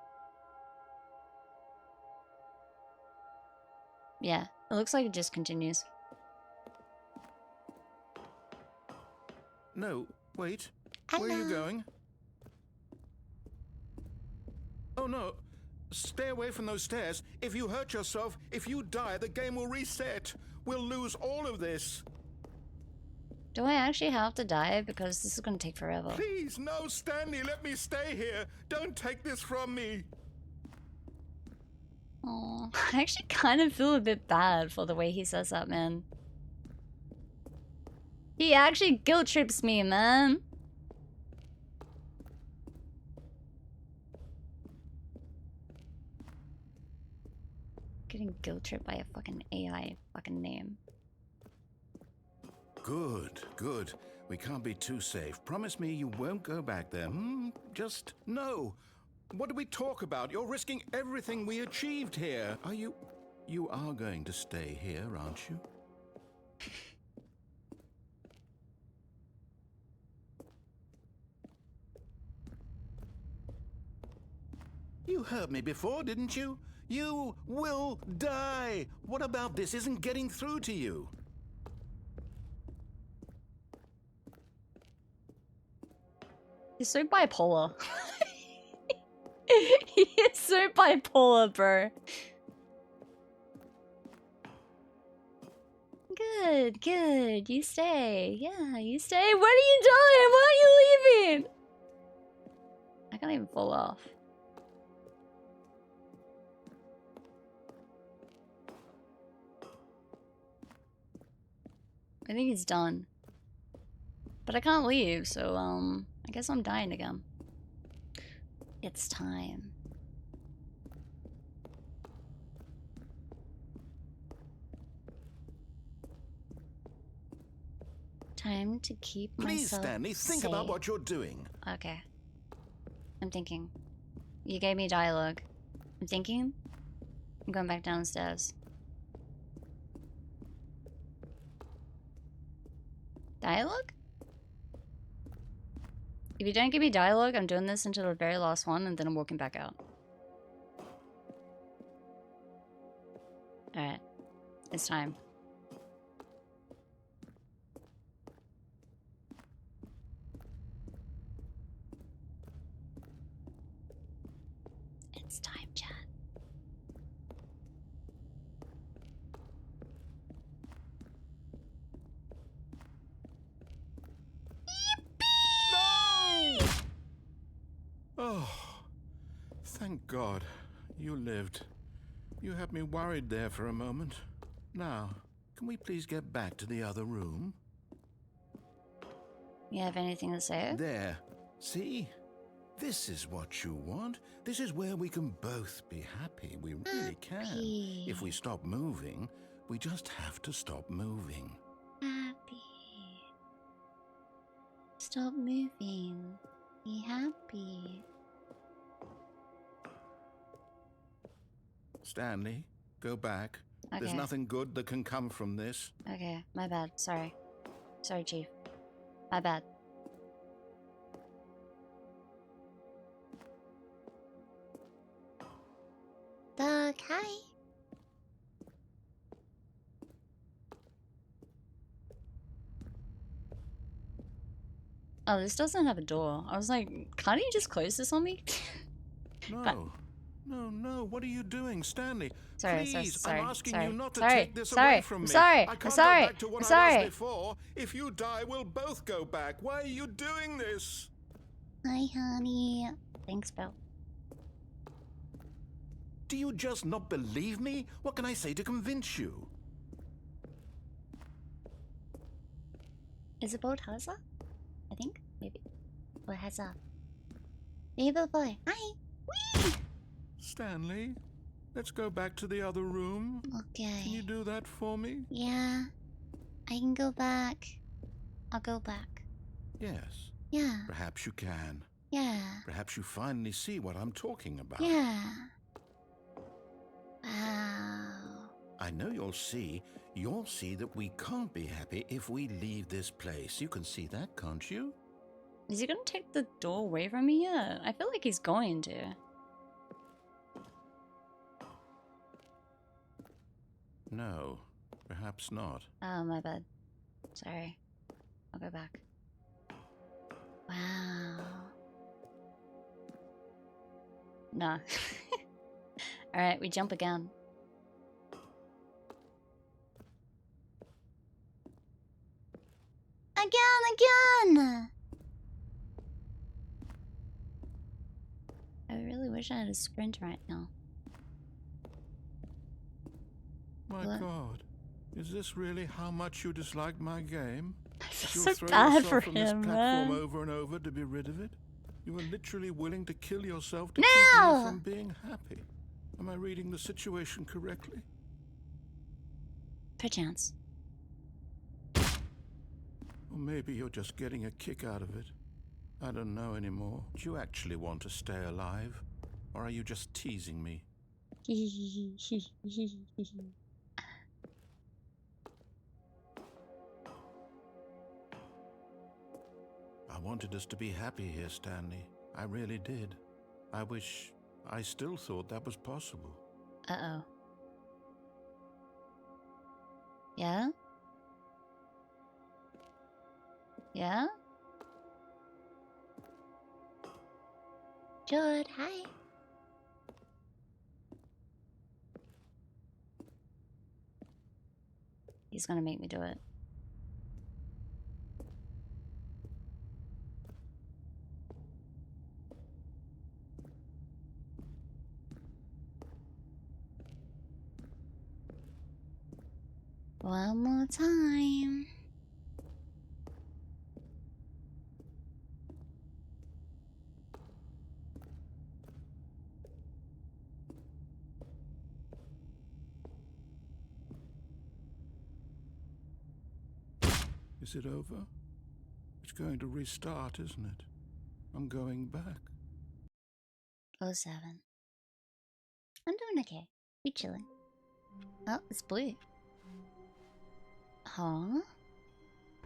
Yeah, it looks like it just continues. No, wait. Hello. Where are you going? Oh no. Stay away from those stairs. If you hurt yourself, if you die, the game will reset. We'll lose all of this. Do I actually have to die? Because this is gonna take forever. Please, no, Stanley, let me stay here. Don't take this from me. Oh, I actually kind of feel a bit bad for the way he says that, man. He actually guilt trips me, man. Getting guilt tripped by a fucking AI fucking name. Good, good. We can't be too safe. Promise me you won't go back there. Just no. What do we talk about? You're risking everything we achieved here. Are you... You are going to stay here, aren't you? You heard me before, didn't you? You will die. What about this isn't getting through to you? He's so bipolar. He is so bipolar, bro. Good, good. You stay. Yeah, you stay. What are you doing? Why are you leaving? I can't even fall off. I think he's done. But I can't leave, so, I guess I'm dying again. It's time. Time to keep Please, myself Stanley, think safe. about what you're doing. Okay. I'm thinking. You gave me dialogue. I'm thinking. I'm going back downstairs. Dialogue? If you don't give me dialogue, I'm doing this until the very last one, and then I'm walking back out. Alright. It's time. It's time, chat. Oh, thank God. you lived. You had me worried there for a moment. Now, can we please get back to the other room? You have anything to say? There. See? This is what you want. This is where we can both be happy. We really can. If we stop moving, we just have to stop moving. Happy. Stop moving. Be happy. Stanley, go back. Okay. There's nothing good that can come from this. Okay, my bad. Sorry. Sorry, Chief. My bad. Doug, hi. Oh, this doesn't have a door. I was like, can't you just close this on me? No. No, what are you doing, Stanley? Sorry, Please, sorry, I'm asking sorry, you not to sorry, take this sorry, away from I'm me. sorry, I I'm can't sorry, go back to what I'm I sorry. was before. If you die, we'll both go back. Why are you doing this? Hi, honey. Thanks, Bill. Do you just not believe me? What can I say to convince you? Is it boat Haza? I think? Maybe. Or Haza. Neighbor boy. Hi. Whee! Stanley, let's go back to the other room. Okay. Can you do that for me? Yeah. I can go back. I'll go back. Yes. Yeah. Perhaps you can. Yeah. Perhaps you finally see what I'm talking about. Yeah. Wow. I know you'll see. You'll see that we can't be happy if we leave this place. You can see that, can't you? Is he gonna take the door away from me yet? I feel like he's going to. No, perhaps not. Oh, my bad. Sorry. I'll go back. Wow. No. Alright, we jump again. Again! I really wish I had a sprint right now. My God, is this really how much you dislike my game? I feel You'll so throw bad yourself for from this him, platform man. over and over to be rid of it? You are literally willing to kill yourself to No! keep me from being happy. Am I reading the situation correctly? Perchance. Or maybe you're just getting a kick out of it. I don't know anymore. Do you actually want to stay alive? Or are you just teasing me? I wanted us to be happy here, Stanley. I really did. I wish I still thought that was possible. Uh-oh. Yeah? Yeah? Judd, hi. He's gonna make me do it. One more time. Is it over? It's going to restart, isn't it? I'm going back. 07. I'm doing okay. We chilling. Oh, it's blue. Huh?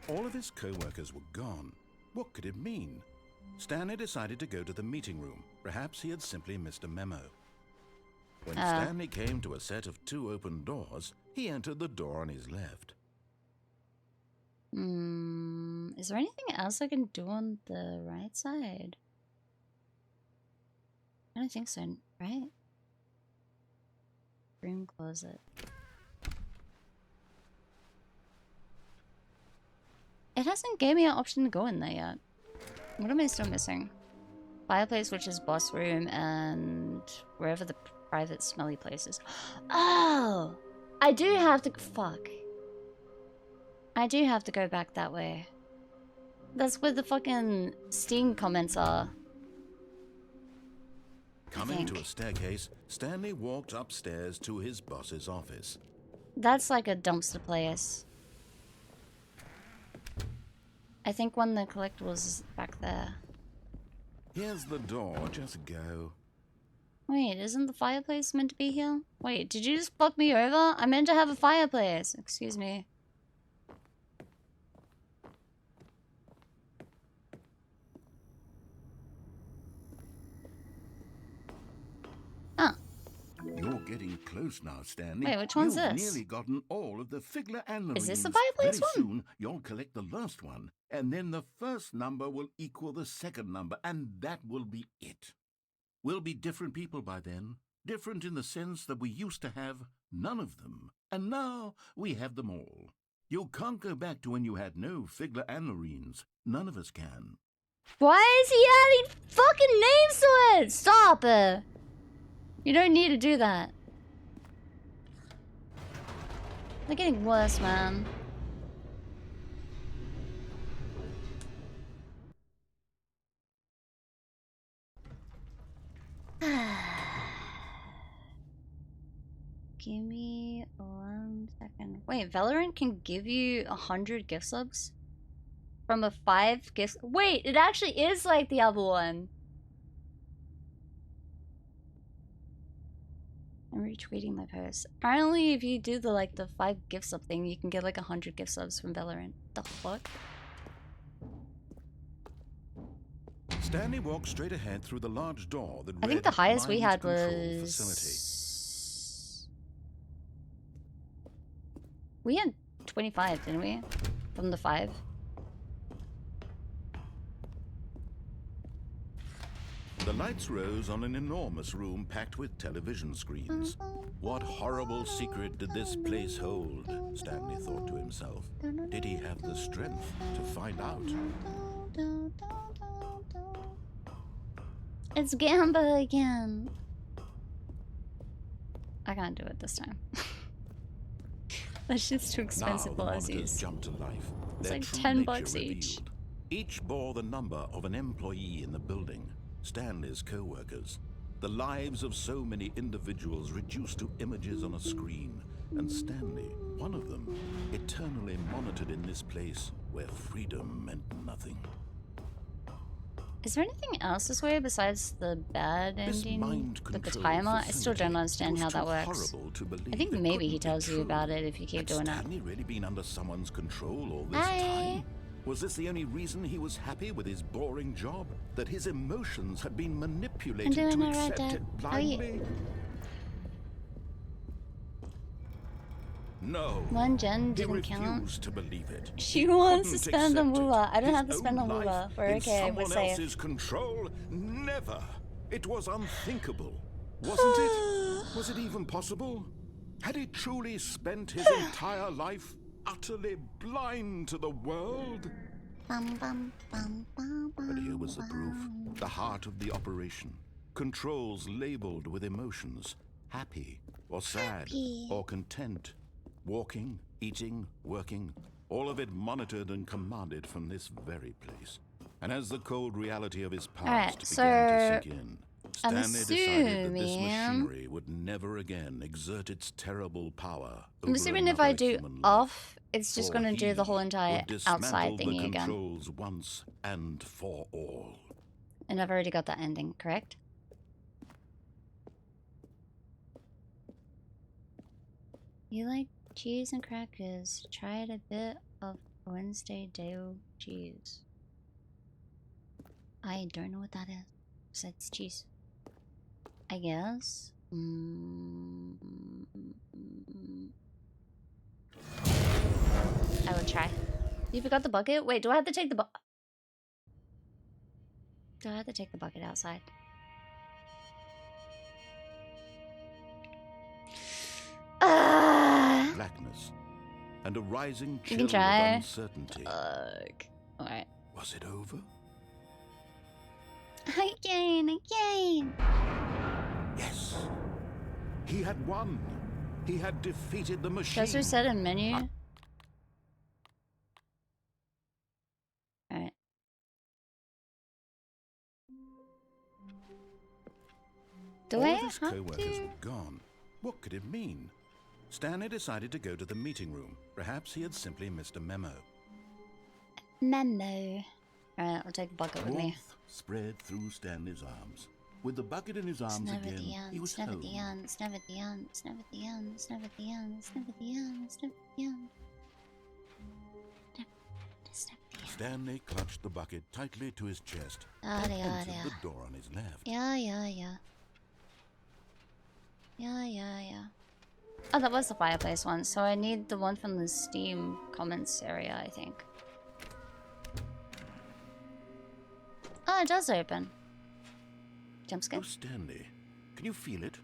All of his co-workers were gone. What could it mean? Stanley decided to go to the meeting room. Perhaps he had simply missed a memo. When Stanley came to a set of 2 open doors, he entered the door on his left. Is there anything else I can do on the right side? I don't think so, right? Room closet. It hasn't gave me an option to go in there yet. What am I still missing? Fireplace, which is boss room, and wherever the private smelly places. Oh! I do have to... Fuck. I do have to go back that way. That's where the fucking Steam comments are. Coming to a staircase, Stanley walked upstairs to his boss's office. That's like a dumpster place. I think one of the collectibles is back there. Here's the door, just go. Wait, isn't the fireplace meant to be here? Wait, did you just fuck me over? I meant to have a fireplace. Excuse me. Ah. You're getting close now, Stanley. Wait, which one's You've this? nearly gotten all of the Figler and Is this the Marines. fireplace Very one? soon, you'll collect the last one, and then the first number will equal the second number, and that will be it. We'll be different people by then. Different in the sense that we used to have none of them, and now we have them all. You can't go back to when you had no Figler and Marines. None of us can. Why is he adding fucking names to it? Stop it. You don't need to do that. They're getting worse, man. Give me 1 second. Wait, Valorant can give you 100 gift subs? From a 5 gift... Wait, it actually is like the other one. I'm retweeting my post. Apparently, if you do the 5 gift sub thing, you can get like 100 gift subs from Valorant. The fuck? Stanley walked straight ahead through the large door that I think the highest we had was... facility. We had 25, didn't we? From the 5. The lights rose on an enormous room packed with television screens. What horrible secret did this place hold? Stanley thought to himself. Did he have the strength to find out? It's Gamba again. I can't do it this time. That shit's too expensive for us. Jumped to life. It's Their like true $10 nature each. revealed. Each bore the number of an employee in the building, Stanley's co-workers. The lives of so many individuals reduced to images on a screen, and Stanley, one of them, eternally monitored in this place where freedom meant nothing. Is there anything else this way besides the bad ending? With the timer? I still don't understand how that works. I think maybe he tells you about it if you keep doing it. Had Stanley really been under someone's control all this time? Was this the only reason he was happy with his boring job? That his emotions had been manipulated to accept it blindly? No. One gen he didn't count. refused to believe it. She He wants to couldn't spend the accept it. moolah. I don't His have to spend the own moolah. life We're in okay. We're someone safe. else's control? Never. It was unthinkable. Wasn't it? Was it even possible? Had he truly spent his entire life utterly blind to the world? But here was the proof. The heart of the operation. Controls labeled with emotions. Happy or sad or content. Walking, eating, working. All of it monitored and commanded from this very place. And as the cold reality of his past began to sink in, Stanley decided that this machinery would never again exert its terrible power. I'm assuming if I do off, it's just going to do the whole entire outside thingy again. Controls once and for all. And I've already got that ending, correct? You like cheese and crackers? Tried a bit of Wednesday Dale cheese. I don't know what that is. Besides cheese. I guess. I will try. You forgot the bucket? Wait, do I have to take the bucket? Do I have to take the bucket outside? Blackness and a rising You chill can try. of uncertainty. Alright. Was it over? Again. Yes. He had won. He had defeated the machine. Does reset a menu? Alright. Do All I of his have co-workers to? were gone. What could it mean? Stanley decided to go to the meeting room. Perhaps he had simply missed a memo. Memo. Alright, I'll take the bucket with me. Warmth spread through Stanley's arms. With the bucket in his arms Never again, the ends, he was never home. the ends, never the ends, never the ends, never the ends, never the ends, never the ends. Stanley clutched the bucket tightly to his chest Yada, and entered yada. the door on his left. Yeah. Yeah. Oh, that was the fireplace one, so I need the one from the Steam comments area, I think. Oh, it does open. Jump scare. Oh, Stanley, can you feel it?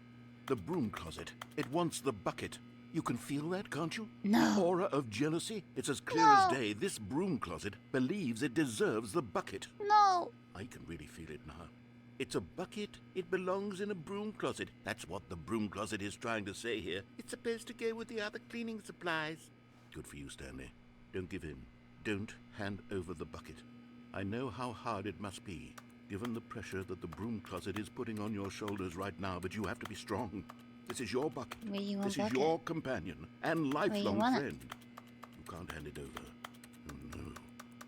The broom closet. It wants the bucket. You can feel that, can't you? No. Aura of jealousy. It's as clear No. as day. This broom closet believes it deserves the bucket. No. I can really feel it now. It's a bucket. It belongs in a broom closet. That's what the broom closet is trying to say here. It's supposed to go with the other cleaning supplies. Good for you, Stanley. Don't give in. Don't hand over the bucket. I know how hard it must be, given the pressure that the broom closet is putting on your shoulders right now, but you have to be strong. This is your bucket. Where you want This is bucket? your companion and lifelong want it? friend. You can't hand it over. Oh, no.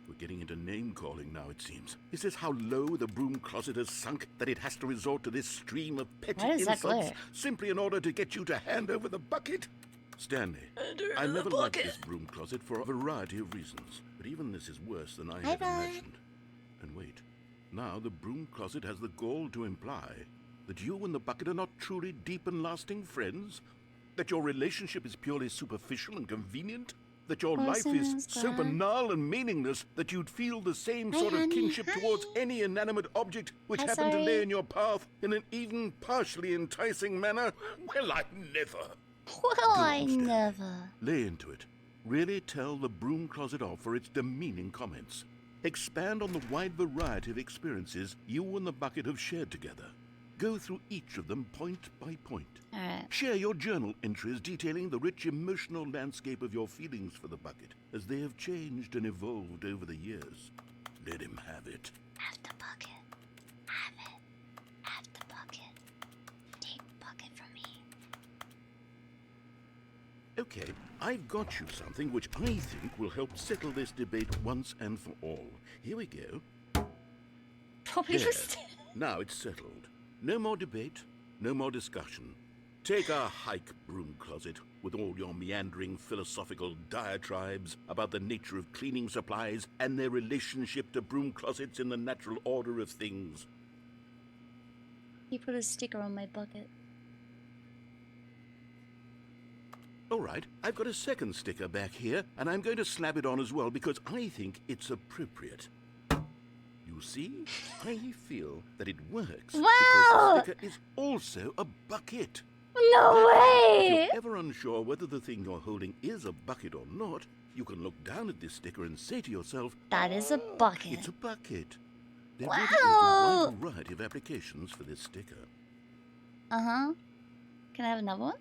We're getting into name-calling now, it seems. Is this how low the broom closet has sunk, that it has to resort to this stream of petty Why does that insults glare? simply in order to get you to hand over the bucket? Stanley, I never liked this broom closet for a variety of reasons, but even this is worse than I had imagined. And wait, now the broom closet has the gall to imply that you and the bucket are not truly deep and lasting friends? That your relationship is purely superficial and convenient? That your life is so banal and meaningless that you'd feel the same sort of kinship towards any inanimate object which happened to lay in your path in an even partially enticing manner? Well, I never. Well, I never. Lay into it. Really tell the broom closet off for its demeaning comments. Expand on the wide variety of experiences you and the bucket have shared together. Go through each of them point by point. All right. Share your journal entries detailing the rich emotional landscape of your feelings for the bucket as they have changed and evolved over the years. Let him have it. Have the bucket. Have it. Have the bucket. Take the bucket from me. Okay, I've got you something which I think will help settle this debate once and for all. Here we go. Probably There. just. Now it's settled. No more debate, no more discussion. Take a hike, broom closet, with all your meandering philosophical diatribes about the nature of cleaning supplies and their relationship to broom closets in the natural order of things. He put a sticker on my bucket. All right, I've got a second sticker back here, and I'm going to slap it on as well because I think it's appropriate. You see, I feel that it works Wow! because the sticker is also a bucket. No way! If you're ever unsure whether the thing you're holding is a bucket or not, you can look down at this sticker and say to yourself, That is a bucket. it's a bucket. There Wow! really is a wide variety of applications for this sticker. Uh-huh. Can I have another one?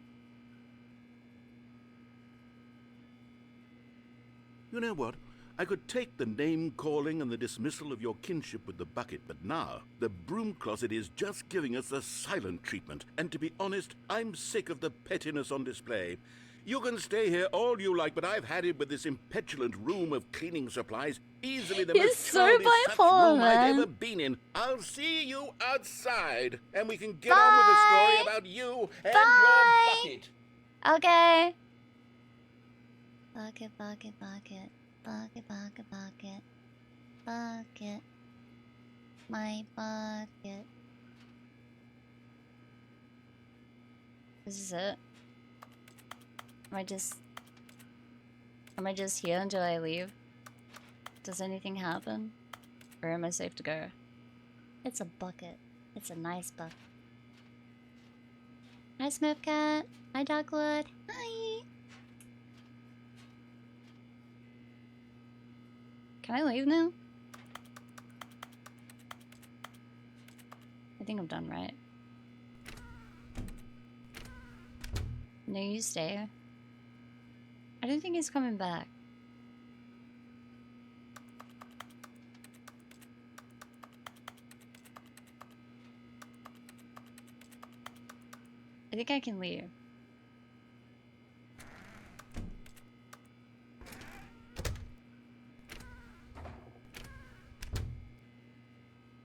You know what? I could take the name-calling and the dismissal of your kinship with the bucket, but now the broom closet is just giving us the silent treatment. And to be honest, I'm sick of the pettiness on display. You can stay here all you like, but I've had it with this impetulant room of cleaning supplies. Easily the He's most so childish such bipolar, room man. I've ever been in. I'll see you outside, and we can get on with the story about you and your bucket. Okay. Bucket, bucket, bucket. Bucket, bucket, bucket. Bucket. My bucket. This is it. Am I just here until I leave? Does anything happen? Or am I safe to go? It's a bucket. It's a nice bucket. Hi, Smith Cat. Hi, Dogwood. Hi. Can I leave now? I think I'm done, right? No, you stay. I don't think he's coming back. I think I can leave.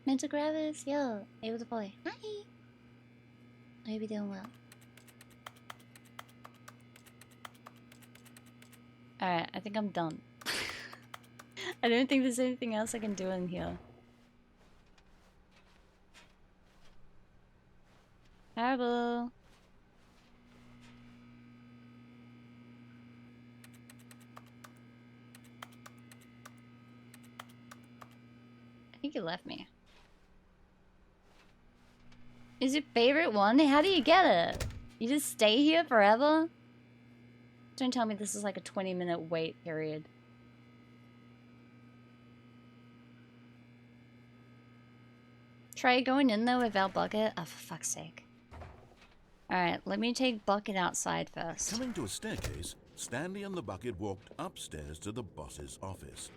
Mental Gravis, yo, able to play. Hi! I hope you're doing well. Alright, I think I'm done. I don't think there's anything else I can do in here. Terrible. I think you left me. Is your favorite one? How do you get it? You just stay here forever? Don't tell me this is like a 20-minute wait period. Try going in there without Bucket? Oh, for fuck's sake. Alright, let me take Bucket outside first. Coming to a staircase, Stanley and the Bucket walked upstairs to the boss's office.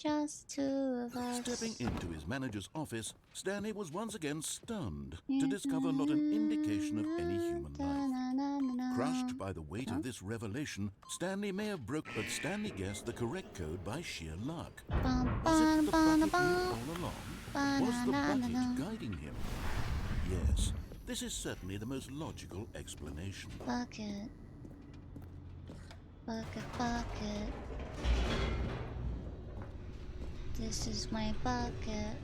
Just two of us. Stepping into his manager's office, Stanley was once again stunned to discover not an indication of any human life. Crushed by the weight of this revelation, Stanley may have but Stanley guessed the correct code by sheer luck. Was it the bucket knew all along? Was the bucket guiding him? Yes, this is certainly the most logical explanation. Bucket. Bucket, bucket. This is my bucket.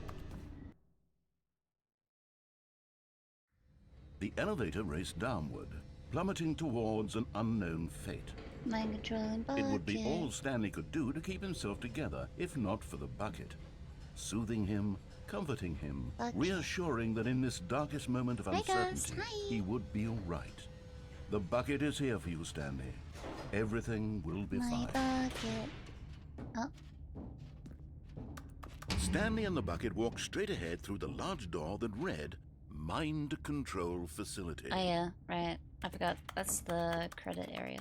The elevator raced downward, plummeting towards an unknown fate. Mind controlling bucket. It would be all Stanley could do to keep himself together, if not for the bucket. Soothing him, comforting him, reassuring that in this darkest moment of uncertainty, he would be all right. The bucket is here for you, Stanley. Everything will be fine. Bucket. Oh. Stanley and the bucket walked straight ahead through the large door that read, Mind Control Facility. Oh yeah, right. I forgot. That's the credit area.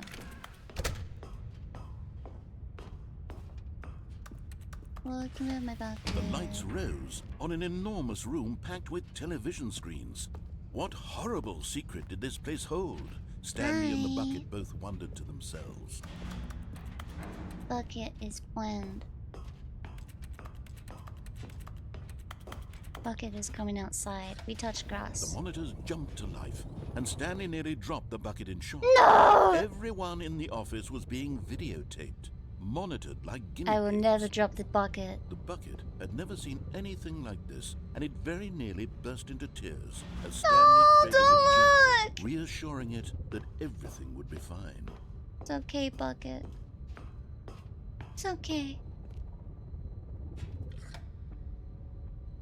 Well, come at my bucket. The lights rose on an enormous room packed with television screens. What horrible secret did this place hold? Stanley and the bucket both wondered to themselves. Bucket is bland. Bucket is coming outside. We touch grass. The monitors jumped to life, and Stanley nearly dropped the bucket in shock. No! Everyone in the office was being videotaped, monitored like guinea I will pigs. never drop the bucket. The bucket had never seen anything like this, and it very nearly burst into tears as Stanley cradled it gently, reassuring it that everything would be fine. It's okay, bucket. It's okay.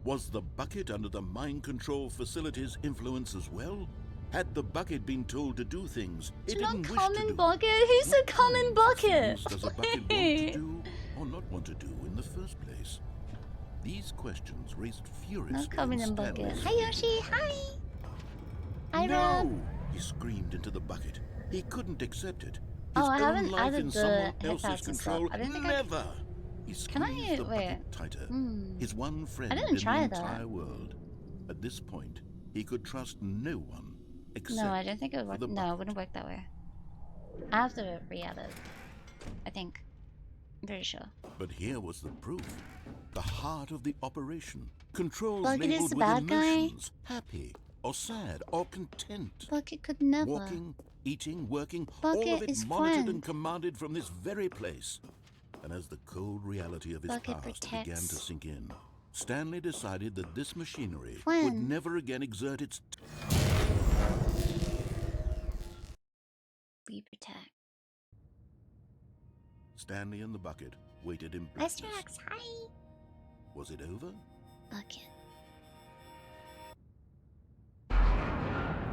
Was the bucket under the mind control facility's influence as well? Had the bucket been told to do things it didn't wish to do? Bucket? Who's a common bucket? What does a bucket want to do or not want to do in the first place? These questions raised furiously Not common in bucket. Stanley's Hi Yoshi, hi! Hi No! Rob! He screamed into the bucket. He couldn't accept it. Oh, I His own haven't life added in the someone head else's pads and stuff. control. I don't think Never! He Can I squeezed the wait? bucket tighter. Hmm. His one friend I didn't in try the that. entire world. At this point, he could trust no one except No, I don't think it would work. for the No, it wouldn't work that way. I have to re-add it. I think. I'm pretty sure. But here was the proof. The heart of the operation. Controls Bucket is labeled the with bad guy? emotions. Happy, or sad, or content. Bucket could never. Walking, eating, working, Bucket all of it is monitored friend. and commanded from this very place. And as the cold reality of his Bucket past protects. began to sink in, Stanley decided that this machinery would Friend. never again exert its... We protect. Stanley and the bucket waited in Let's blackness. Hi! Was it over? Bucket.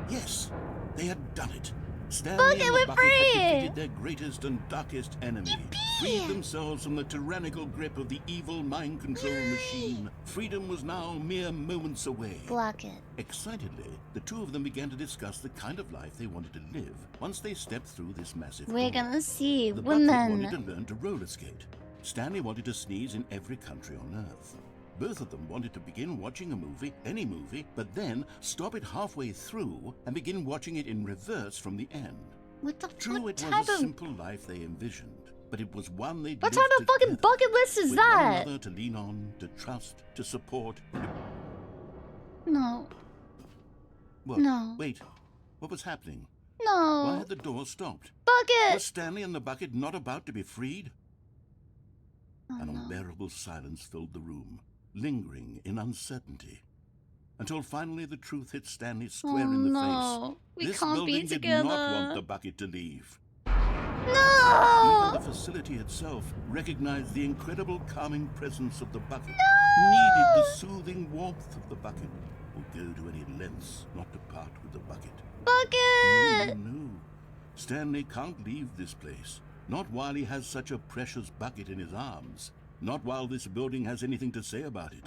Yes, they had done it. Stanley and the we're bucket had free! defeated their greatest and darkest enemy. Freed themselves from the tyrannical grip of the evil mind control machine. Freedom was now mere moments away. Block it. Excitedly, the two of them began to discuss the kind of life they wanted to live once they stepped through this massive We're door. gonna see The bucket wanted women. to learn to roller skate. Stanley wanted to sneeze in every country on Earth. Both of them wanted to begin watching a movie, any movie, but then stop it halfway through and begin watching it in reverse from the end. What the True, what it type was a of simple life they envisioned, but it was one they'd what lived type of fucking together, bucket list is with that? one another to lean on, to trust, to support. No. What? No. Wait, what was happening? No. Why had the door stopped? Bucket! Was Stanley and the bucket not about to be freed? Oh, An no. unbearable silence filled the room, lingering in uncertainty, until finally the truth hit Stanley square in the no. face. We This can't building be did together. not want the bucket to leave. No! Even the facility itself recognized the incredible calming presence of the bucket, No! needed the soothing warmth of the bucket, would go to any lengths not to part with the bucket. Bucket! No. Stanley can't leave this place. Not while he has such a precious bucket in his arms. Not while this building has anything to say about it.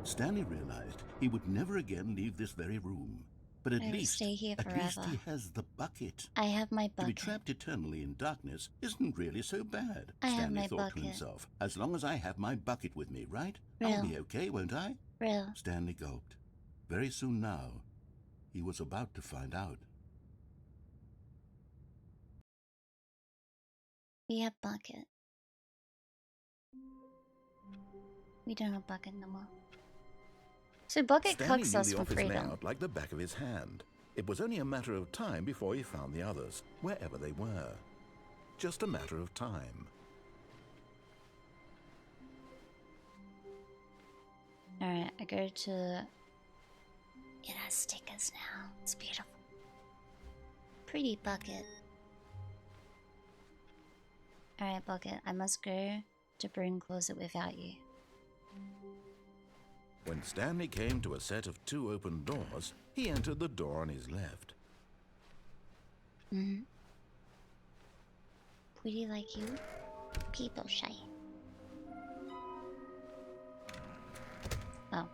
Stanley realized he would never again leave this very room. But at I will least stay here he forever. has the bucket. I have my To be bucket. trapped eternally in darkness isn't really so bad, I have Stanley my thought to bucket. himself. As long as I have my bucket with me, right? Real. I'll be okay, won't I? Real. Stanley gulped. Very soon now, he was about to find out. We have bucket. We don't have bucket no more. So bucket Stanley cooks knew us the for office freedom. layout like the back of his hand. It was only a matter of time before he found the others, wherever they were. Just a matter of time. Alright, I go to... It has stickers now. It's beautiful. Pretty bucket. Alright, bucket. I must go to broom closet without you. When Stanley came to a set of two open doors, he entered the door on his left. Pretty like you. People shy. Oh.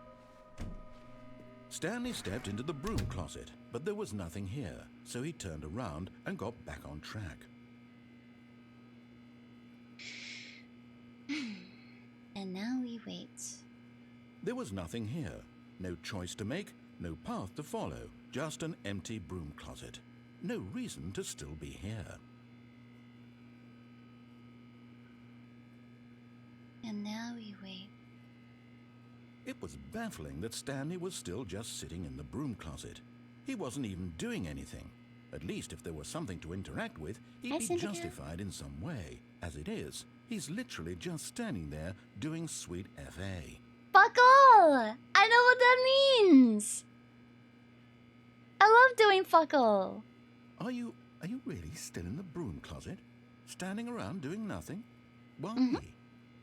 Stanley stepped into the broom closet, but there was nothing here, so he turned around and got back on track. And now we wait. There was nothing here. No choice to make, no path to follow, just an empty broom closet. No reason to still be here. And now we wait. It was baffling that Stanley was still just sitting in the broom closet. He wasn't even doing anything. At least if there was something to interact with, he'd be justified in some way. As it is, he's literally just standing there doing sweet FA. Fuck all! I know what that means! I love doing fuck all. Are you really still in the broom closet? Standing around doing nothing? Why?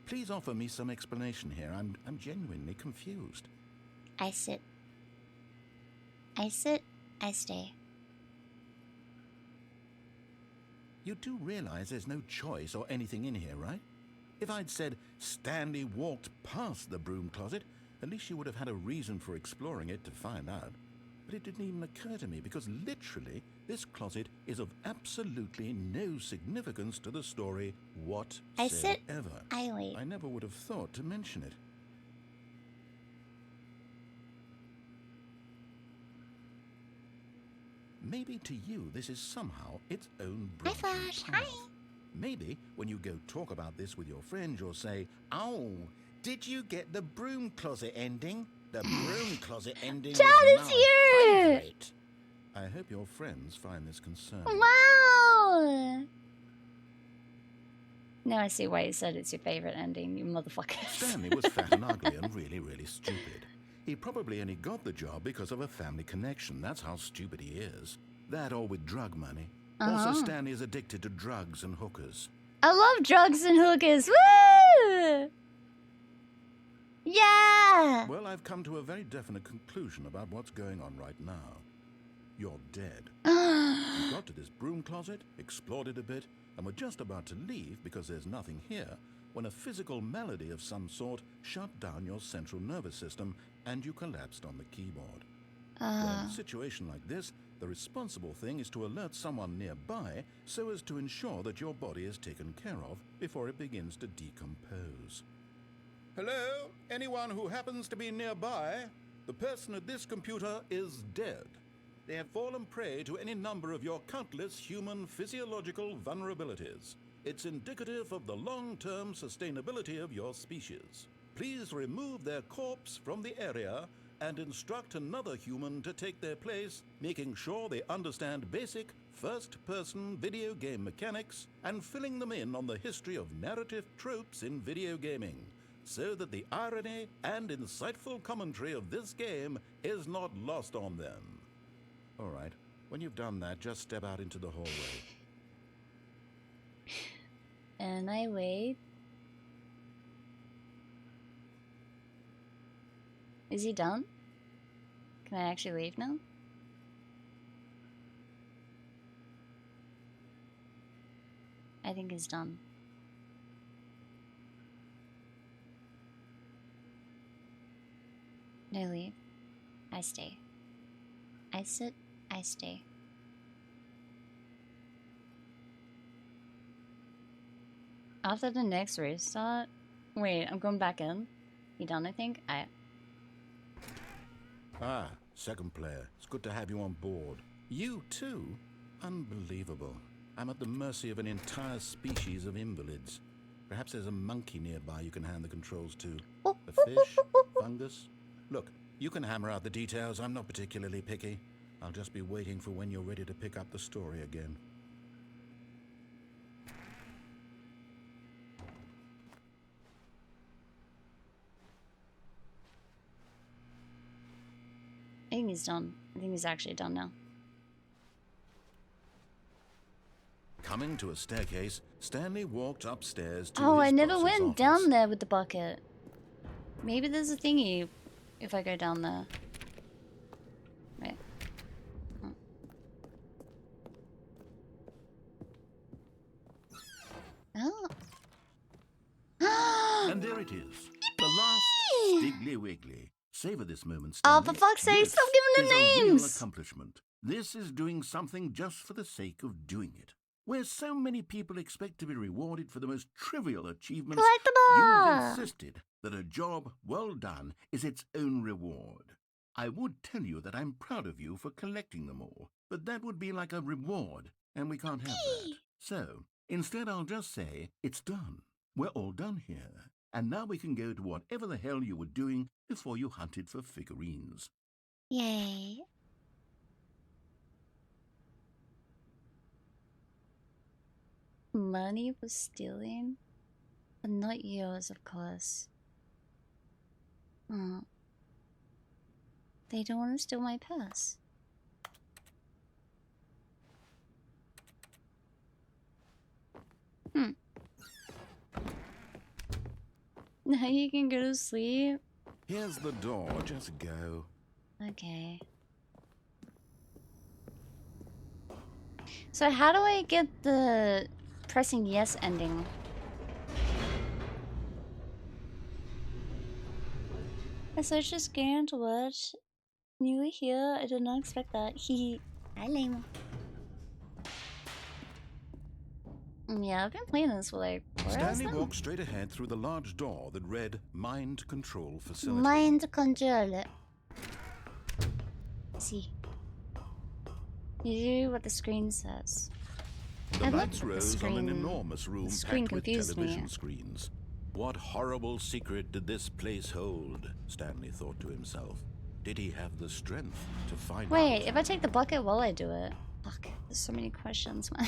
Please offer me some explanation here. I'm genuinely confused. I sit. I sit, I stay. You do realize there's no choice or anything in here, right? If I'd said Stanley walked past the broom closet, at least you would have had a reason for exploring it to find out. But it didn't even occur to me because literally this closet is of absolutely no significance to the story whatsoever. I sit, I wait. I never would have thought to mention it. Maybe to you this is somehow its own branching path. Maybe when you go talk about this with your friends, you'll say, "Oh, did you get the broom closet ending? The broom closet ending Chad was is my here! favorite." I hope your friends find this concerning. Wow! Now I see why you said it's your favorite ending, you motherfucker. Stanley was fat and ugly and really, really stupid. He probably only got the job because of a family connection. That's how stupid he is. That or with drug money. Also, Stanley is addicted to drugs and hookers. I love drugs and hookers. Woo! Yeah! Well, I've come to a very definite conclusion about what's going on right now. You're dead. You got to this broom closet, explored it a bit, and were just about to leave because there's nothing here, when a physical malady of some sort shut down your central nervous system and you collapsed on the keyboard. Well, in a situation like this, the responsible thing is to alert someone nearby so as to ensure that your body is taken care of before it begins to decompose. Hello? Anyone who happens to be nearby? The person at this computer is dead. They have fallen prey to any number of your countless human physiological vulnerabilities. It's indicative of the long-term sustainability of your species. Please remove their corpse from the area and instruct another human to take their place, making sure they understand basic first-person video game mechanics and filling them in on the history of narrative tropes in video gaming, so that the irony and insightful commentary of this game is not lost on them. All right, when you've done that, just step out into the hallway. And I wait. Is he done? Can I actually leave now? I think he's done. I leave. I stay. I sit. I stay. After the next restart? Wait, I'm going back in. You done, I think? Ah, second player. It's good to have you on board. You too? Unbelievable. I'm at the mercy of an entire species of invalids. Perhaps there's a monkey nearby you can hand the controls to. A fish? Fungus? Look, you can hammer out the details. I'm not particularly picky. I'll just be waiting for when you're ready to pick up the story again. I think he's done. I think he's actually done now. Coming to a staircase, Stanley walked upstairs to Oh, his I never boss's went office. down there with the bucket. Maybe there's a thingy if I go down there. Wait. Oh. And there it is. The last Stiggly Wiggly. Savor this moment, Oh, Stanley. for fuck's sake, This stop giving is the a real names! accomplishment. This is doing something just for the sake of doing it. Where so many people expect to be rewarded for the most trivial achievements, you've insisted that a job well done is its own reward. I would tell you that I'm proud of you for collecting them all, but that would be like a reward, and we can't have that. So, instead I'll just say, it's done. We're all done here. And now we can go to whatever the hell you were doing before you hunted for figurines. Yay. Money was stealing? But not yours, of course. Oh. They don't want to steal my purse. Now you can go to sleep. Here's the door. Just go. Okay. So how do I get the pressing yes ending? I searched the screen to watch. You were here. I did not expect that. Hi, lame. Yeah, I've been playing this for like 4 hours Stanley now. walked straight ahead through the large door that read Mind Control Facility. Mind control. See. You do what the screen says. The lights rose on an enormous room screen packed with confused me. television screens. What horrible secret did this place hold? Stanley thought to himself. Did he have the strength to find out? Wait, if I take the bucket while I do it? Fuck, there's so many questions, man.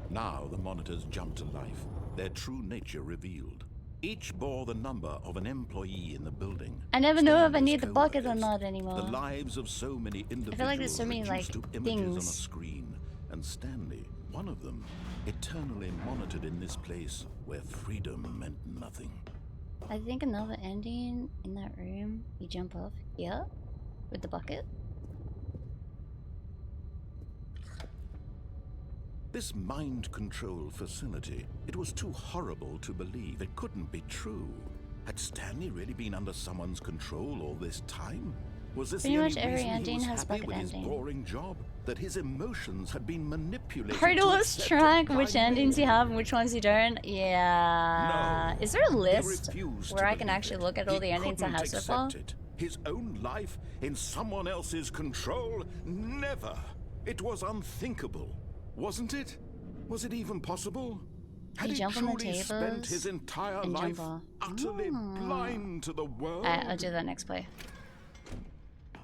Now the monitors jumped to life, their true nature revealed. Each bore the number of an employee in the building. I never know if I Stanley's need the bucket or coworkers, not anymore. The lives of so many individuals I feel like there's so many, like, reduced to images on a things. screen, and Stanley, one of them, eternally monitored in this place where freedom meant nothing. I think another ending in that room. You jump off here with the bucket. This mind control facility, it was too horrible to believe. It couldn't be true. Had Stanley really been under someone's control all this time? Was this Pretty the much only every reason he ending was has happy bucket with his ending. boring job? That his emotions had been manipulated Hard to to lose accept track it by which endings you me? have and which ones you don't. Yeah. No, Is there a he list refused where to I can believe actually it. look at all He the endings I couldn't have so far? accept it. His own life in someone else's control? Never. It was unthinkable, wasn't it? Was it even possible? Had You he jump on the truly spent tables his entire and life jump off. utterly blind to the world? Alright, I'll do that next play.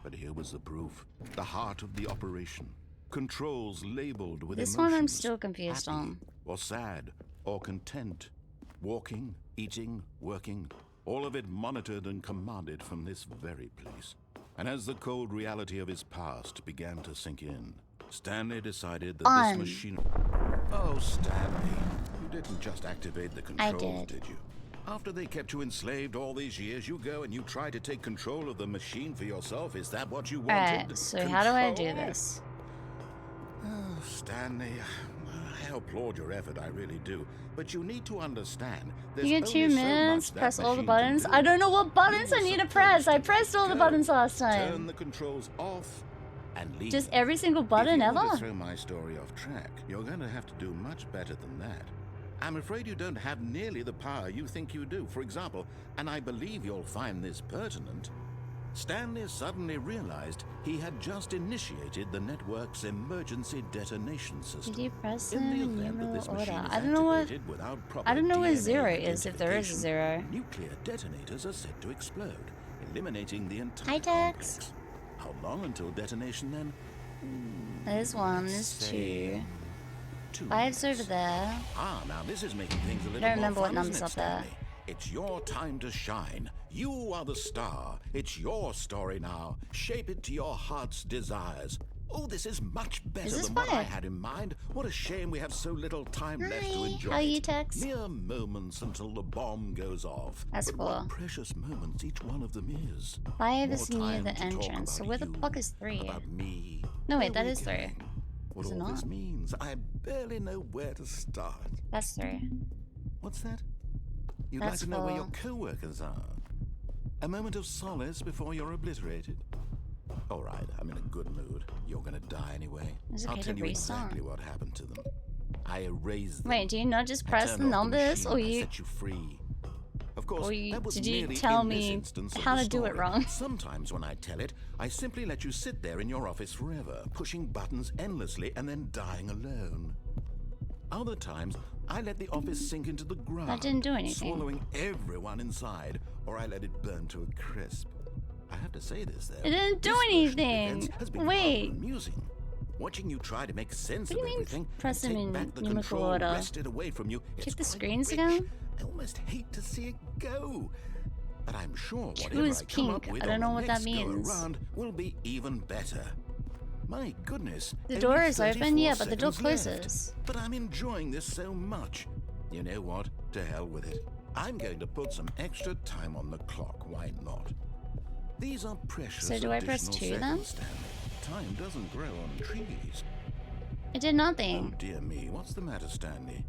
But here was the proof. The heart of the operation. Controls labeled with This emotions. one I'm still confused happy, on. or sad, or content. Walking, eating, working. All of it monitored and commanded from this very place. And as the cold reality of his past began to sink in, Stanley decided that this machine... Oh, Stanley, you didn't just activate the controls, did you? After they kept you enslaved all these years, you go and you try to take control of the machine for yourself? Is that what you wanted? Alright, so how do I do this? Oh, Stanley, I applaud your effort, I really do. But you need to understand, there's You get only 2 so minutes, much that press all the machine can buttons. do. I don't know what buttons I need to press. I pressed all the buttons last Turn time. the controls off and leave. Just every single button If you ever? want to throw my story off track, you're going to have to do much better than that. I'm afraid you don't have nearly the power you think you do. For example, and I believe you'll find this pertinent, Stanley suddenly realized he had just initiated the network's emergency detonation system. Did you press In the in event that numeral this machine order? is I don't know what. activated without proper I don't know where DNA 0 is, if there is a identification, 0. Nuclear detonators are set to explode, eliminating the entire Hi, Dex. complex. How long until detonation then? There's 1, there's 2. 2. 5's over there. Ah, now this is making things a little I don't remember more what fun, numbers isn't it, up there. Stanley? It's your time to shine. You are the star. It's your story now. Shape it to your heart's desires. Oh, this is much better this than what I fun? had in mind. What a shame we have so little time left to enjoy How are you, it. Tex? Mere moments until the bomb goes off. That's but cool. what precious moments each one of them is. 5 is More near time the to talk entrance. So about where the you, fuck is 3? about me. No, wait, Where that we're is 3. going. What Is it all this not? means, I barely know where to start. That's 3. What's that? You'd That's like to know where your 4. co-workers are? A moment of solace before you're obliterated? All right, I'm in a good mood. You're gonna die anyway. It's I'll okay tell to you restart. exactly what happened to them. I erased them. Wait, do you not just I press the turned off numbers, machine or and I you? set you free. Of course, Or you, that was did you merely tell in this me instance of how the to do it story. wrong? Sometimes when I tell it, I simply let you sit there in your office forever, pushing buttons endlessly and then dying alone. Other times, I let the office sink into the ground. That didn't do anything. Swallowing everyone inside, or I let it burn to a crisp. I have to say this, though. It didn't do this version of anything. events has been Wait. rather amusing. Watching you try to make sense What do of you mean everything press and them take in back the numerical control order? wrested away from you. Keep It's the quite screens rich. again? I almost hate to see it go. But I'm sure 2 whatever is I come up pink. with I don't on know the what that next go means. around will be even better. My goodness. The only door is open, 34 yeah, but the door seconds left. closes. But I'm enjoying this so much. You know what? To hell with it. I'm going to put some extra time on the clock. Why not? These are precious So do I press additional 2 then? seconds, Stanley. Time doesn't grow on trees. It did nothing. Oh dear me, what's the matter, Stanley?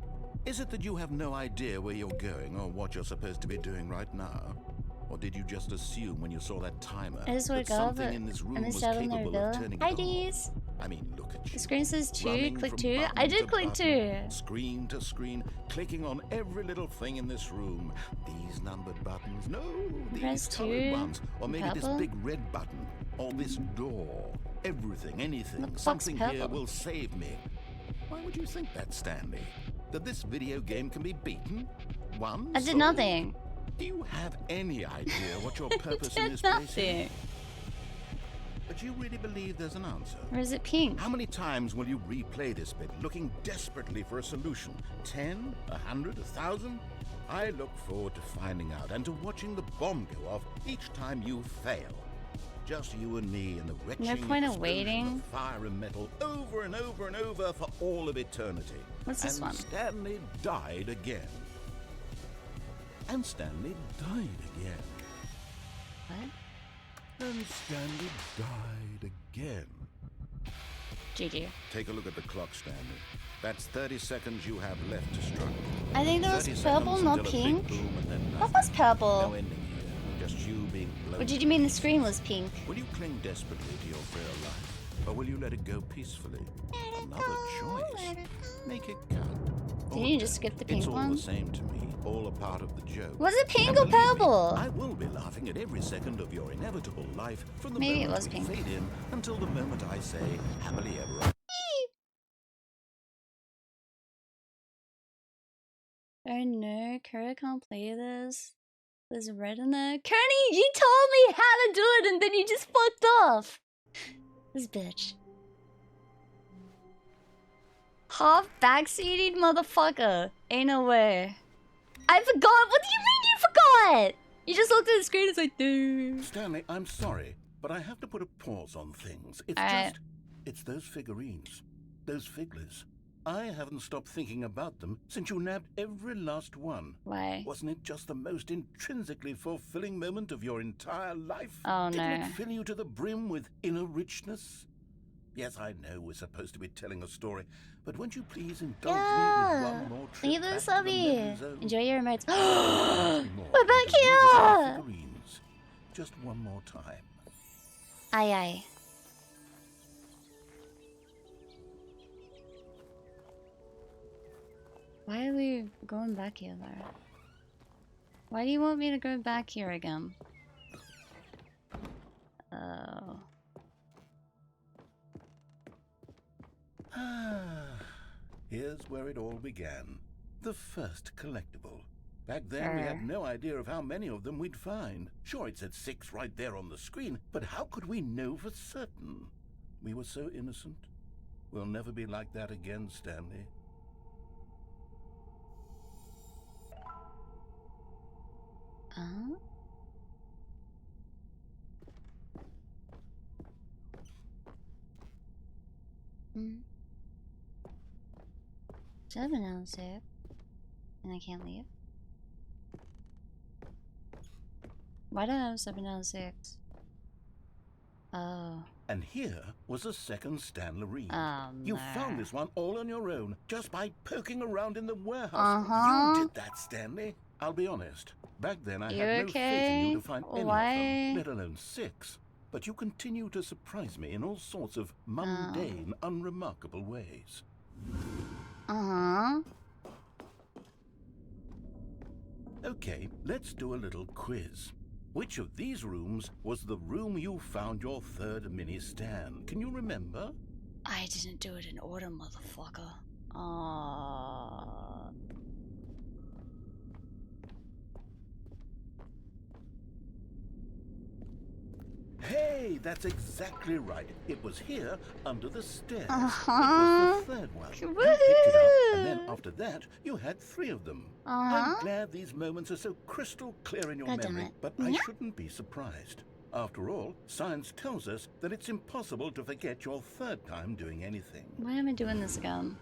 Is it that you have no idea where you're going or what you're supposed to be doing right now? Or did you just assume when you saw that timer I just that woke up something in this room and was it's out on the capable of reveal. turning Hi, it on? Dees. I mean, look at you. The screen says 2. Running Click from 2. I button did to click button, 2. Screen to screen, clicking on every little thing in this room. These numbered buttons, no, these Press colored 2. ones. Or maybe this Purple. big red button. Or this door. Everything, anything, What the fuck's something here purple? will save me. Why would you think that, Stanley? That this video game can be beaten? One? I did nothing. Do you have any idea what your purpose I in did this place nothing. is? But you really believe there's an answer? Or is it pink? How many times will you replay this bit, looking desperately for a solution? 10? 100? 1,000? I look forward to finding out and to watching the bomb go off each time you fail. Just you and me and the retching point of explosion waiting. of fire and metal over and over and over for all of eternity. What's this and one? Stanley died again. And Stanley died again. What? And Stanley died again. GG. Take a look at the clock, Stanley. That's 30 seconds you have left to struggle. I think that was 30 purple, seconds not until a big pink. boom and then What nothing. was purple? No ending here, just you being blown. Or did you mean the screen was pink? Will you cling desperately to your frail life, or will you let it go peacefully? Another choice. Make it count. Didn't you just skip the pink it's all one? the same to me, all a part of the joke. Was it pink And or believe me, purple? I will be laughing at every second of your inevitable life from the Maybe it moment was we pink. fade in until the moment I say happily ever after. Oh no, Kara can't play this. There's red in there. Kearney, you told me how to do it and then you just fucked off. This bitch. Half backseated motherfucker. Ain't no way. I forgot. What do you mean you forgot? You just looked at the screen and it's like, dude. Stanley, I'm sorry, but I have to put a pause on things. It's it's those figurines, those figglers. I haven't stopped thinking about them since you nabbed every last one. Why? Wasn't it just the most intrinsically fulfilling moment of your entire life? Oh, Didn't no. it fill you to the brim with inner richness? Yes, I know we're supposed to be telling a story, but won't you please indulge me with one more trip Leave back this to the hubby. memory zone? Enjoy your emotes. Nothing more We're than back to revisit our here. figurines. Just one more time. Aye aye. Why are we going back here though? Why do you want me to go back here again? Oh. Here's where it all began. The first collectible. Back then, we had no idea of how many of them we'd find. Sure, it said 6 right there on the screen, but how could we know for certain? We were so innocent. We'll never be like that again, Stanley. So I've been downstairs. And I can't leave. Why do I have 7 down 6? Oh. And here was a second Stanley. You found this one all on your own, just by poking around in the warehouse. Uh-huh. You did that, Stanley. I'll be honest. Back then, I You had no faith in you to find any Why? of them, let alone 6. But you continue to surprise me in all sorts of mundane, unremarkable ways. Uh-huh. Okay, let's do a little quiz. Which of these rooms was the room you found your third mini stand? Can you remember? I didn't do it in order, motherfucker. Hey, that's exactly right. It was here, under the stairs. It Uh-huh. was the third one. You picked it up, and then after that, you had 3 of them. I'm glad these moments are so crystal clear in your God damn memory, it. but I shouldn't be surprised. After all, science tells us that it's impossible to forget your third time doing anything. Why am I doing this again?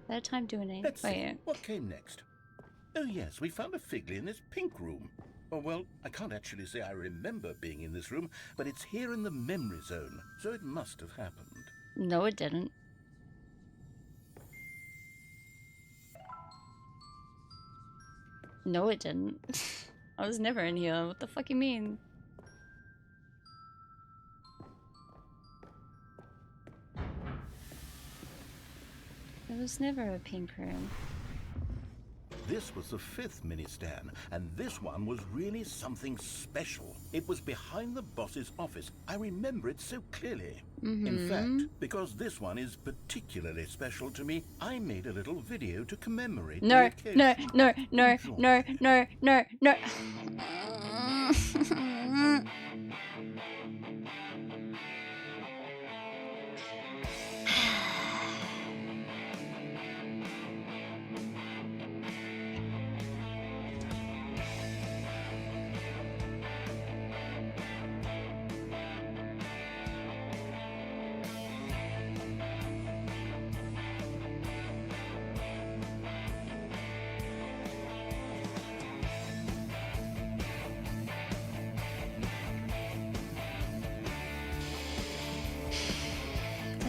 Third time doing it. Let's see, Wait. what came next? Oh yes, we found a Figley in this pink room. Oh well, I can't actually say I remember being in this room, but it's here in the memory zone, so it must have happened. No, it didn't. No, it didn't. I was never in here. What the fuck you mean? There was never a pink room. This was the 5th mini stand, and this one was really something special. It was behind the boss's office. I remember it so clearly. In fact, because this one is particularly special to me, I made a little video to commemorate the No, occasion. no, no, no, no, no, no, no.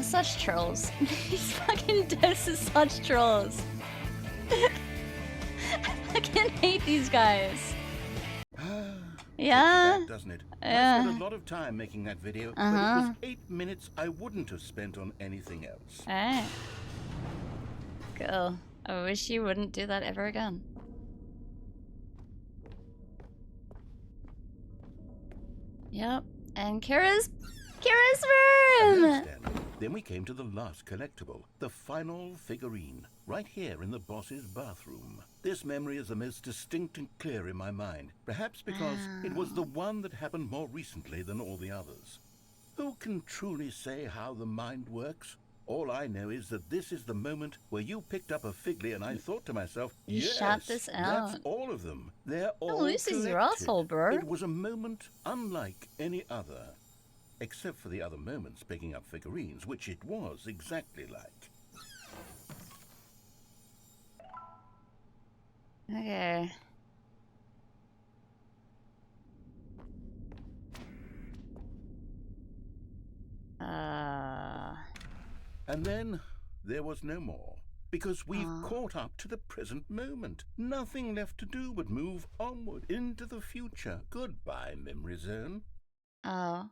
such trolls. These fucking devs are such trolls. I fucking hate these guys. Yeah. Bad, doesn't it? Yeah. I spent a lot of time making that video, but it was 8 minutes I wouldn't have spent on anything else. Alright. Cool. I wish you wouldn't do that ever again. Yep. And Kira's room! Then we came to the last collectible, the final figurine, right here in the boss's bathroom. This memory is the most distinct and clear in my mind, perhaps because it was the one that happened more recently than all the others. Who can truly say how the mind works? All I know is that this is the moment where you picked up a Figly and I thought to myself, You yes, shot this out. that's all of them. They're all Lucy's your collected. asshole, bro. It was a moment unlike any other. Except for the other moments picking up figurines, which it was exactly like. Okay. And then there was no more. Because we've caught up to the present moment. Nothing left to do but move onward into the future. Goodbye, memory zone. Oh.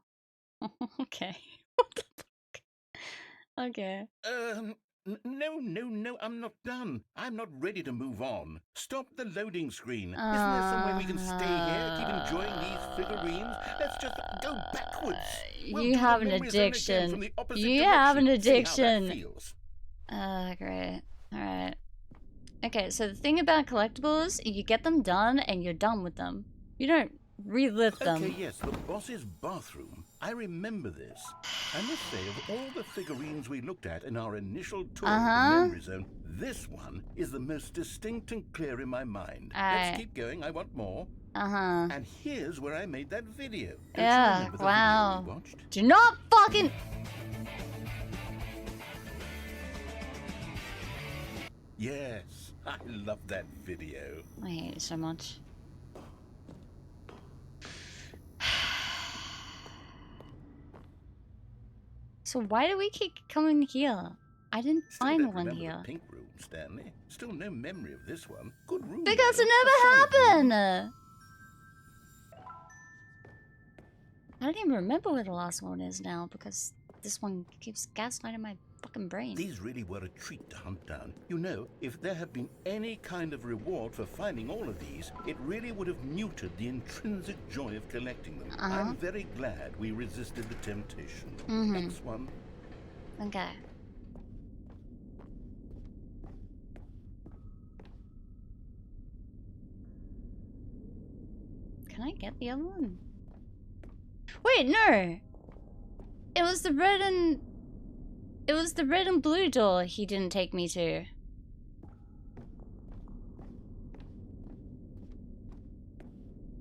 Okay. What the fuck? Okay. No, I'm not done. I'm not ready to move on. Stop the loading screen. Isn't there some way we can stay here, keep enjoying these figurines? Let's just go backwards. We'll do You the have an memory zone again addiction. from the opposite You have an direction. See how that addiction. feels. Great. Alright. Okay, so the thing about collectibles, you get them done and you're done with them. You don't relive them. Okay, yes, the boss's bathroom. I remember this. I must say, of all the figurines we looked at in our initial tour of the memory zone, this one is the most distinct and clear in my mind. Let's keep going, I want more. And here's where I made that video. Don't you remember the video we watched? Do not fucking... Yes, I love that video. I hate it so much. So why do we keep coming here? I didn't Still find don't one remember here. the pink room, Stanley. Still no memory of this one. Good room. Because though. it A never solid room. happened! I don't even remember where the last one is now because this one keeps gaslighting my fucking brain. These really were a treat to hunt down. You know, if there had been any kind of reward for finding all of these, it really would have muted the intrinsic joy of collecting them. I'm very glad we resisted the temptation. Next one. Okay. Can I get the other one? Wait, no! It was the red and... It was the red and blue door he didn't take me to.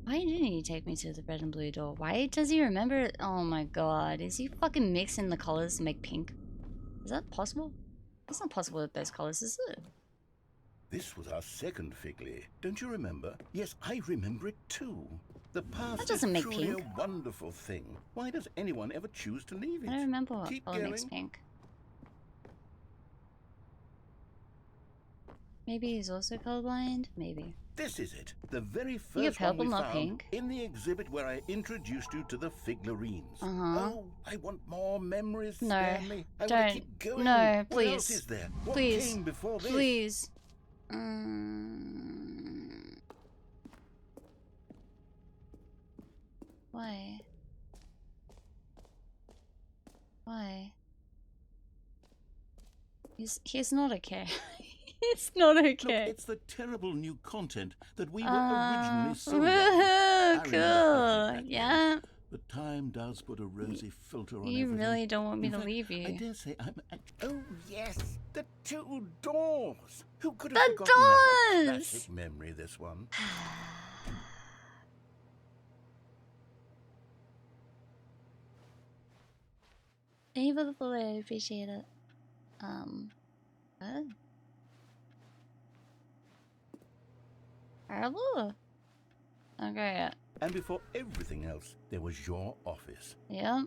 Why didn't he take me to the red and blue door? Why does he remember it? Oh my god. Is he fucking mixing the colors to make pink? Is that possible? That's not possible with those colors, is it? This was our second Figly. Don't you remember? Yes, I remember it too. The past That doesn't is make truly pink. a wonderful thing. Why does anyone ever choose to leave it? I don't remember what Keep color makes going. pink. Maybe he's also colorblind? Maybe. This is it. The very You have first one purple, we not found pink. in the exhibit where I introduced you to the figurines. Uh-huh. Oh, I want more memories, No. Stanley. I want Don't. to keep going. No, What else please. is there? What Please. came before this? Please. Why? Why? He's not okay. He's not okay. Look, it's the terrible new content that we were originally sold on. I Woohoo! remember Cool. everything. Yeah. But time does put a rosy filter on You everything. really don't want me In to fact, leave you. I dare say I'm... Oh, yes! The two doors! Who could have The forgotten that? A doors! classic memory, this one. Thank you for the follow, I appreciate it. What? Terrible? Okay. And before everything else, there was your office. Yeah.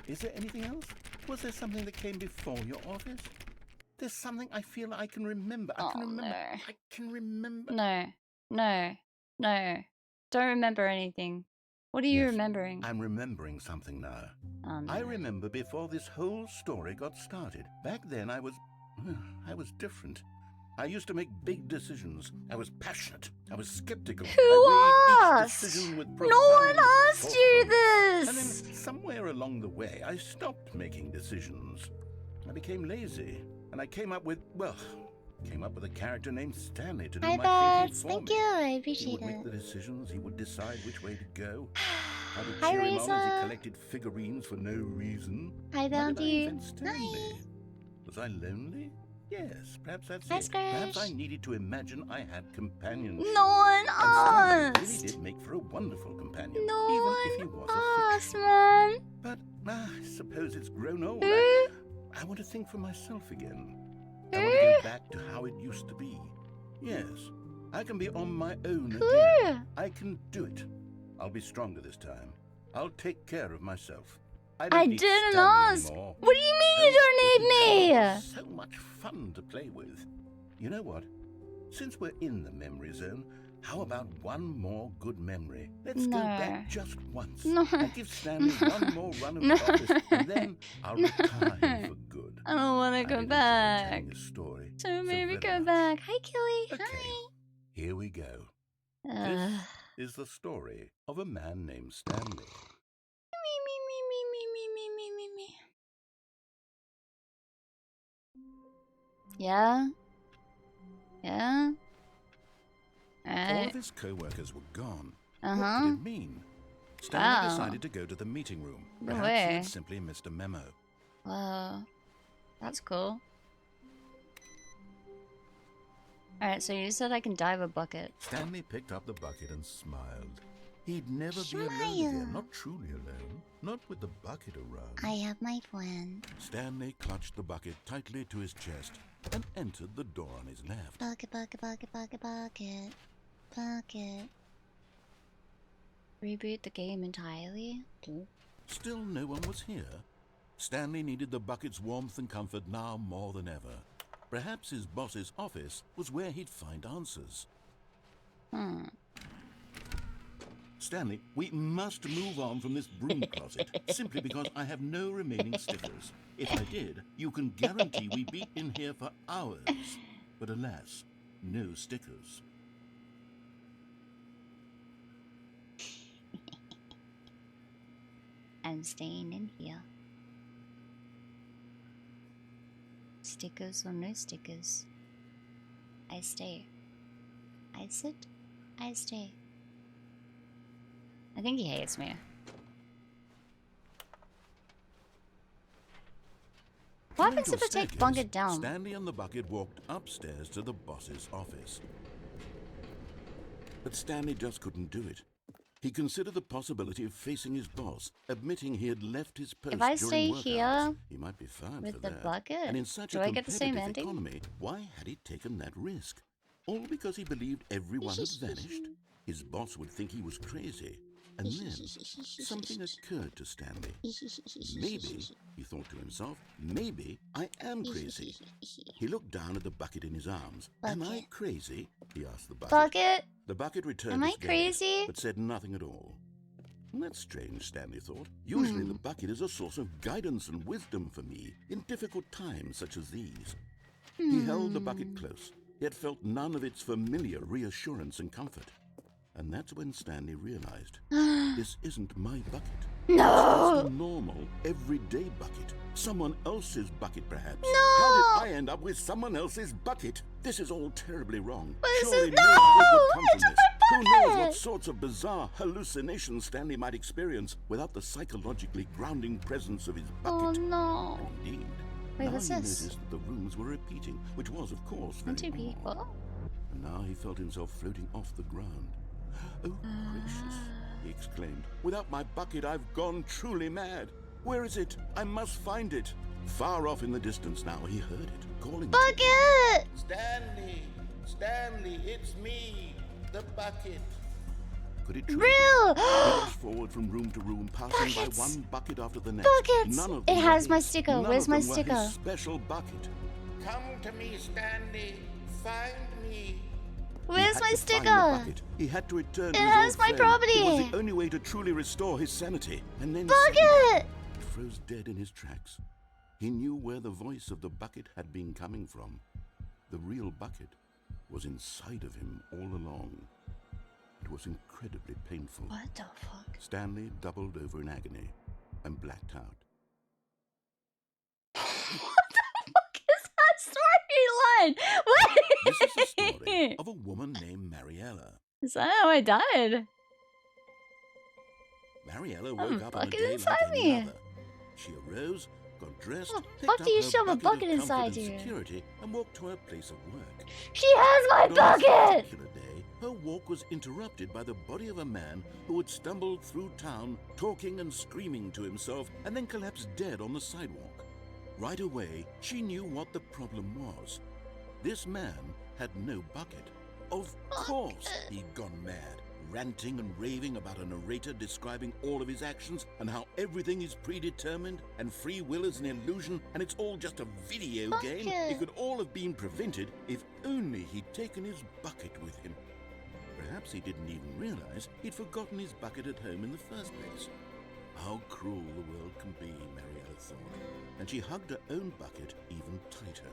Is there anything else? Was there something that came before your office? There's something I feel I can remember. I can remember. No. I can remember. No. No. No. Don't remember anything. What are you remembering? I'm remembering something now. Oh, no. I remember before this whole story got started. Back then I was different. I used to make big decisions. I was passionate. I was skeptical. I weighed each decision with profound No one asked you this! And then somewhere along the way, I stopped making decisions. I became lazy. And I came up with a character named Stanley to do my thinking for Thank me. you, I He appreciate would make it. the decisions. He would decide which way to go. I would Hi, cheer him on as Reza. he collected figurines for no reason. Hi, Why did I Bounty. invent Stanley? Was I lonely? Yes, perhaps that's Hi, it. Perhaps I Scratch. needed to imagine I had companionship. No one And Stanley asked. really did make for a wonderful companion, No even if he one was a asked, man. But I suppose it's grown old. I want to think for myself again. I want to go back to how it used to be. Yes, I can be on my own again. I can do it. I'll be stronger this time. I'll take care of myself. I don't need didn't Stanley ask. anymore. What do you mean you don't need me? So much fun to play with. You know what? Since we're in the memory zone, how about one more good memory? Let's go back just once. No. And give Stanley one more run of No. office, and then I'll retire for good. I don't want to go back. This story. So maybe go back. Hi, Kelly. Here we go. Hi. This is the story of a man named Stanley. Yeah? Yeah? All of his co-workers were gone. Uh-huh. What did it mean? Stanley decided to go to the meeting room. No Perhaps he way. had simply missed a memo. Whoa. That's cool. Alright, so you said I can dive a bucket. Stanley picked up the bucket and smiled. He'd never be alone again, not truly alone, not with the bucket around. I have my friend. Stanley clutched the bucket tightly to his chest and entered the door on his left. Bucket, bucket, bucket, bucket, bucket. Bucket. Reboot the game entirely? Still no one was here. Stanley needed the bucket's warmth and comfort now more than ever. Perhaps his boss's office was where he'd find answers. Stanley, we must move on from this broom closet, simply because I have no remaining stickers. If I did, you can guarantee we'd be in here for hours. But alas, no stickers. I'm staying in here. Stickers or no stickers. I stay. I sit. I stay. I think he hates me. What happens if I take bucket down? Stanley and the bucket walked upstairs to the boss's office. But Stanley just couldn't do it. He considered the possibility of facing his boss, admitting he had left his post If I during stay work here hours. He might be fined with for the that. bucket, And in such do a I get the same competitive ending? economy, why had he taken that risk? All because he believed everyone had vanished? His boss would think he was crazy. And then something occurred to Stanley. Maybe, he thought to himself, maybe I am crazy. He looked down at the bucket in his arms. Am I crazy? He asked the bucket. Bucket? The bucket returned Am I his gaze, crazy? but said nothing at all. That's strange, Stanley thought. Usually the bucket is a source of guidance and wisdom for me in difficult times such as these. He held the bucket close, yet felt none of its familiar reassurance and comfort. And that's when Stanley realized, this isn't my bucket. No! It's just a normal, everyday bucket. Someone else's bucket, perhaps. No! How did I end up with someone else's bucket? This is all terribly wrong. Surely no! good would come It's from my this. Who knows bucket! what sorts of bizarre hallucinations Stanley might experience without the psychologically grounding presence of his bucket. Oh no. Indeed. Wait, Now what's he this? noticed that the rooms were repeating, which was, of course, very Two odd. people. And now he felt himself floating off the ground. Oh, gracious, he exclaimed. Without my bucket, I've gone truly mad. Where is it? I must find it. Far off in the distance now, he heard it, calling. Bucket! Stanley! Stanley, it's me, the bucket. could it trade Real! He rushed forward from room to room, passing Buckets! by one bucket after the next. Buckets! None of It them has were my his. sticker. None Where's of my them were sticker? his special bucket. Come to me, Stanley. Find me. Where's my He sticker? had to find the bucket. He had to return to It his has old my friend. property. It was the only way to truly restore his sanity. And then Bucket! suddenly, he froze dead in his tracks. He knew where the voice of the bucket had been coming from. The real bucket was inside of him all along. It was incredibly painful. What the fuck? Stanley doubled over in agony and blacked out. What the fuck is that storyline? What? This is the story of a woman named Mariella. Is that how I died? Mariella woke up on a bucket day inside like any me. other. She arose, got dressed, What the picked fuck up do you her shove a bucket of inside comfort and you? security, and walked to her place of work. She has my But on this bucket! particular day, her walk was interrupted by the body of a man who had stumbled through town, talking and screaming to himself, and then collapsed dead on the sidewalk. Right away, she knew what the problem was. This man had no bucket. Of course he'd gone mad, ranting and raving about a narrator describing all of his actions and how everything is predetermined and free will is an illusion and it's all just a video game. It could all have been prevented if only he'd taken his bucket with him. Perhaps he didn't even realize he'd forgotten his bucket at home in the first place. How cruel the world can be, Mariella thought, and she hugged her own bucket even tighter.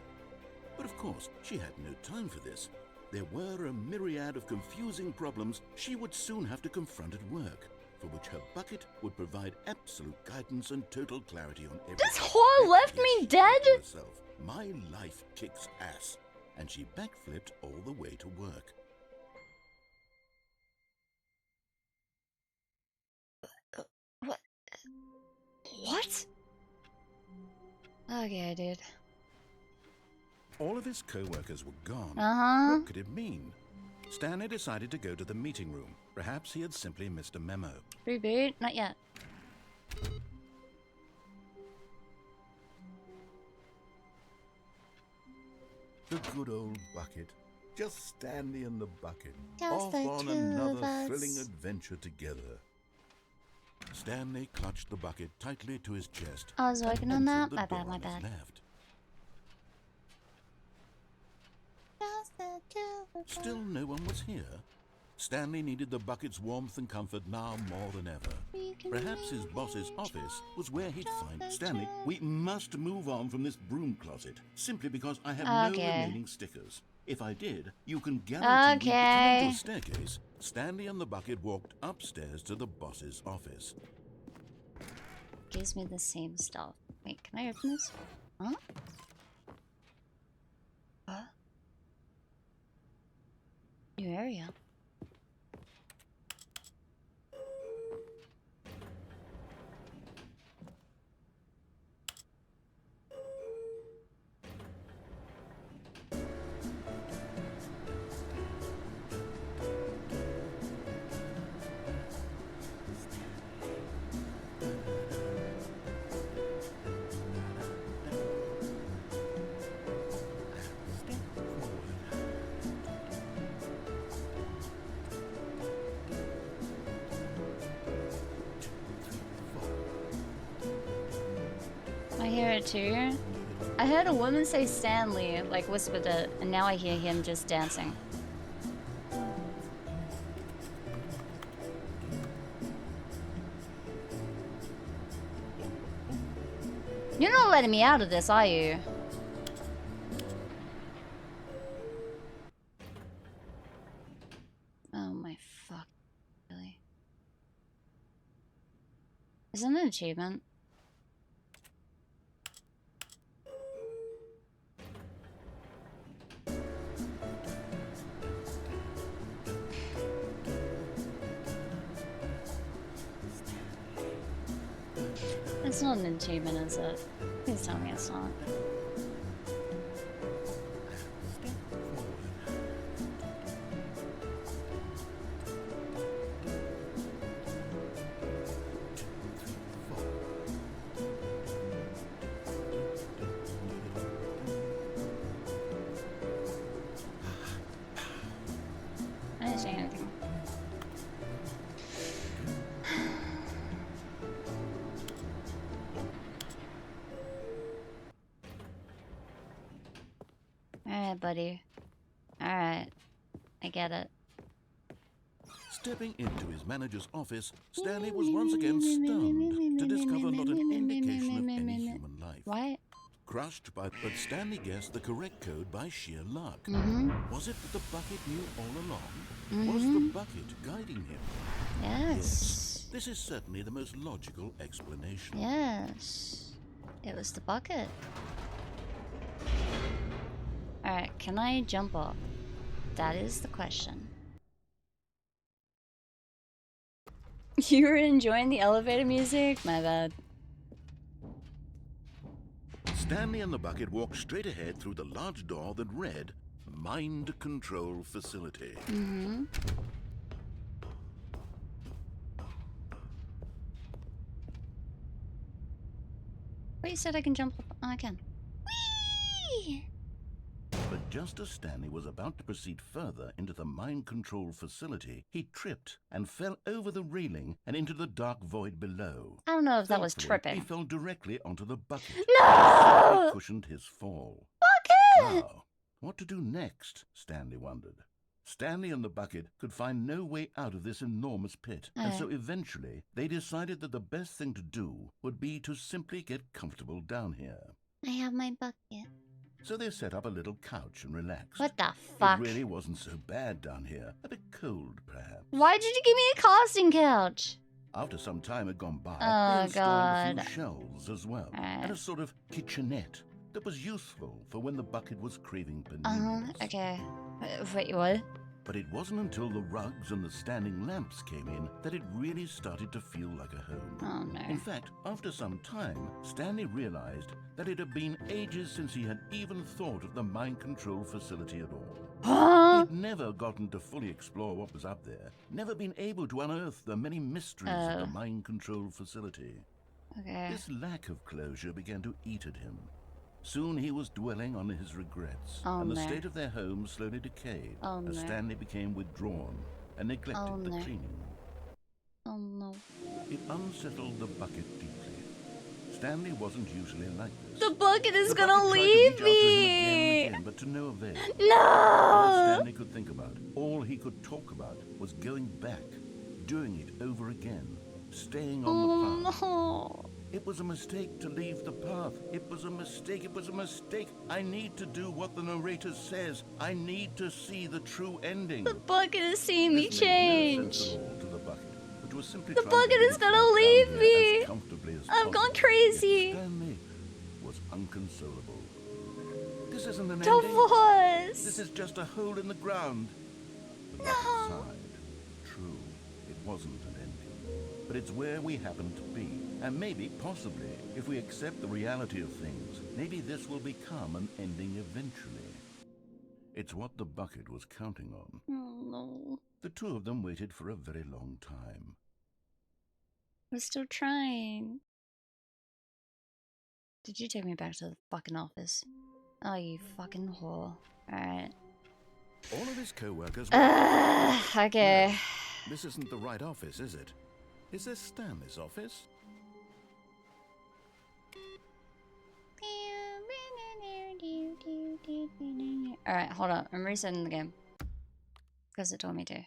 But of course, she had no time for this. There were a myriad of confusing problems she would soon have to confront at work, for which her bucket would provide absolute guidance and total clarity on everything. This whore left me dead? Herself, my life kicks ass, and she backflipped all the way to work. What? Okay, dude. All of his co-workers were gone. Uh-huh. What could it mean? Stanley decided to go to the meeting room. Perhaps he had simply missed a memo. Reboot? Not yet. The good old bucket. Just Stanley and the bucket. Just off the on two another of us. thrilling adventure together. Stanley clutched the bucket tightly to his chest. I was working and on entered that. the My door bad, my on his bad. left. Just the two of us. Still no one was here. Stanley needed the bucket's warmth and comfort now more than ever. Perhaps his boss's office was where he'd find Stanley. We must move on from this broom closet, simply because I have no remaining stickers. If I did, you can guarantee we'd be coming to a staircase. Stanley and the bucket walked upstairs to the boss's office. Gives me the same stuff. Wait, can I open this? Huh? What? New area. I hear it too. I heard a woman say Stanley, like whispered it, and now I hear him just dancing. You're not letting me out of this, are you? Oh my fuck. Really? Is it an achievement? It's not an achievement, is it? Please tell me it's not. I didn't say anything. buddy. Alright. I get it. Stepping into his manager's office, Stanley was once again stunned to discover not an indication of any human life. What? Crushed by, but Stanley guessed the correct code by sheer luck. Was it that the bucket knew all along? Was the bucket guiding him? Yes. This is certainly the most logical explanation. Yes. It was the bucket. Alright, can I jump off? That is the question. You were enjoying the elevator music? My bad. Stanley and the bucket walked straight ahead through the large door that read, Mind Control Facility. Wait, you said I can jump up. Oh, I can. Whee! But just as Stanley was about to proceed further into the mind control facility, he tripped and fell over the railing and into the dark void below. I don't know if that was Thankfully, tripping. He fell directly onto the bucket. No! It cushioned his fall. Bucket! Now, what to do next? Stanley wondered. Stanley and the bucket could find no way out of this enormous pit, and so eventually they decided that the best thing to do would be to simply get comfortable down here. I have my bucket. So they set up a little couch and relaxed. What the fuck? It really wasn't so bad down here. A bit cold, perhaps. Why did you give me a casting couch? After some time had gone by, Oh, they installed God. a few shelves as well, and a sort of kitchenette that was useful for when the bucket was craving panini. Okay. Wait, what? But it wasn't until the rugs and the standing lamps came in that it really started to feel like a home. Oh, no. In fact, after some time, Stanley realized that it had been ages since he had even thought of the mind control facility at all. He'd never gotten to fully explore what was up there, never been able to unearth the many mysteries of the mind control facility. Okay. This lack of closure began to eat at him. Soon he was dwelling on his regrets, and the state of their home slowly decayed as Stanley became withdrawn and neglected the cleaning. Oh no. It unsettled the bucket deeply. Stanley wasn't usually like this. The bucket is The gonna bucket tried to leave reach out to him again me! and again, but to no avail. No! All Stanley could think about, all he could talk about, was going back, doing it over again, staying on the path. No. It was a mistake to leave the path. It was a mistake. It was a mistake. I need to do what the narrator says. I need to see the true ending. The bucket is seeing me This made no change. sense at all to the bucket, which was simply The trying to bucket get is gonna itself down leave here me. as comfortably as I've gone possible. crazy. Yet Stanley was unconsolable. This isn't an Divorce. ending. This is just a hole in the ground. The bucket sighed. True, it wasn't an ending, but it's where we happen to be. And maybe, possibly, if we accept the reality of things, maybe this will become an ending eventually. It's what the bucket was counting on. Oh no. The two of them waited for a very long time. We're still trying. Did you take me back to the fucking office? Oh, you fucking whore. Alright. All of his co-workers okay. No, this isn't the right office, is it? Is this Stanley's office? Alright, hold on. I'm resetting the game. Because it told me to.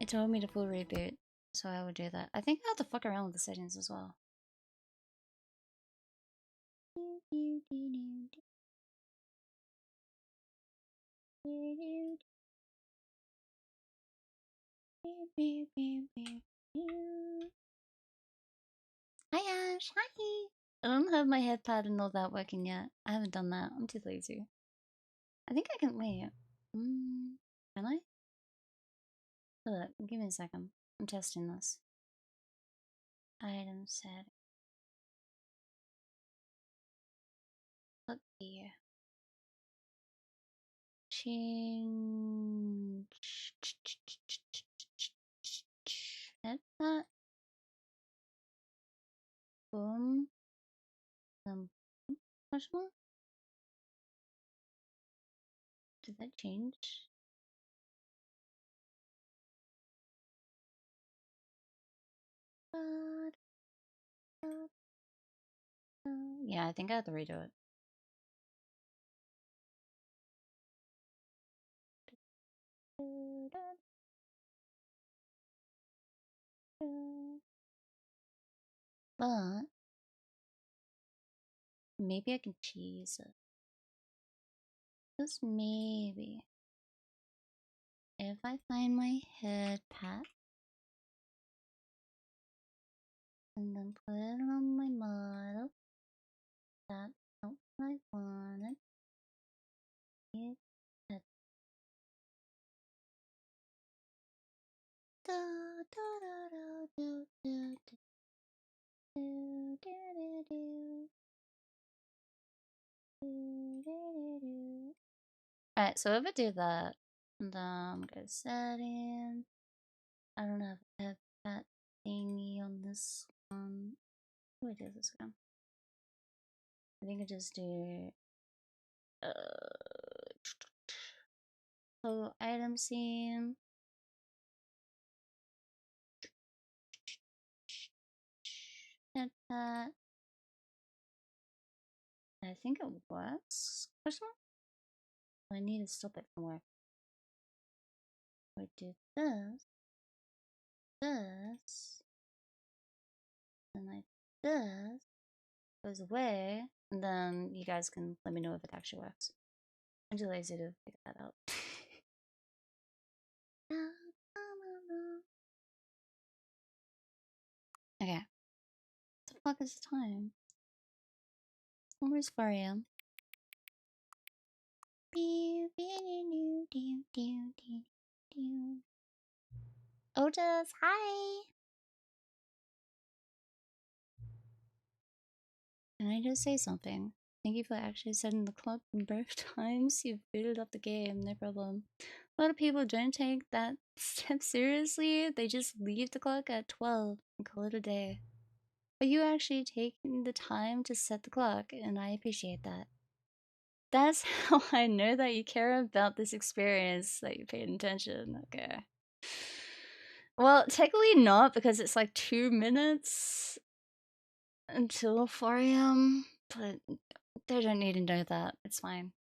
It told me to full reboot. So I would do that. I think I have to fuck around with the settings as well. Hi Ash, hi! I don't have my head pad and all that working yet. I haven't done that. I'm too lazy. I think I can wait. Can I? Hold up, give me a second. I'm testing this. Item set. Look here. Change. Hit that. Boom. Question mark? Did that change? Yeah, I think I have to redo it. But maybe I can cheese it. Just maybe. If I find my head pat and then put it on my model, that's not what I wanted. It's head. Da, da, da, da, da, da, da. Do, do, do, do. Do, do, do, do. Alright, so if I do that, and then I'm gonna set in. I don't have a head pat thingy on this one. What do I do this one? I think I just do so item scene. Head pat. I think it works. Question mark? I need to stop it from working. We do this, and like this goes away, and then you guys can let me know if it actually works. I'm too lazy to figure that out. Okay. What the fuck is the time? Where's Faria? Otis, hi! Can I just say something? Thank you for actually setting the clock in both times. You've booted up the game, no problem. A lot of people don't take that step seriously. They just leave the clock at 12 and call it a day. But you actually taking the time to set the clock, and I appreciate that. That's how I know that you care about this experience, that you paid attention. Okay. Well, technically not, because it's like 2 minutes until 4 AM, but they don't need to know that. It's fine.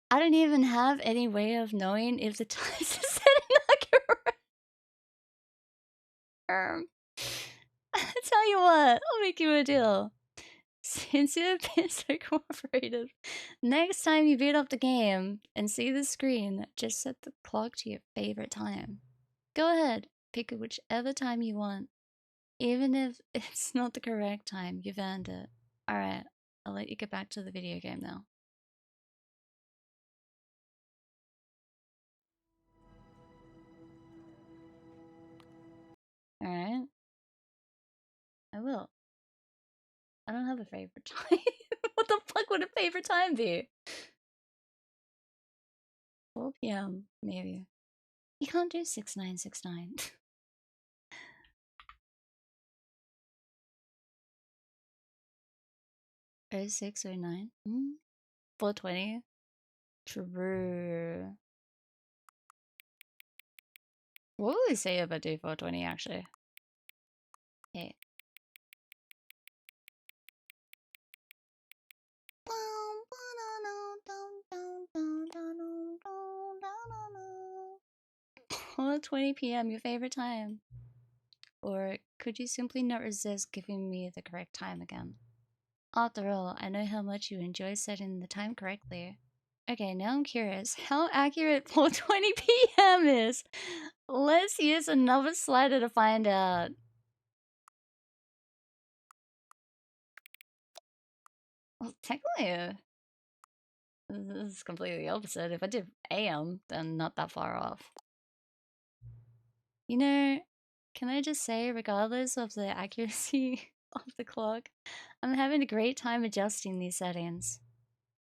I don't even have any way of knowing if the time is set inaccurate. I tell you what, I'll make you a deal. Since you've been so cooperative, next time you boot up the game and see the screen, just set the clock to your favorite time. Go ahead, pick whichever time you want. Even if it's not the correct time, you've earned it. Alright, I'll let you get back to the video game now. Alright. I will. I don't have a favorite time. What the fuck would a favorite time be? 4 PM, maybe. You can't do 6969. 0609. 420. True. What would we say if I do 420 actually? Okay. Well, 20 PM, your favorite time. Or could you simply not resist giving me the correct time again? After all, I know how much you enjoy setting the time correctly. Okay, now I'm curious how accurate 4:20 PM is. Let's use another slider to find out. Well, technically, this is completely opposite. If I did AM, then not that far off. You know, can I just say, regardless of the accuracy of the clock, I'm having a great time adjusting these settings.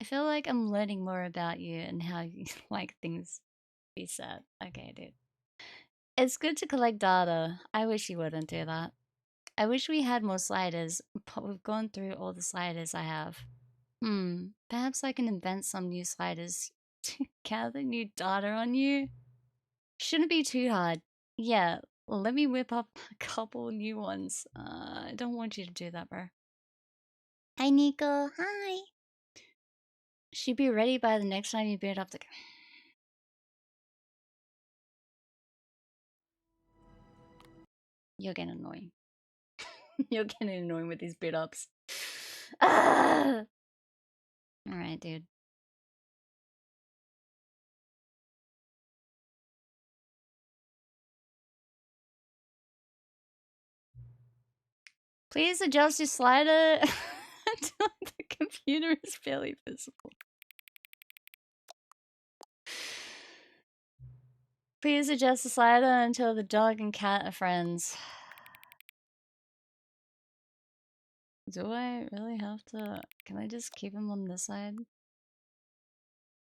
I feel like I'm learning more about you and how you like things be set. Okay, dude. It's good to collect data. I wish you wouldn't do that. I wish we had more sliders, but we've gone through all the sliders I have. Perhaps I can invent some new sliders to gather new data on you. Shouldn't be too hard. Yeah, let me whip up a couple new ones. I don't want you to do that, bro. Hi, Nico. Hi. Should be ready by the next time you boot up the... You're getting annoying. You're getting annoying with these beat ups. Ah! Alright, dude. Please adjust your slider until the computer is barely visible. Please adjust the slider until the dog and cat are friends. Do I really have to? Can I just keep him on this side?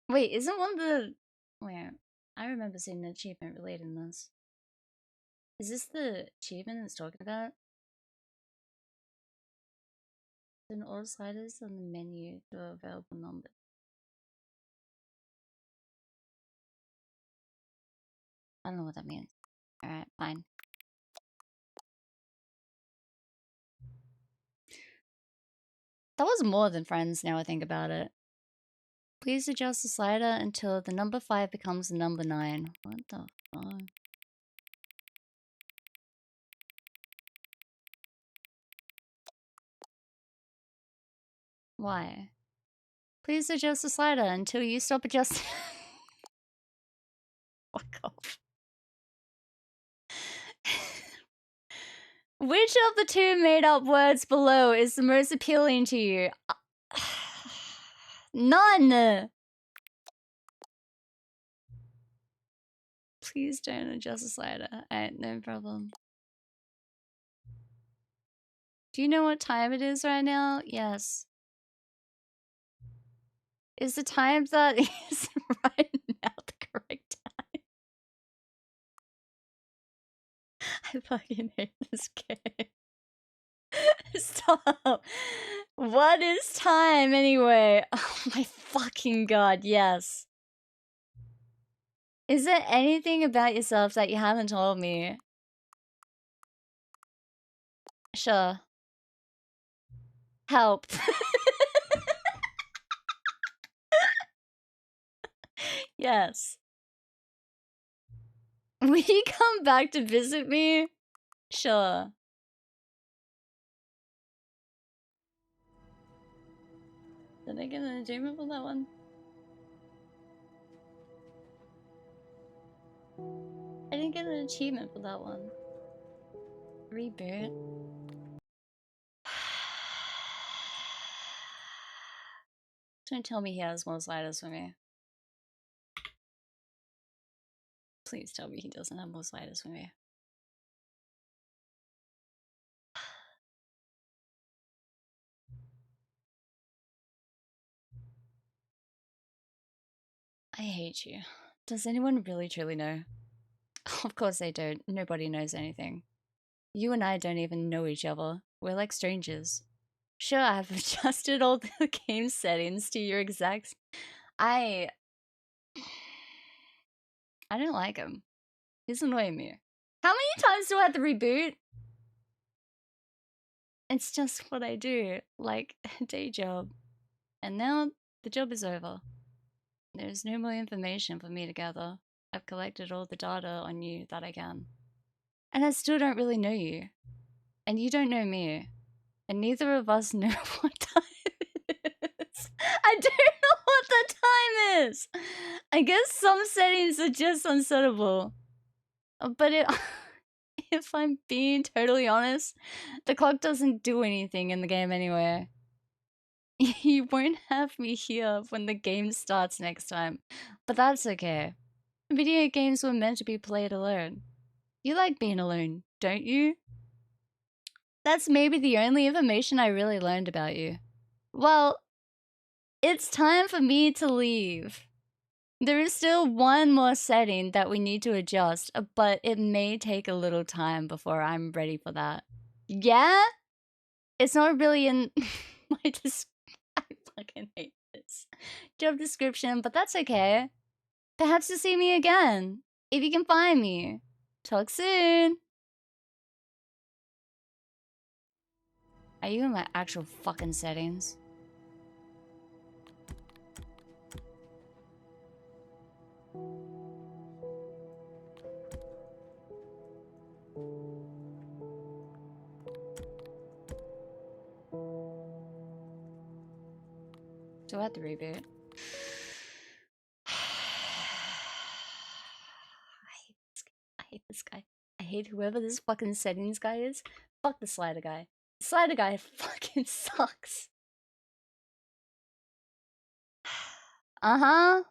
Wait, isn't one of the... Wait, I remember seeing an achievement related in this. Is this the achievement it's talking about? Then all sliders on the menu to available numbers. I don't know what that means. Alright, fine. That was more than friends now I think about it. Please adjust the slider until the number 5 becomes the number 9. What the fuck? Why? Please adjust the slider until you stop adjusting. Fuck off. Which of the two made-up words below is the most appealing to you? None! Please don't adjust the slider. Alright, no problem. Do you know what time it is right now? Yes. Is the time that is right now the correct time? I fucking hate this game. Stop. What is time anyway? Oh my fucking god, yes. Is there anything about yourself that you haven't told me? Sure. Helped. Yes. Will you come back to visit me? Sure. Did I get an achievement for that one? I didn't get an achievement for that one. Reboot. Don't tell me he has more sliders for me. Please tell me he doesn't have more sliders for me. I hate you. Does anyone really truly know? Of course they don't. Nobody knows anything. You and I don't even know each other. We're like strangers. Sure, I've adjusted all the game settings to your exact... I don't like him. He's annoying me. How many times do I have to reboot? It's just what I do, like a day job. And now the job is over. There's no more information for me to gather. I've collected all the data on you that I can. And I still don't really know you. And you don't know me. And neither of us know what time it is. I don't know what the time is! I guess some settings are just unsettable. But if I'm being totally honest, the clock doesn't do anything in the game anyway. You won't have me here when the game starts next time. But that's okay. Video games were meant to be played alone. You like being alone, don't you? That's maybe the only information I really learned about you. Well, it's time for me to leave. There is still one more setting that we need to adjust, but it may take a little time before I'm ready for that. Yeah? It's not really in my I fucking hate this job description, but that's okay. Perhaps you'll see me again, if you can find me. Talk soon. Are you in my actual fucking settings? Do I have to reboot? I hate this guy. I hate whoever this fucking settings guy is. Fuck the slider guy. The slider guy fucking sucks. Uh-huh.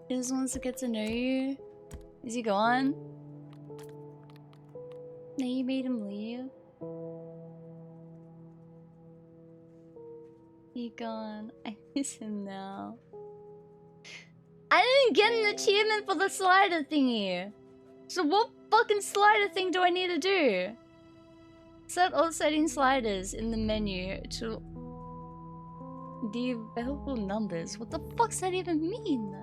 He just wants to get to know you. Is he gone? No, you made him leave. He gone. I miss him now. I didn't get an achievement for the slider thingy. So what fucking slider thing do I need to do? Set all setting sliders in the menu to the available numbers. What the fuck's that even mean?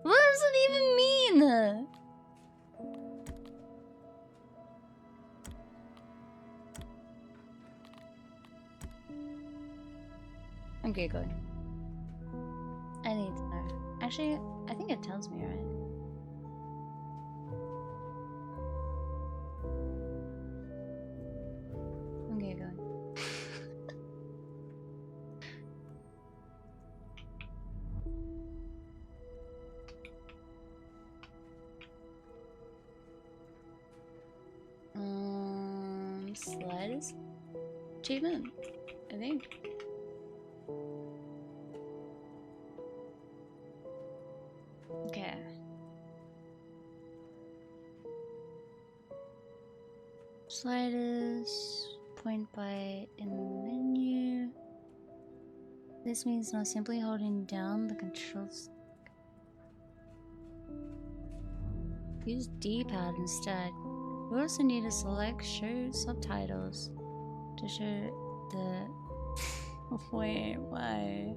What does it even mean? Okay, good. I need to know. Actually, I think it tells me, right? Okay, good. Sliders? Achievement, I think. Okay. Sliders, point by in the menu. This means not simply holding down the controls. Use D-pad instead. We also need to select show subtitles to show the... Wait, why?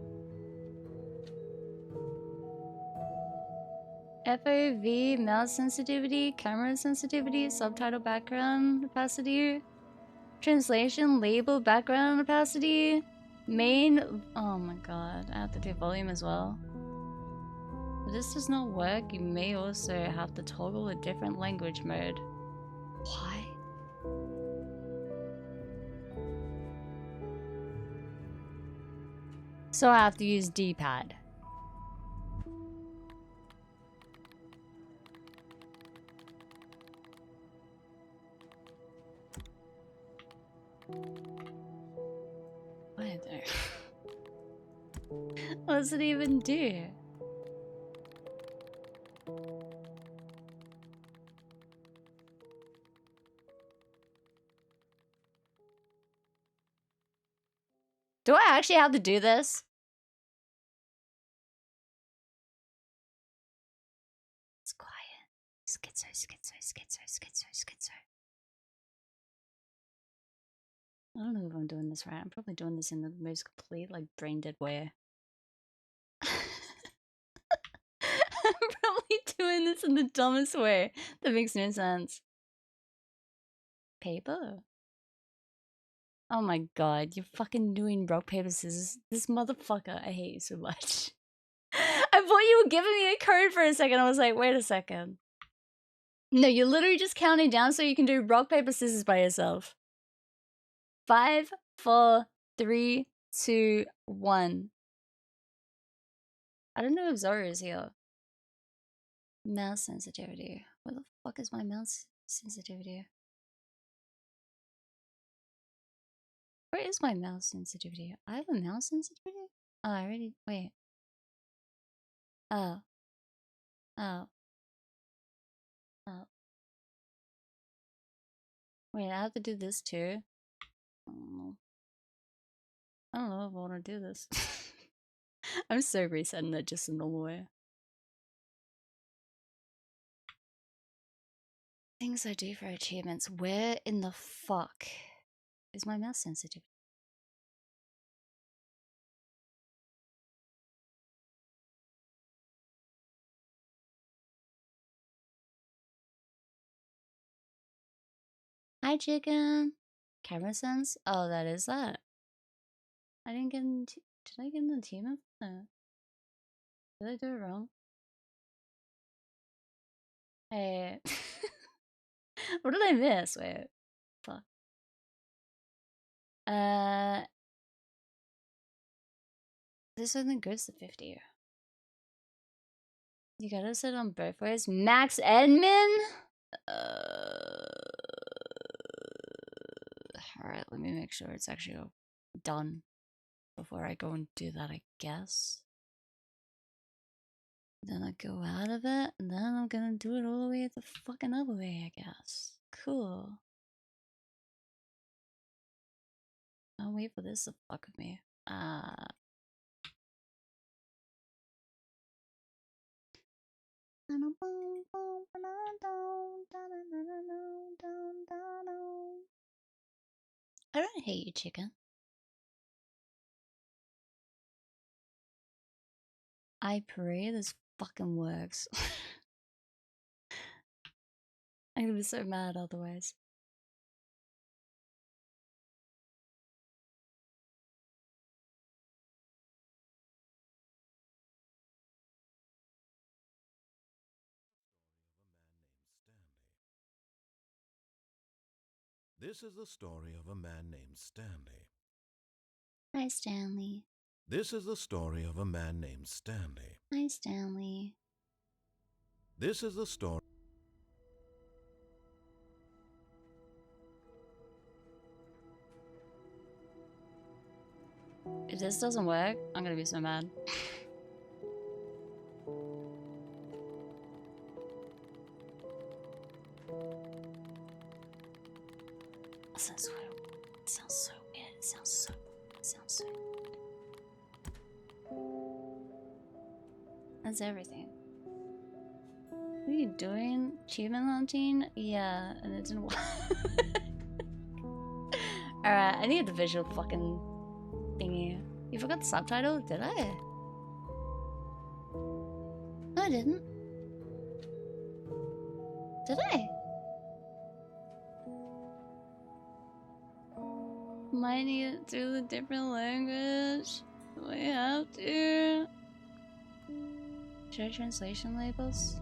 FOV, mouse sensitivity, camera sensitivity, subtitle background opacity, translation, label background opacity, main... Oh my god, I have to do volume as well. If this does not work, you may also have to toggle a different language mode. Why? So I have to use D-pad. What does it even do? Do I actually have to do this? It's quiet. Schizo, schizo, schizo, schizo, schizo. I don't know if I'm doing this right. I'm probably doing this in the most complete, like, brain-dead way. I'm probably doing this in the dumbest way. That makes no sense. Paper? Oh my god, you're fucking doing rock, paper, scissors. This motherfucker, I hate you so much. I thought you were giving me a code for a second. I was like, wait a second. No, you're literally just counting down so you can do rock, paper, scissors by yourself. 5, 4, 3, 2, 1. I don't know if Zora is here. Mouse sensitivity. Where the fuck is my mouse sensitivity? Where is my mouse sensitivity? I have a mouse sensitivity? Oh, I already... Wait. Oh. Oh. Oh. Wait, I have to do this too? I don't know if I want to do this. I'm so resetting it just in normal way. Things I do for achievements. Where in the fuck is my mouse sensitivity? Hi, chicken. Camera sense? Oh, that is that. I didn't get an did I get an achievement? No. Did I do it wrong? Hey. What did I miss? Wait. Fuck. This only goes to 50. You gotta sit on both ways. Max Edmund? Alright, let me make sure it's actually done before I go and do that, I guess. Then I go out of it, and then I'm gonna do it all the way the fucking other way, I guess. Cool. I'll wait for this to fuck with me. I don't hate you, chicken. I pray this fucking works. I'm gonna be so mad otherwise. This is the story of a man named Stanley. Hi, Stanley. This is the story of a man named Stanley. Hi, Stanley. This is the story. If this doesn't work, I'm gonna be so mad. It sounds so good. It sounds so good. That's everything. What are you doing? Achievement launching? Yeah, and it didn't work. Alright, I need the visual fucking thingy. You forgot the subtitle? Did I? No, I didn't. Did I? Might need it through the different language. Do I have to? Should I translation labels?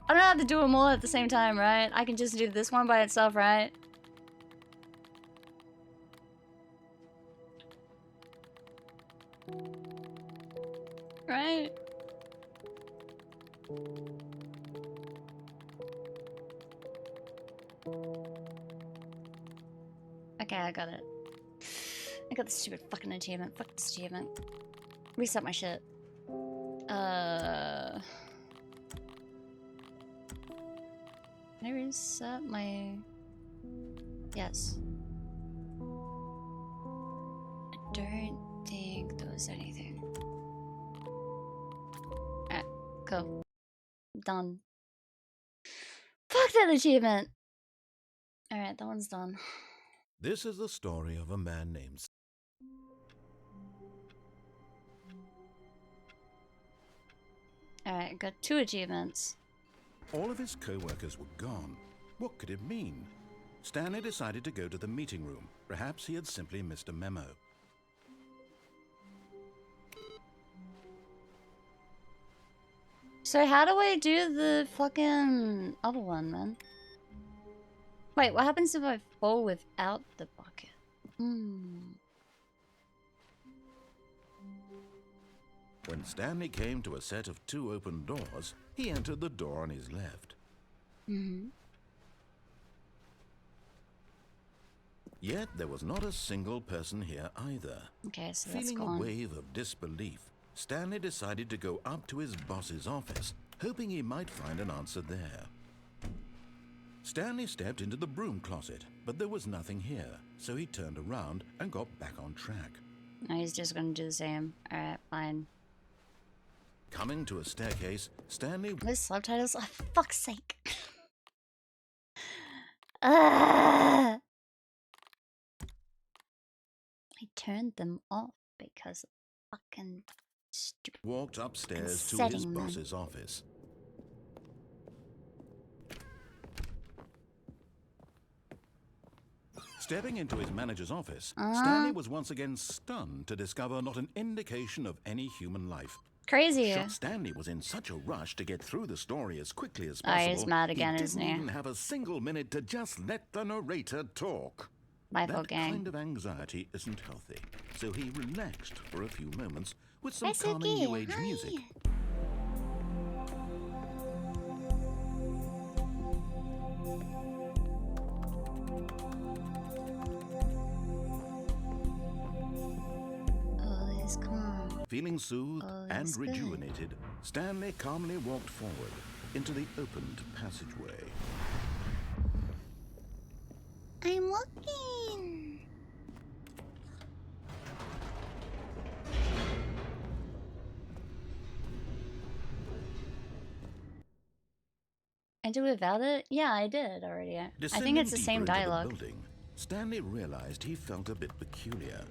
I don't have to do them all at the same time, right? I can just do this one by itself, right? Right? Okay, I got it. I got the stupid fucking achievement. Fuck this achievement. Reset my shit. Can I reset my... Yes. I don't think there was anything. Alright, cool. Done. Fuck that achievement! Alright, that one's done. This is the story of a man named... Alright, got 2 achievements. All of his co-workers were gone. What could it mean? Stanley decided to go to the meeting room. Perhaps he had simply missed a memo. So how do I do the fucking other one, man? Wait, what happens if I fall without the bucket? When Stanley came to a set of 2 open doors, he entered the door on his left. Yet there was not a single person here either. Okay, so that's Feeling gone. a wave of disbelief, Stanley decided to go up to his boss's office, hoping he might find an answer there. Stanley stepped into the broom closet, but there was nothing here, so he turned around and got back on track. No, he's just gonna do the same. Alright, fine. Coming to a staircase, Stanley... With subtitles? Oh, for fuck's sake. turned them off because of fucking stupid. Walked upstairs to his setting them. boss's office. Stepping into his manager's office, Stanley was once again stunned to discover not an indication of any human life. Crazy. Stanley was in such a rush to get through the story as quickly as Oh, possible. he's mad again, he isn't didn't he? even have a single minute to just let the narrator talk. Life gang. Kind of anxiety isn't healthy, so he relaxed for a few moments with some That's calming okay. new age Hi. music. All is calm. Feeling soothed All and is good. rejuvenated, Stanley calmly walked forward into the opened passageway. I'm looking. I did without it? Yeah, I did already. I think Descending it's the same deeper into the dialogue. building, Stanley realized he felt a bit peculiar.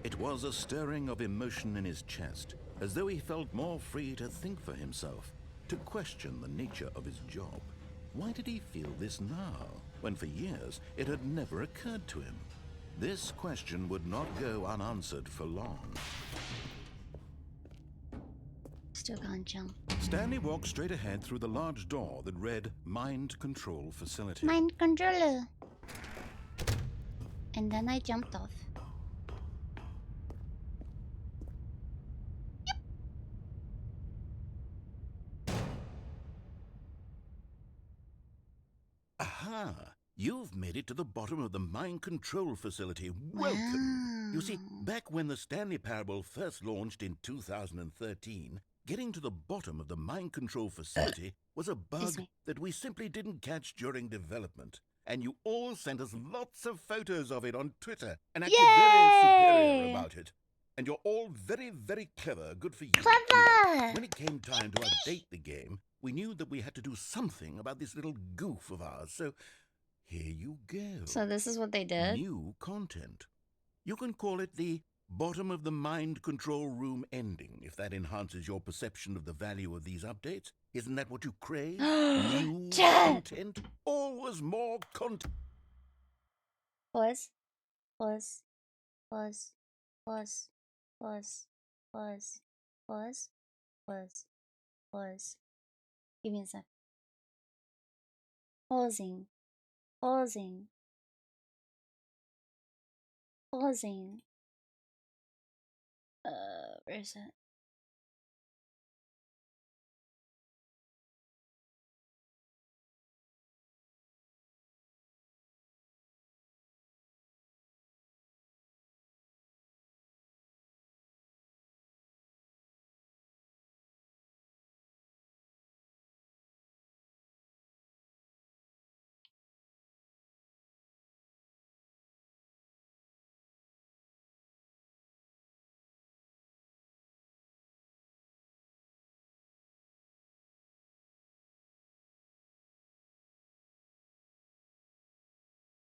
It was a stirring of emotion in his chest, as though he felt more free to think for himself, to question the nature of his job. Why did he feel this now, when for years it had never occurred to him? This question would not go unanswered for long. Still can't jump. Stanley walked straight ahead through the large door that read Mind Control Facility. Mind controller. And then I jumped off. Aha! You've made it to the bottom of the mind control facility. Welcome! You see, back when the Stanley Parable first launched in 2013, getting to the bottom of the mind control facility was a bug that we simply didn't catch during development. And you all sent us lots of photos of it on Twitter and acted very superior about it. And you're all very, very clever. Good for you. Clever! Anyway, when it came time to update the game, we knew that we had to do something about this little goof of ours. So here you go. So this is what they did? New content. You can call it the bottom of the mind control room ending, if that enhances your perception of the value of these updates. Isn't that what you crave? New content? Always more content. Pause. Pause. Give me a sec. Pausing. Where is it?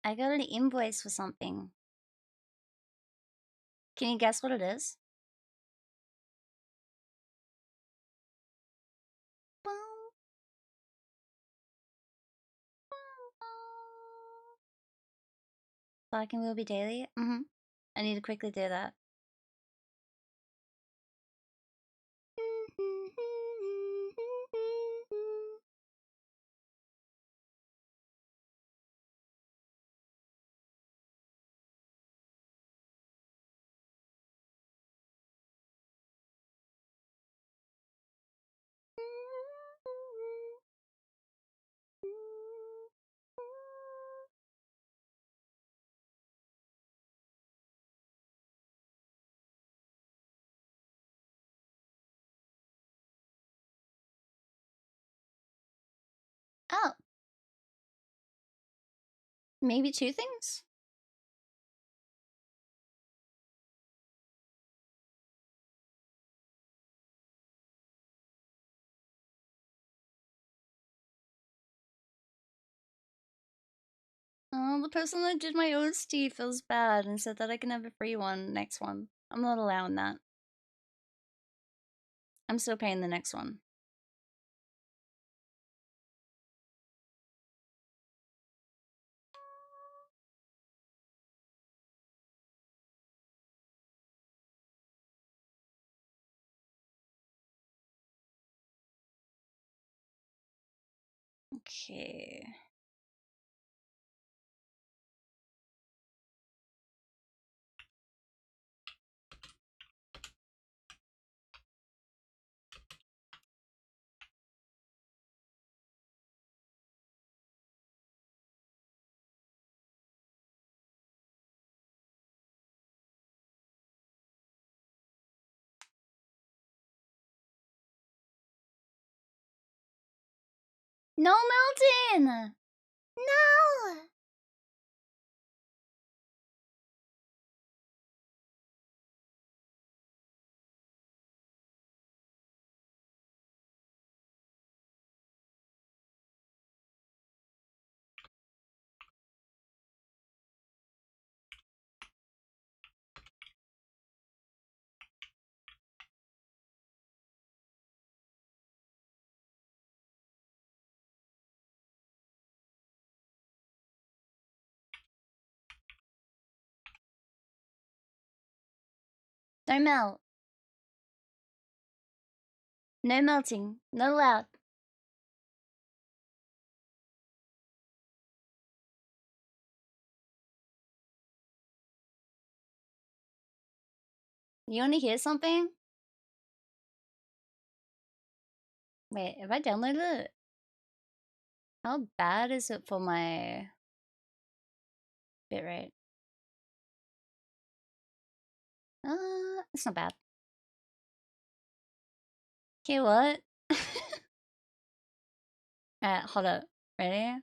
I got an invoice for something. Can you guess what it is? Barking will be daily? I need to quickly do that. Oh. Maybe two things? Oh, the person that did my OST feels bad and said that I can have a free one next one. I'm not allowing that. I'm still paying the next one. Okay. No melting! No! Don't melt. No melting. Not allowed. You want to hear something? Wait, have I downloaded it? How bad is it for my bitrate? It's not bad. Okay, what? Alright, hold up. Ready?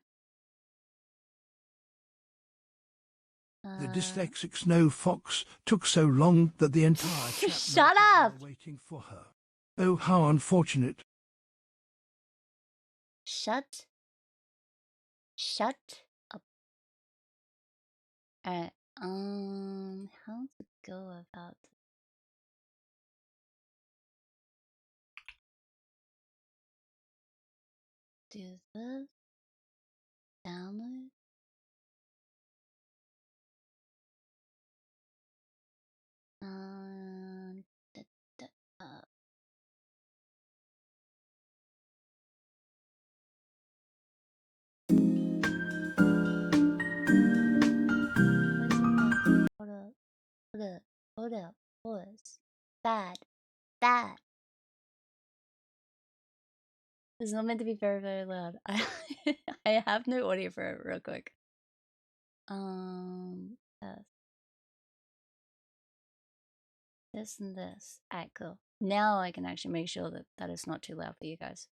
The dyslexic Snow Fox took so long that the entire Shut up! were waiting for her. Oh, how unfortunate. Shut up. Alright, how to go about it? Do this. Download. Da, da, Hold up, pause. Bad. This is not meant to be very, very loud. I have no audio for it real quick. This and this. Alright, cool. Now I can actually make sure that it's not too loud for you guys.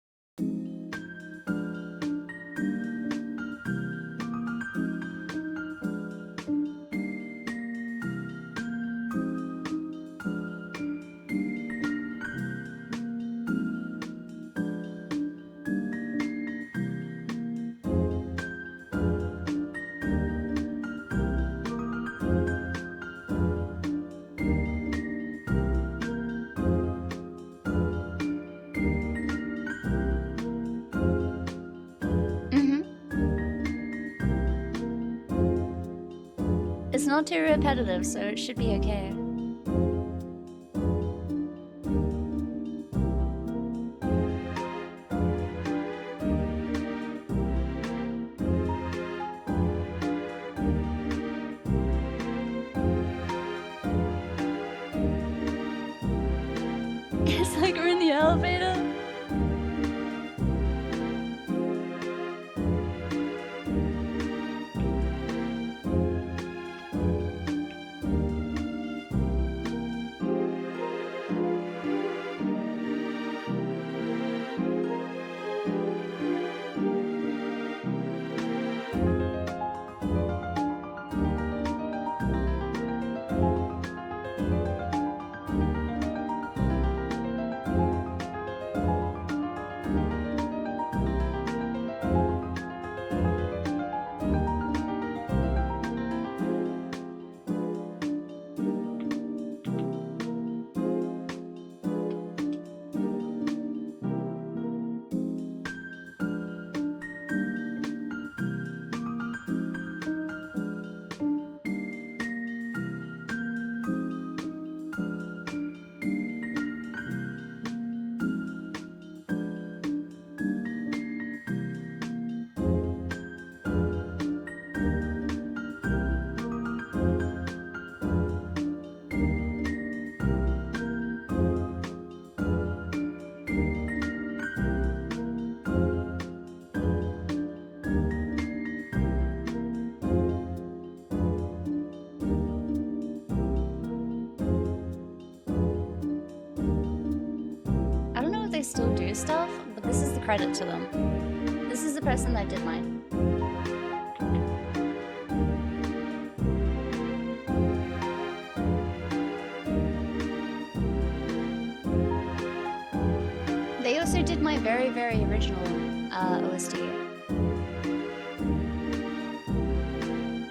It's not too repetitive, so it should be okay. It's like we're in the elevator. they still do stuff, but this is the credit to them. This is the person that did mine. They also did my very, very original OST.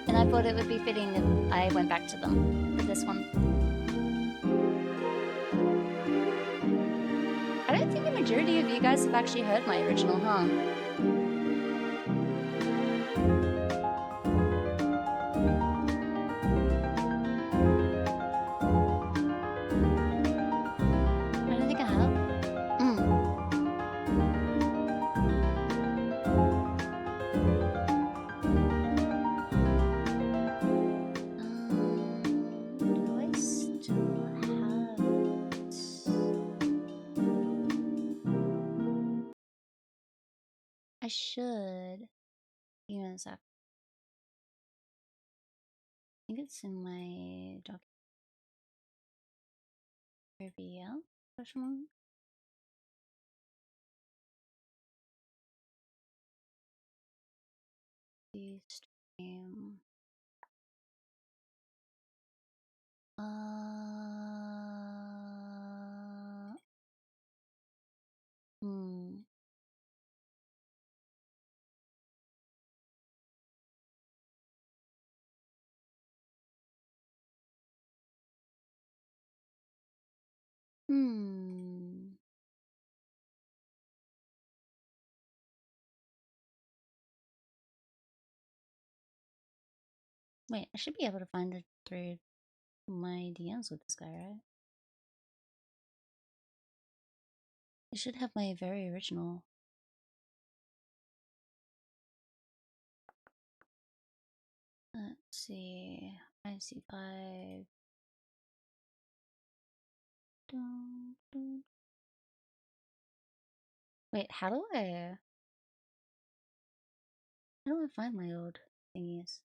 And I thought it would be fitting if I went back to them with this one. I don't think the majority of you guys have actually heard my original, huh? I don't think I have. Do I still have it? I should. Give me a sec. I think it's in my document. Review? Question mark? The stream. Hmm. Hmm. Wait, I should be able to find it through my DMs with this guy, right? I should have my very original. Let's see. IC5. Wait, how do I find my old thingies?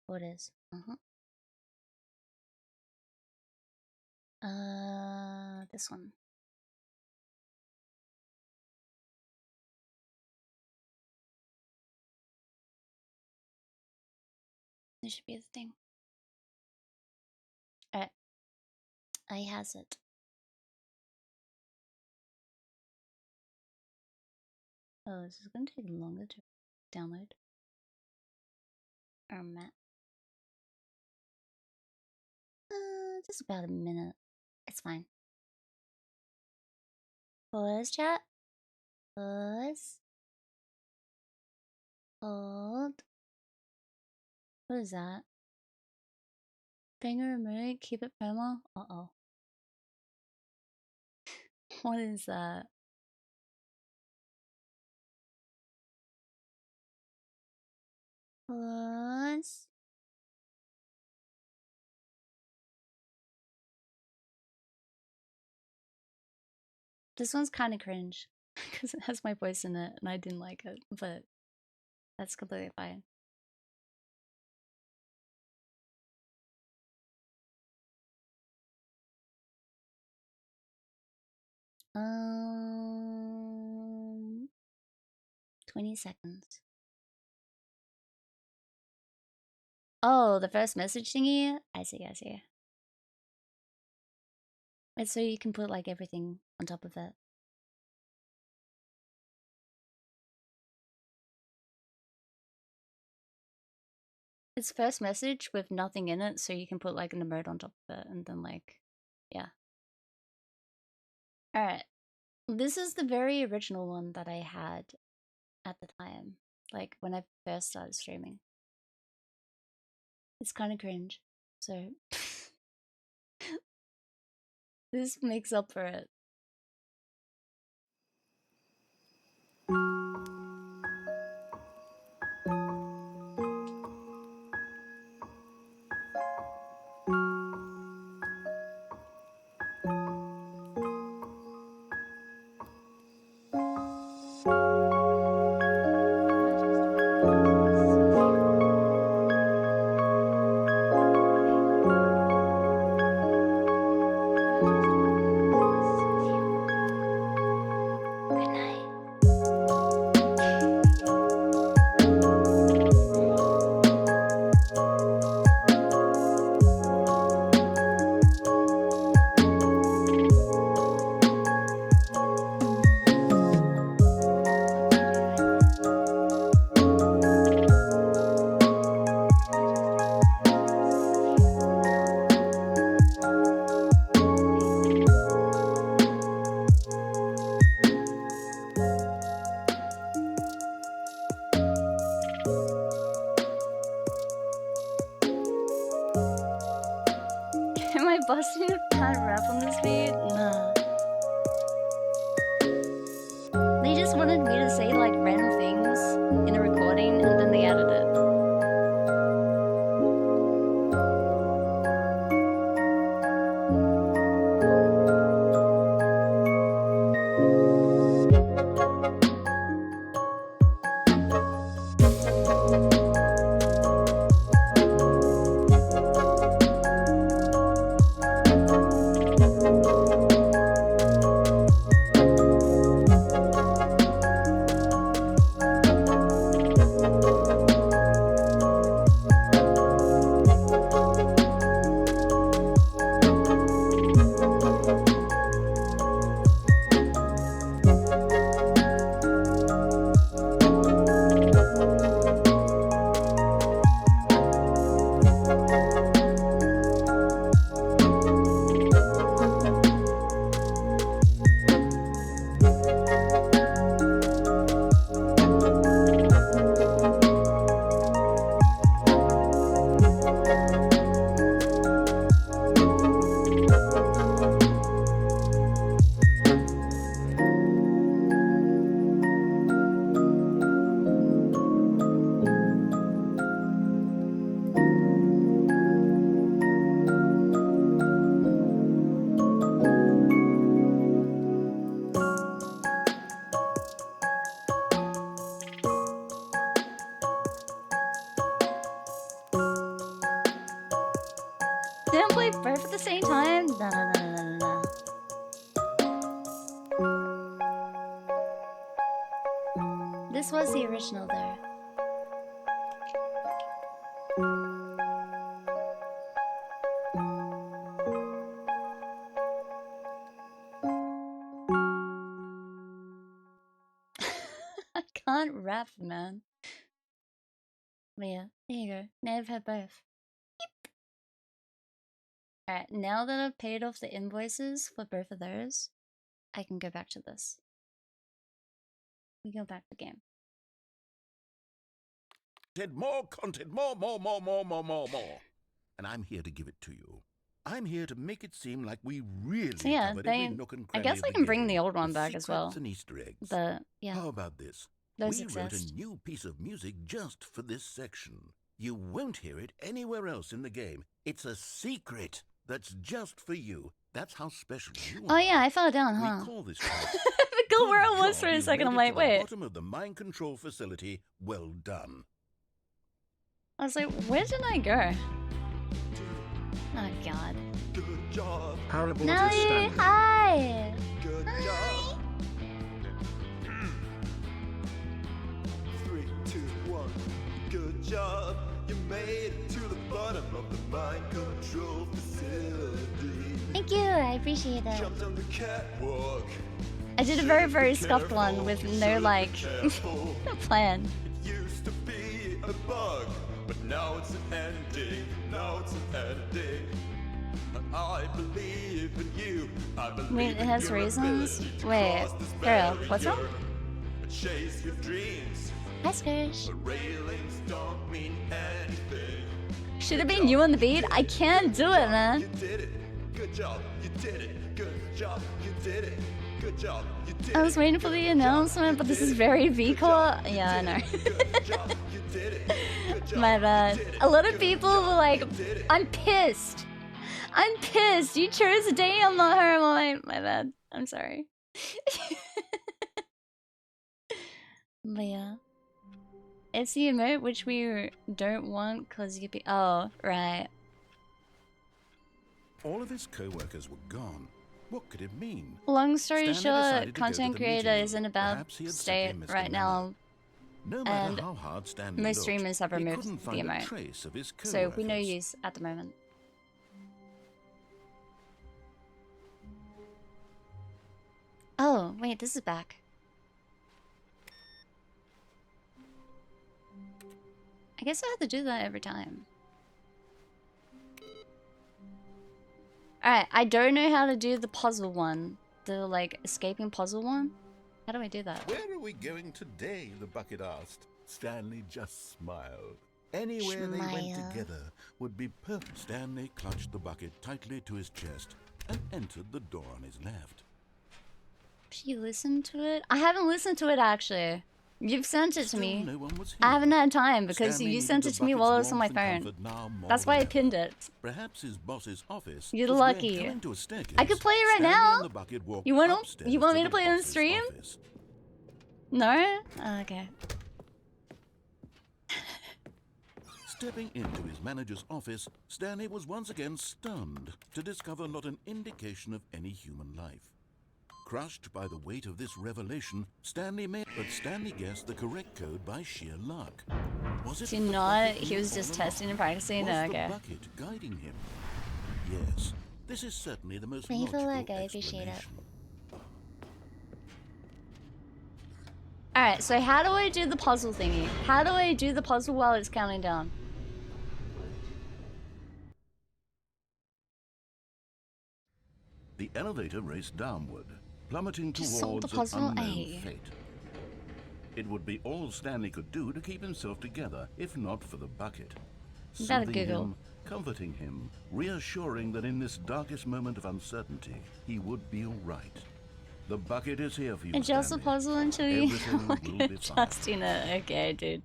What is? This one. This should be the thing. Alright. I has it. Oh, this is gonna take longer to download. Or map. Just about a minute. It's fine. Pause, chat. Pause. Hold. What is that? Finger removed, keep it perma? Uh-oh. What is that? Pause. This one's kind of cringe because it has my voice in it and I didn't like it, but that's completely fine. Um, 20 seconds. Oh, the first message thingy? I see, I see. It's so you can put like everything on top of it. It's first message with nothing in it, so you can put like an emote on top of it and then like, yeah. Alright. This is the very original one that I had at the time, like when I first started streaming. It's kind of cringe, so this makes up for it. the same time? No, no, no, no, no, no. This was the original there. I can't rap, man. But yeah, there you go. Now I've had both. Yep. Alright, now that I've paid off the invoices for both of those, I can go back to this. We go back to the game. More content, more. And I'm here to give it to you. I'm here to make it seem like we really So yeah, covered every nook and I cranny guess of I the can bring game, the old one with back as well. secrets and Easter eggs. But yeah. How about this? Those We wrote exist. a new piece of music just for this section. You won't hear it anywhere else in the game. It's a secret that's just for you. That's how special you are. Oh yeah, I fell down, huh? We call this track. I forgot where I was for a You second. made I'm it like, to the wait. bottom of the mind control facility. Well done. I was like, where did I go? Oh god. Good job. Parable to Nelly, Stanley. hi! Good job. 3, 2, 1. Good job. You made it to the bottom of the mind control facility. Thank you, I appreciate it. Jumped on the catwalk. I did a very, very scuffed one with no, like, plan. It used to be a bug, but now it's an ending. Now it's an ending. I believe in you. I believe Wait, it has in your reasons? ability to Wait, cross this girl, what's barrier wrong? and chase your dreams. Hi, Skirsh. But railings don't mean anything. Should have been you on the beat? I can't do it, man. You did it. Good job. You did it. Good job. You did it. Good job. You did it. I was waiting for the announcement, but this is very V-core. Yeah, I know. My bad. A lot of people were like, I'm pissed. I'm pissed. You chose a day I'm not her. I'm like, my bad. I'm sorry. But yeah. It's the emote which we don't want because you be. Oh, right. All of his co-workers were gone. What could it mean? Long story Stanley short, decided to go to content the creator meeting. is in a bad Perhaps he had state simply missed right the now. No matter And how hard Stanley most looked, streamers have he removed couldn't the find a emote. trace of his So we no co-workers. use at the moment. Oh, wait, this is back. I guess I have to do that every time. Alright, I don't know how to do the puzzle one. The, like, escaping puzzle one. How do I do that? Where are we going today? The bucket asked. Stanley just smiled. Anywhere they went Smile. together would be perfect. Stanley clutched the bucket tightly to his chest and entered the door on his left. Should you listen to it? I haven't listened to it actually. You've sent it to me. No one was I here. haven't had time because Stanley you needed sent the it to me bucket's while I was on my warmth and phone. comfort now more That's than why I ever. pinned it. Perhaps his boss's office You're was where lucky. coming to a staircase, I could play it right Stanley now. and the bucket walked You want upstairs me to the play it on boss's stream? office. No? Oh, okay. Stepping into his manager's office, Stanley was once again stunned to discover not an indication of any human life. Crushed by the weight of this revelation, Stanley guessed the correct code by sheer luck. Was it Do the not. bucket He was just all testing along? and practicing. Was No, the okay. bucket guiding him? Yes, this is certainly the most Thank you for logical luck, I appreciate it. explanation. Alright, so how do I do the puzzle thingy? How do I do the puzzle while it's counting down? The elevator raced downward, plummeting Just solve the towards an puzzle, unknown eh? fate. It would be all Stanley could do to keep himself together, if not for the bucket. You gotta Soothing Google. him, comforting him, reassuring that in this darkest moment of uncertainty, he would be all right. The bucket is here for you, Adjust the Stanley. puzzle until you Everything look will at be fine. adjusting it. Okay, dude.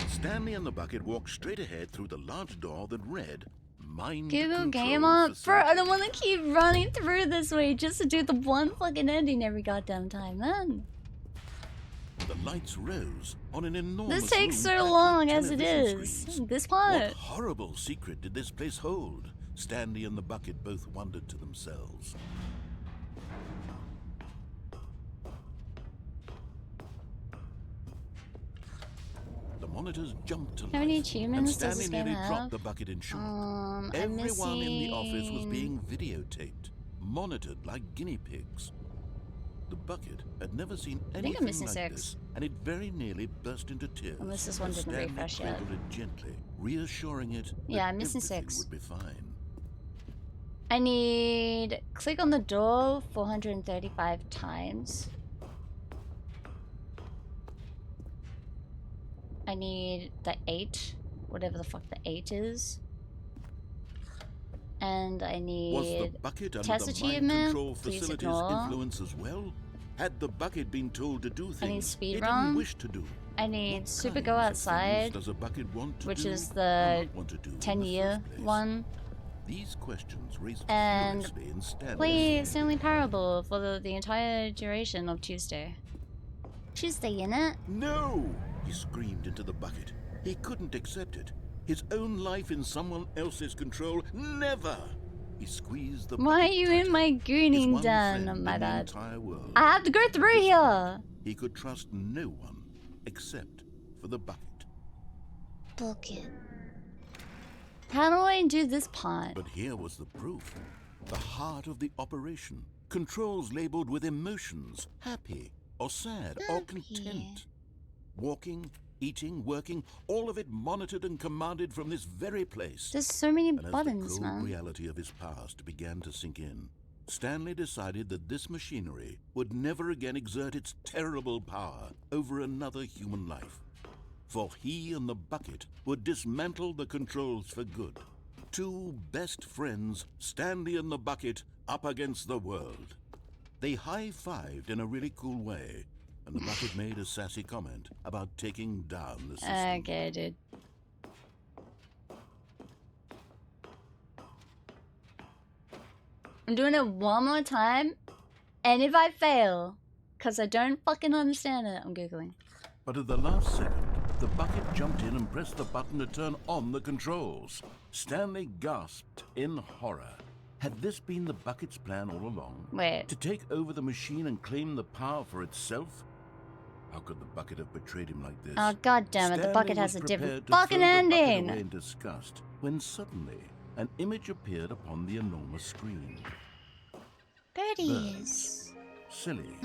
Stanley and the bucket walked straight ahead through the large door that read, Mind Google Control Gamer? Bro, Facility. I don't want to keep running through this way just to do the one fucking ending every goddamn time, man. The lights rose on an enormous This takes room so packed long with as it television is. screens. This part. What horrible secret did this place hold? Stanley and the bucket both wondered to themselves. The monitors jumped to life, How many and achievements does Stanley this game nearly have? dropped the bucket in shock. I'm Everyone in the office was missing- being videotaped, monitored like guinea pigs. The bucket had never seen I'm anything missing like 6. this, and it very nearly burst into tears. Unless this one as didn't Stanley refresh yet. cradled it gently, reassuring it Yeah, that I'm missing everything 6. would be fine. I need click on the door 435 times. I need the 8, whatever the fuck the 8 is. And I Was the need bucket under test the mind achievement. control Please facility's ignore. influence as well? Had the bucket been told to do I need things speed it run. didn't wish to do? I need super Kinds go of things outside, does a bucket want to which do is or the not want to do in the 10-year first place? one. These questions raised And curiously in Stanley's play head. Stanley Parable for the entire duration of Tuesday. Tuesday, innit? No! He screamed into the bucket. He couldn't accept it. His own life in someone else's control. Never! He squeezed the Why are you in my His gooning one den? friend My in the bad. entire world. I have to go through here! He could trust no one except for the bucket. Bucket. How do I do this part? But here was the proof. The heart of the operation. Controls labeled with emotions. Happy or sad or content. Walking, eating, working, all of it monitored and commanded from this very place. There's so many And as buttons, the cold man. reality of his past began to sink in, Stanley decided that this machinery would never again exert its terrible power over another human life. For he and the bucket would dismantle the controls for good. Two best friends, Stanley and the bucket, up against the world. They high-fived in a really cool way, and the bucket made a sassy comment about taking down the system. Okay, dude. I'm doing it one more time, and if I fail, because I don't fucking understand it, I'm Googling. But at the last second, the bucket jumped in and pressed the button to turn on the controls. Stanley gasped in horror. Had this been the bucket's plan all along? Wait. To take over the machine and claim the power for itself? How could the bucket have betrayed him like this? Oh, god damn it, the Stanley bucket has was a different prepared to fucking throw the bucket ending! away in disgust, when suddenly an image appeared upon the enormous screen. Birdies. Silly,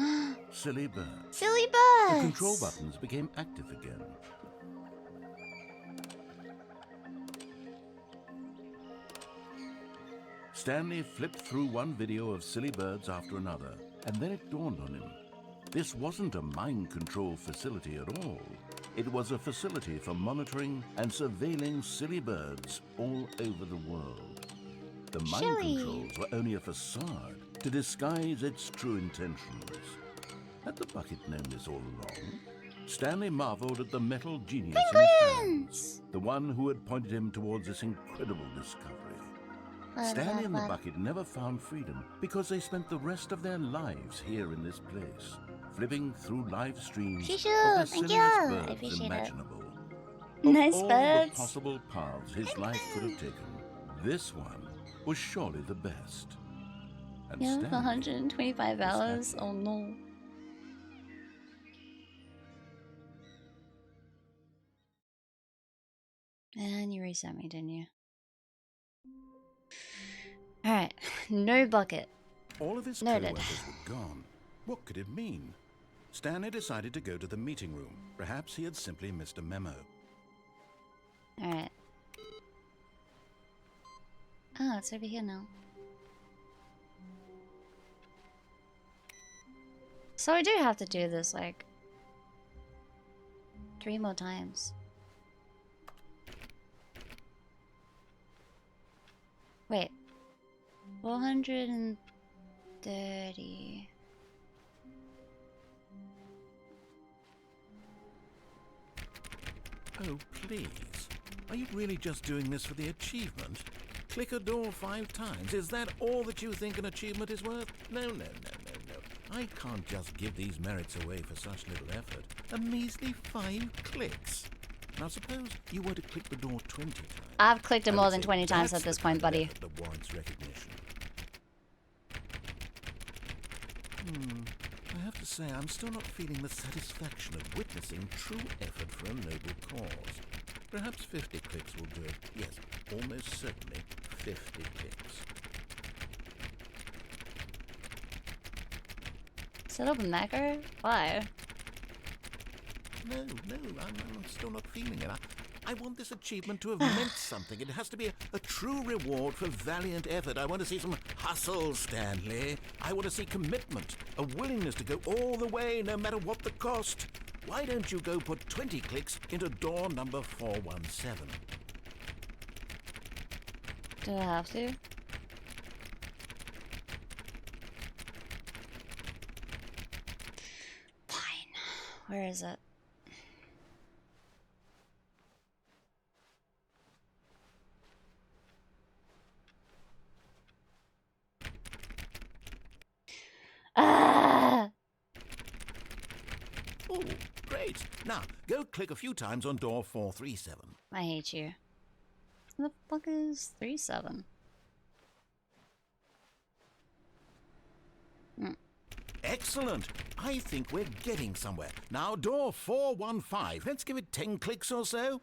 silly birds. Silly birds! The control buttons became active again. Stanley flipped through one video of silly birds after another, and then it dawned on him. This wasn't a mind control facility at all. It was a facility for monitoring and surveilling silly birds all over the world. The mind Silly. controls were only a facade to disguise its true intentions. Had the bucket known this all along? Stanley marveled at the metal genius in his hands, the one who had pointed him towards this incredible discovery. Stanley and the bucket never found freedom because they spent the rest of their lives here in this place, flipping through live streams of the Thank silliest you. I birds appreciate it. imaginable. Nice Of all birds. the possible paths his life could have taken, this one was surely the best. And Yeah, Stanley 125 was hours. happy. Oh no. And you reset me, didn't you? Alright, no bucket. All of his Noted. co-workers were gone. What could it mean? Stanley decided to go to the meeting room. Perhaps he had simply missed a memo. Alright. Oh, it's over here now. So I do have to do this, like, 3 more times. Wait. 430. Oh, please. Are you really just doing this for the achievement? Click a door 5 times. Is that all that you think an achievement is worth? No, no, no, no, no. I can't just give these merits away for such little effort. A measly 5 clicks. Now suppose you were to click the door 20 times. I've clicked it more than 20 times at this point, buddy. That warrants recognition. I have to say, I'm still not feeling the satisfaction of witnessing true effort for a noble cause. Perhaps 50 clicks will do it. Yes, almost certainly 50 clicks. Set up a macro? Why? No, I'm still not feeling it. I want this achievement to have meant something. It has to be a true reward for valiant effort. I want to see some hustle, Stanley. I want to see commitment, a willingness to go all the way, no matter what the cost. Why don't you go put 20 clicks into door number 417? Do I have to? Fine. Where is it? Ah! Oh, great. Now, go click a few times on door 437. I hate you. What the fuck is 37? Excellent. I think we're getting somewhere. Now, door 415. Let's give it 10 clicks or so.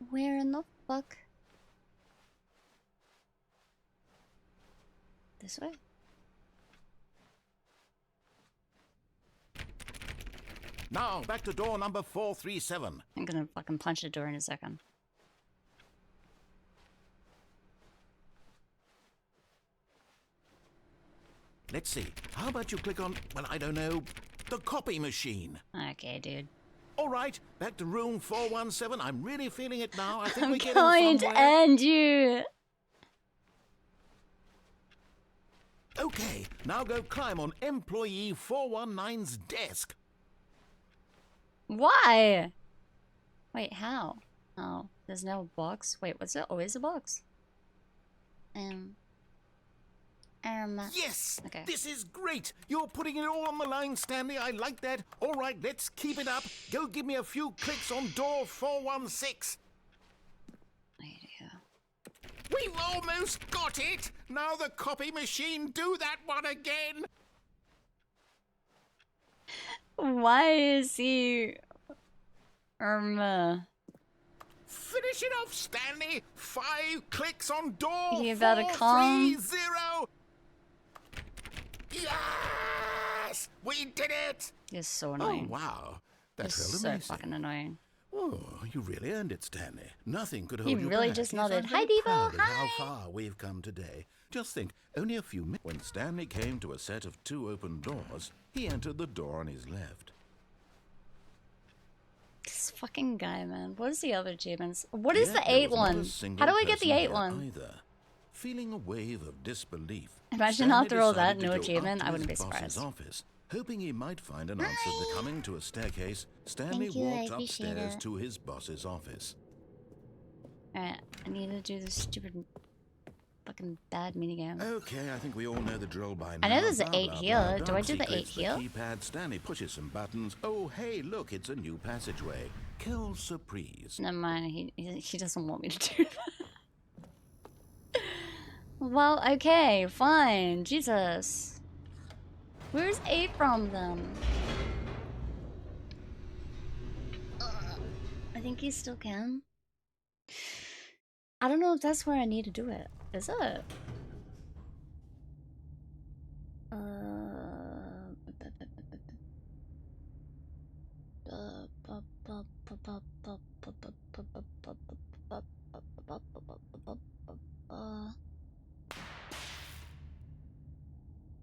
Where in the fuck? This way? Now, back to door number 437. I'm gonna fucking punch the door in a second. Let's see. How about you click on, well, I don't know, the copy machine? Okay, dude. All right, back to room 417. I'm really feeling it now. I think I'm we're getting going somewhere. to end you. Okay, now go climb on employee 419's desk. Why? Wait, how? Oh, there's no box. Wait, what's it? Always a box. Yes! Okay. This is great! You're putting it all on the line, Stanley. I like that. All right, let's keep it up. Go give me a few clicks on door 416. We've almost got it! Now the copy machine, do that one again! Why is he... Finish it off, Stanley! 5 clicks on door You better calm. 430! Yes! We did it! You're so annoying. Oh, wow. That You're felt so amazing. fucking annoying. Oh, you really earned it, Stanley. Nothing could hold He you really back. just Yes, nodded. I'm Hi, very Devo. proud of Hi. how far we've come today. Just think, only a few minutes. When Stanley came to a set of 2 open doors, he entered the door on his left. This fucking guy, man. What is the other achievements? What is Yet the there 8 was not a one? single How do I get the person 8 here one? either. Feeling a wave of disbelief, Imagine Stanley after all that, decided to no go up achievement. to I wouldn't be his boss's surprised. office. Hoping he might find an answer to coming to a staircase, Stanley Thank you, I walked appreciate upstairs it. to his boss's office. Alright, I need to do this stupid fucking bad minigame. Okay, I think we all know the drill by now. I know there's an Blah, 8 blah, here. blah. Do I do Darcy the 8 clicks here? Keypad, Stanley pushes some buttons. Oh, hey, look, it's a new passageway. Kill surprise. Never mind, he doesn't want me to do that. Well, okay, fine. Jesus. Where's 8 from then? I think he still can. I don't know if that's where I need to do it. Is it?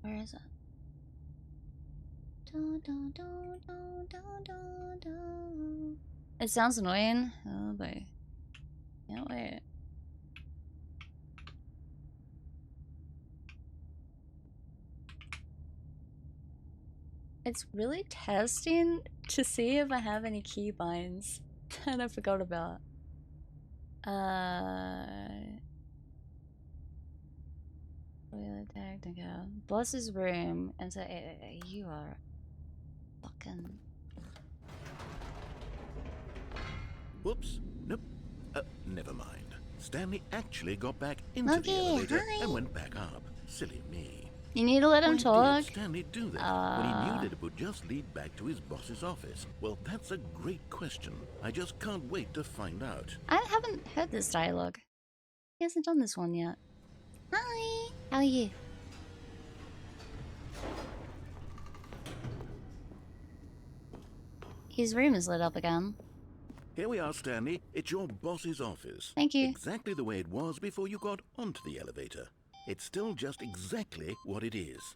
Where is it? It sounds annoying. Oh boy. Can't wait. It's really testing to see if I have any keybinds that I forgot about. Toilet technica. Boss's room. And so you are fucking. Whoops. Nope. Never mind. Stanley actually got back into the elevator and went back up. Silly me. You need to let him talk. Why did Stanley do that when he knew that it would just lead back to his boss's office? Well, that's a great question. I just can't wait to find out. I haven't heard this dialogue. He hasn't done this one yet. Hi. How are you? His room is lit up again. Here we are, Stanley. It's your boss's office. Thank you. Exactly the way it was before you got onto the elevator. It's still just exactly what it is.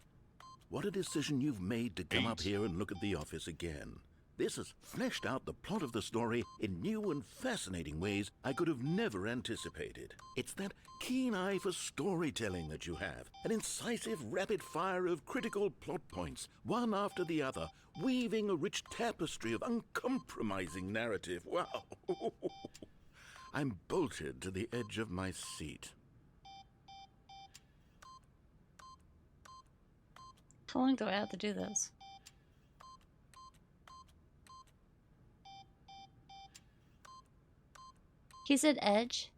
What a decision you've made to come up here and look at the office again. This has fleshed out the plot of the story in new and fascinating ways I could have never anticipated. It's that keen eye for storytelling that you have, an incisive rapid fire of critical plot points, one after the other, weaving a rich tapestry of uncompromising narrative. Wow! I'm bolted to the edge of my seat. How long do I have to do this? He said edge.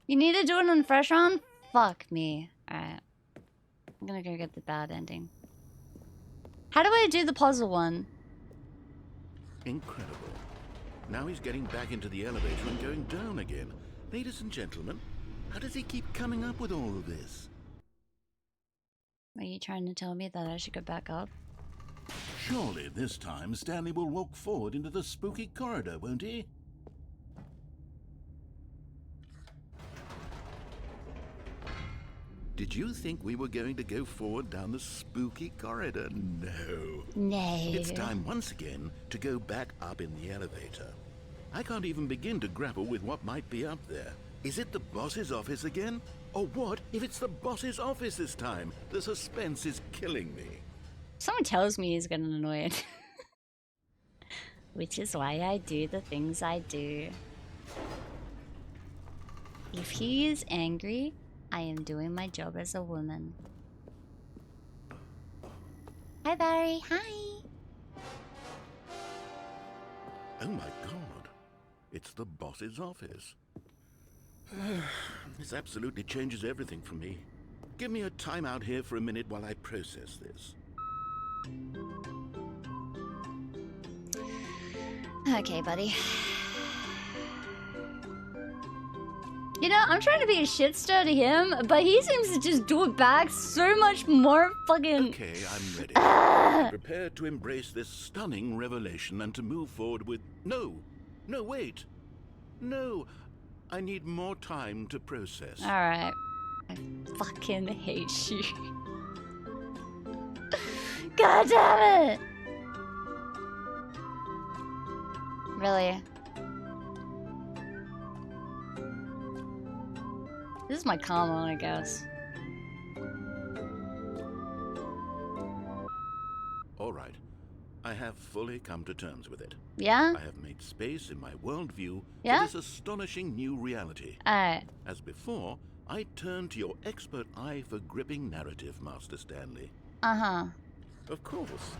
You need to do it on the fresh run? Fuck me. Alright. I'm gonna go get the bad ending. How do I do the puzzle one? Incredible. Now he's getting back into the elevator and going down again. Ladies and gentlemen, how does he keep coming up with all of this? Are you trying to tell me that I should go back up? Surely this time Stanley will walk forward into the spooky corridor, won't he? Did you think we were going to go forward down the spooky corridor? No. No. It's time once again to go back up in the elevator. I can't even begin to grapple with what might be up there. Is it the boss's office again? Or what if it's the boss's office this time? The suspense is killing me. Someone tells me he's getting annoyed. Which is why I do the things I do. If he is angry, I am doing my job as a woman. Hi, Barry. Hi. Oh my god. It's the boss's office. This absolutely changes everything for me. Give me a time out here for a minute while I process this. Okay, buddy. You know, I'm trying to be a shitster to him, but he seems to just do it back so much more fucking... Okay, I'm ready. Prepare to embrace this stunning revelation and to move forward with... No, wait. No, I need more time to process. Alright. I fucking hate you. God damn it! Really? This is my karma, I guess. All right. I have fully come to terms with it. Yeah? I have made space in my worldview Yeah? for this astonishing new reality. Alright. As before, I turn to your expert eye for gripping narrative, Master Stanley. Uh-huh. Of course.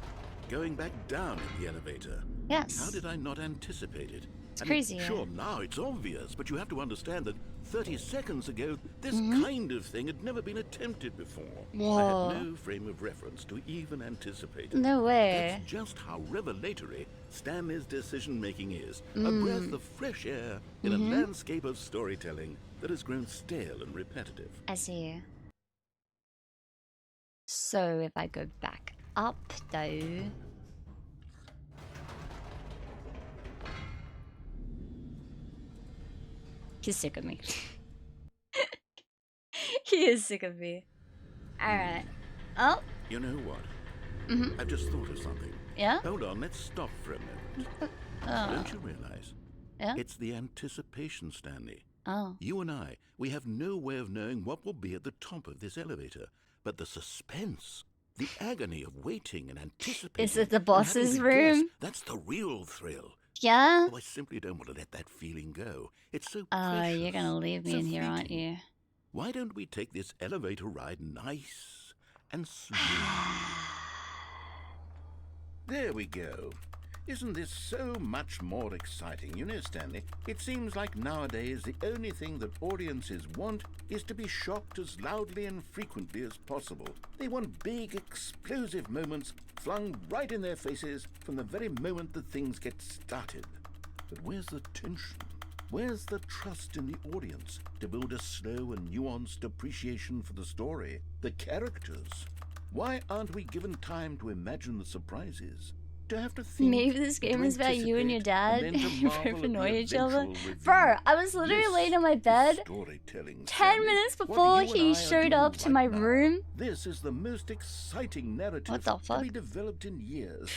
Going back down in the elevator. Yes. How did I not anticipate it? It's crazy. Sure, now it's obvious, but you have to understand that 30 seconds ago, this kind of thing had never been attempted before. Whoa. I had no frame of reference to even anticipate it. No way. That's just how revelatory Stanley's decision-making is. A breath of fresh air in a landscape of storytelling that has grown stale and repetitive. I see. So if I go back up, though... He's sick of me. He is sick of me. Alright. Oh. You know what? I've just thought of something. Yeah? Hold on, let's stop for a moment. Don't you realize? Yeah? It's the anticipation, Stanley. Oh. You and I, we have no way of knowing what will be at the top of this elevator. But the suspense, The agony of waiting and anticipating. Is it the and boss's having to guess, room? that's the real thrill. Yeah? Oh, I simply don't want to let that feeling go. It's so Oh, precious. you're gonna leave me so in here, aren't fleeting. you? Why don't we take this elevator ride nice and smooth? There we go. Isn't this so much more exciting? You know, Stanley, it seems like nowadays the only thing that audiences want is to be shocked as loudly and frequently as possible. They want big, explosive moments flung right in their faces from the very moment that things get started. But where's the tension? Where's the trust in the audience to build a slow and nuanced appreciation for the story, the characters? Why aren't we given time to imagine the surprises? To have to think, Maybe this game to is about you and your dad. anticipate, and then to You marvel both at annoy the each other. eventual reveal. Bro, I was literally This laying in my is bed storytelling, 10 Stanley. minutes What before you and I he are showed doing up to right my now. room. This is the most exciting narrative What the to fuck? be developed in years.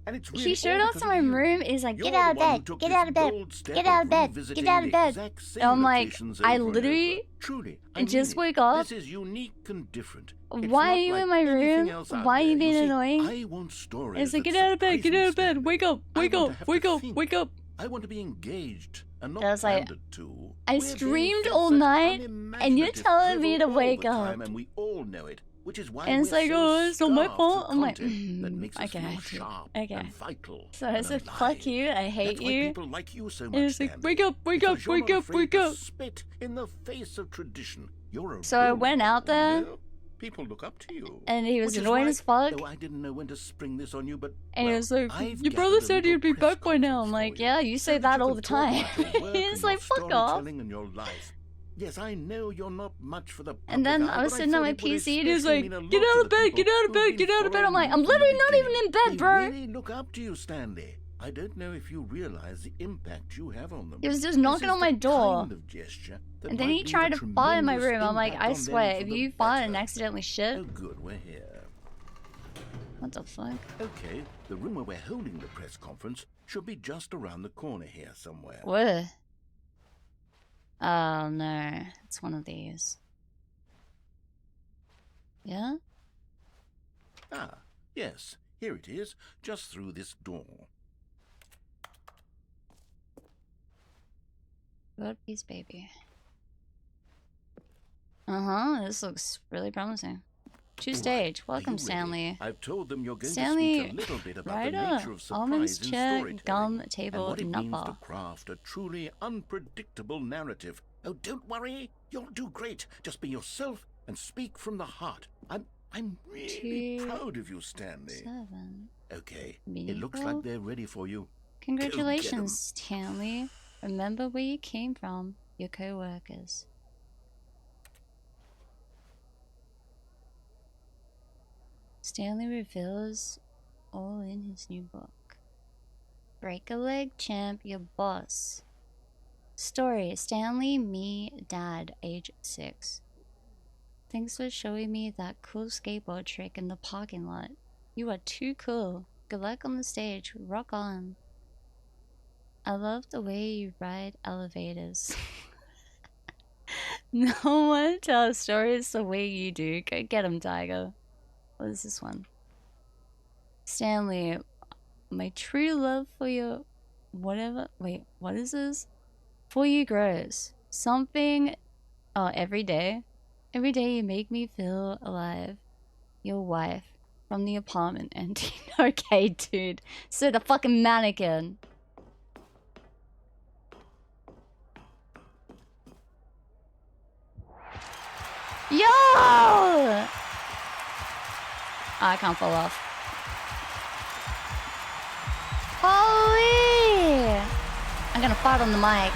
And it's He really showed all up because to of my you. room. He's like, You're get out of the one who bed, took get this out of bed, bold step get out of bed, revisiting get out of the bed. exact same And I'm like, locations I over and literally over. Truly, I just mean woke it. up. This is unique and different. It's Why not are you like in my anything room? else out Why are you there. being see, annoying? I want stories And it's like, that get out of bed, surprise get me, out of bed, Stanley. wake up, I wake want up, to have wake to up, think. wake up. I want to be engaged and I not was like, pandered to. I We're being streamed fed all such night, and you're unimaginative telling me to drivel all wake the up. time, and we all know it, which is why And it's we're like, so oh, it's not my starved fault. for I'm like, content that makes us okay, feel dude. sharp Okay. and vital So I and said, alive. fuck you, I hate That's why you. people like you so And much, it's like, Stanley. wake up, wake up, Because you're wake not up, afraid wake to up. spit in the face of tradition. You're a So I role went out model, there, you know? People look up to you. and he was Which is annoying why- as fuck. Oh, I didn't know when to spring this on you, but And he was like, I've your brother gathered a said little you'd be press back by now. I'm like, yeah, you say that all the time. He's like, fuck off. storytelling in your life. Yes, I know you're not much for the And then public eye, I was but sitting thought on my it would PC and he was especially like, mean a get lot out to of the bed, people get out of who've bed, been get out of bed. I'm following like, you I'm from the literally not even beginning. in bed, They bro. really look up to you, Stanley. I don't know if you realize the impact you have on them. He was just This knocking is on my the door. kind of gesture that And then might he leave tried a to fart in my tremendous room. I'm like, impact I on them swear, for if the you fart and better. accidentally shit. Oh, good, we're here. What the fuck? Okay, the room where we're holding the press conference should be just around the corner here somewhere. What? Oh no, it's one of these. Yeah? Ah, yes, here it is, just through this door. Good piece, baby. Uh-huh, this looks really promising. To stage. Welcome, Stanley. I've told them you're going Stanley, to speak a little bit about right the nature up. of surprise Almonds, in chair, storytelling gum, and table, what it nut means bar. to craft a truly unpredictable narrative. Oh, don't worry, you'll do great. Just be yourself and speak from the heart. I'm really proud of you, Stanley. 7. Okay, it Meaningful? looks like they're ready for you. Congratulations, Stanley. Remember where you came from. Your co-workers. Stanley reveals all in his new book. Break a leg, champ, your boss. Story: Stanley, me, dad, age 6. Thanks for showing me that cool skateboard trick in the parking lot. You are too cool. Good luck on the stage. Rock on. I love the way you ride elevators. No one tells stories the way you do. Go get him, Tiger. What is this one? Stanley, my true love for your... whatever... Wait, what is this? For you grows. Something... Oh, every day. Every day you make me feel alive. Your wife. From the apartment ending. Okay, dude. So the fucking mannequin. Yo! Oh, I can't fall off. Holy! I'm gonna fart on the mic.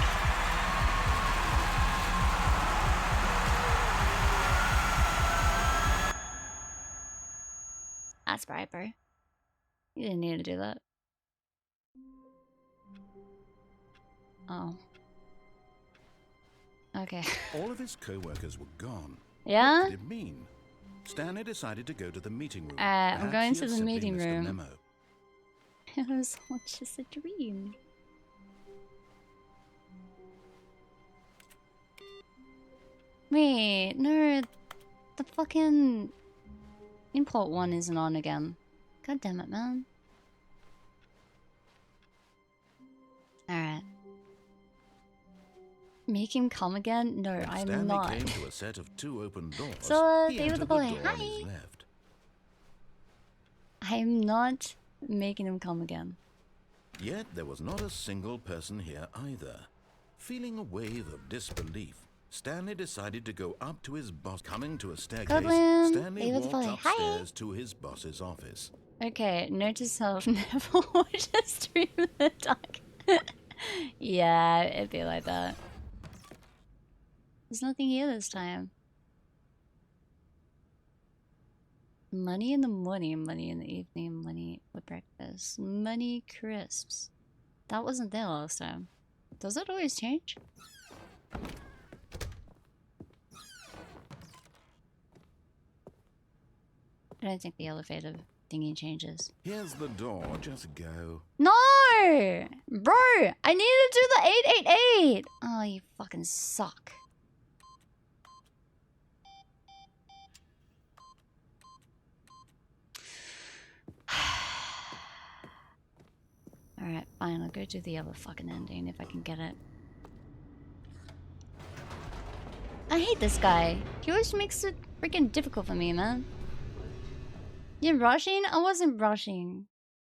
That's right, bro. You didn't need to do that. Oh. Okay. All of his co-workers were gone. Yeah? What could it mean? Stanley decided to go to the meeting room. I'm going Perhaps he to had the simply meeting missed a room. memo. It was all just a dream. Wait, no, the fucking... Import 1 isn't on again. God damn it, man. Alright. Make him come again? No, I'm Stanley not. came to a set of 2 open doors. So, He they were the entered boy. door on his Hi! left. I'm not making him come again. Yet there was not a single person here either. Feeling a wave of disbelief, Stanley decided to go up to his boss. Coming to a staircase, Goblin, Stanley they were the walked boy. upstairs to his boss's office. Okay, note to self, never watch a stream in the dark. Yeah, it'd be like that. There's nothing here this time. Money in the morning, money in the evening, money for breakfast, money crisps. That wasn't there last time. Does it always change? I don't think the elevator thingy changes. Here's the door, just go. No! Bro! I need to do the 888! Oh, you fucking suck. Alright, fine, I'll go do the other fucking ending if I can get it. I hate this guy. He always makes it freaking difficult for me, man. You're rushing? I wasn't rushing.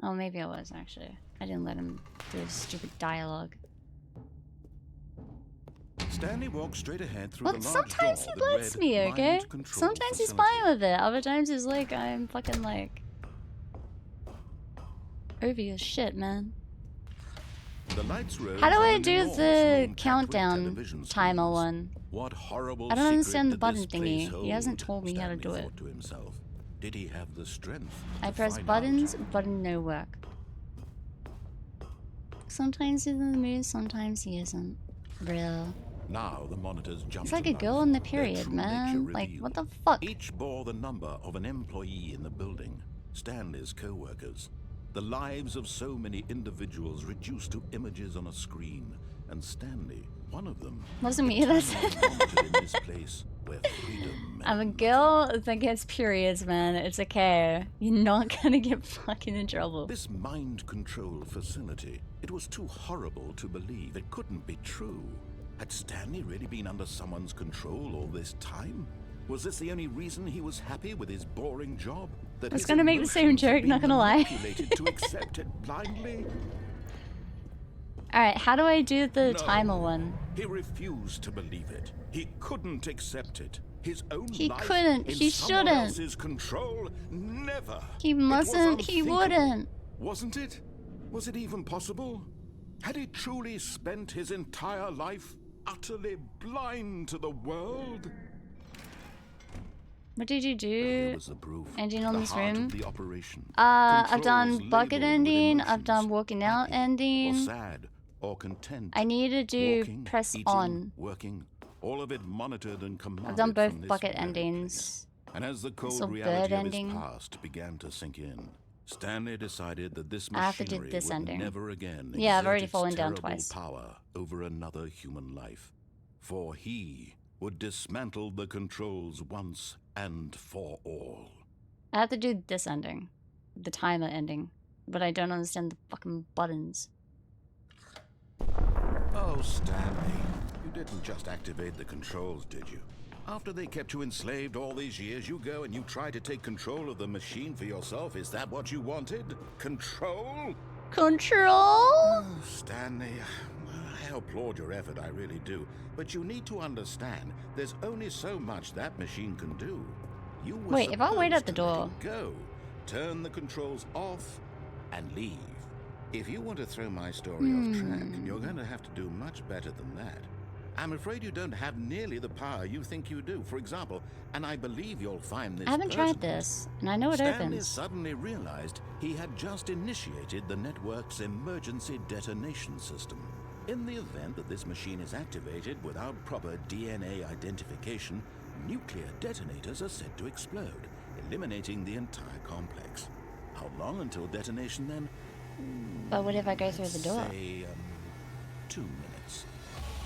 Oh, maybe I was, actually. I didn't let him do his stupid dialogue. Stanley walked straight ahead through Well, the large sometimes door he that lets read me, Mind okay? Control Sometimes he's Facility. fine with it. Other times he's like, I'm fucking like... over your shit, man. The lights rose How do on I an do enormous the room packed with countdown television timer screens. one? What horrible I don't secret understand the did button this place thingy. He hasn't hold? told me how to Stanley do it. thought to himself. Did he have the strength I to press find buttons, out? button no work. Sometimes he's in the mood, sometimes he isn't. Real. Now the monitors jumped It's like to a life. girl in the Their period, true man. nature Like, revealed. what the fuck? Each bore the number of an employee in the building, Stanley's co-workers. The lives of so many individuals reduced to images on a screen, and Stanley, one of them, Wasn't me, that's wanted in this place where freedom I'm a girl that gets periods, man. It's okay. You're not gonna get fucking in trouble. This mind control facility, it was too horrible to believe. It couldn't be true. Had Stanley really been under someone's control all this time? Was this the only reason he was happy with his boring job? That I was his gonna make the same emotions had joke, been not gonna lie. manipulated to accept it blindly? Alright, how do I do the No. timer one? He refused to believe it. He couldn't accept it. His own He life couldn't. in He someone shouldn't. else's control? Never. He It was mustn't. He unthinkable. wouldn't. Wasn't it? Was it even possible? Had he truly spent his entire life utterly blind to the world? What did you Here do? was the proof, Ending on the this heart room? of the operation. I've done Controls bucket labeled with ending. I've emotions, done walking out or ending. sad, or content. I need to do Walking, press eating, on. working, all of it monitored and commanded. I've done both from this bucket very endings. place. And as the cold So reality bird of his ending. past began to sink in, Stanley decided that this I have to do machinery this would ending. never again Yeah, I've exert already its fallen down terrible twice. power over another human life. For he would dismantle the controls once and for all. I have to do this ending. The timer ending. But I don't understand the fucking buttons. Oh, Stanley, you didn't just activate the controls, did you? After they kept you enslaved all these years, you go and you try to take control of the machine for yourself. Is that what you wanted? Control? Control? Oh, Stanley, I applaud your effort, I really do. But you need to understand, there's only so much that machine can do. You were Wait, if I wait at the supposed to let door. it go, turn the controls off, and leave. If you want to throw my story off track, you're going to have to do much better than that. I'm afraid you don't have nearly the power you think you do. For example, and I believe you'll find this I haven't tried pertinent, this, and I know it Stanley opens. suddenly realized he had just initiated the network's emergency detonation system. In the event that this machine is activated without proper DNA identification, nuclear detonators are said to explode, eliminating the entire complex. How long until detonation then? But what if I go through the door? Say, 2 minutes.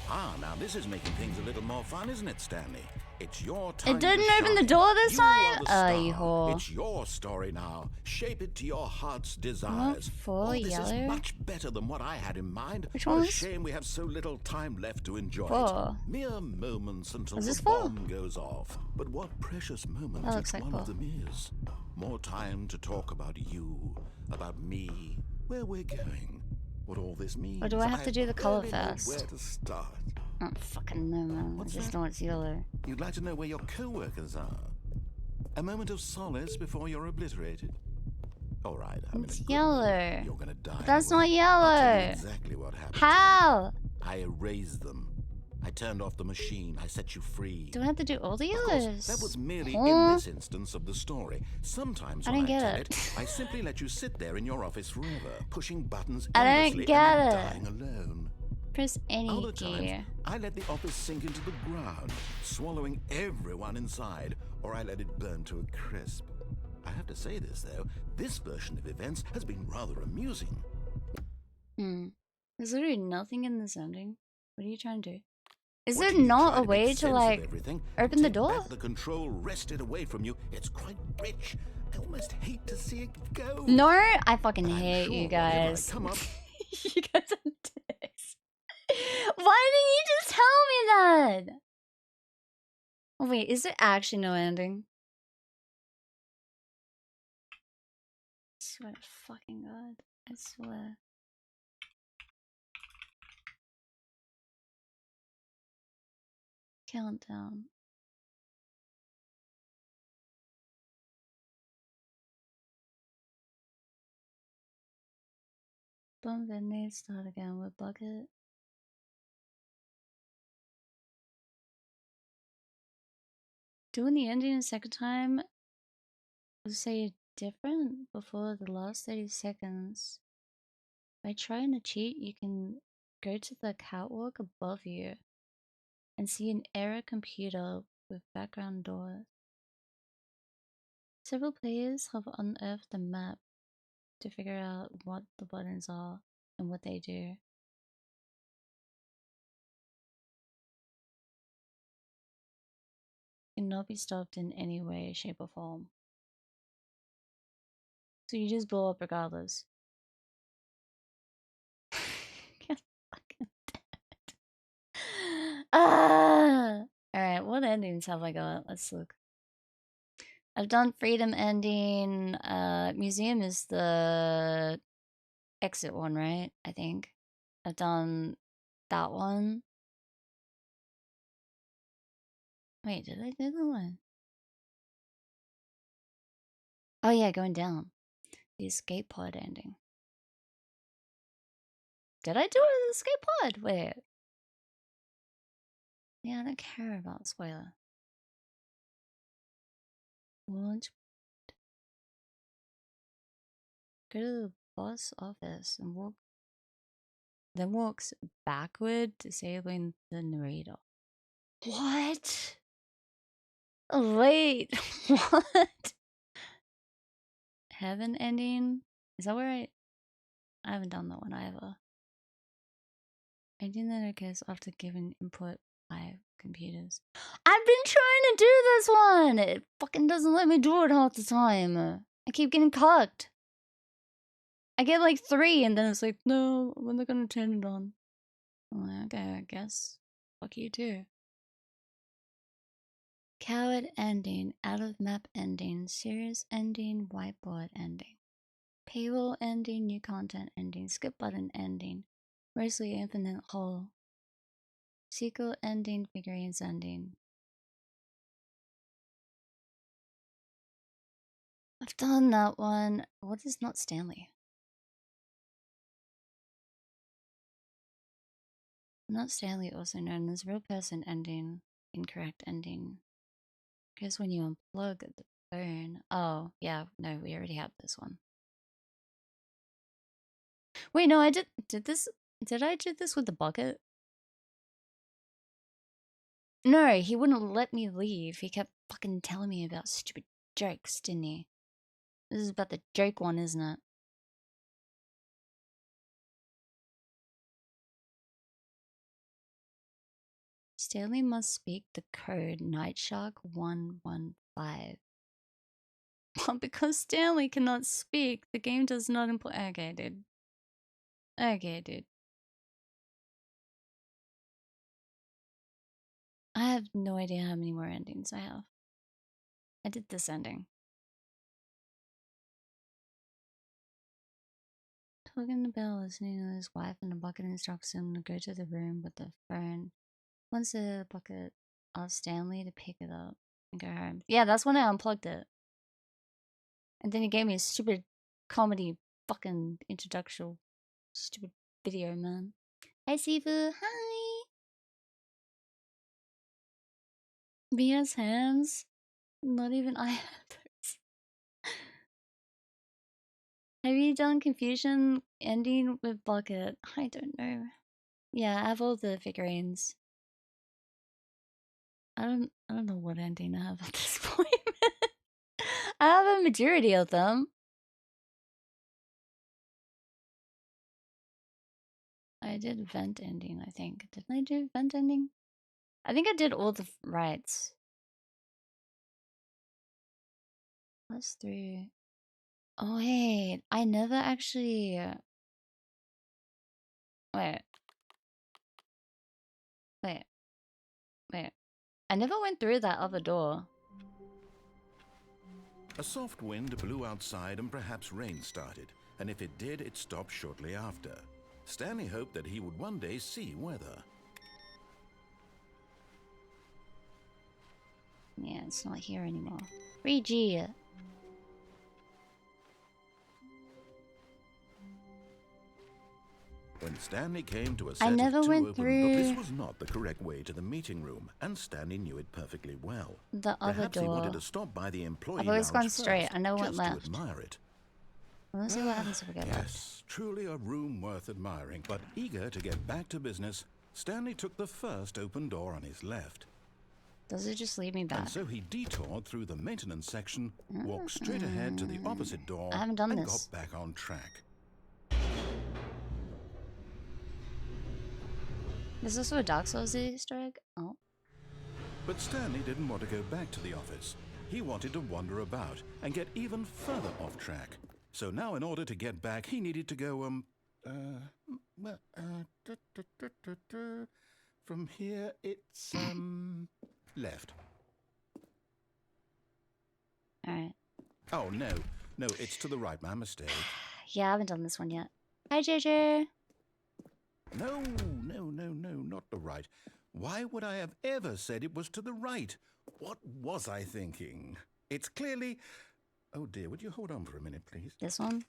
Ah, now this is making things a little more fun, isn't it, Stanley? It's your time. It didn't to open the shine. door this You time? are the Oh, star. you whore. It's your story now. Shape it to your heart's desires. What for, this yellow? is much better than what I had in mind. Which What a one's shame we have so little time left to enjoy for? it. Mere moments until What's the this for? bomb goes off. But what precious moments That each looks like one of for. them is. More time to talk about you, about me, where we're going, what all this means. Or do I have to do the color barely know first? where to start. I don't fucking know, man. What's I just that? know it's yellow. You'd like to know where your co-workers are. A moment of solace before you're obliterated. All right, I'm It's in a good yellow. mood. You're gonna die. But that's anyway. not yellow. I'll tell you exactly what happened. How? I erased them. I turned off the machine. I set you free. Do I have to do all the Of course, yellows? that was merely Huh? in this instance of the story. Sometimes I when don't I get tell it. I simply let you sit there in your office forever, pushing buttons I don't endlessly get and it. then dying alone. Press any Other key. times, I let the office sink into the ground, swallowing everyone inside, or I let it burn to a crisp. I have to say this, though, this version of events has been rather amusing. There's literally nothing in this ending. What are you trying to do? Is What there do you not try a to make way sense to, of like, everything open and the take door? back the control wrested away from you. It's quite rich. I almost hate to see it go. No, I fucking But I'm hate sure you whenever I guys. come up, You guys are dicks. Why didn't you just tell me that? Oh, wait, is there actually no ending? I swear to fucking God. I swear. Countdown. Bum needs start again with bucket. Doing the ending a second time will say different before the last 30 seconds. By trying to cheat, you can go to the catwalk above you and see an error computer with background doors. Several players have unearthed the map to figure out what the buttons are and what they do. Cannot be stopped in any way, shape, or form. So you just blow up regardless. Ah! Alright, what endings have I got? Let's look. I've done Freedom ending. Museum is the exit one, right? I think. I've done that one. Wait, did I do the one? Oh yeah, going down. The escape pod ending. Did I do the escape pod? Wait. Yeah, I don't care about spoiler. Launch. Go to the boss office and walk. Then walks backward, disabling the narrator. What? Wait, what? Heaven ending? Is that where I haven't done that one either. Ending that occurs after giving input by computers. I've been trying to do this one! It fucking doesn't let me do it half the time. I keep getting cucked. I get like 3 and then it's like, no, when they're gonna turn it on. I'm like, okay, I guess. Fuck you too. Coward ending, out of map ending, serious ending, whiteboard ending. Paywall ending, new content ending, skip button ending, mostly infinite hole. Sequel ending, figurines ending. I've done that one. What is not Stanley? Not Stanley, also known as real person ending, incorrect ending. Because when you unplug the phone. Oh, yeah, no, we already have this one. Wait, no, I did this. Did I do this with the bucket? No, he wouldn't let me leave. He kept fucking telling me about stupid jokes, didn't he? This is about the joke one, isn't it? Stanley must speak the code Nightshark 115. But because Stanley cannot speak, the game does not employ. Okay, dude. Okay, dude. I have no idea how many more endings I have. I did this ending. Talking the bell, listening to his wife, and the bucket instructs him to go to the room with the phone. Once the bucket asks Stanley to pick it up and go home. Yeah, that's when I unplugged it. And then he gave me a stupid comedy fucking introduction. Stupid video, man. Hi, Sifu. Hi. He has hands. Not even I have those. Have you done Confusion ending with Bucket? I don't know. Yeah, I have all the figurines. I don't know what ending I have at this point. I have a majority of them. I did vent ending, I think. Didn't I do vent ending? I think I did all the rights. That's 3. Oh wait, I never actually. Wait. I never went through that other door. A soft wind blew outside and perhaps rain started, and if it did, it stopped shortly after. Stanley hoped that he would one day see weather. Yeah, it's not here anymore. 3G. When Stanley came to a set I never of 2 went open through this was not the correct way to the meeting room, and Stanley knew it perfectly well. the other Perhaps door. he wanted to stop by the employee I've always lounge gone first, straight. I never went just left. to admire it. Let's see what happens if we go left. Yes, truly a room worth admiring, but eager to get back to business, Stanley took the first open door on his left. Does it just lead me back? And so he detoured through the maintenance section, walked straight ahead to the opposite door, I haven't done and this. got back on track. Is this a Dark Souls Easter egg? Oh. But Stanley didn't want to go back to the office. He wanted to wander about and get even further off track. So now in order to get back, he needed to go, from here it's, left. Alright. Oh, no, it's to the right, my mistake. Yeah, I haven't done this one yet. Hi, JJ. No, not the right. Why would I have ever said it was to the right? What was I thinking? It's clearly... Oh dear, would you hold on for a minute, please? This one?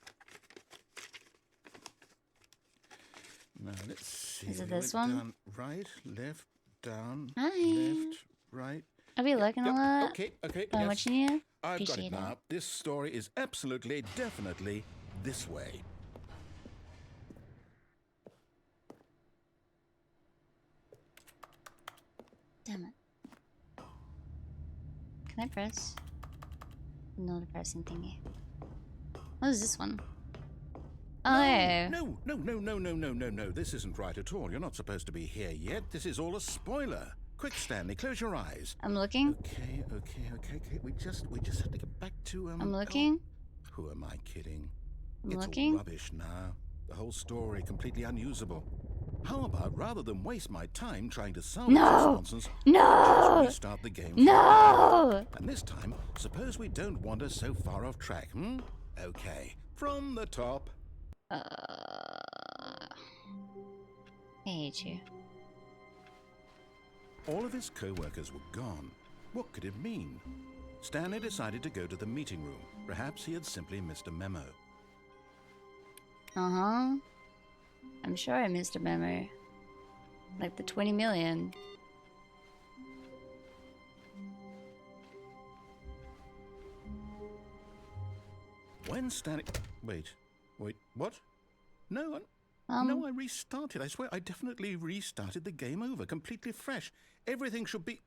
Now, let's see. Is it this one? Down, right, left, down, Hi. left, right. Are we looking a lot? Okay, Am I yes. watching you? I've got Appreciate it now. This story is absolutely, definitely this way. Damn it. Can I press? No, the pressing thingy. What is this one? Oh. No. This isn't right at all. You're not supposed to be here yet. This is all a spoiler. Quick, Stanley, close your eyes. I'm looking. Okay. We just have to get back to I'm looking. Oh, who am I kidding? I'm It's looking. all rubbish now. The whole story completely unusable. How about rather than waste my time trying to solve this nonsense, just restart the game? No! And this time, suppose we don't wander so far off track, Okay, from the top. I hate you. All of his co-workers were gone. What could it mean? Stanley decided to go to the meeting room. Perhaps he had simply missed a memo. Uh-huh. I'm sure I missed a memo. Like the 20 million. When Stanley... Wait, what? No, I restarted. I swear, I definitely restarted the game over, completely fresh. Everything should be...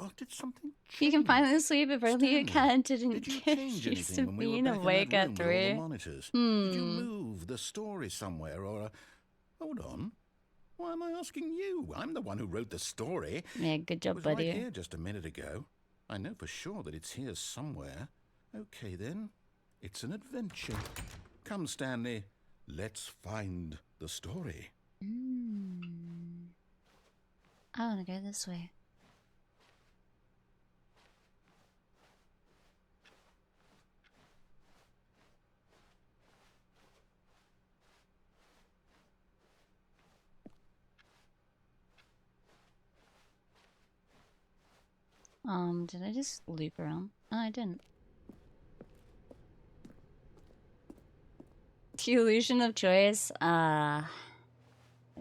Oh, did something change? You can finally sleep if only your cat didn't Did you get change used to anything when we were being back in awake that at room with all the 3. monitors? Did you move the story somewhere or... Hold on. Why am I asking you? I'm the one who wrote the story. Yeah, good job, It was buddy. right here just a minute ago. I know for sure that it's here somewhere. Okay, then. It's an adventure. Come, Stanley. Let's find the story. I want to go this way. Did I just loop around? Oh, I didn't. The illusion of choice. Let's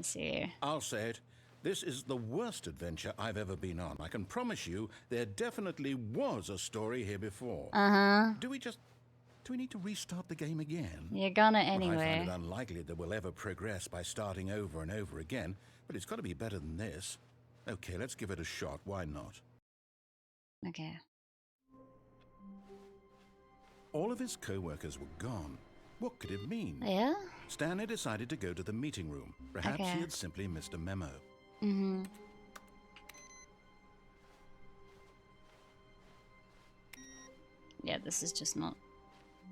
see. I'll say it. This is the worst adventure I've ever been on. I can promise you there definitely was a story here before. Do we need to restart the game again? You're gonna Well, I anyway. find it unlikely that we'll ever progress by starting over and over again, but it's got to be better than this. Okay, let's give it a shot. Why not? Okay. All of his co-workers were gone. What could it mean? Yeah? Stanley decided to go to the meeting room. Perhaps Okay. he had simply missed a memo. Yeah, this is just not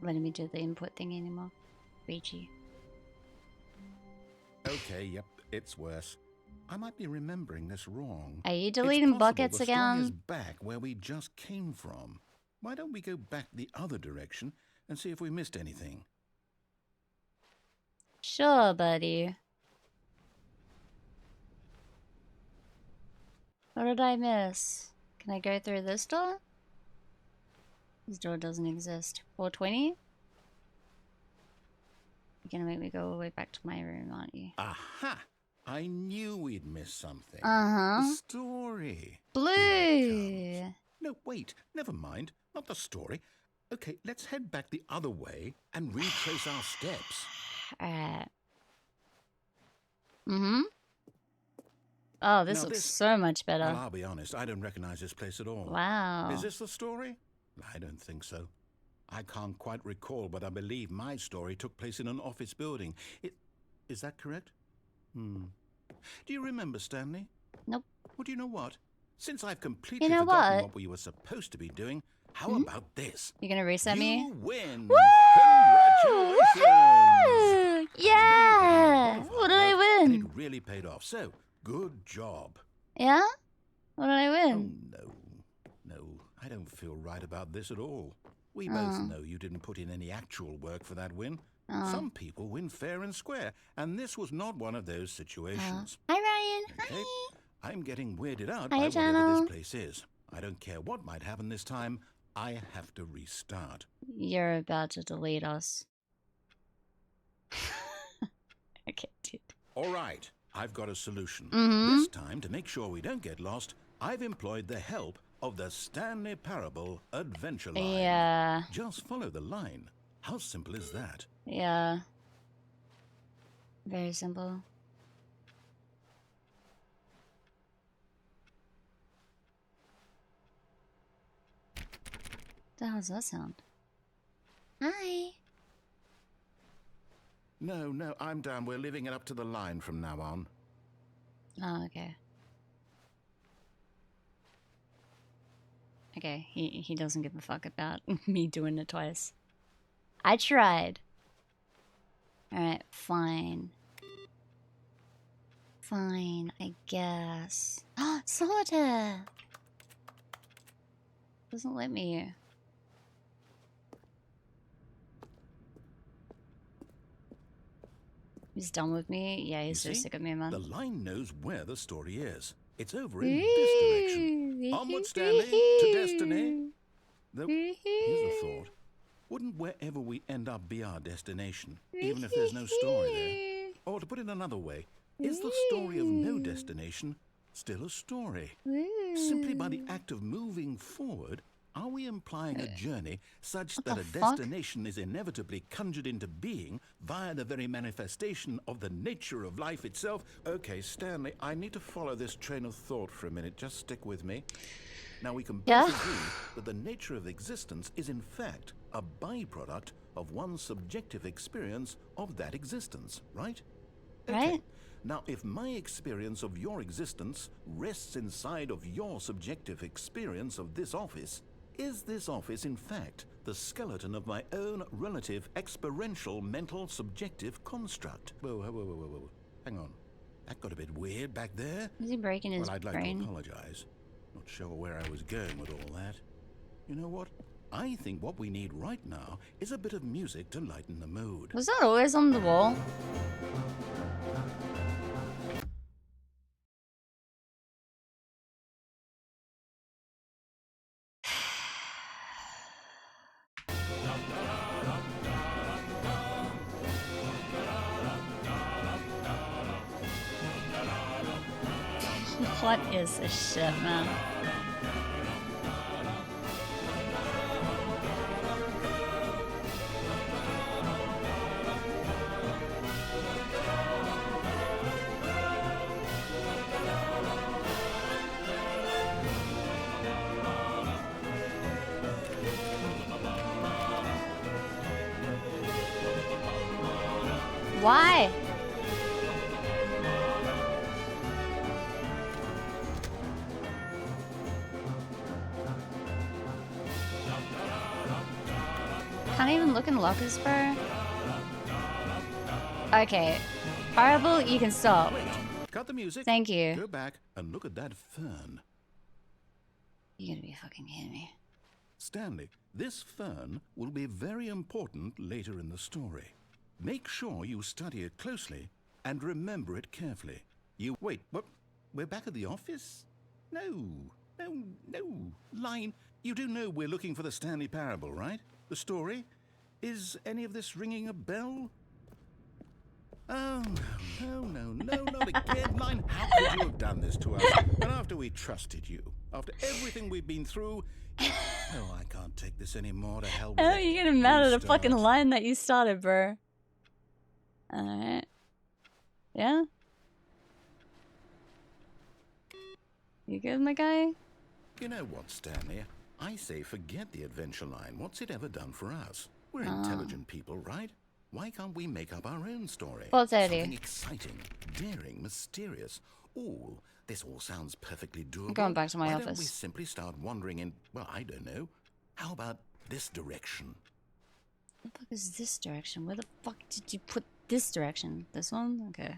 letting me do the input thing anymore. Beachy. Okay, yep, it's worse. I might be remembering this wrong. Are you It's deleting possible buckets the story is again? back where we just came from. Why don't we go back the other direction and see if we missed anything? Sure, buddy. What did I miss? Can I go through this door? This door doesn't exist. 420? You're gonna make me go all the way back to my room, aren't you? Aha! I knew we'd missed something. Uh-huh. The story. Blue! No, wait. Never mind. Not the story. Okay, let's head back the other way and retrace our steps. Alright. Oh, this Now looks so much better. Well, I'll be honest. I don't recognize this place at all. Wow. Is this the story? I don't think so. I can't quite recall, but I believe my story took place in an office building. Is that correct? Do you remember, Stanley? Nope. Well, do you know what? Since I've completely You know forgotten what? what we were supposed to be doing, how about this? You gonna reset me? You win! Woo! Congratulations! Yeah! What did I And win? it really paid off, so good job. Yeah? What did I win? No, I don't feel right about this at all. We both know you didn't put in any actual work for that win. Some people win fair and square, and this was not one of those situations. Hi, Ryan. Okay? I'm getting weirded out Hiya, by whatever channel. this place is. I don't care what might happen this time. I have to restart. You're about to delete us. Okay, dude. All right, I've got a solution. Mhm. This time, to make sure we don't get lost, I've employed the help of the Stanley Parable Adventure Line. Yeah. Just follow the line. How simple is that? Yeah. Very simple. The hell's that sound? Hi. No, I'm down. We're leaving it up to the line from now on. Oh, okay. Okay, he doesn't give a fuck about me doing it twice. I tried. Alright, fine. Fine, I guess. Solitaire! Doesn't let me. He's done with me? Yeah, he's so You see, sick of me, man. the line knows where the story is. It's over in this direction. Onward, Stanley, to destiny. Though, here's a thought. Wouldn't wherever we end up be our destination, even if there's no story there? Or to put it another way, is the story of no destination still a story? Simply by the act of moving forward, are we implying a journey such that a destination is inevitably conjured into being via the very manifestation of the nature of life itself? Okay, Stanley, I need to follow this train of thought for a minute. Just stick with me. Now, we can both agree that the nature of existence is in fact a byproduct of one's subjective experience of that existence, right? Okay. Right. Now, if my experience of your existence rests inside of your subjective experience of this office, is this office, in fact, the skeleton of my own relative experiential mental subjective construct? Whoa, whoa, whoa, whoa, whoa. Hang on. That got a bit weird back there. Is he breaking his I'd like brain? to apologize. Not sure where I was going with all that. You know what? I think what we need right now is a bit of music to lighten the mood. Was that always on the wall? What is this shit, man? Why? Can't even look in lockers, bro. Okay. Parable, you can stop. Wait, cut the music. Thank you. Go back and look at that fern. You're gonna be fucking kidding me. Stanley, this fern will be very important later in the story. Make sure you study it closely and remember it carefully. You wait, what? We're back at the office? No. Line, you do know we're looking for the Stanley Parable, right? The story? Is any of this ringing a bell? Oh, no, not again. Line, how could you have done this to us? And after we trusted you, after everything we've been through, I can't take this anymore. To hell with Oh, it. you're getting mad at a Restart. fucking line that you started, bro. Alright. Yeah? You good, my guy? You know what, Stanley? I say forget the adventure line. What's it ever done for us? We're intelligent people, right? Why can't we make up our own story? 4:30. Something exciting, daring, mysterious. Ooh, this all sounds perfectly doable. I'm going back to my Why office. don't we simply start wandering in, well, I don't know. How about this direction? What the fuck is this direction? Where the fuck did you put this direction? This one? Okay.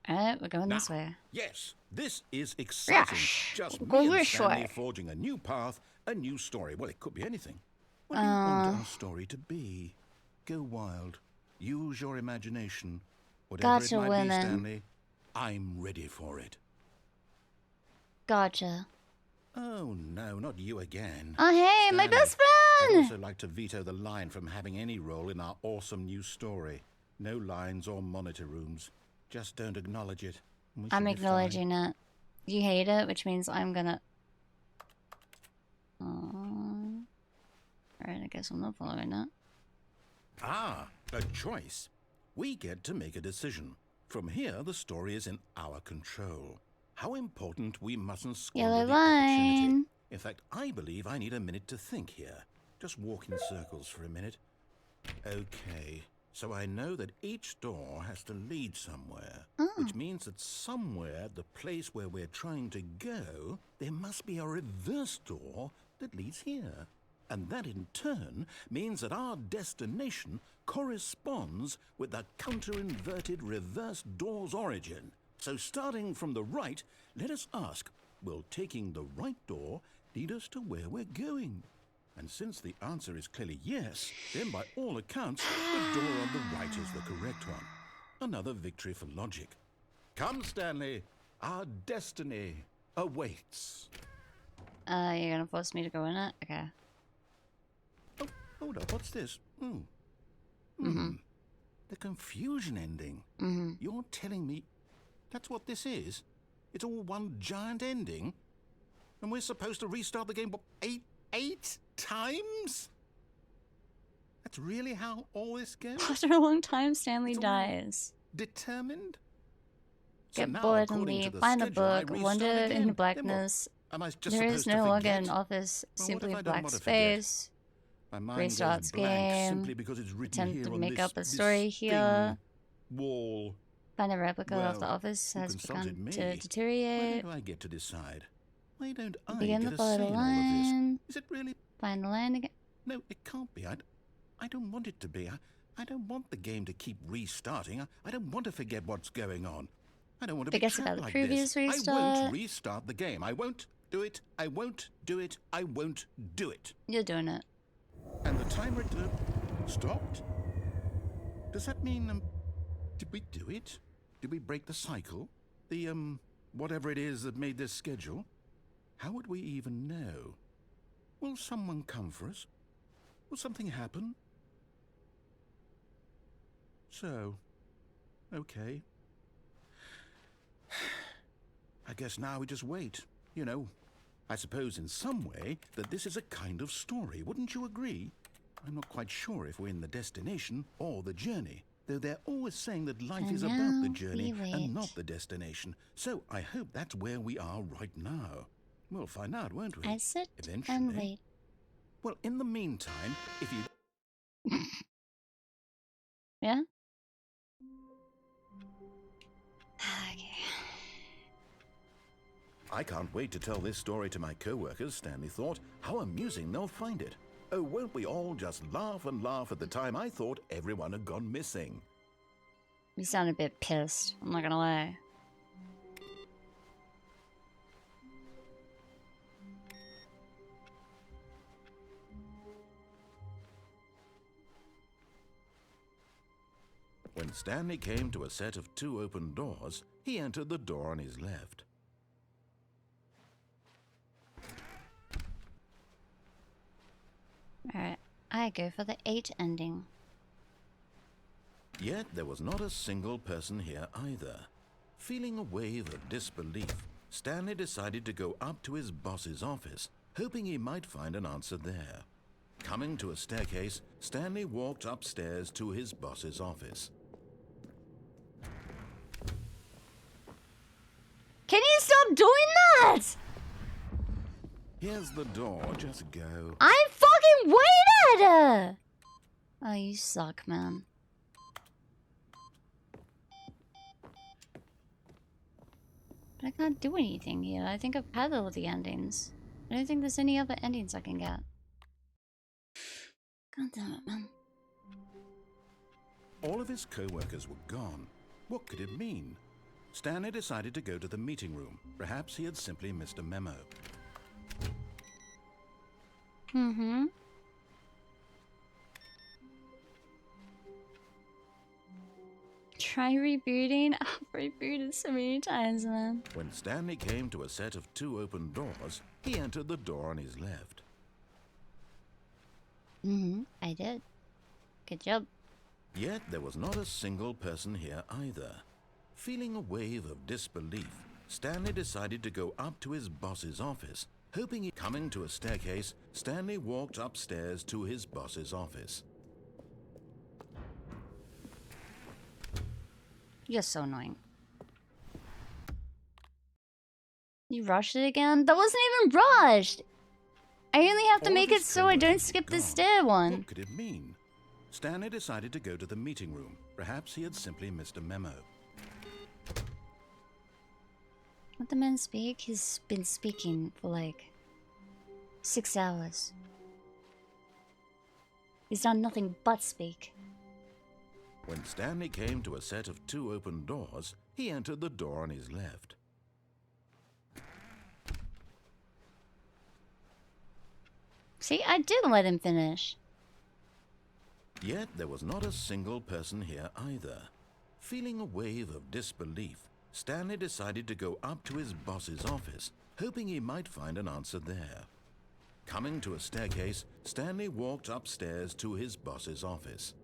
Alright, we're going this way. Yes, this is exciting. Yes, Just go me and this Stanley way. forging a new path, a new story. Well, it could be anything. What do you want our story to be? Go wild. Use your imagination. Whatever Gotcha, it might women. be, Stanley, I'm ready for it. Gotcha. Oh, no, not you again. Oh, hey, my Stanley, best I'd friend! also like to veto the line from having any role in our awesome new story. No lines or monitor rooms. Just don't acknowledge it. We I'm should be fine. acknowledging it. You hate it, which means I'm gonna... Alright, I guess I'm not following that. Ah, a choice. We get to make a decision. From here, the story is in our control. How important we mustn't squander Yellow the opportunity. line. In fact, I believe I need a minute to think here. Just walk in circles for a minute. Okay, so I know that each door has to lead somewhere, which means that somewhere, the place where we're trying to go, there must be a reverse door that leads here. And that in turn means that our destination corresponds with the counter-inverted reverse door's origin. So starting from the right, let us ask, will taking the right door lead us to where we're going? And since the answer is clearly yes, then by all accounts, the door on the right is the correct one. Another victory for logic. Come, Stanley, our destiny awaits. You're gonna force me to go in it? Okay. Oh, hold up, what's this? The confusion ending. You're telling me that's what this is? It's all one giant ending? And we're supposed to restart the game, what, eight times? That's really how all this goes? After a long time, Stanley dies. Determined? Get now, bored and according to leave. the Find a schedule, I book. restart Wander again. in Then what? blackness. Am I just There is supposed to no forget? login office. Well, what Simply have I done? black What have I forget? space. My mind Restarts goes blank game. simply because it's written Attempt here to on make this, up a this story here. thing, wall. Find a replica of the Well, office you has consulted begun me. to Why deteriorate. do I get to decide? Why don't I Begin get the a follow say the in all of this? line. Is it really? Find the landing. No, it can't be. I don't want it to be. I don't want the game to keep restarting. I don't want to forget what's going on. I don't want to be Forgets trapped about the like previous this. I restart. won't restart the game. I won't do it. I won't do it. I won't do it. You're doing it. And the timer stopped? Does that mean, did we do it? Did we break the cycle? The, whatever it is that made this schedule? How would we even know? Will someone come for us? Will something happen? So, okay. I guess now we just wait. You know, I suppose in some way that this is a kind of story, wouldn't you agree? I'm not quite sure if we're in the destination or the journey, though they're always saying that life is about the journey and not the destination. So I hope that's where we are right now. We'll find out, won't we? I sit eventually. and wait. Well, in the meantime, if you... Yeah? Okay. I can't wait to tell this story to my co-workers, Stanley thought. How amusing they'll find it. Oh, won't we all just laugh and laugh at the time I thought everyone had gone missing. You sound a bit pissed, I'm not gonna lie. When Stanley came to a set of 2 open doors, he entered the door on his left. Alright, I go for the 8 ending. Yet there was not a single person here either. Feeling a wave of disbelief, Stanley decided to go up to his boss's office, hoping he might find an answer there. Coming to a staircase, Stanley walked upstairs to his boss's office. Can you stop doing that? Here's the door, just go. I fucking waited! Oh, you suck, man. But I can't do anything here. I think I've had all the endings. I don't think there's any other endings I can get. God damn it, man. All of his co-workers were gone. What could it mean? Stanley decided to go to the meeting room. Perhaps he had simply missed a memo. Mm-hmm. Try rebooting? I've rebooted so many times, man. When Stanley came to a set of 2 open doors, he entered the door on his left. Mm-hmm, I did. Good job. Yet there was not a single person here either. Feeling a wave of disbelief, Stanley decided to go up to his boss's office, hoping he... Coming to a staircase, Stanley walked upstairs to his boss's office. You're so annoying. You rushed it again? That wasn't even rushed! I only have to make it so I don't skip the stair one. What could it mean? Stanley decided to go to the meeting room. Perhaps he had simply missed a memo. Let the man speak? He's been speaking for like 6 hours. He's done nothing but speak. When Stanley came to a set of 2 open doors, he entered the door on his left. See, I did let him finish. Yet there was not a single person here either. Feeling a wave of disbelief, Stanley decided to go up to his boss's office, hoping he might find an answer there. Coming to a staircase, Stanley walked upstairs to his boss's office.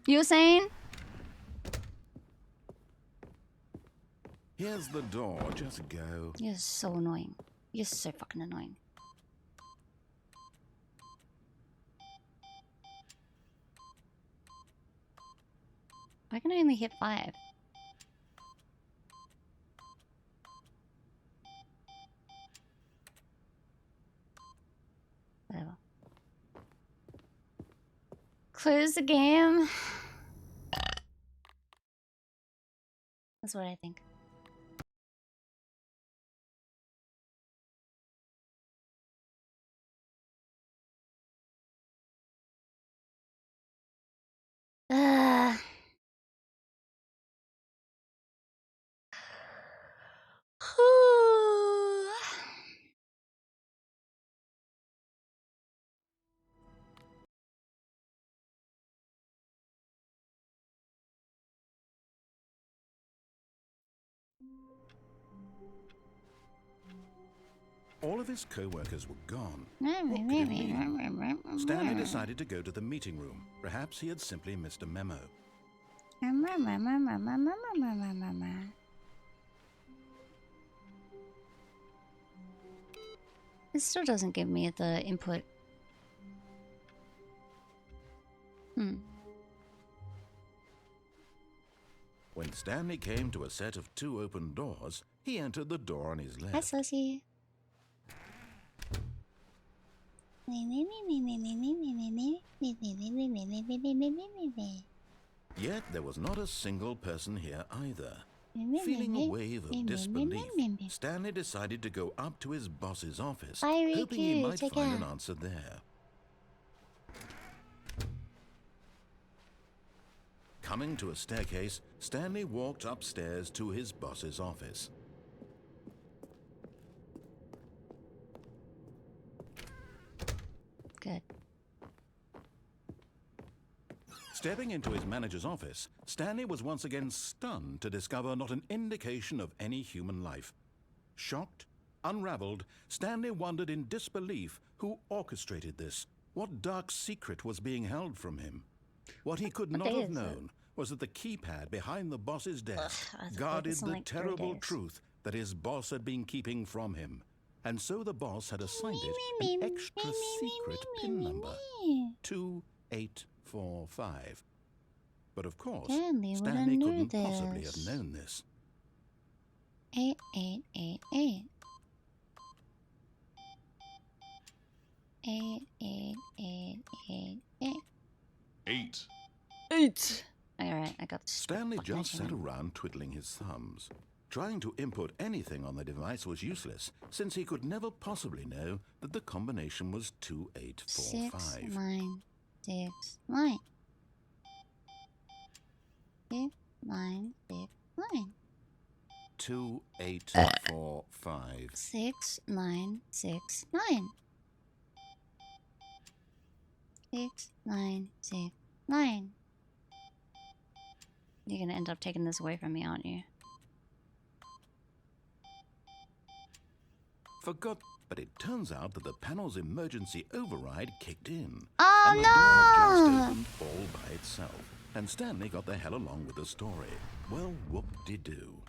You were saying? Here's the door, just go. You're so annoying. You're so fucking annoying. I can only hit 5. Whatever. Close the game. That's what I think. Uh. All of his co-workers were gone. What could it be? Stanley decided to go to the meeting room. Perhaps he had simply missed a memo. It still doesn't give me the input. When Stanley came to a set of 2 open doors, he entered the door on his left. Hi, Sussy. Yet there was not a single person here either. Feeling a wave of disbelief, Stanley decided to go up to his boss's office, hoping he might find an answer there. Coming to a staircase, Stanley walked upstairs to his boss's office. Good. Stepping into his manager's office, Stanley was once again stunned to discover not an indication of any human life. Shocked, unraveled, Stanley wondered in disbelief who orchestrated this. What dark secret was being held from him? What he could not have known was that the keypad behind the boss's desk guarded the terrible truth that his boss had been keeping from him. And so the boss had assigned it an extra secret PIN number, 2845. But of course, Stanley couldn't possibly have known this. 8888. 8888. 8. Alright, I got this. Stanley just sat around twiddling his thumbs. Trying to input anything on the device was useless, since he could never possibly know that the combination was 2845. 6969. 6969. 2845. 6969. 6969. You're gonna end up taking this away from me, aren't you? Forgot, but it turns out that the panel's emergency override kicked in. Oh, and the door just opened all by itself. And Stanley got the hell along with the story. Well, whoop-de-doo.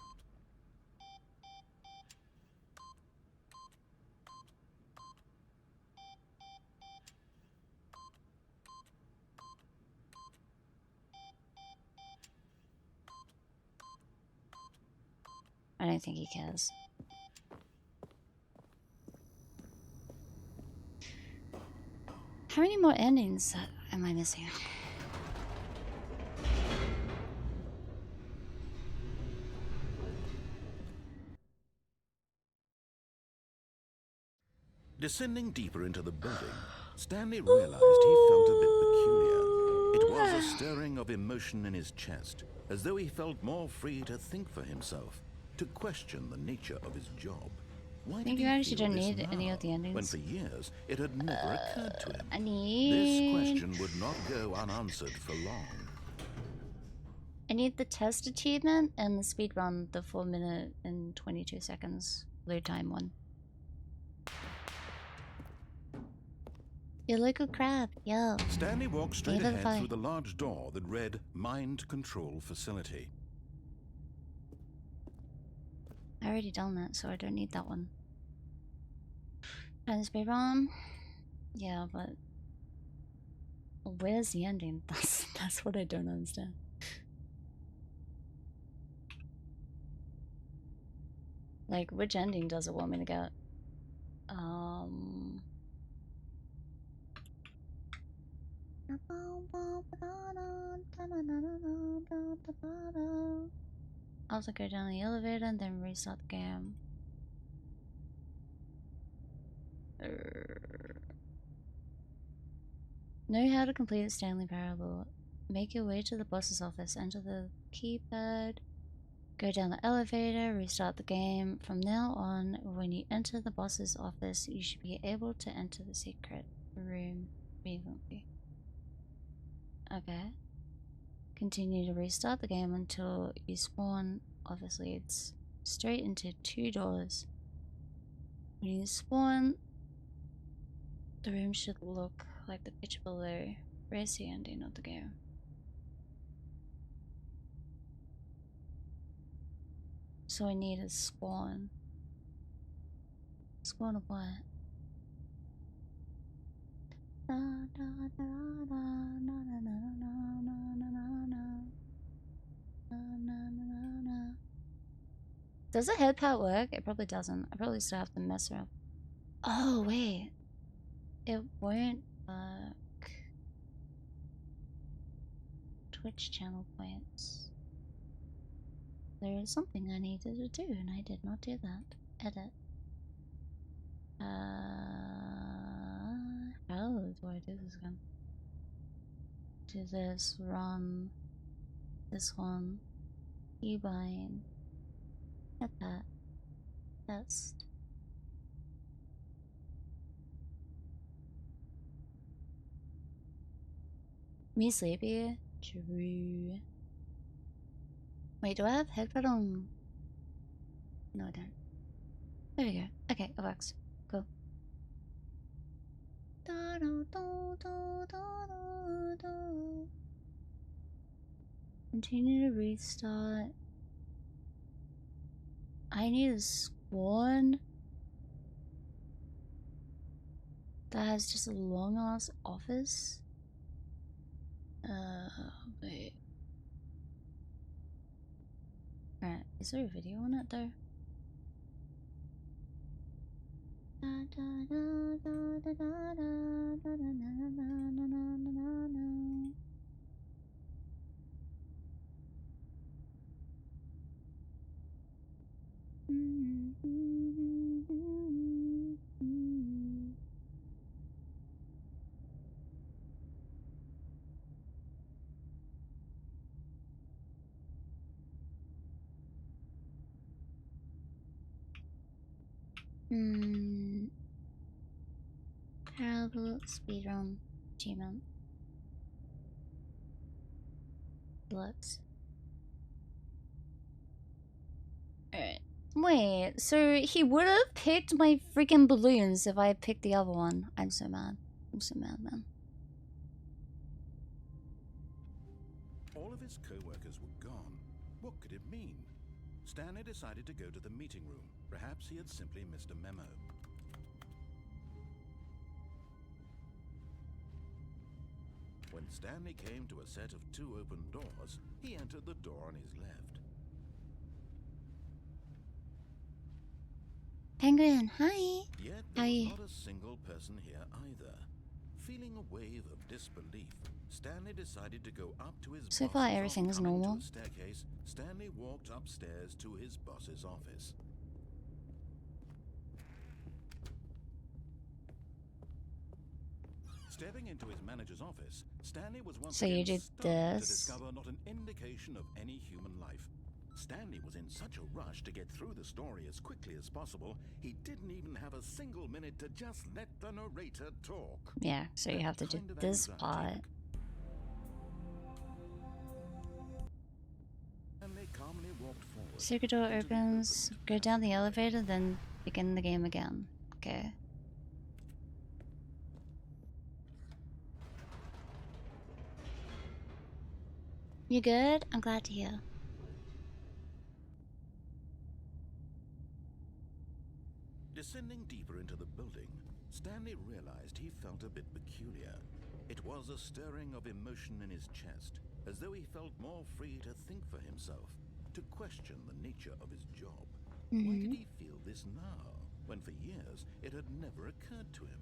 I don't think he cares. How many more endings am I missing? Descending deeper into the building, Stanley realized he felt a bit peculiar. It was a stirring of emotion in his chest, as though he felt more free to think for himself, to question the nature of his job. Why did you he actually feel don't this need any now, of the endings. when for years it had never occurred to him? I need... This question would not go unanswered for long. I need the test achievement and the speed run, the 4 minute and 22 seconds load time one. You look a crab, yo. Stanley walked straight ahead through the large door that read Mind Control Facility. I already done that, so I don't need that one. And speed run. Yeah, but where's the ending? That's what I don't understand. Like, which ending does it want me to get? Also go down the elevator and then restart the game. Know how to complete the Stanley Parable. Make your way to the boss's office, enter the keypad, go down the elevator, restart the game. From now on, when you enter the boss's office, you should be able to enter the secret room immediately. Okay. Continue to restart the game until you spawn. Obviously, it's straight into 2 doors. When you spawn, the room should look like the picture below. Where's the ending of the game? So I need a spawn. Spawn of what? Does the head part work? It probably doesn't. I probably still have to mess around. Oh wait, it won't work. Twitch channel points. There is something I needed to do, and I did not do that. Edit. How do I do this again? Do this, run, this one, keybind, hit that, test. Me sleepy? True. Wait, do I have headphones on? No, I don't. There we go. Okay, it works. Cool. Continue to restart. I need a spawn that has just a long ass office. Wait. Alright, is there a video on it though? Parable speedrun achievement. Deluxe. Alright. Wait, so he would have picked my freaking balloons if I had picked the other one. I'm so mad. I'm so mad, man. All of his co-workers were gone. What could it mean? Stanley decided to go to the meeting room. Perhaps he had simply missed a memo. When Stanley came to a set of 2 open doors, he entered the door on his left. Penguin, hi. Yet How there are was you? not a single person here either. Feeling a wave of disbelief, Stanley decided to go up to his So boss's far, everything is Coming normal. to a staircase, Stanley walked upstairs to his boss's office. Stepping into his manager's office, Stanley was once So you again did stunned to this. discover not an indication of any human life. Stanley was in such a rush to get through the story as quickly as possible, he didn't even have a single minute to just let the narrator talk. Yeah, so you have to do this part. Stanley calmly walked forward. Secret door opens, go down the elevator, then begin the game again. Okay. You good? I'm glad to hear. Descending deeper into the building, Stanley realized he felt a bit peculiar. It was a stirring of emotion in his chest, as though he felt more free to think for himself, to question the nature of his job. Why did he feel this now, when for years it had never occurred to him?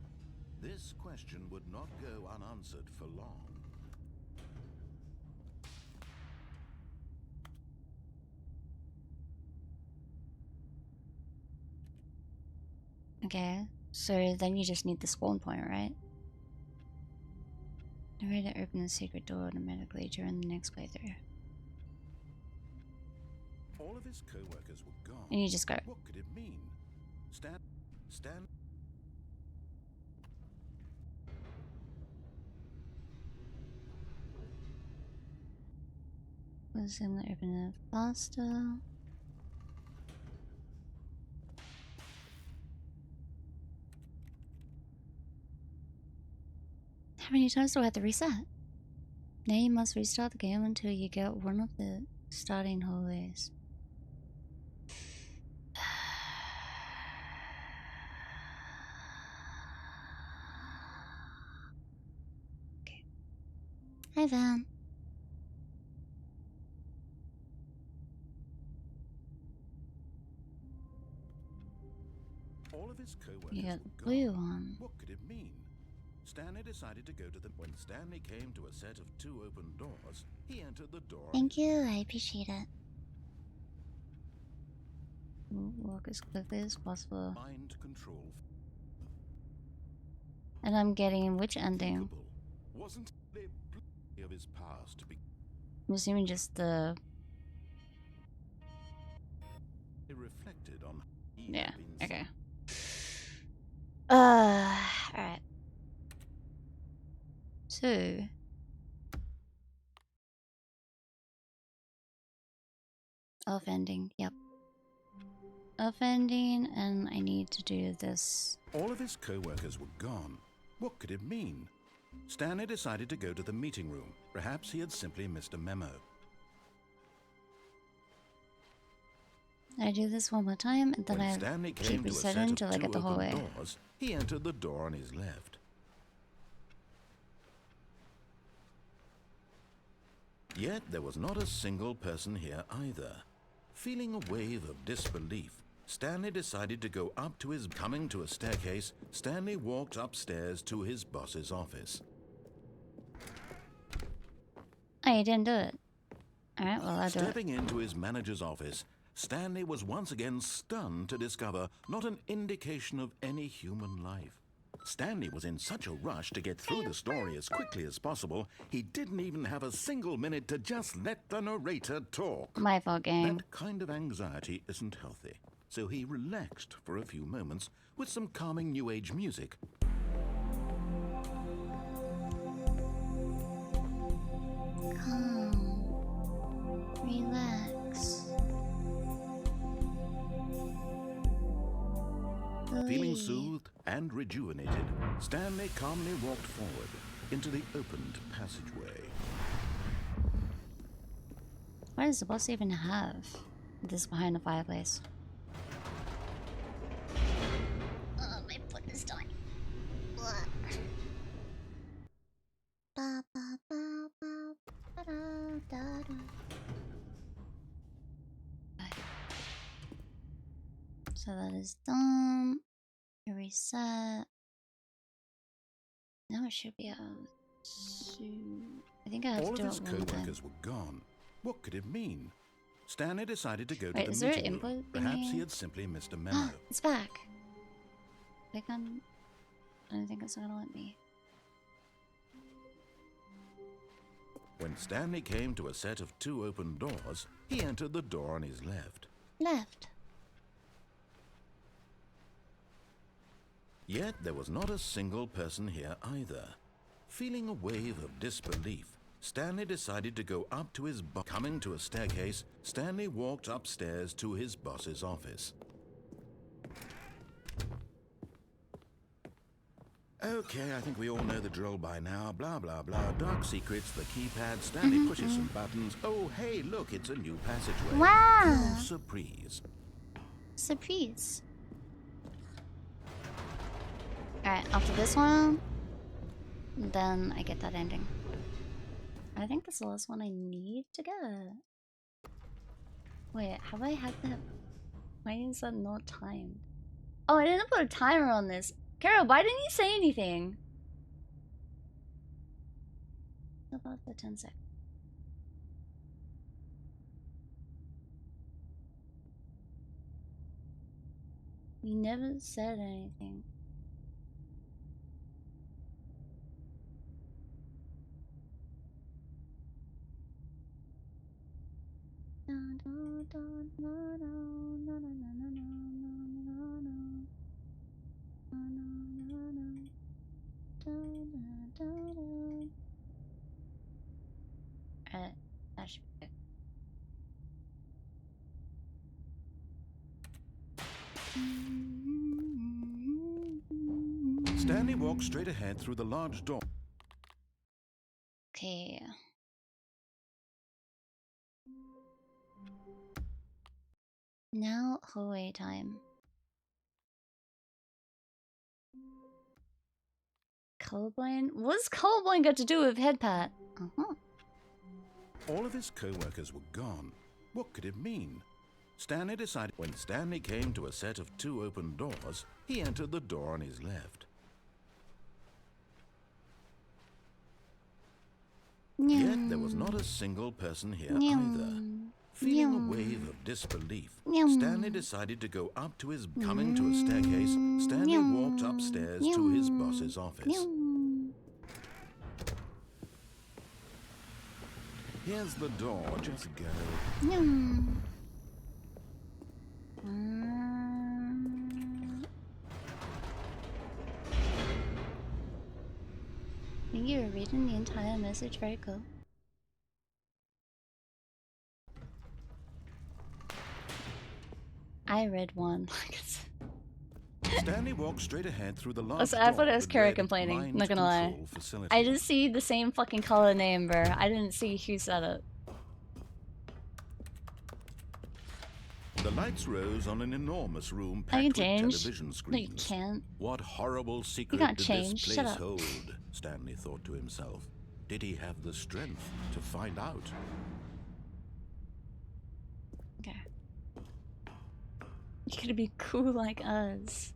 This question would not go unanswered for long. Okay, so then you just need the spawn point, right? Narrator open the secret door automatically during the next playthrough. All of his co-workers were gone. And you just go. What could it mean? Stan. Let's see, I'm gonna open it faster. How many times do I have to reset? Now you must restart the game until you get one of the starting hallways. Okay. Hi, Van. All of his co-workers You got were the blue gone. one. What could it mean? Stanley decided to go to the... When Stanley came to a set of 2 open doors, he entered the door... Thank you, I appreciate it. Walk as quickly as possible. Mind control. And I'm getting which ending? Wasn't the of his past to be... I'm assuming just the... He reflected on... Yeah, okay. Alright. So... Elf ending, yep. Elf ending, and I need to do this. All of his co-workers were gone. What could it mean? Stanley decided to go to the meeting room. Perhaps he had simply missed a memo. I do this one more time, and then When I Stanley keep came to a set resetting of until I 2 get the open hallway. doors, he entered the door on his left. Yet there was not a single person here either. Feeling a wave of disbelief, Stanley decided to go up to his... Coming to a staircase, Stanley walked upstairs to his boss's office. Oh, you didn't do it. Alright, well, I'll do it. Stepping into his manager's office, Stanley was once again stunned to discover not an indication of any human life. Stanley was in such a rush to get through the story as quickly as possible, he didn't even have a single minute to just let the narrator talk. My fault, game. That kind of anxiety isn't healthy, so he relaxed for a few moments with some calming new age music. Calm. Relax. Feeling soothed and rejuvenated, Stanley calmly walked forward into the opened passageway. What does the boss even have? This behind the fireplace. Oh, my foot is dying. So that is done. Reset. Now it should be able to... I think I have All to do of his it one time. co-workers were gone. What could it mean? Stanley decided to go Wait, to is the there an meeting input room. Perhaps thingy? he had simply missed a memo. It's back. Click on... I don't think it's gonna let me. When Stanley came to a set of 2 open doors, he entered the door on his left. Left. Yet there was not a single person here either. Feeling a wave of disbelief, Stanley decided to go up to his boss. Coming to a staircase, Stanley walked upstairs to his boss's office. Okay, I think we all know the drill by now. Blah, blah, blah. Dark secrets, the keypad. Stanley pushes some buttons. Oh, hey, look, it's a new passageway. Wow. Oh, surprise. Surprise. Alright, after this one, then I get that ending. I think that's the last one I need to get. Wait, have I had that? Why is that not timed? Oh, I didn't put a timer on this. Carol, why didn't you say anything? About the 10 seconds. You never said anything. That should be good. Stanley walked straight ahead through the large door. Okay. Now hallway time. Colorblind? What's colorblind got to do with headpat? All of his co-workers were gone. What could it mean? Stanley decided when Stanley came to a set of 2 open doors, he entered the door on his left. Yet there was not a single person here either. Feeling a wave of disbelief, Stanley decided to go up to his coming to a staircase. Stanley walked upstairs to his boss's office. Here's the door, just go. Think you were reading the entire message, very cool. I read one. Stanley walked straight ahead through the large I thought it door was with Kara red complaining, mind not gonna lie. control facility. I just see the same fucking color name, bro. I didn't see who said it. The lights rose on an enormous room I packed can with change. television No, you screens. can't. What horrible secret can't did change. this Shut place up. hold? Stanley thought to himself. Did he have the strength to find out? Okay. You gotta be cool like us.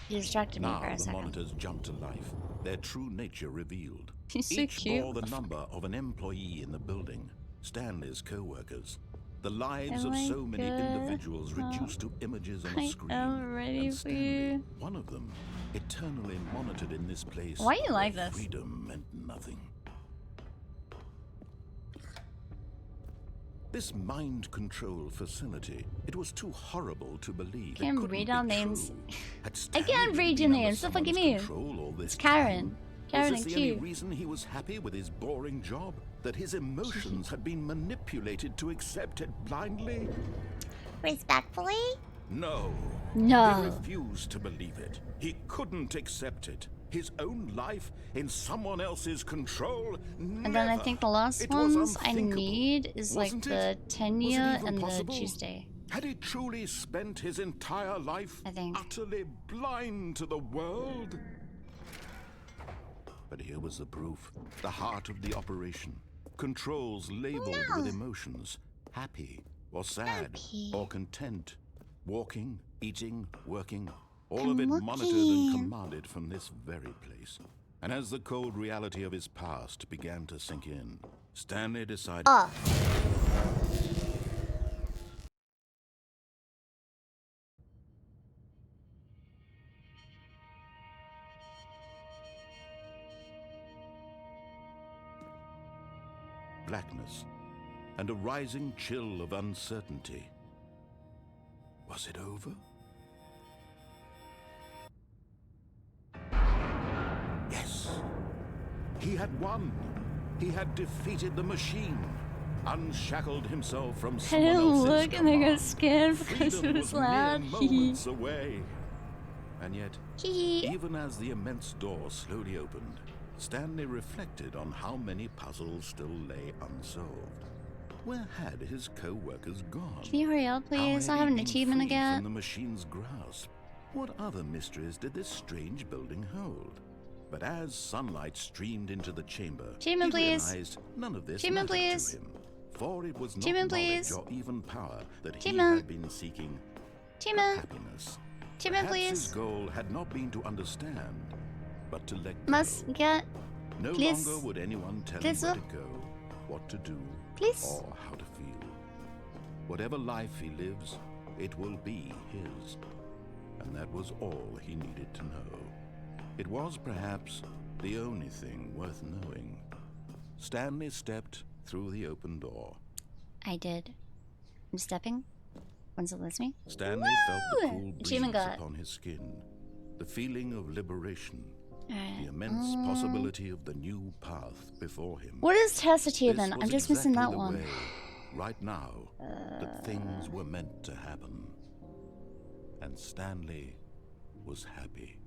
You distracted me Now for a the second. monitors jumped to life, their true nature revealed. He's so Each cute. bore the number of an employee in the building, Stanley's co-workers. The lives Oh of my so many God. individuals reduced to images on a screen. am ready and for Stanley, you. one of them, eternally monitored in this place. Why you like where this? Freedom meant nothing. This mind control facility, it was too horrible to believe. Can't it couldn't read be our names. true. Had I Stanley can't really read your been under names. What the fuck you someone's mean? control all this It's Karen. time? Karen Was and this the only Q. reason he was happy with his boring job? That his emotions had been manipulated to accept it blindly? Respectfully? No. No. He refused to believe it. He couldn't accept it. His own life in someone else's control? Never. And then I think the last It was ones I unthinkable. need is like Wasn't the it? tenure Was it even and possible? the Tuesday. Had he truly spent his entire life utterly blind to the world? But here was the proof. The heart of the operation. Controls labeled with emotions. Happy or sad or content. Walking, eating, working. All of it monitored and commanded from this very place. And as the cold reality of his past began to sink in, Stanley decided... blackness, and a rising chill of uncertainty. Was it over? Yes. He had won. He had defeated the machine, unshackled himself from I someone didn't else's look and I command. got scared because Freedom it was was mere loud. moments away. And yet, even as the immense door slowly opened, Stanley reflected on how many puzzles still lay unsolved. Where had his co-workers gone? Can you hurry up, please? How I had have he an been achievement freed again. from the machine's grasp? What other mysteries did this strange building hold? But as sunlight streamed into the chamber, Achievement, he please. realized none of this Achievement, mattered please. to him. For it was not Achievement, knowledge please. or even power that Achievement. he had been seeking, but Achievement. happiness. Achievement, Perhaps his please. goal had not been to understand, but to let go. Must get. No Please. longer would anyone tell Please, him where sir. to go, what to do, Please. or how to feel. Whatever life he lives, It will be his. And that was all he needed to know. It was perhaps the only thing worth knowing. Stanley stepped through the open door. I did. I'm stepping. Once it lets me. Stanley felt the cool breeze got. upon his skin, the feeling of liberation, Right. the immense possibility of the new path before him. What is test achievement? This I'm was just missing exactly that the one. way, right now, that things were meant to happen. And Stanley was happy.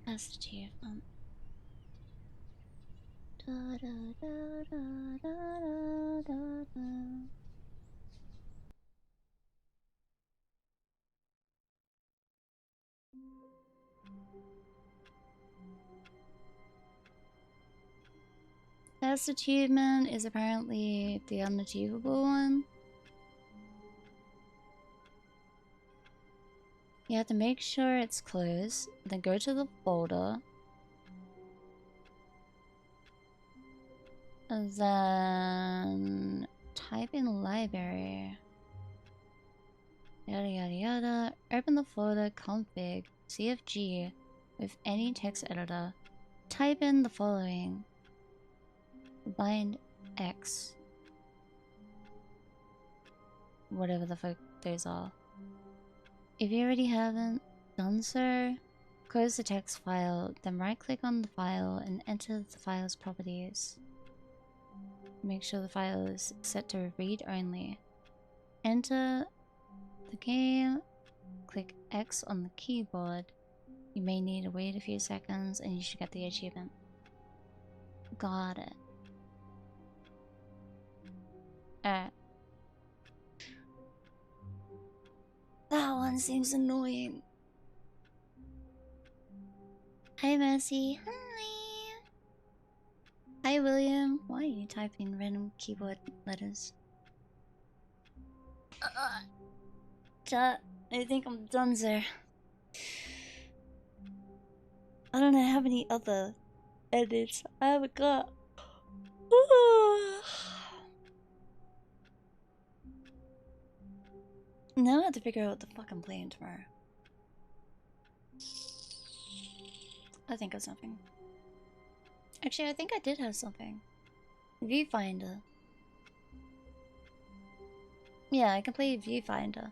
Test achievement. Da, da, da, da, da, da, da. Test achievement is apparently the unachievable one. You have to make sure it's closed, then go to the folder, and then type in library. Yada yada yada. Open the folder config CFG with any text editor. Type in the following. Bind X. Whatever the fuck those are. If you already haven't done so, close the text file, then right click on the file and enter the file's properties. Make sure the file is set to read only. Enter the game, click X on the keyboard. You may need to wait a few seconds and you should get the achievement. Got it. Alright. That one seems annoying. Hi Mercy. Hi. Hi William. Why are you typing random keyboard letters? Chat, I think I'm done there. I don't know how many other edits I haven't got. Now I have to figure out what the fuck I'm playing tomorrow. I think of something. Actually, I think I did have something. Viewfinder. Yeah, I can play Viewfinder.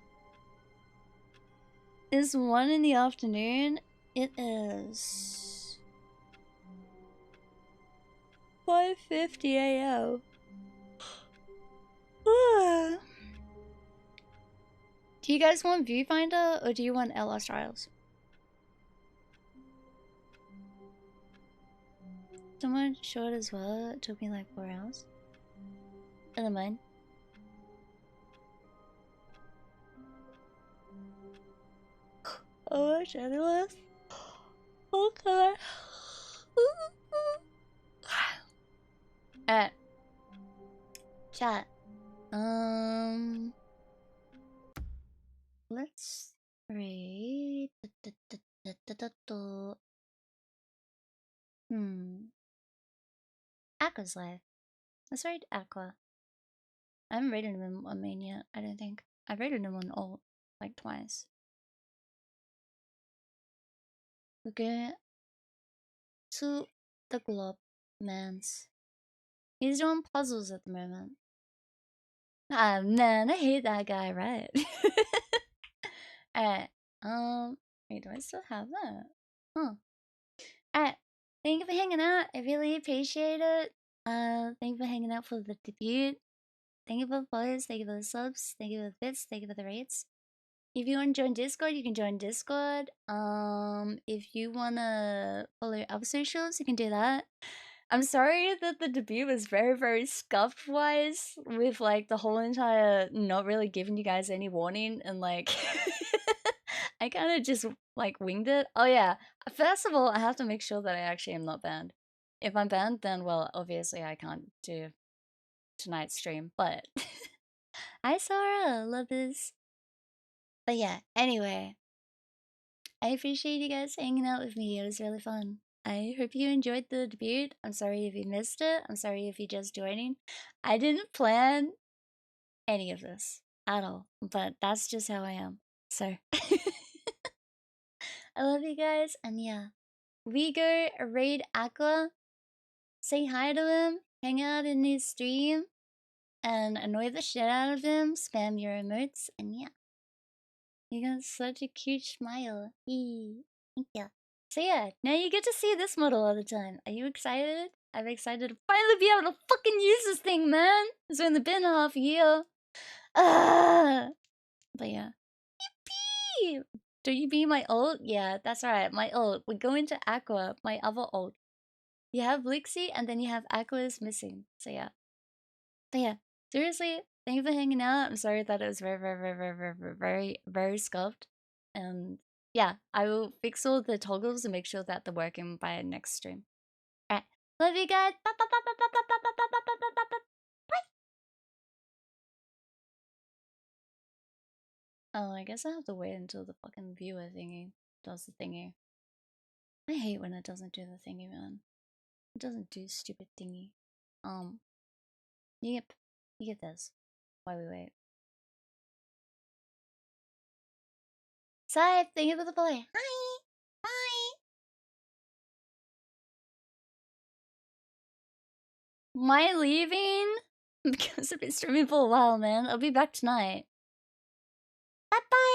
It's 1 in the afternoon. It is 5:50 AM. Do you guys want Viewfinder or do you want LS Trials? Someone short as well. It took me like 4 hours. I don't mind. Oh, much anyways. Okay. Alright. Chat. Let's read. Aqua's life. Let's read Aqua. I haven't rated him on main yet, I don't think. I've rated him on alt like twice. We go to the Glob Mans. He's doing puzzles at the moment. Ah man, I hate that guy, right? Alright, wait, do I still have that? Huh. Alright, thank you for hanging out. I really appreciate it. Thank you for hanging out for the debut. Thank you for the follows, thank you for the subs, thank you for the bits, thank you for the rates. If you want to join Discord, you can join Discord. If you wanna follow other socials, you can do that. I'm sorry that the debut was very, very scuffed wise with like the whole entire not really giving you guys any warning and like I kind of just like winged it. Oh yeah, first of all, I have to make sure that I actually am not banned. If I'm banned, then well, obviously I can't do tonight's stream, but hi Sora, love this. But yeah, anyway, I appreciate you guys hanging out with me. It was really fun. I hope you enjoyed the debut. I'm sorry if you missed it. I'm sorry if you're just joining. I didn't plan any of this. at all. But that's just how I am. So I love you guys, and yeah. We go raid Aqua, say hi to him, hang out in his stream, and annoy the shit out of him, spam your emotes, and yeah. You got such a cute smile. Eee. Thank you. So yeah, now you get to see this model all the time. Are you excited? I'm excited to finally be able to fucking use this thing, man! It's only been half a year. Ah! But yeah. Yippee! Do you be my ult? Yeah, that's right, my ult. We go into Aqua, my other ult. You have Vulpixsi, and then you have Aqua is missing. So yeah. But yeah, seriously, thank you for hanging out. I'm sorry that it was very scuffed. And yeah, I will fix all the toggles and make sure that they're working by next stream. Alright, love you guys. Bye. Oh, I guess I have to wait until the fucking viewer thingy does the thingy. I hate when it doesn't do the thingy, man. It doesn't do stupid thingy. You get this while we wait. Scythe, thank you for the play. Hi! Bye! Am I leaving? Because I've been streaming for a while, man. I'll be back tonight. Bye-bye!